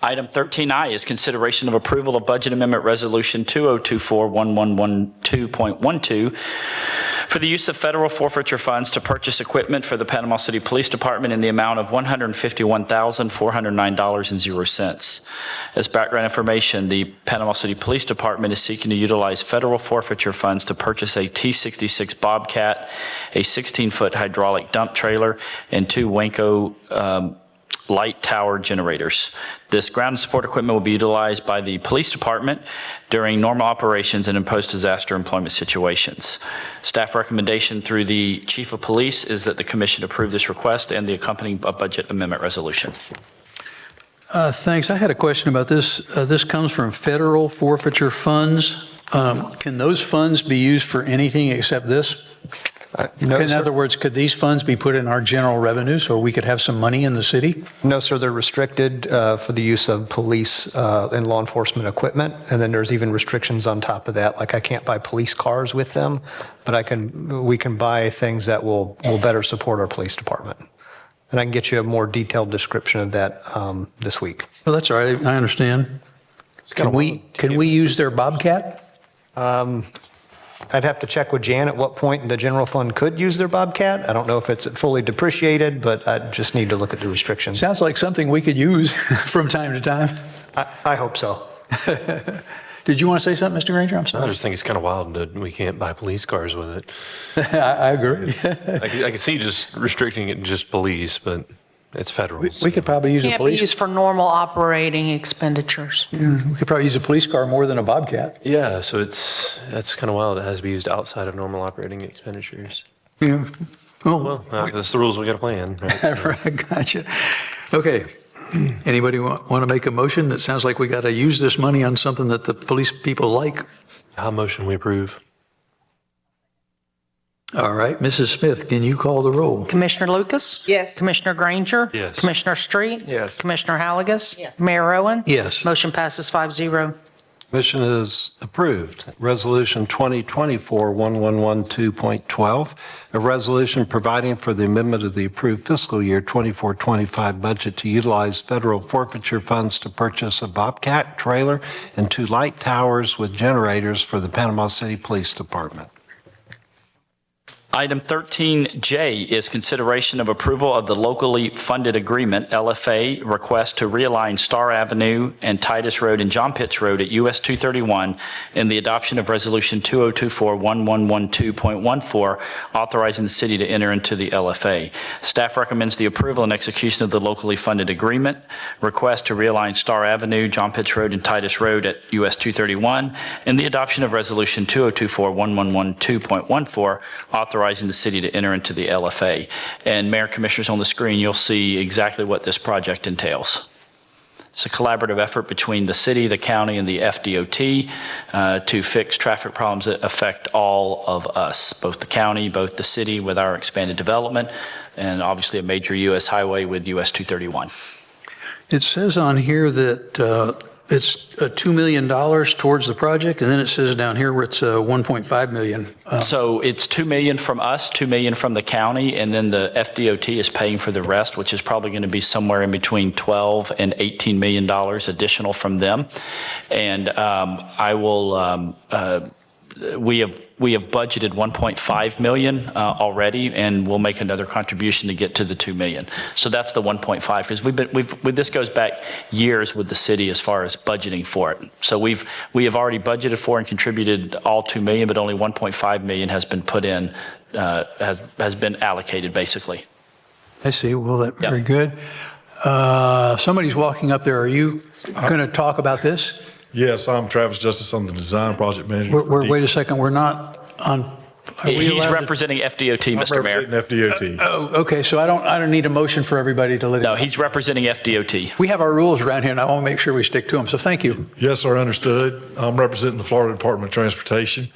Item 13I is consideration of approval of Budget Amendment Resolution 2024-1112.12 for the use of federal forfeiture funds to purchase equipment for the Panama City Police Department in the amount of $151,409.00. As background information, the Panama City Police Department is seeking to utilize federal forfeiture funds to purchase a T-66 Bobcat, a 16-foot hydraulic dump trailer, and 2 Wenco light tower generators. This ground support equipment will be utilized by the police department during normal operations and in post-disaster employment situations. Staff recommendation through the Chief of Police is that the Commission approve this request and the accompanying budget amendment resolution. Thanks. I had a question about this. This comes from federal forfeiture funds. Can those funds be used for anything except this? No, in sir. other words, could these funds be put in our general revenue so we could have some money in the city? No, sir, they're restricted for the use of police and law enforcement equipment. And then there's even restrictions on top of that, like I can't buy police cars with them, but we can buy things that will better support our police department. And I can get you a more detailed description of that this week. Well, that's all right. I understand. Can we use their Bobcat? I'd have to check with Jan at what point the general fund could use their Bobcat. I don't know if it's fully depreciated, but I just need to look at the restrictions. Sounds like something we could use from time to time. I hope so. Did you want to say something, Mr. Granger? I'm I sorry. just think it's kind of wild that we can't buy police cars with it. I agree. I can see just restricting it to just police, but it's federal. We could probably use a Can't be police. used for normal operating expenditures. We could probably use a police car more than a Bobcat. Yeah, so that's kind of wild. It has to be used outside of normal operating expenditures. Yeah. Well, that's the rules we got to play in. Right? Right, gotcha. Okay. Anybody want to make a motion? It sounds like we got to use this money on something that the police people like. I'll motion we approve. All right, Mrs. Smith, can you call the roll? Commissioner Lucas? Yes. Commissioner Granger? Yes. Commissioner Street? Yes. Commissioner Halligus? Yes. Mayor Owen? Yes. Motion passes 5-0. Mission is approved. Resolution 2024-1112.12, a resolution providing for the amendment of the approved fiscal year 24-25 budget to utilize federal forfeiture funds to purchase a Bobcat trailer and 2 light towers with generators for the Panama City Police Department. Item 13J is consideration of approval of the locally funded agreement, LFA, request to realign Star Avenue and Titus Road and John Pitts Road at US 231 and the adoption of Resolution 2024-1112.14, authorizing the city to enter into the LFA. Staff recommends the approval and execution of the locally funded agreement, request to realign Star Avenue, John Pitts Road, and Titus Road at US 231, and the adoption of Resolution 2024-1112.14, authorizing the city to enter into the LFA. And Mayor, Commissioners, on the screen, you'll see exactly what this project entails. It's a collaborative effort between the city, the county, and the FDOT to fix traffic problems that affect all of us, both the county, both the city with our expanded development, and obviously a major U.S. highway with US 231. It says on here that it's $2 million towards the project, and then it says down here where it's $1.5 million. So it's $2 million from us, $2 million from the county, and then the FDOT is paying for the rest, which is probably going to be somewhere in between $12 and $18 million additional from them. And I will. We have budgeted 1.5 million already, and we'll make another contribution to get to the 2 million. So that's the 1.5, because this goes back years with the city as far as budgeting for it. So we have already budgeted for and contributed all 2 million, but only 1.5 million has been put in, has been allocated basically. I see. Well, that's very good. Somebody's walking up there. Are you going to talk about this? Yes, I'm Travis Justice. I'm the design project manager. Wait a second. We're not on. He's representing FDOT, Mr. Mayor. I'm representing FDOT. Oh, okay. So I don't need a motion for everybody to let it. No, he's representing FDOT. We have our rules around here, and I want to make sure we stick to them. So thank you. Yes, sir. Understood. I'm representing the Florida Department of Transportation,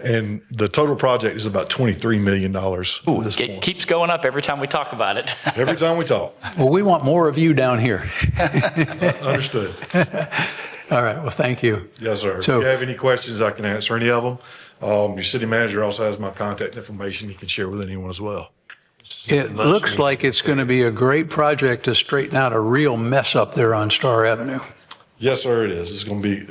and the total project is about $23 million. Ooh, it keeps going up every time we talk about it. Every time we talk. Well, we want more of you down here. Understood. All right. Well, thank you. Yes, sir. So- if you have any questions, I can answer any of them. Your city manager also has my contact information. You can share with anyone as well. It looks like it's going to be a great project to straighten out a real mess up there on Star Avenue. Yes, sir, it is. It's going to be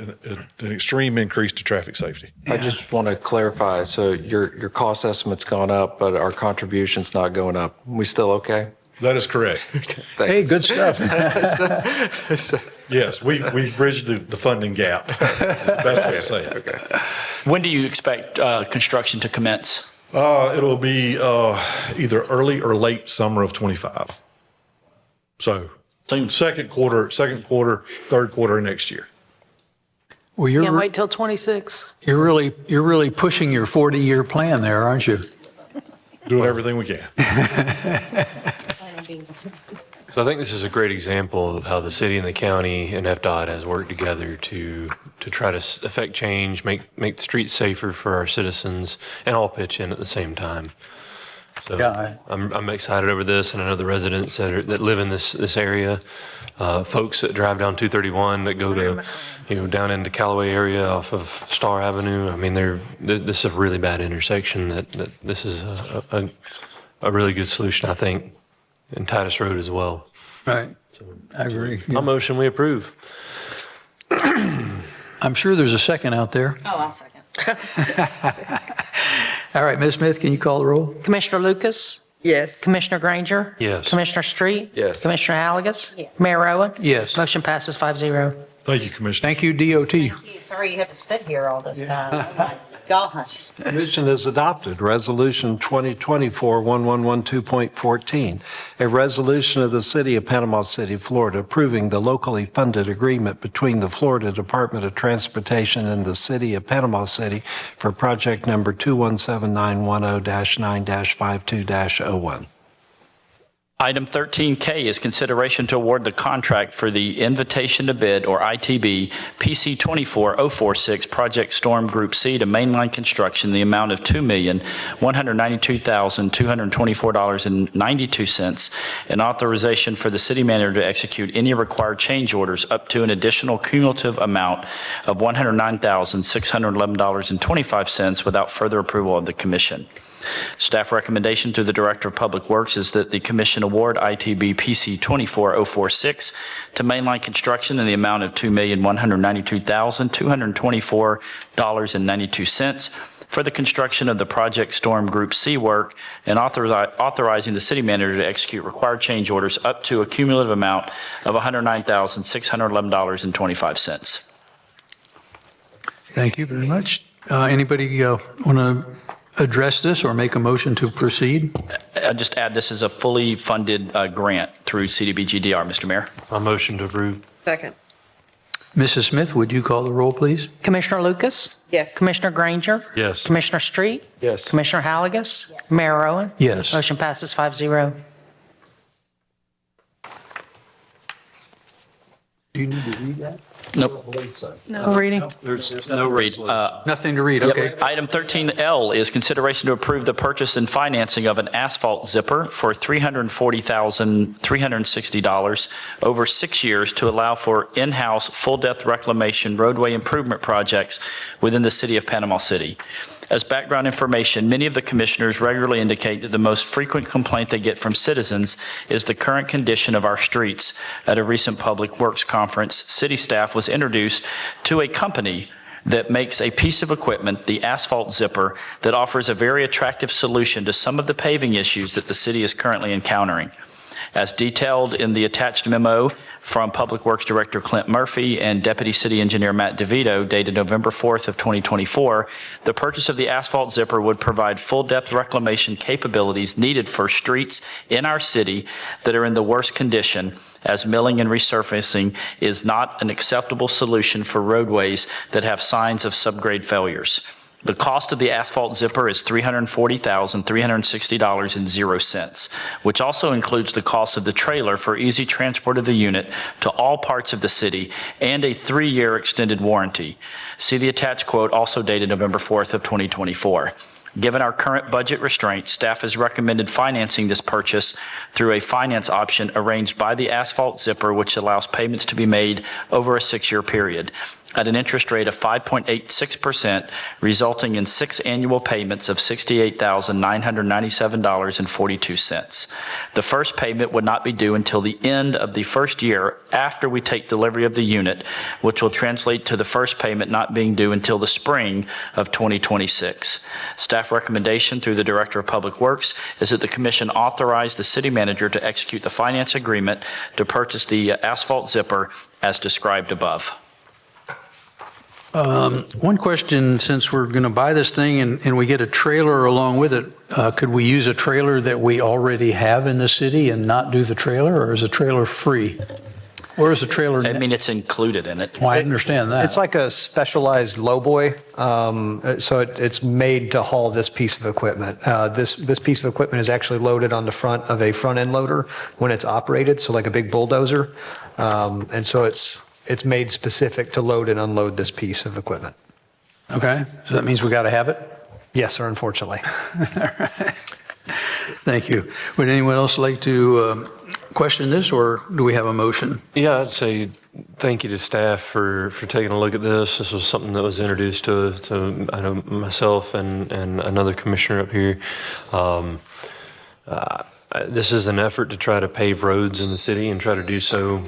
an extreme increase to traffic safety. I just want to clarify, so your cost estimate's gone up, but our contribution's not going up. We still okay? That is correct. Hey, good stuff. Yes, we've bridged the funding gap. That's the best way to say it. Okay. When do you expect construction to commence? It'll be either early or late summer of 25. So second quarter, third quarter of next year. Well, Can't wait till 26. You're really pushing your 40-year plan there, aren't you? Doing everything we can. So I think this is a great example of how the city and the county and FDOT has worked together to try to affect change, make the streets safer for our citizens, and all pitch in at the same time. So Yeah, I'm excited over this, and I know the residents that live in this area, folks that drive down 231 that go to down into Callaway area off of Star Avenue. I mean, this is a really bad intersection. That this is a really good solution, I think. and Titus Road as well. Right. I agree. My motion, we approve. I'm sure there's a second out there. Oh, I'll second. All right, Ms. Smith, can you call the roll? Commissioner Lucas? Yes. Commissioner Granger? Yes. Commissioner Street? Yes. Commissioner Halagus? Mayor Owen? Yes. Motion passes 5-0. Thank you, Commissioner. Thank you, DOT. Sorry you have to sit here all this time. Oh my gosh. Commission has adopted Resolution 2024-1112.14, a resolution of the City of Panama City, Florida, approving the locally funded agreement between the Florida Department of Transportation and the City of Panama City for project number 217910-9-52-01. Item 13K is consideration to award the contract for the Invitation to Bid, or ITB, PC 24046 Project Storm Group C to Mainline Construction in the amount of $2,192,224.92, and authorization for the city manager to execute any required change orders up to an additional cumulative amount of $109,611.25 without further approval of the commission. Staff recommendation to the Director of Public Works is that the Commission award ITB PC 24046 to Mainline Construction in the amount of $2,192,224.92 for the construction of the Project Storm Group C work, and authorizing the city manager to execute required change orders up to a cumulative amount of $109,611.25. Thank you very much. Anybody want to address this or make a motion to proceed? I'll just add this is a fully funded grant through CDBG-DR, Mr. Mayor. My motion to approve. Second. Mrs. Smith, would you call the roll, please? Commissioner Lucas? Yes. Commissioner Granger? Yes. Commissioner Street? Yes. Commissioner Halagus? Mayor Owen? Yes. Motion passes 5-0. Do you need to read that? Nope. No reading. There's no read. Nothing to read, Yep. okay. Item 13L is consideration to approve the purchase and financing of an asphalt zipper for $340,360 over 6 years to allow for in-house full-depth reclamation roadway improvement projects within the city of Panama City. As background information, many of the commissioners regularly indicate that the most frequent complaint they get from citizens is the current condition of our streets. At a recent Public Works conference, city staff was introduced to a company that makes a piece of equipment, the asphalt zipper, that offers a very attractive solution to some of the paving issues that the city is currently encountering. As detailed in the attached memo from Public Works Director Clint Murphy and Deputy City Engineer Matt DeVito dated November 4th of 2024, the purchase of the asphalt zipper would provide full-depth reclamation capabilities needed for streets in our city that are in the worst condition, as milling and resurfacing is not an acceptable solution for roadways that have signs of subgrade failures. The cost of the asphalt zipper is $340,360.00, which also includes the cost of the trailer for easy transport of the unit to all parts of the city and a 3-year extended warranty. See the attached quote, also dated November 4th of 2024. Given our current budget restraints, staff has recommended financing this purchase through a finance option arranged by the asphalt zipper, which allows payments to be made over a 6-year period at an interest rate of 5.86%, resulting in 6 annual payments of $68,997.42. The first payment would not be due until the end of the first year after we take delivery of the unit, which will translate to the first payment not being due until the spring of 2026. Staff recommendation through the Director of Public Works is that the Commission authorize the City Manager to execute the finance agreement to purchase the asphalt zipper as described above. One question, since we're going to buy this thing and we get a trailer along with it, could we use a trailer that we already have in the city and not do the trailer, or is a trailer free? Where is the trailer? I mean, it's included in it. Well, I understand that. It's like a specialized lowboy, so it's made to haul this piece of equipment. This piece of equipment is actually loaded on the front of a front-end loader when it's operated, so like a big bulldozer. And so it's made specific to load and unload this piece of equipment. Okay, so that means we got to have it? Yes, sir, unfortunately. Thank you. Would anyone else like to question this, or do we have a motion? Yeah, I'd say thank you to staff for taking a look at this. This was something that was introduced to I know myself and another commissioner up here. this is an effort to try to pave roads in the city and try to do so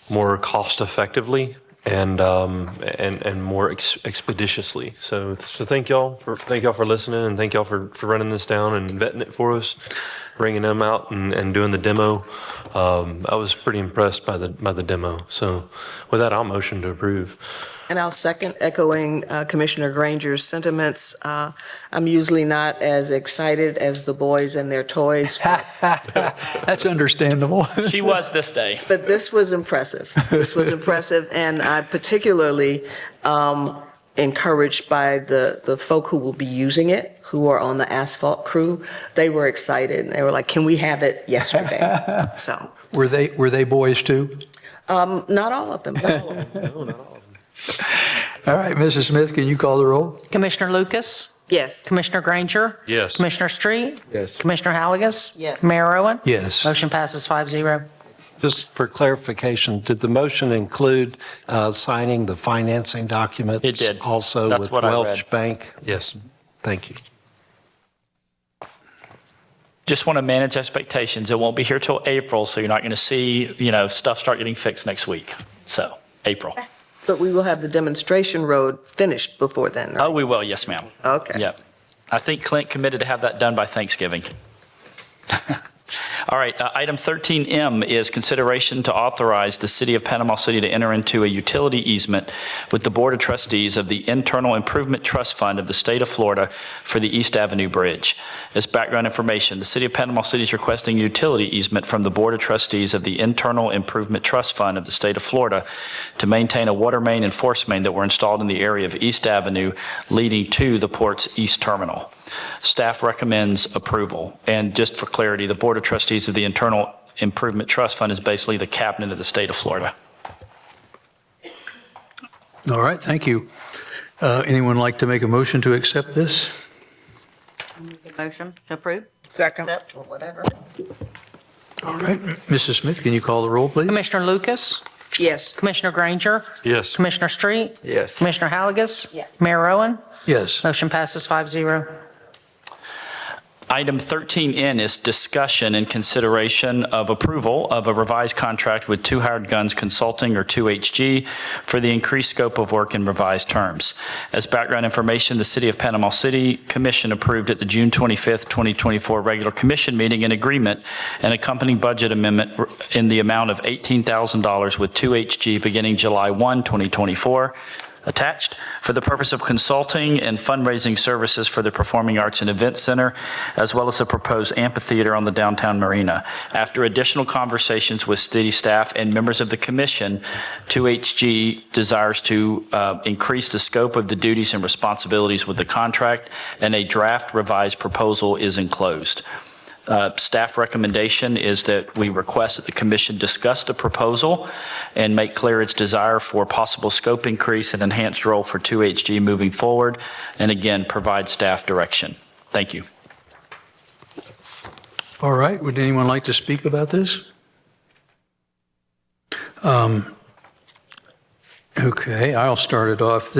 more cost effectively and more expeditiously. So thank y'all for listening, and thank y'all for running this down and vetting it for us, bringing them out and doing the demo. I was pretty impressed by the demo. So with that, I'll motion to approve. And I'll second, echoing Commissioner Granger's sentiments. I'm usually not as excited as the boys and their toys. That's understandable. She was this day. But this was impressive. This was impressive, and I'm particularly encouraged by the folk who will be using it, who are on the asphalt crew. They were excited. They were like, "Can we have it yesterday?" So Were they boys too? not all of them. Not all of them. No, not all of them. All right, Mrs. Smith, can you call the roll? Commissioner Lucas? Yes. Commissioner Granger? Yes. Commissioner Street? Yes. Commissioner Halligus? Yes. Mayor Owen? Yes. Motion passes 5-0. Just for clarification, did the motion include signing the financing documents? It did. Also That's with what I read. Welch Bank? Yes. Thank you. Just want to manage expectations. It won't be here till April, so you're not going to see, stuff start getting fixed next week. So, April. But we will have the demonstration road finished before then, right? Oh, we will, yes, ma'am. Okay. Yep. I think Clint committed to have that done by Thanksgiving. All right, item 13M is consideration to authorize the City of Panama City to enter into a utility easement with the Board of Trustees of the Internal Improvement Trust Fund of the State of Florida for the East Avenue Bridge. As background information, the City of Panama City is requesting utility easement from the Board of Trustees of the Internal Improvement Trust Fund of the State of Florida to maintain a water main and force main that were installed in the area of East Avenue leading to the port's east terminal. Staff recommends approval. And just for clarity, the Board of Trustees of the Internal Improvement Trust Fund is basically the cabinet of the state of Florida. All right, thank you. Anyone like to make a motion to accept this? Motion to approve? Second. Accept, or whatever. All right, Mrs. Smith, can you call the roll, please? Commissioner Lucas? Yes. Commissioner Granger? Yes. Commissioner Street? Yes. Commissioner Halligus? Yes. Mayor Owen? Yes. Motion passes 5-0. Item 13N is discussion and consideration of approval of a revised contract with Two Hired Guns Consulting, or 2HG, for the increased scope of work in revised terms. As background information, the City of Panama City Commission approved at the June 25th, 2024 regular commission meeting an agreement and accompanying budget amendment in the amount of $18,000 with 2HG beginning July 1, 2024. Attached, for the purpose of consulting and fundraising services for the Performing Arts and Events Center, as well as the proposed amphitheater on the downtown marina. After additional conversations with city staff and members of the commission, 2HG desires to increase the scope of the duties and responsibilities with the contract, and a draft revised proposal is enclosed. Staff recommendation is that we request that the commission discuss the proposal and make clear its desire for possible scope increase and enhanced role for 2HG moving forward, and again, provide staff direction. Thank you. All right, would anyone like to speak about this? Okay, I'll start it off.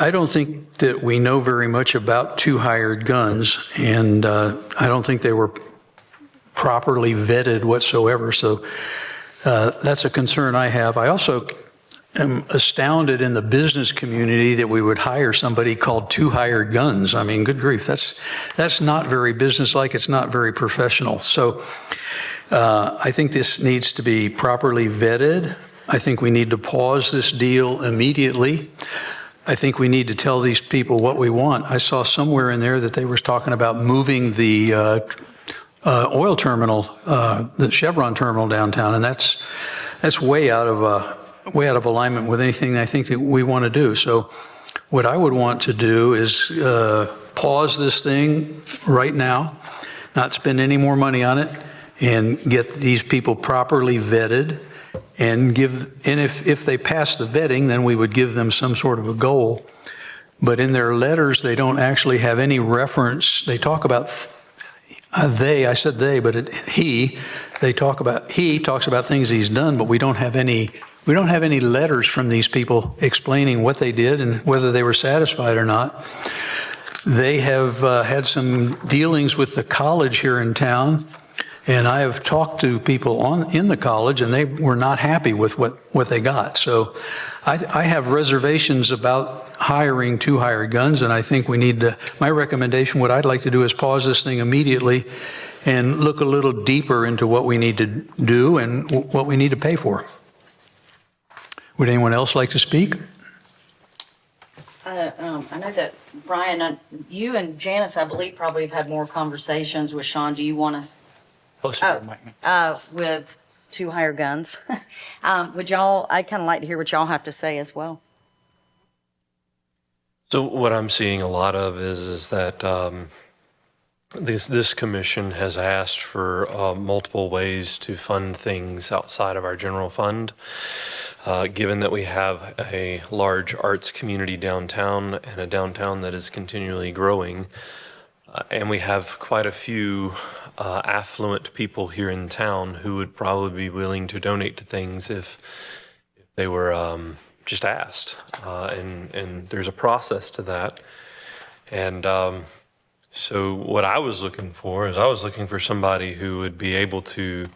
I don't think that we know very much about Two Hired Guns, and I don't think they were properly vetted whatsoever. So that's a concern I have. I also am astounded in the business community that we would hire somebody called Two Hired Guns. I mean, good grief, that's not very businesslike. It's not very professional. So I think this needs to be properly vetted. I think we need to pause this deal immediately. I think we need to tell these people what we want. I saw somewhere in there that they were talking about moving the oil terminal, the Chevron terminal downtown, and that's way out of alignment with anything I think that we want to do. So what I would want to do is pause this thing right now, not spend any more money on it, and get these people properly vetted. And if they pass the vetting, then we would give them some sort of a goal. But in their letters, they don't actually have any reference. They talk about I said they, but he talks about things he's done, but we don't have any letters from these people explaining what they did and whether they were satisfied or not. They have had some dealings with the college here in town, and I have talked to people in the college, and they were not happy with what they got. So I have reservations about hiring two hired guns, and I think we need to, my recommendation, what I'd like to do is pause this thing immediately and look a little deeper into what we need to do and what we need to pay for. Would anyone else like to speak? I know that, Brian, you and Janice, I believe, probably have had more conversations with Sean. Do you want us? With two hired guns. Would y'all, I'd kind of like to hear what y'all have to say as well. So what I'm seeing a lot of is that this commission has asked for multiple ways to fund things outside of our general fund. Given that we have a large arts community downtown and a downtown that is continually growing, and we have quite a few affluent people here in town who would probably be willing to donate to things if they were just asked. And there's a process to that. And so what I was looking for is I was looking for somebody who would be able to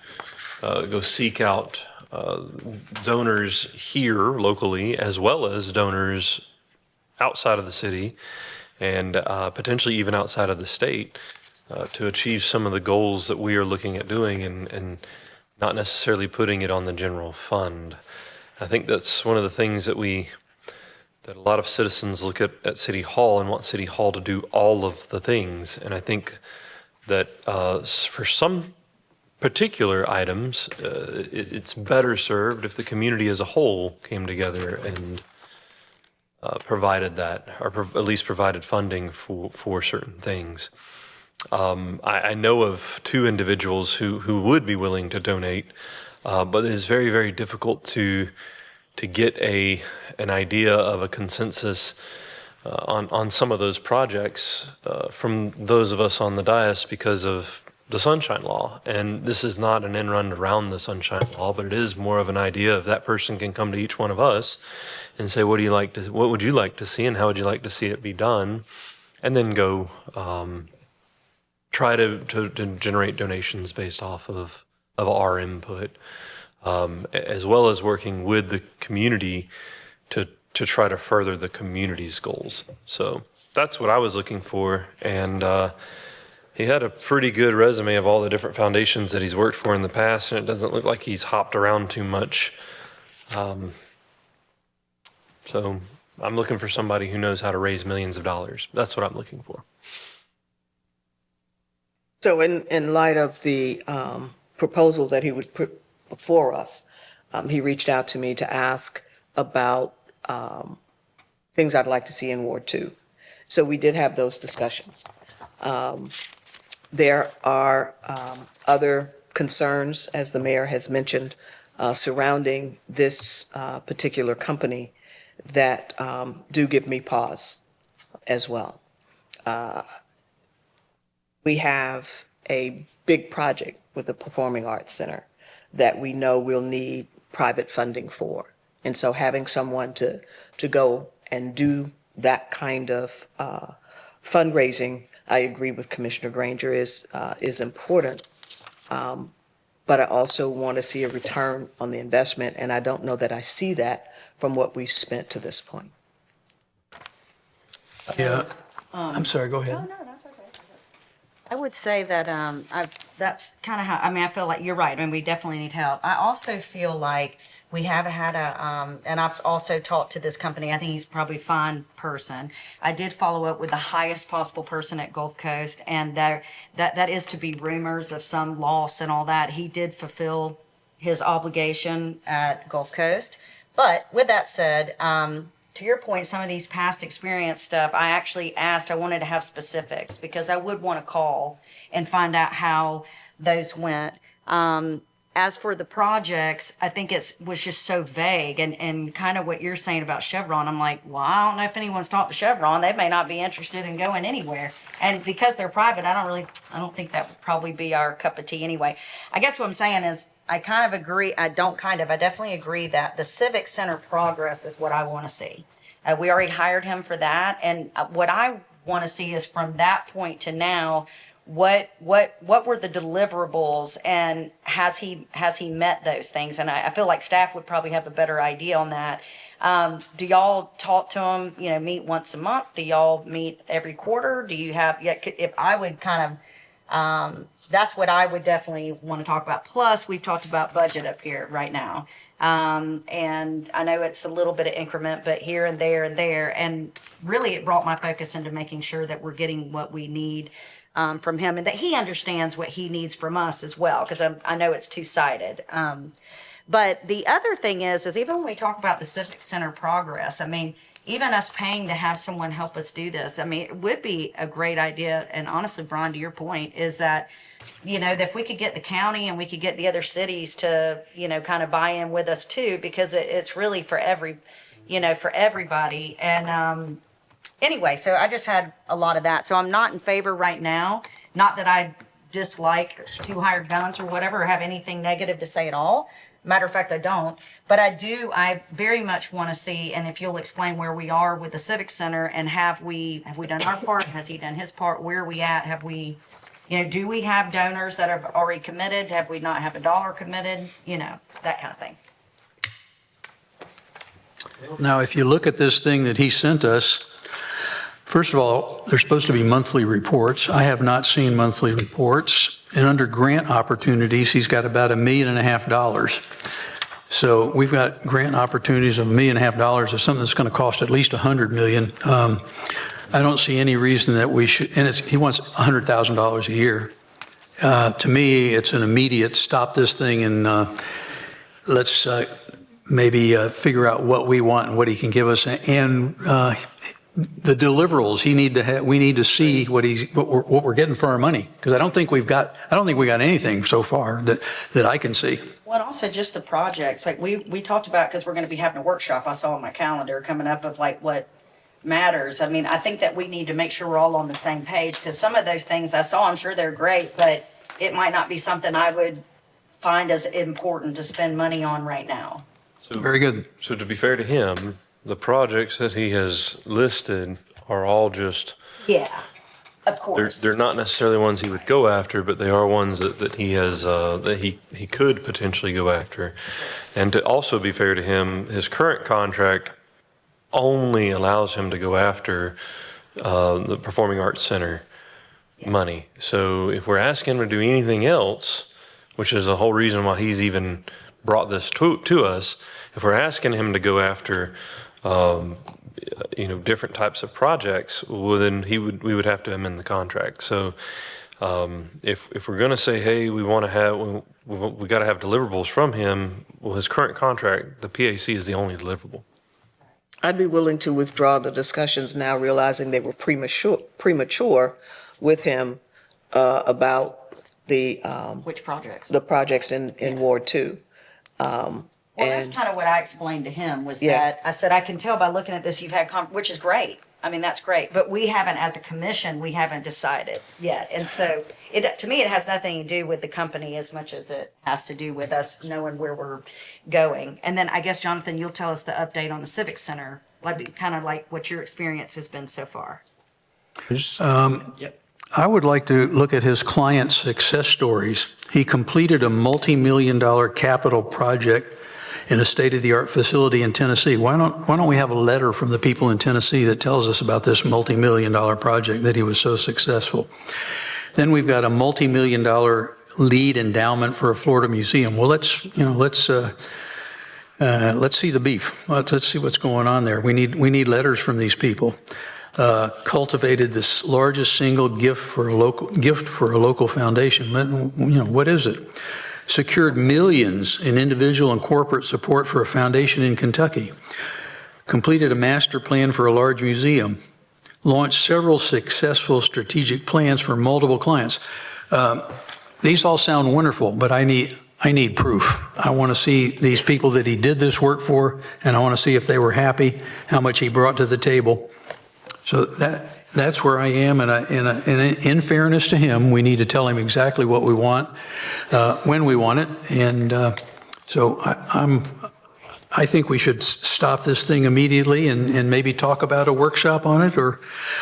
go seek out donors here locally, as well as donors outside of the city and potentially even outside of the state to achieve some of the goals that we are looking at doing and not necessarily putting it on the general fund. I think that's one of the things that a lot of citizens look at City Hall and want City Hall to do all of the things. And I think that for some particular items, it's better served if the community as a whole came together and provided that, or at least provided funding for certain things. I know of two individuals who would be willing to donate, but it is very, very difficult to get an idea of a consensus on some of those projects from those of us on the dais because of the Sunshine Law. And this is not an end run around the Sunshine Law, but it is more of an idea of that person can come to each one of us and say, what would you like to see and how would you like to see it be done? And then go try to generate donations based off of our input, as well as working with the community to try to further the community's goals. So that's what I was looking for. And he had a pretty good resume of all the different foundations that he's worked for in the past, and it doesn't look like he's hopped around too much. So I'm looking for somebody who knows how to raise millions of dollars. That's what I'm looking for. So in light of the proposal that he would put before us, he reached out to me to ask about things I'd like to see in Ward 2. So we did have those discussions. There are other concerns, as the mayor has mentioned, surrounding this particular company that do give me pause as well. We have a big project with the Performing Arts Center that we know we'll need private funding for. And so having someone to go and do that kind of fundraising, I agree with Commissioner Granger, is important. But I also want to see a return on the investment, and I don't know that I see that from what we've spent to this point. Yeah. I'm sorry, go ahead. Oh, no, that's okay. I would say that that's kind of how, I feel like you're right. We definitely need help. I also feel like we have had and I've also talked to this company. I think he's probably a fine person. I did follow up with the highest possible person at Gulf Coast, and that is to be rumors of some loss and all that. He did fulfill his obligation at Gulf Coast. But with that said, to your point, some of these past experience stuff, I actually asked, I wanted to have specifics because I would want to call and find out how those went. As for the projects, I think it was just so vague and kind of what you're saying about Chevron. I'm like, well, I don't know if anyone's talked to Chevron. They may not be interested in going anywhere. And because they're private, I don't think that would probably be our cup of tea anyway. I guess what I'm saying is I kind of agree. I definitely agree that the Civic Center progress is what I want to see. We already hired him for that. And what I want to see is from that point to now, what were the deliverables, and has he met those things? And I feel like staff would probably have a better idea on that. Do y'all talk to him, meet once a month? Do y'all meet every quarter? Do you have, if I would kind of, that's what I would definitely want to talk about. Plus, we've talked about budget up here right now. And I know it's a little bit of increment, but here and there and there. And really, it brought my focus into making sure that we're getting what we need from him, and that he understands what he needs from us as well, because I know it's two-sided. But the other thing is even when we talk about the Civic Center progress, I mean, even us paying to have someone help us do this, I mean, it would be a great idea. And honestly, Brian, to your point, is that, that if we could get the county and we could get the other cities to, kind of buy in with us too, because it's really for everybody. And anyway, so I just had a lot of that. So I'm not in favor right now. Not that I dislike two hired guns or whatever, or have anything negative to say at all. Matter of fact, I don't. But I very much want to see, and if you'll explain where we are with the Civic Center, and have we done our part? Has he done his part? Where are we at? Have we, do we have donors that have already committed? Have we not have a dollar committed? That kind of thing. Now, if you look at this thing that he sent us, first of all, there's supposed to be monthly reports. I have not seen monthly reports. And under grant opportunities, he's got about $1.5 million. So we've got grant opportunities of $1.5 million of something that's going to cost at least $100 million. I don't see any reason that we should, and he wants $100,000 a year. To me, it's an immediate stop this thing, and let's maybe figure out what we want and what he can give us. And the deliverables we need to see what we're getting for our money, because I don't think we got anything so far that I can see. Well, and also just the projects, like we talked about, because we're going to be having a workshop, I saw on my calendar coming up, of like what matters. I mean, I think that we need to make sure we're all on the same page, because some of those things I saw, I'm sure they're great, but it might not be something I would find as important to spend money on right now. So, very good. So to be fair to him, the projects that he has listed are all just, Yeah, of course. they're not necessarily ones he would go after, but they are ones that he has, that he could potentially go after. And to also be fair to him, his current contract only allows him to go after the Performing Arts Center money. So if we're asking him to do anything else, which is the whole reason why he's even brought this to us, if we're asking him to go after different types of projects, well, then we would have to amend the contract. So if we're going to say, hey, we got to have deliverables from him, well, his current contract, the PAC is the only deliverable. I'd be willing to withdraw the discussions now, realizing they were premature with him about the Which projects? the projects in Ward 2. Well, that's kind of what I explained to him, was Yeah. that I said, I can tell by looking at this, you've had, which is great. I mean, that's great. But we haven't, as a commission, we haven't decided yet. And so to me, it has nothing to do with the company as much as it has to do with us knowing where we're going. And then I guess, Jonathan, you'll tell us the update on the Civic Center, kind of like what your experience has been so far. I would like to look at his client success stories. He completed a multi-million-dollar capital project in a state-of-the-art facility in Tennessee. Why don't we have a letter from the people in Tennessee that tells us about this multi-million-dollar project that he was so successful? Then we've got a multi-million-dollar lead endowment for a Florida museum. Well, let's see the beef. Let's see what's going on there. We need letters from these people. Cultivated this largest single gift for a local foundation. What is it? Secured millions in individual and corporate support for a foundation in Kentucky. Completed a master plan for a large museum. Launched several successful strategic plans for multiple clients. These all sound wonderful, but I need proof. I want to see these people that he did this work for, and I want to see if they were happy, how much he brought to the table. So that's where I am, and in fairness to him, we need to tell him exactly what we want, when we want it, and so I think we should stop this thing immediately and maybe talk about a workshop on it or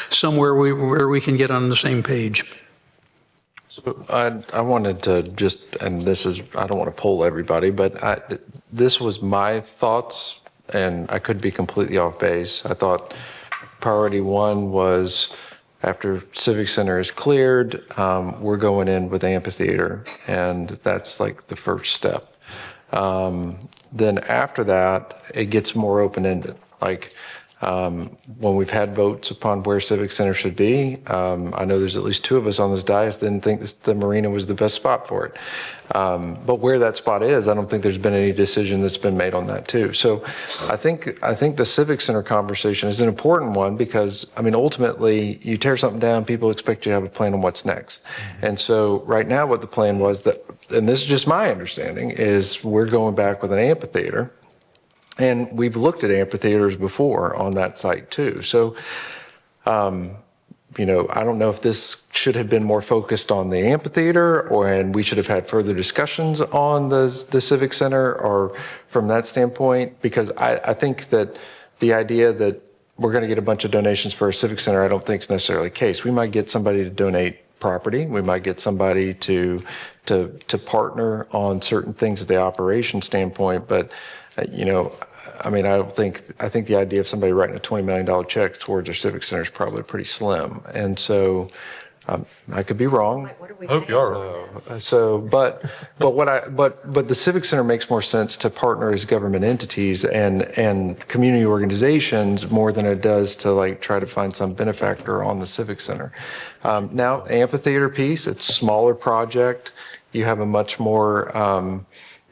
somewhere where we can get on the same page. So I wanted to just, and this is, I don't want to poll everybody, but this was my thoughts, and I could be completely off base. I thought priority one was after Civic Center is cleared, we're going in with amphitheater, and that's like the first step. Then after that, it gets more open-ended. Like when we've had votes upon where Civic Center should be, I know there's at least two of us on this dais didn't think the marina was the best spot for it. But where that spot is, I don't think there's been any decision that's been made on that too. So I think the Civic Center conversation is an important one because, I mean, ultimately you tear something down, people expect you to have a plan on what's next. And so right now what the plan was that, and this is just my understanding, is we're going back with an amphitheater. And we've looked at amphitheaters before on that site too. So, you know, I don't know if this should have been more focused on the amphitheater and we should have had further discussions on the Civic Center or from that standpoint, because I think that the idea that we're going to get a bunch of donations for a Civic Center, I don't think is necessarily the case. We might get somebody to donate property. We might get somebody to partner on certain things at the operation standpoint, but you know, I mean, I think the idea of somebody writing a $20 million check towards their Civic Center is probably pretty slim. And so I could be wrong. Hope you are. So, but the Civic Center makes more sense to partner as government entities and community organizations more than it does to like try to find some benefactor on the Civic Center. Now, amphitheater piece, it's a smaller project. You have a much more,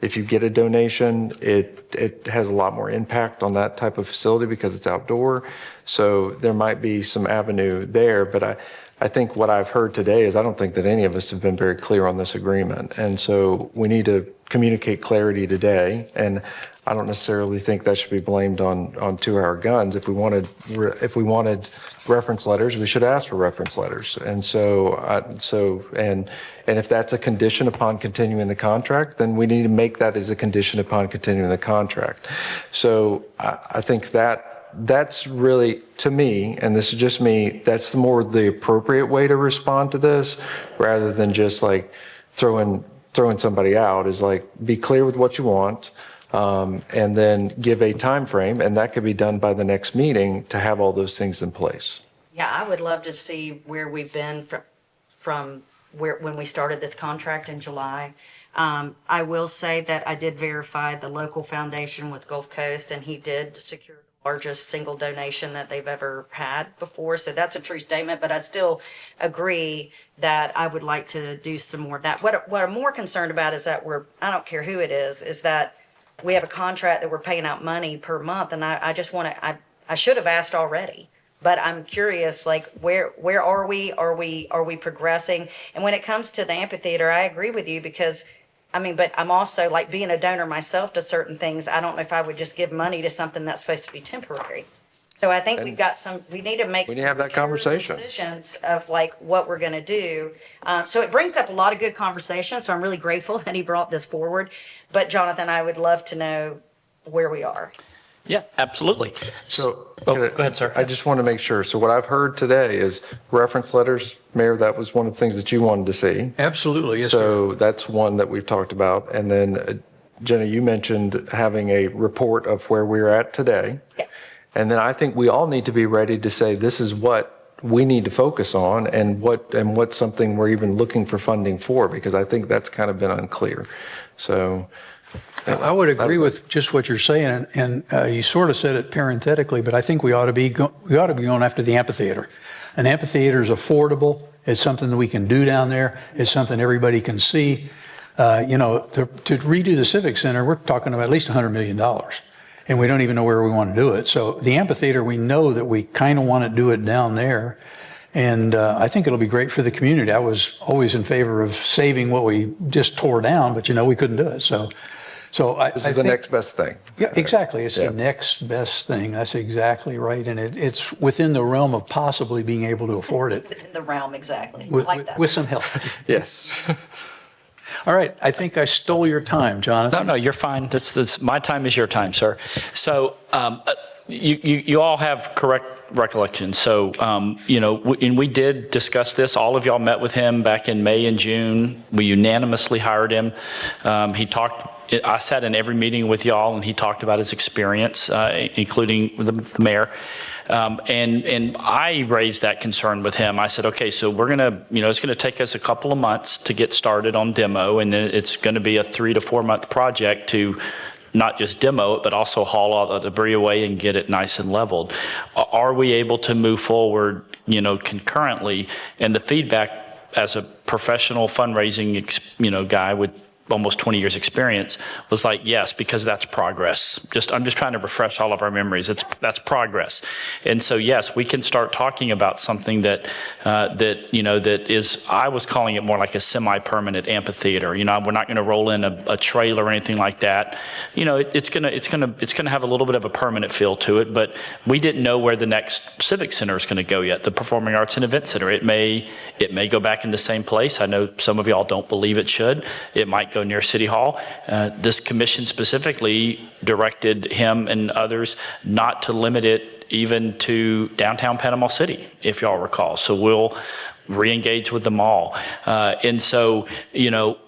if you get a donation, it has a lot more impact on that type of facility because it's outdoor. So there might be some avenue there, but I think what I've heard today is I don't think that any of us have been very clear on this agreement. And so we need to communicate clarity today. And I don't necessarily think that should be blamed on 2 Hour Guns. If we wanted reference letters, we should ask for reference letters. And so, and if that's a condition upon continuing the contract, then we need to make that as a condition upon continuing the contract. So I think that's really, to me, and this is just me, that's the appropriate way to respond to this, rather than just like throwing somebody out, is like, be clear with what you want, and then give a time frame, and that could be done by the next meeting to have all those things in place. Yeah, I would love to see where we've been from when we started this contract in July. I will say that I did verify the local foundation was Gulf Coast, and he did secure the largest single donation that they've ever had before. So that's a true statement, but I still agree that I would like to do some more of that. What I'm more concerned about is that I don't care who it is that we have a contract that we're paying out money per month, and I just want to, I should have asked already. But I'm curious, like, where are we? Are we progressing? And when it comes to the amphitheater, I agree with you because, I mean, but I'm also like being a donor myself to certain things. I don't know if I would just give money to something that's supposed to be temporary. So I think we need to make some have that conversation. Decisions of like what we're going to do. So it brings up a lot of good conversation. So I'm really grateful that he brought this forward. But Jonathan, I would love to know where we are. Yeah, absolutely. So, go ahead, sir. I just want to make sure. So what I've heard today is reference letters. Mayor, that was one of the things that you wanted to see. Absolutely, yes, So that's one that we've talked about. And then, Jenna, you mentioned having a report of where we're at today. Yeah. And then I think we all need to be ready to say, this is what we need to focus on and what's something we're even looking for funding for, because I think that's kind of been unclear. So I would agree with just what you're saying, and you sort of said it parenthetically, but I think we ought to be going after the amphitheater. An amphitheater is affordable. It's something that we can do down there. It's something everybody can see. You know, to redo the Civic Center, we're talking about at least $100 million, and we don't even know where we want to do it. So the amphitheater, we know that we kind of want to do it down there, and I think it'll be great for the community. I was always in favor of saving what we just tore down, but you know, we couldn't do it. So this is the next best thing. Yeah, exactly. It's the next best thing. That's exactly right. And it's within the realm of possibly being able to afford it. Within the realm, exactly. I With, like that. with some help. Yes. All All right, I think I stole your time, Jonathan. No, you're fine. That's my time is your time, sir. So you all have correct recollection. So, and we did discuss this. All of y'all met with him back in May and June. We unanimously hired him. I sat in every meeting with y'all, and he talked about his experience, including the mayor. And I raised that concern with him. I said, okay, so we're going to, it's going to take us a couple of months to get started on demo, and then it's going to be a 3 to 4 month project to not just demo it, but also haul all the debris away and get it nice and leveled. Are we able to move forward, concurrently? And the feedback as a professional fundraising, guy with almost 20 years experience was like, yes, because that's progress. I'm just trying to refresh all of our memories. That's progress. And so, yes, we can start talking about something that is, I was calling it more like a semi-permanent amphitheater. We're not going to roll in a trailer or anything like that. It's going to have a little bit of a permanent feel to it, but we didn't know where the next Civic Center is going to go yet, the Performing Arts and Event Center. It may go back in the same place. I know some of y'all don't believe it should. It might go near City Hall. This commission specifically directed him and others not to limit it even to downtown Panama City, if y'all recall. So we'll re-engage with the mall. And so,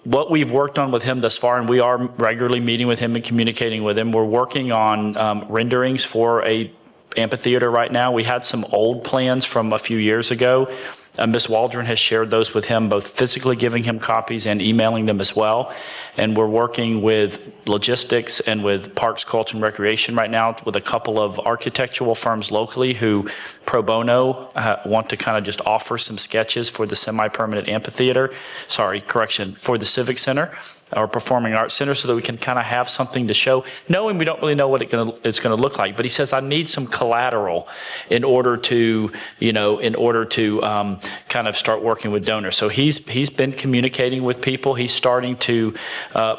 what we've worked on with him thus far, and we are regularly meeting with him and communicating with him, we're working on renderings for a amphitheater right now. We had some old plans from a few years ago. Ms. Waldron has shared those with him, both physically giving him copies and emailing them as well. And we're working with logistics and with Parks, Culture, and Recreation right now with a couple of architectural firms locally who pro bono want to kind of just offer some sketches for the semi-permanent amphitheater. For the Civic Center or Performing Arts Center, so that we can kind of have something to show, knowing we don't really know what it's going to look like. But he says, I need some collateral in order to kind of start working with donors. So he's been communicating with people. He's starting to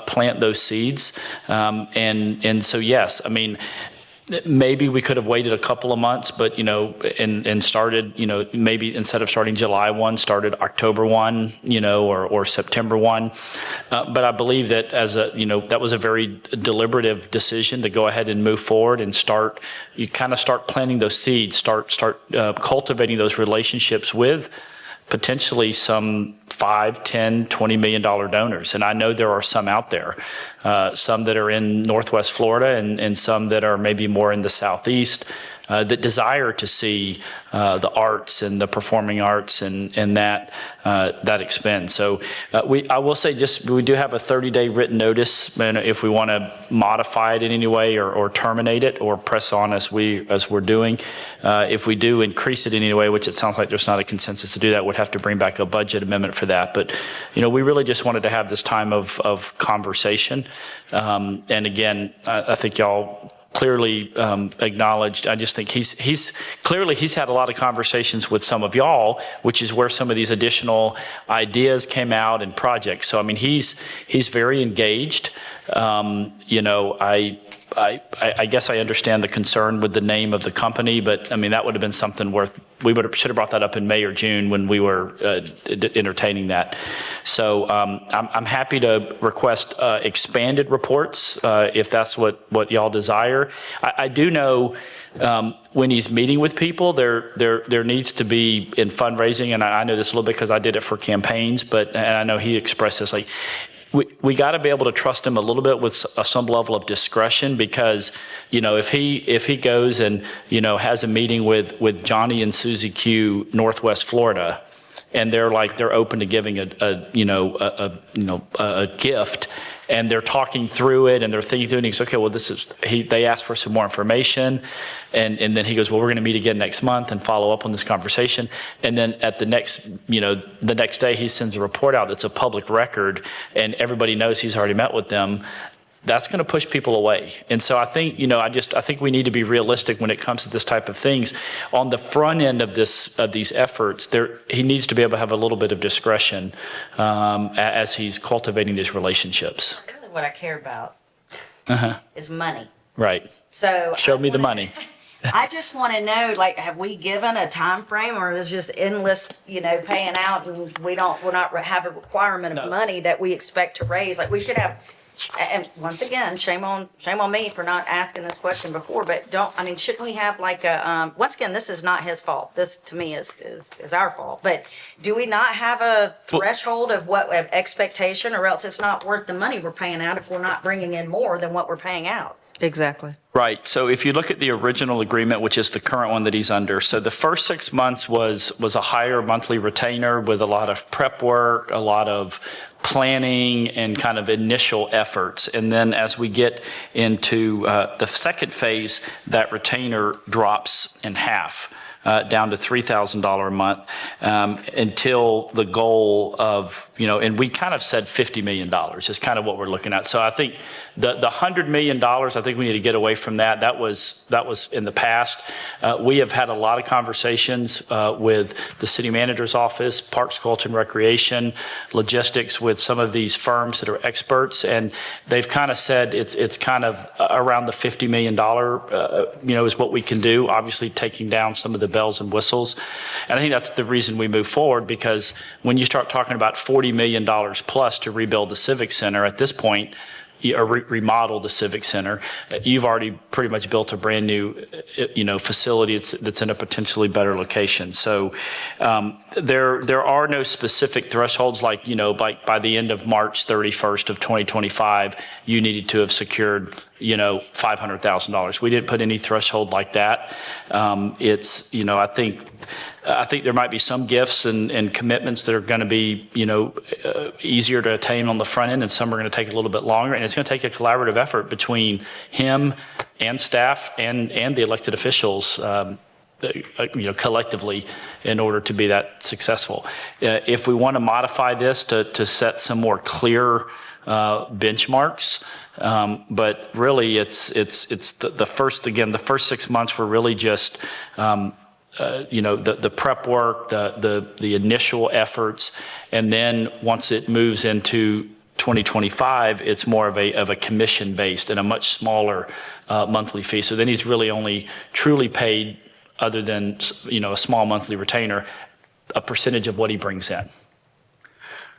plant those seeds. And so, yes, I mean, maybe we could have waited a couple of months, but, and started, maybe instead of starting July 1, started October 1, or September 1. But I believe that that was a very deliberative decision to go ahead and move forward and start planting those seeds, start cultivating those relationships with potentially some $5, $10, $20 million donors. And I know there are some out there, some that are in Northwest Florida and some that are maybe more in the Southeast that desire to see the arts and the performing arts and that expend. So I will say we do have a 30-day written notice, and if we want to modify it in any way or terminate it or press on as we're doing. If we do increase it in any way, which it sounds like there's not a consensus to do that, we'd have to bring back a budget amendment for that. But we really just wanted to have this time of conversation. And again, I think y'all clearly acknowledged. I just think he's had a lot of conversations with some of y'all, which is where some of these additional ideas came out and projects. So I mean, he's very engaged. I guess I understand the concern with the name of the company, but I mean, that would have been something should have brought that up in May or June when we were entertaining that. So I'm happy to request expanded reports if that's what y'all desire. I do know when he's meeting with people, there needs to be in fundraising, and I know this a little bit because I did it for campaigns, and I know he expressed this like, we got to be able to trust him a little bit with some level of discretion, because if he goes and has a meeting with Johnny and Susie Q, Northwest Florida, and they're open to giving a gift, and they're talking through it and they're thinking through it, and he's okay, well, they asked for some more information, and then he goes, well, we're going to meet again next month and follow up on this conversation. And then at the next day he sends a report out that's a public record and everybody knows he's already met with them. That's going to push people away. And so I think, I think we need to be realistic when it comes to this type of things. On the front end of these efforts, he needs to be able to have a little bit of discretion as he's cultivating these relationships. Really what I care about is money. Right. So show me the money. I just want to know, like, have we given a time frame, or is it just endless, paying out, and we're not have a requirement of money that we expect to raise? Like, we should have. And once again, shame on me for not asking this question before, but shouldn't we have like a, once again, this is not his fault. This to me is our fault, but do we not have a threshold of what expectation, or else it's not worth the money we're paying out if we're not bringing in more than what we're paying out? Exactly. Right. So if you look at the original agreement, which is the current one that he's under, so the first 6 months was a higher monthly retainer with a lot of prep work, a lot of planning and kind of initial efforts. And then as we get into the second phase, that retainer drops in half. Down to $3,000 a month until the goal of, and we kind of said $50 million is kind of what we're looking at. So I think the $100 million, I think we need to get away from that. That was in the past. We have had a lot of conversations with the city manager's office, Parks, Culture and Recreation, logistics with some of these firms that are experts, and they've kind of said it's kind of around the $50 million, is what we can do. Obviously, taking down some of the bells and whistles. And I think that's the reason we move forward, because when you start talking about $40 million plus to rebuild the Civic Center at this point, or remodel the Civic Center, you've already pretty much built a brand new, facility that's in a potentially better location. So there are no specific thresholds like by the end of March 31st of 2025, you needed to have secured, $500,000. We didn't put any threshold like that. I think there might be some gifts and commitments that are going to be, easier to attain on the front end, and some are going to take a little bit longer. And it's going to take a collaborative effort between him and staff and the elected officials, collectively, in order to be that successful. If we want to modify this to set some more clear benchmarks, but really it's the first 6 months were really just. The prep work, the initial efforts, and then once it moves into 2025, it's more of a commission based and a much smaller monthly fee. So then he's really only truly paid, other than a small monthly retainer, a percentage of what he brings in.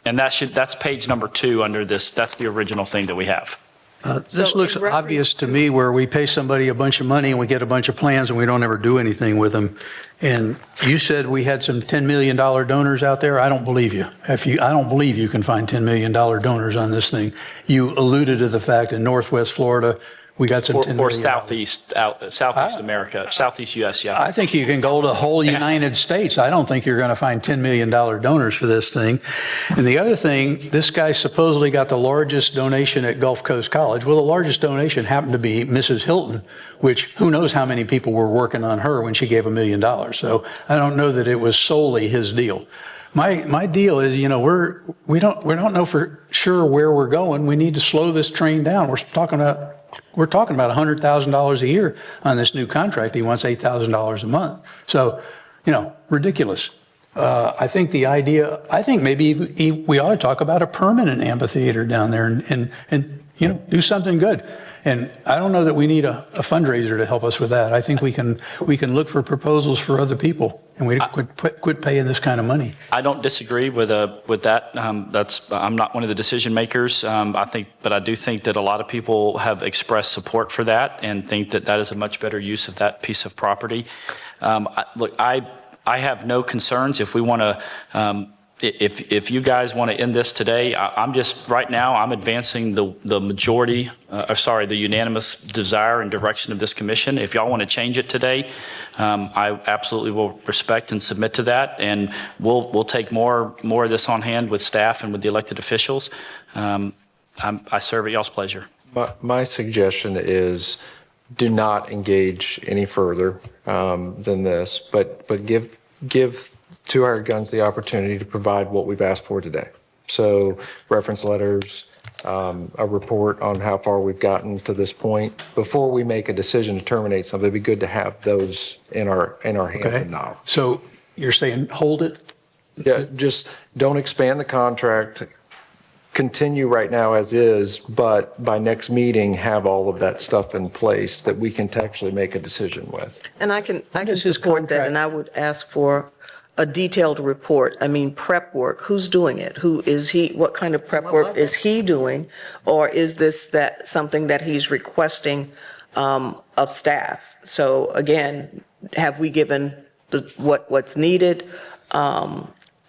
And that's page number 2 under this. That's the original thing that we have. This looks obvious to me, where we pay somebody a bunch of money and we get a bunch of plans and we don't ever do anything with them. And you said we had some $10 million donors out there. I don't believe you. I don't believe you can find $10 million donors on this thing. You alluded to the fact in Northwest Florida, we got some $10 million. Or Southeast America, Southeast U.S., yeah. I think you can go to the whole United States. I don't think you're going to find $10 million donors for this thing. And the other thing, this guy supposedly got the largest donation at Gulf Coast College. Well, the largest donation happened to be Mrs. Hilton, which who knows how many people were working on her when she gave $1 million. So I don't know that it was solely his deal. My deal is, we don't know for sure where we're going. We need to slow this train down. We're talking about $100,000 a year on this new contract. He wants $8,000 a month. So, ridiculous. I think maybe we ought to talk about a permanent amphitheater down there and do something good. And I don't know that we need a fundraiser to help us with that. I think we can look for proposals for other people, and we quit paying this kind of money. I don't disagree with that. I'm not one of the decision makers. But I do think that a lot of people have expressed support for that and think that that is a much better use of that piece of property. Look, I have no concerns if we want to. If you guys want to end this today, I'm advancing the unanimous desire and direction of this commission. If y'all want to change it today, I absolutely will respect and submit to that, and we'll take more of this on hand with staff and with the elected officials. I serve at y'all's pleasure. My suggestion is do not engage any further than this, but give Two Hired Guns the opportunity to provide what we've asked for today. So reference letters, a report on how far we've gotten to this point. Before we make a decision to terminate something, it'd be good to have those in our hands and now. So you're saying hold it? Yeah, just don't expand the contract continue right now as is, but by next meeting, have all of that stuff in place that we can actually make a decision with. And I can support that, and I would ask for a detailed report. I mean, prep work, who's doing it? Who is he, what kind of prep work is he doing? Or is this something that he's requesting of staff? So again, have we given what's needed?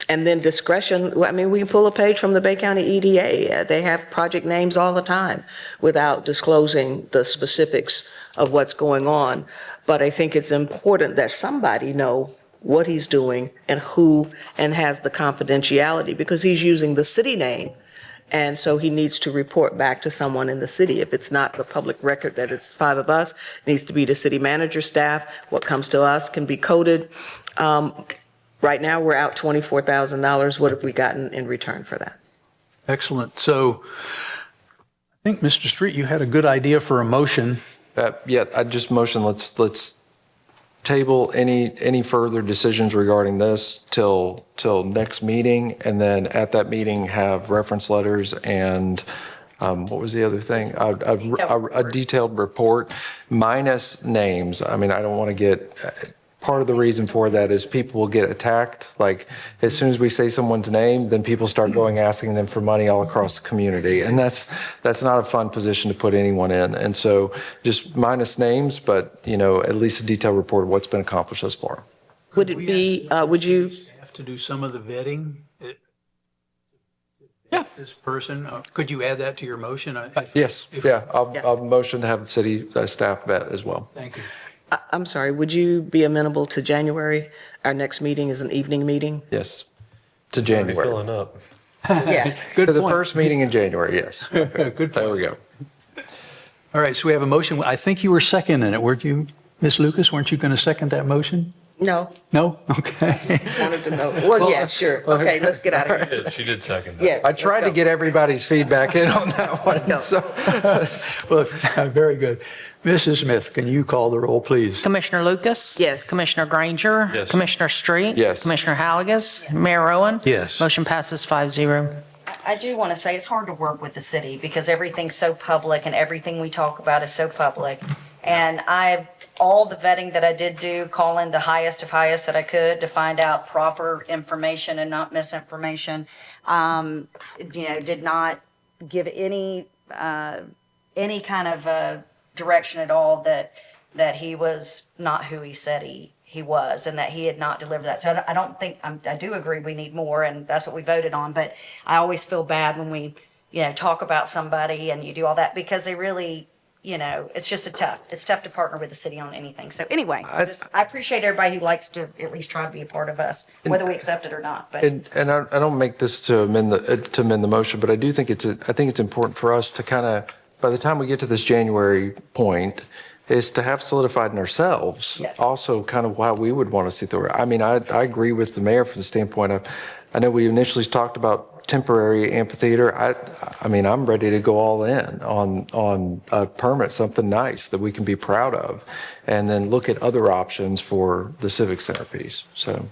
And then discretion, I mean, we can pull a page from the Bay County EDA. They have project names all the time without disclosing the specifics of what's going on. But I think it's important that somebody know what he's doing and who, and has the confidentiality, because he's using the city name. And so he needs to report back to someone in the city. If it's not the public record that it's 5 of us, it needs to be the city manager, staff. What comes to us can be coded. Right now, we're out $24,000. What have we gotten in return for that? Excellent. So I think, Mr. Street, you had a good idea for a motion. Yeah, I just motion, let's table any further decisions regarding this till next meeting, and then at that meeting have reference letters and what was the other thing? A detailed report minus names. I mean, I don't want to get, part of the reason for that is people will get attacked. Like, as soon as we say someone's name, then people start going asking them for money all across the community. And that's not a fun position to put anyone in. And so just minus names, but, at least a detailed report of what's been accomplished thus far. Would it be, would you? Have to do some of the vetting? Yeah. This person, could you add that to your motion? Yes, yeah, I'll motion to have the city staff vet as well. Thank you. I'm sorry, would you be amenable to January? Our next meeting is an evening meeting? Yes, to January. Filling up. Yeah. To the first meeting in January, yes. Good. There we go. All right, so we have a motion. I think you were seconding it, weren't you, Ms. Lucas? Weren't you going to second that motion? No, No? Okay. wanted to know. Well, yeah, sure. Okay, let's get out of here. She did second that. Yeah. I tried to get everybody's feedback in on that one, go. so. Well, very good. Mrs. Smith, can you call the roll, please? Commissioner Lucas? Yes. Commissioner Granger? Yes. Commissioner Street? Yes. Commissioner Halligus? Mayor Owen? Yes. Motion passes 5-0. I do want to say it's hard to work with the city because everything's so public and everything we talk about is so public. And all the vetting that I did do, calling the highest of highest that I could to find out proper information and not misinformation, did not give any kind of direction at all that he was not who he said he was, and that he had not delivered that. So I don't think, I do agree we need more, and that's what we voted on, but I always feel bad when we, talk about somebody and you do all that, because they really, it's just it's tough to partner with the city on anything. So anyway, I appreciate everybody who likes to at least try to be a part of us, whether we accept it or not. But And I don't make this to amend the motion, but I do think I think it's important for us to kind of, by the time we get to this January point, is to have solidified in ourselves Yes. also kind of why we would want to see through. I mean, I agree with the mayor from the standpoint of, I know we initially talked about temporary amphitheater. I mean, I'm ready to go all in on a permit, something nice that we can be proud of, and then look at other options for the civic center piece. So.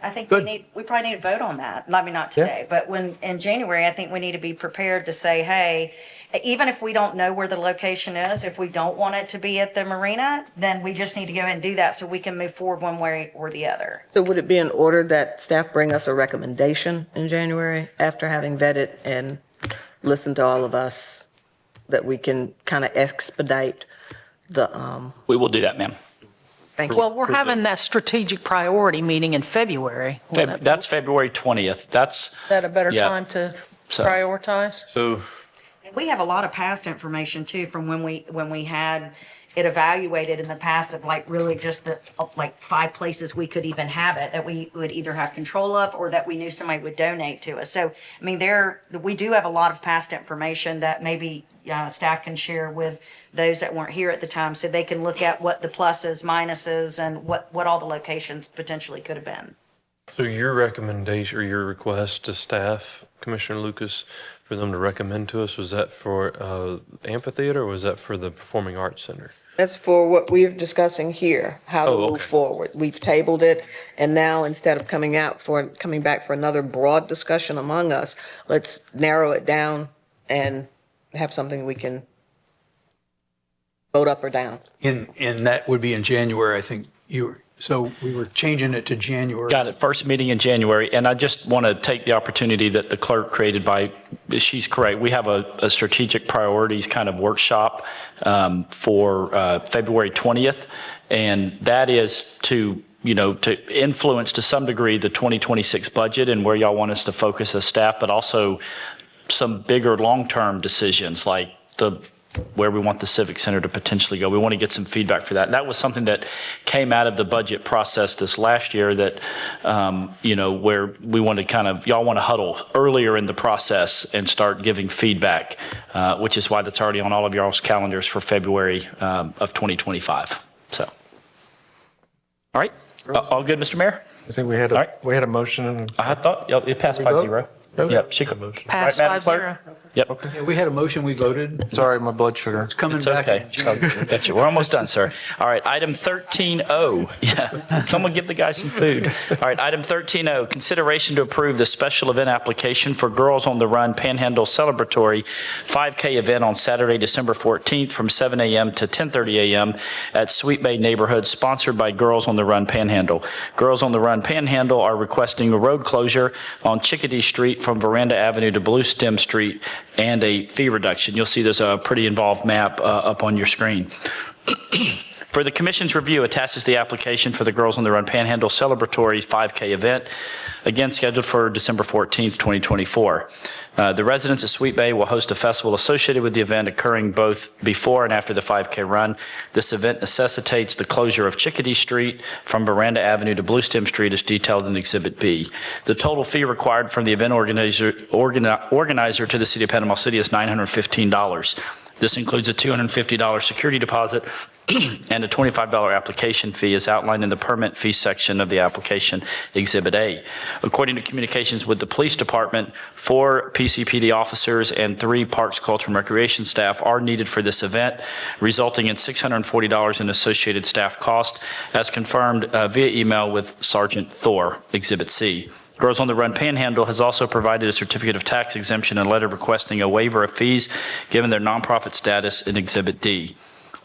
I think we probably need to vote on that. I mean, not today, but in January, I think we need to be prepared to say, hey, even if we don't know where the location is, if we don't want it to be at the marina, then we just need to go ahead and do that so we can move forward one way or the other. So would it be in order that staff bring us a recommendation in January after having vetted and listened to all of us, that we can kind of expedite the, We will do that, ma'am. thank you. Well, we're having that strategic priority meeting in February. That's February 20th. Is that a better Yeah. time to So- prioritize? So We have a lot of past information too from when we had it evaluated in the past of like really just the like 5 places we could even have it that we would either have control of or that we knew somebody would donate to us. So I mean, we do have a lot of past information that maybe staff can share with those that weren't here at the time, so they can look at what the pluses, minuses, and what all the locations potentially could have been. So your recommendation or your request to staff, Commissioner Lucas, for them to recommend to us, was that for amphitheater or was that for the Performing Arts Center? That's for what we're discussing here, how to move forward. We've tabled it, and now instead of coming back for another broad discussion among us, let's narrow it down and have something we can vote up or down. And that would be in January, I think so we were changing it to January. Got it. First meeting in January. And I just want to take the opportunity that the clerk created she's correct. We have a strategic priorities kind of workshop for February 20th. And that is to influence to some degree the 2026 budget and where y'all want us to focus as staff, but also some bigger long-term decisions like where we want the Civic Center to potentially go. We want to get some feedback for that. And that was something that came out of the budget process this last year that, where we want to y'all want to huddle earlier in the process and start giving feedback, which is why that's already on all of y'all's calendars for February of 2025. So, all right. All good, Mr. Mayor? I think we had a motion. I thought it passed 5-0. Yep, she could move. Passed 5-0. Yep. Yeah, we had a motion, we voted. Sorry, my blood sugar. It's coming It's back. okay. Gotcha. We're almost done, sir. All right, item 13O. Yeah, someone give the guy some food. All right, item 13O, consideration to approve the special event application for Girls on the Run Panhandle Celebratory 5K event on Saturday, December 14th from 7 a.m. to 10:30 a.m. at Sweet Bay Neighborhood, sponsored by Girls on the Run Panhandle. Girls on the Run Panhandle are requesting a road closure on Chickadee Street from Veranda Avenue to Blue Stem Street and a fee reduction. You'll see there's a pretty involved map up on your screen. For the Commission's review, attaches the application for the Girls on the Run Panhandle Celebratory 5K event, again scheduled for December 14th, 2024. The residents of Sweet Bay will host a festival associated with the event occurring both before and after the 5K run. This event necessitates the closure of Chickadee Street from Veranda Avenue to Blue Stem Street as detailed in Exhibit B. The total fee required from the event organizer to the City of Panama City is $915. This includes a $250 security deposit and a $25 application fee as outlined in the permit fee section of the application, Exhibit A. According to communications with the police department, 4 PCPD officers and 3 Parks, Culture, and Recreation staff are needed for this event, resulting in $640 in associated staff cost, as confirmed via email with Sergeant Thor, Exhibit C. Girls on the Run Panhandle has also provided a certificate of tax exemption and letter requesting a waiver of fees given their nonprofit status in Exhibit D.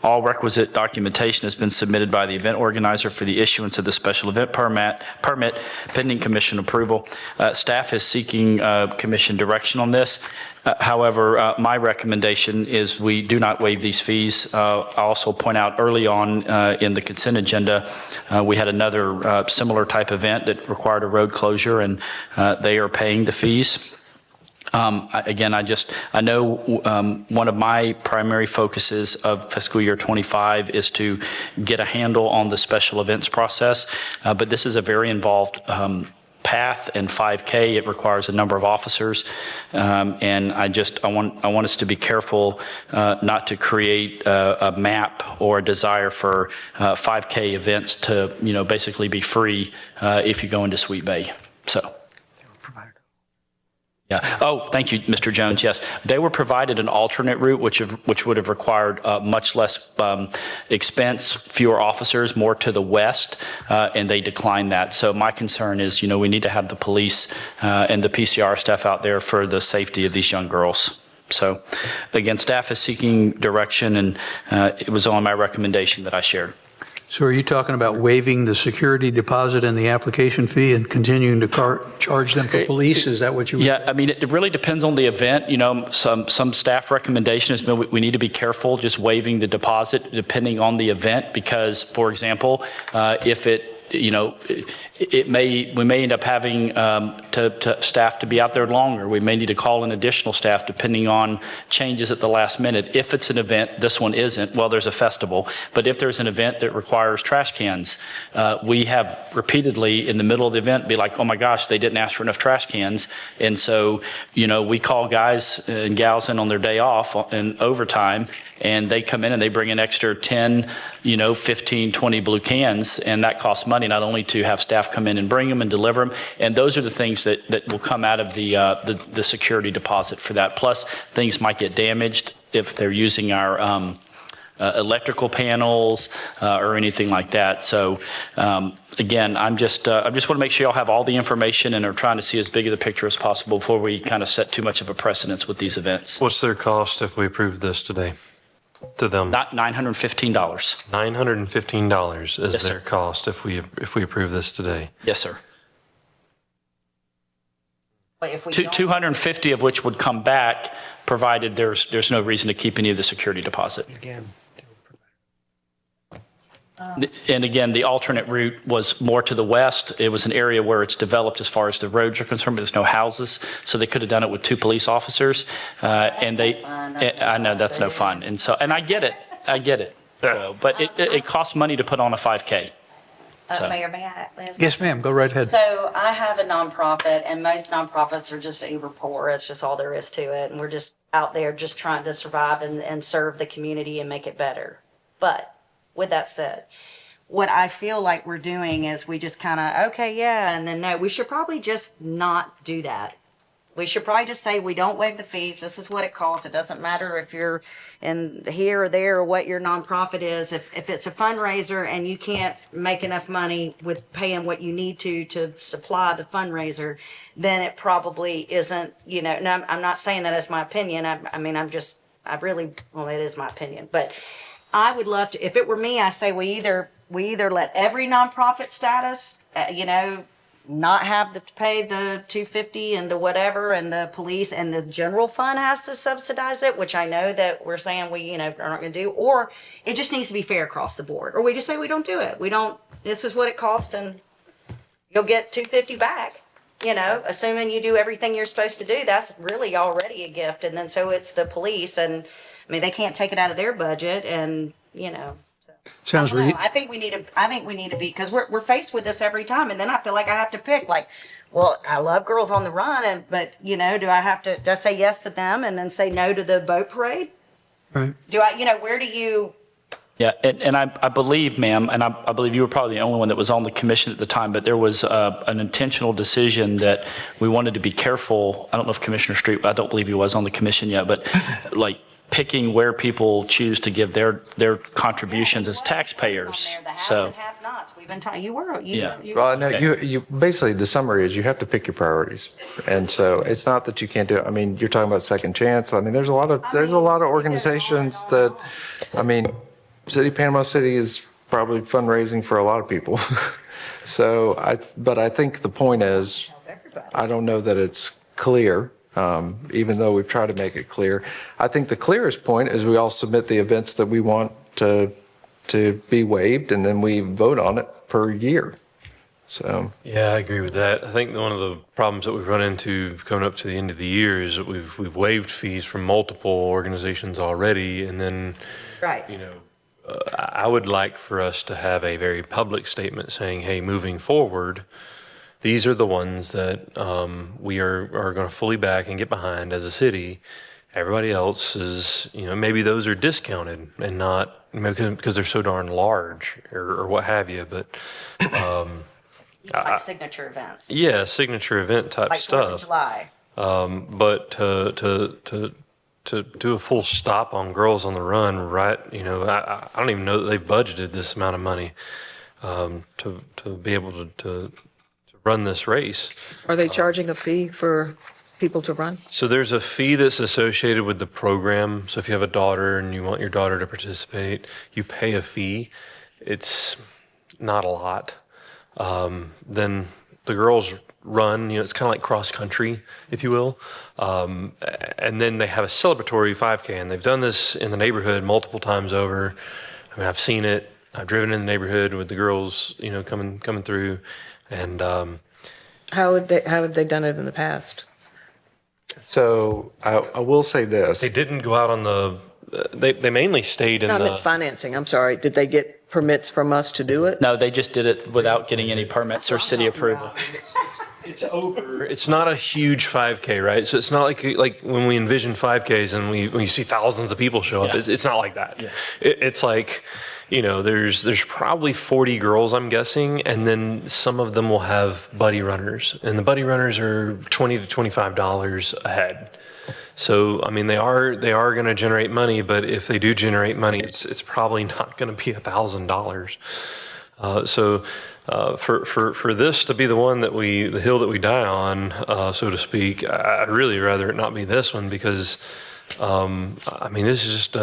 All requisite documentation has been submitted by the event organizer for the issuance of the special event permit pending commission approval. Staff is seeking commission direction on this. However, my recommendation is we do not waive these fees. I'll also point out early on in the consent agenda, we had another similar type event that required a road closure, and they are paying the fees. Again, I know one of my primary focuses of fiscal year 25 is to get a handle on the special events process, but this is a very involved path, and 5K, it requires a number of officers, and I want us to be careful not to create a map or a desire for 5K events to basically be free if you go into Sweet Bay. So. Yeah. Oh, thank you, Mr. Jones. Yes, they were provided an alternate route, which would have required much less expense, fewer officers, more to the west, and they declined that. So my concern is, we need to have the police and the PCR staff out there for the safety of these young girls. So, again, staff is seeking direction, and it was on my recommendation that I shared. So are you talking about waiving the security deposit and the application fee and continuing to charge them for police? Is that what you? Yeah, I mean, it really depends on the event. Some staff recommendation has been we need to be careful just waiving the deposit depending on the event because, for example, if we may end up having to staff to be out there longer. We may need to call in additional staff depending on changes at the last minute. If it's an event, this one isn't, well, there's a festival. But if there's an event that requires trash cans, we have repeatedly in the middle of the event be like, oh my gosh, they didn't ask for enough trash cans. And so, we call guys and gals in on their day off and overtime and they come in and they bring an extra 10, 15, 20 blue cans, and that costs money not only to have staff come in and bring them and deliver them, and those are the things that will come out of the security deposit for that. Plus, things might get damaged if they're using our electrical panels or anything like that. So again, I just want to make sure y'all have all the information and are trying to see as big of the picture as possible before we kind of set too much of a precedence with these events. What's their cost if we approve this today to them? Not $915. $915 is Yes, their sir. cost if we approve this today. Yes, sir. But if we don't- 250 of which would come back, provided there's no reason to keep any of the security deposit. And again, the alternate route was more to the west. It was an area where it's developed as far as the roads are concerned, but there's no houses. So they could have done it with 2 police officers. And they, I know that's no fun. And I get it. So, but it costs money to put on a 5K. So. Mayor, may I ask? Yes, ma'am, go right ahead. So I have a nonprofit, and most nonprofits are just uber poor. It's just all there is to it. And we're just out there just trying to survive and serve the community and make it better. But with that said, what I feel like we're doing is we just kind of, okay, yeah, and then no, we should probably just not do that. We should probably just say we don't waive the fees. This is what it costs. It doesn't matter if you're in here or there or what your nonprofit is. If it's a fundraiser and you can't make enough money with paying what you need to supply the fundraiser, then it probably isn't, no, I'm not saying that as my opinion. It is my opinion, but I would love to, if it were me, I say we either let every nonprofit status, not have to pay the $250 and the whatever, and the police and the general fund has to subsidize it, which I know that we're saying we, are not going to do, or it just needs to be fair across the board, or we just say we don't do it. This is what it costs, and you'll get $250 back. Assuming you do everything you're supposed to do, that's really already a gift. And then so it's the police, and they can't take it out of their budget, and Sounds really. I think we need to be, because we're faced with this every time, and then I feel like I have to pick. Like, well, I love Girls on the Run, but do I say yes to them and then say no to the boat parade? Right. Do I? Where do you? Yeah, and I believe, ma'am, and I believe you were probably the only one that was on the commission at the time, but there was an intentional decision that we wanted to be careful. I don't know if Commissioner Street, I don't believe he was on the commission yet, but like picking where people choose to give their contributions as taxpayers. So. We've been talking. You were. Well, no, you basically, the summary is you have to pick your priorities. And so it's not that you can't do it. I mean, you're talking about Second Chance. I mean, there's a lot of organizations that, City of Panama City is probably fundraising for a lot of people. But I think the point is, I don't know that it's clear, even though we've tried to make it clear. I think the clearest point is we all submit the events that we want to be waived, and then we vote on it per year. So. Yeah, I agree with that. I think one of the problems that we've run into coming up to the end of the year is that we've waived fees from multiple organizations already, and then, right. I would like for us to have a very public statement saying, hey, moving forward, these are the ones that we are going to fully back and get behind as a city. Everybody else is, maybe those are discounted and not because they're so darn large or what have you. But like signature events. Yeah, signature event type like stuff. 4th of July. But to do a full stop on Girls on the Run, right? I don't even know that they've budgeted this amount of money to be able to run this race. Are they charging a fee for people to run? So there's a fee that's associated with the program. So if you have a daughter and you want your daughter to participate, you pay a fee. It's not a lot. Then the girls run, it's kind of like cross country, if you will. And then they have a celebratory 5K, and they've done this in the neighborhood multiple times over. I've seen it. I've driven in the neighborhood with the girls, coming through. And how have they done it in the past? So I will say this. They didn't go out on they mainly stayed in Not financing, I'm sorry. Did they get permits from us to do it? No, they just did it without getting any permits or city approval. It's over. It's not a huge 5K, right? So it's not like when we envision 5Ks and when you see thousands of people show up. It's not like that. It's like, there's probably 40 girls, I'm guessing, and then some of them will have buddy runners, and the buddy runners are $20 to $25 a head. So, I mean, they are going to generate money, but if they do generate money, it's probably not going to be $1,000. For this to be the hill that we die on, so to speak, I'd really rather it not be this one because, I mean, this is just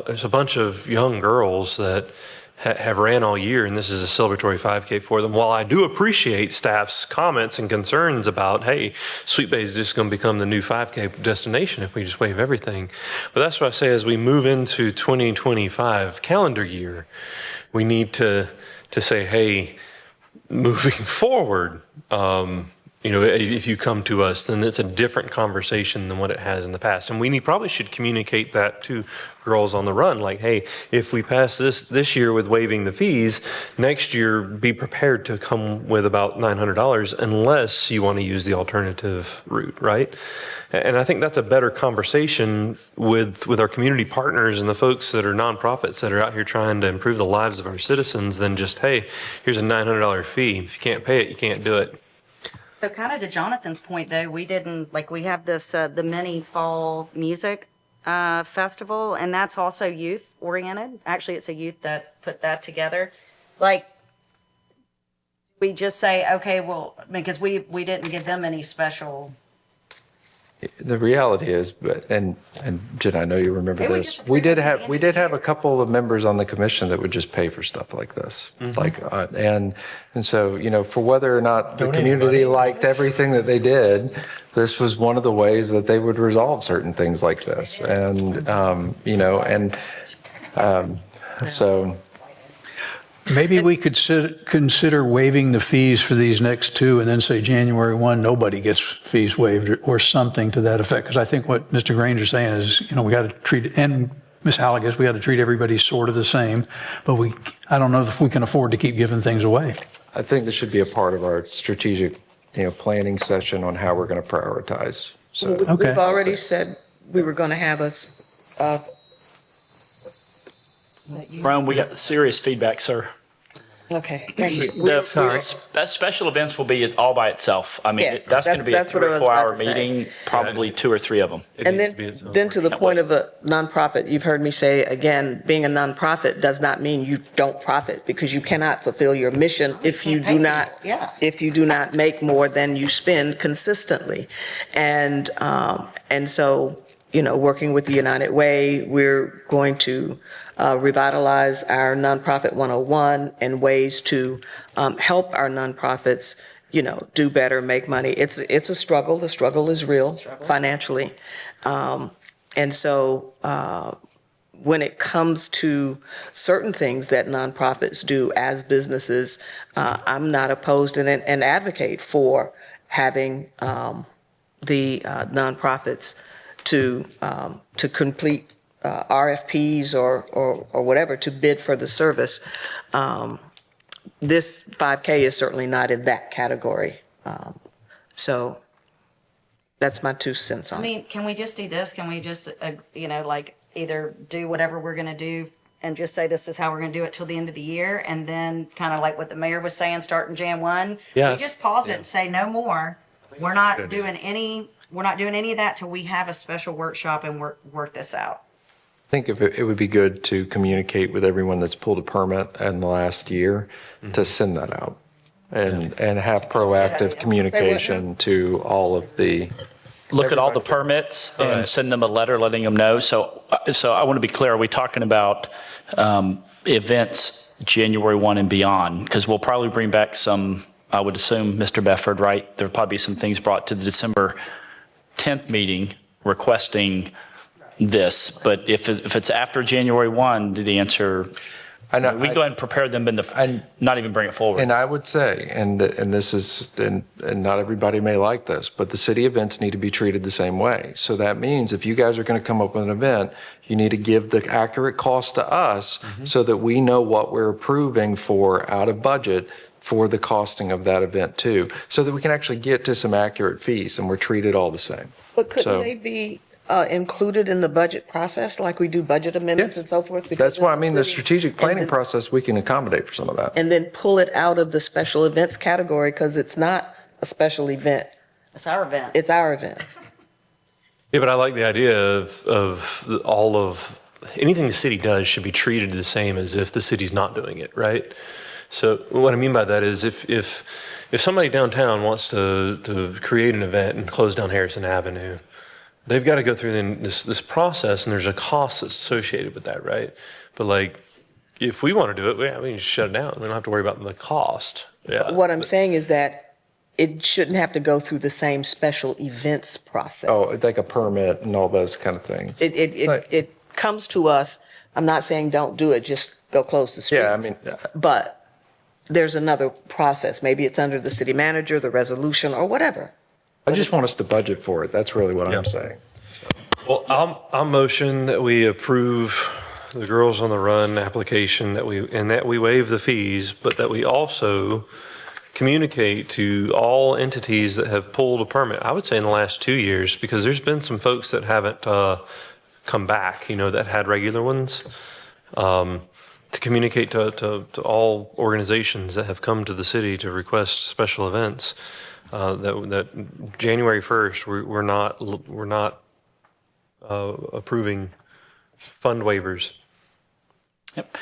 it's a bunch of young girls that have ran all year, and this is a celebratory 5K for them. While I do appreciate staff's comments and concerns about, hey, Sweet Bay is just going to become the new 5K destination if we just waive everything. But that's what I say as we move into 2025 calendar year, we need to say, hey, moving forward, if you come to us, then it's a different conversation than what it has in the past. And we probably should communicate that to girls on the run, like, hey, if we pass this year with waiving the fees, next year be prepared to come with about $900 unless you want to use the alternative route, right? And I think that's a better conversation with our community partners and the folks that are nonprofits that are out here trying to improve the lives of our citizens than just, hey, here's a $900 fee. If you can't pay it, you can't do it. So kind of to Jonathan's point, though, we have this, the mini fall music festival, and that's also youth oriented. Actually, it's a youth that put that together. Like, we just say, okay, well, because we didn't give them any special. The reality is, and Jen, I know you remember They were this. just We did approved at the have a couple of members on the commission that would just pay for stuff like this, and so for whether or not the community liked everything that they did, this was one of the ways that they would resolve certain things like this, so. Maybe we could consider waiving the fees for these next two and then say January 1, nobody gets fees waived or something to that effect. Because I think what Mr. Granger's saying is, we got to treat, and Ms. Halligus, we got to treat everybody sort of the same. But I don't know if we can afford to keep giving things away. I think this should be a part of our strategic, planning session on how we're going to prioritize. So We've already said we were going to have Rome, we got serious feedback, sir. Okay, thank you. That special events will be all by itself. I mean, Yes, that's going to be a that's what I 3 or was 4 about hour to say. meeting, probably 2 or 3 of them. And then to the point of a nonprofit, you've heard me say, again, being a nonprofit does not mean you don't profit, because you cannot fulfill your mission if you do not make more than you spend consistently. And so, working with the United Way, we're going to revitalize our Nonprofit 101 and ways to help our nonprofits, do better, make money. It's a struggle. The struggle is real financially. And so when it comes to certain things that nonprofits do as businesses, I'm not opposed and advocate for having the nonprofits to complete RFPs or whatever to bid for the service. This 5K is certainly not in that category. So that's my 2 cents on it. I mean, can we just do this? Can we just, either do whatever we're going to do and just say this is how we're going to do it till the end of the year, and then kind of like what the mayor was saying, starting Jan 1? Yeah. We just pause it and say no more. We're not doing any of that till we have a special workshop and work this out. I think if it would be good to communicate with everyone that's pulled a permit in the last year to send that out and have proactive communication to all of the. Look at all the permits and send them a letter letting them know. So I want to be clear, are we talking about events January 1 and beyond? Because we'll probably bring back some, I would assume, Mr. Befford, right? There'll probably be some things brought to the December 10th meeting requesting this, but if it's after January 1, the answer I know. We go ahead and prepare them and not even bring it forward. And I would say, and this is, and not everybody may like this, but the city events need to be treated the same way. So that means if you guys are going to come up with an event, you need to give the accurate cost to us so that we know what we're approving for out of budget for the costing of that event too, so that we can actually get to some accurate fees and we're treated all the same. But couldn't So- they be included in the budget process, like we do budget amendments and so forth? Because That's why I it's a mean, the city- strategic planning and then- process, we can accommodate for some of that. And then pull it out of the special events category because it's not a special event. It's our event. It's our event. Yeah, but I like the idea of all of, anything the city does should be treated the same as if the city's not doing it, right? So what I mean by that is if somebody downtown wants to create an event and close down Harrison Avenue, they've got to go through this process, and there's a cost that's associated with that, right? But like, if we want to do it, we can just shut it down. We don't have to worry about the cost. Yeah. What I'm saying is that it shouldn't have to go through the same special events process. Oh, like a permit and all those kind of things. It comes to us. I'm not saying don't do it, just go close the streets. Yeah, I mean, But there's another process. Maybe it's under the city manager, the resolution, or whatever. I just want us to budget for it. That's really what I'm saying. Well, I'll motion that we approve the Girls on the Run application, that we waive the fees, but that we also communicate to all entities that have pulled a permit, I would say in the last 2 years, because there's been some folks that haven't come back, that had regular ones, to communicate to all organizations that have come to the city to request special events, that January 1st, we're not approving fund waivers. Yep.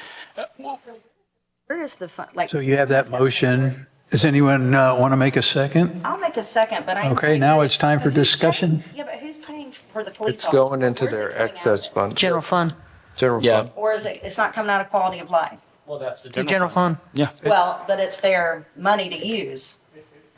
Where is the fun? Like, So you have that motion. Does anyone want to make a second? I'll make a second, but I. Okay, now it's time for discussion. Yeah, but who's paying for the police It's officer? going into Where's it their coming out excess of? fund. General fund. General Yeah. fund. Or is it, it's not coming out of quality of life? Well, that's the The general fund. Yeah. Well, but it's their money to use.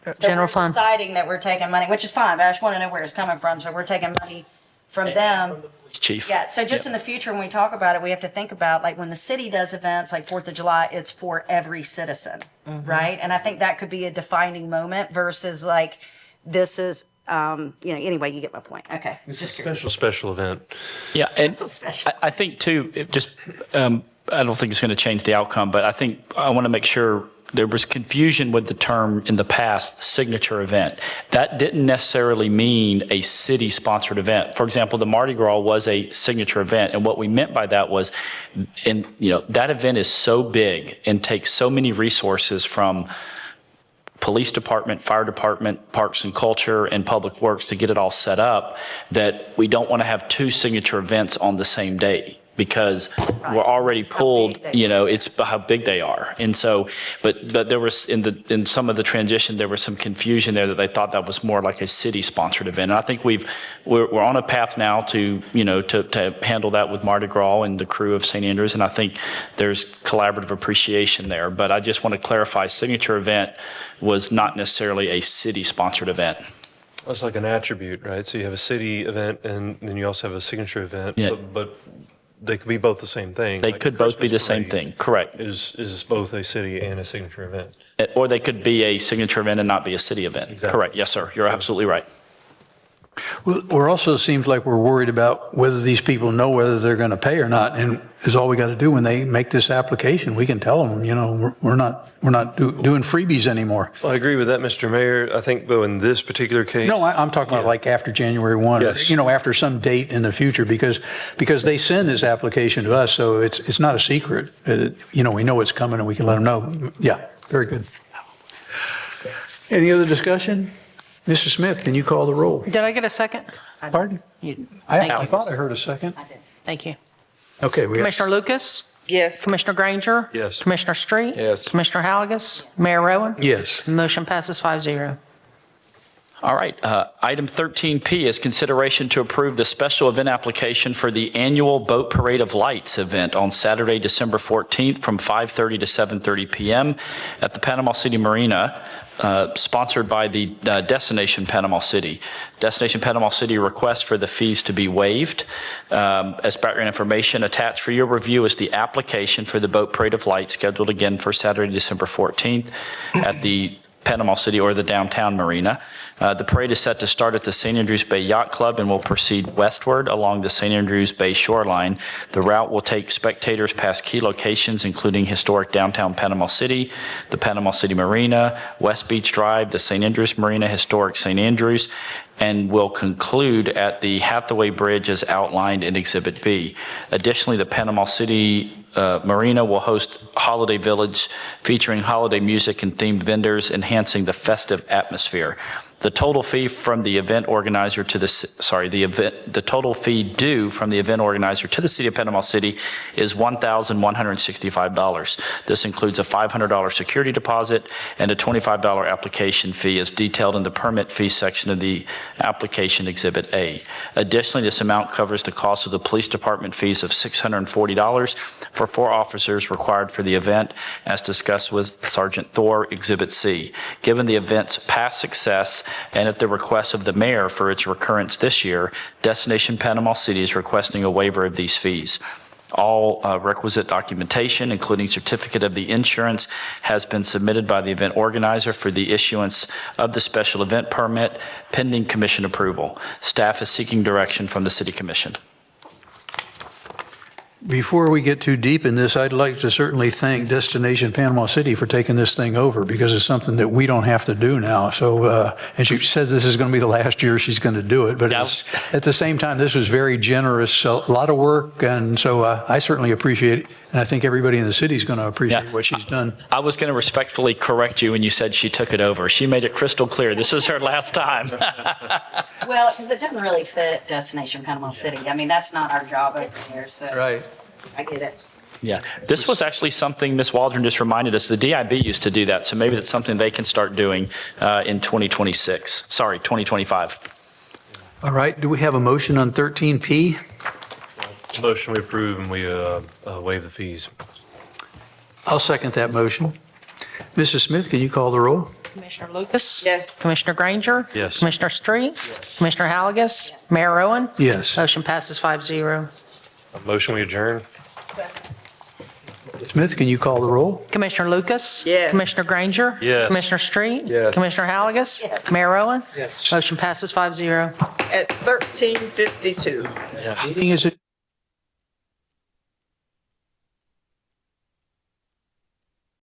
So General we're fund. deciding that we're taking money, which is fine, but I just want to know where it's coming from. So we're taking money from them. Chief. Yeah, so just in the future, when we talk about it, we have to think about, like, when the city does events like 4th of July, it's for every citizen, right? And I think that could be a defining moment versus like, this is, anyway, you get my point. Okay. Just curious. Special event. Yeah, and So special. I think too, I don't think it's going to change the outcome, but I think I want to make sure there was confusion with the term in the past, signature event. That didn't necessarily mean a city-sponsored event. For example, the Mardi Gras was a signature event, and what we meant by that was, that event is so big and takes so many resources from police department, fire department, parks and culture, and public works to get it all set up, that we don't want to have two signature events on the same day, because we're already pulled, it's how big they are. And so, but there was, in some of the transition, there was some confusion there that they thought that was more like a city-sponsored event. And I think we're on a path now to handle that with Mardi Gras and the crew of St. Andrews. And I think there's collaborative appreciation there. But I just want to clarify, signature event was not necessarily a city-sponsored event. It's like an attribute, right? So you have a city event, and then you also have a signature event, Yeah. but they could be both the same thing. They Like could a both be the Christmas same parade thing, correct. Is both a city and a signature event. Or they could be a signature event and not be a city event. Exactly. Correct, yes, sir, you're absolutely right. We're also, seems like we're worried about whether these people know whether they're going to pay or not. And is all we got to do when they make this application, we can tell them, we're not doing freebies anymore. Well, I agree with that, Mr. Mayor. I think, though, in this particular case. No, I'm talking about like after January 1, Yes. or, after some date in the future, because they send this application to us, so it's not a secret. We know it's coming and we can let them know. Yeah, very good. Any other discussion? Mr. Smith, can you call the roll? Did I get a second? Pardon? Thank I you. thought I heard a second. Thank you. Okay. Commissioner Lucas? Yes. Commissioner Granger? Yes. Commissioner Street? Yes. Commissioner Halagus? Mayor Rowan? Yes. Motion passes 5-0. All right, item 13P is consideration to approve the special event application for the annual Boat Parade of Lights event on Saturday, December 14th from 5:30 to 7:30 p.m. at the Panama City Marina, sponsored by the Destination Panama City. Destination Panama City requests for the fees to be waived. As background information, attached for your review is the application for the Boat Parade of Lights, scheduled again for Saturday, December 14th at the Panama City or the downtown marina. The parade is set to start at the St. Andrews Bay Yacht Club and will proceed westward along the St. Andrews Bay shoreline. The route will take spectators past key locations, including historic downtown Panama City, the Panama City Marina, West Beach Drive, the St. Andrews Marina, historic St. Andrews, and will conclude at the Hathaway Bridge as outlined in Exhibit B. Additionally, the Panama City Marina will host Holiday Village featuring holiday music and themed vendors, enhancing the festive atmosphere. The total fee from the event organizer to the total fee due from the event organizer to the City of Panama City is $1,165. This includes a $500 security deposit and a $25 application fee as detailed in the permit fee section of the application Exhibit A. Additionally, this amount covers the cost of the police department fees of $640 for 4 officers required for the event, as discussed with Sergeant Thor, Exhibit C. Given the event's past success and at the request of the mayor for its recurrence this year, Destination Panama City is requesting a waiver of these fees. All requisite documentation, including certificate of the insurance, has been submitted by the event organizer for the issuance of the special event permit, pending commission approval. Staff is seeking direction from the City Commission. Before we get too deep in this, I'd like to certainly thank Destination Panama City for taking this thing over, because it's something that we don't have to do now. So, and she says this is going to be the last year she's going to do it, but at the same time, this was very generous, a lot of work, and so I certainly appreciate it, and I think everybody in the city is going to appreciate what she's done. I was going to respectfully correct you when you said she took it over. She made it crystal clear. This is her last time. Well, because it doesn't really fit Destination Panama City. I mean, that's not our job over here, so. Right. I get it. Yeah, this was actually something Ms. Waldron just reminded us. The DIB used to do that, so maybe that's something they can start doing in 2025. All right, do we have a motion on 13P? Motion we approve and we waive the fees. I'll second that motion. Mrs. Smith, can you call the roll? Commissioner Lucas? Yes. Commissioner Granger? Yes. Commissioner Street? Yes. Commissioner Halagus? Mayor Owen? Yes. Motion passes 5-0. Motion we adjourn. Smith, can you call the roll? Commissioner Lucas? Yes. Commissioner Granger? Yes. Commissioner Street? Yes. Commissioner Halagus? Mayor Owen? Yes. Motion passes 5-0. At 13:52. Meeting is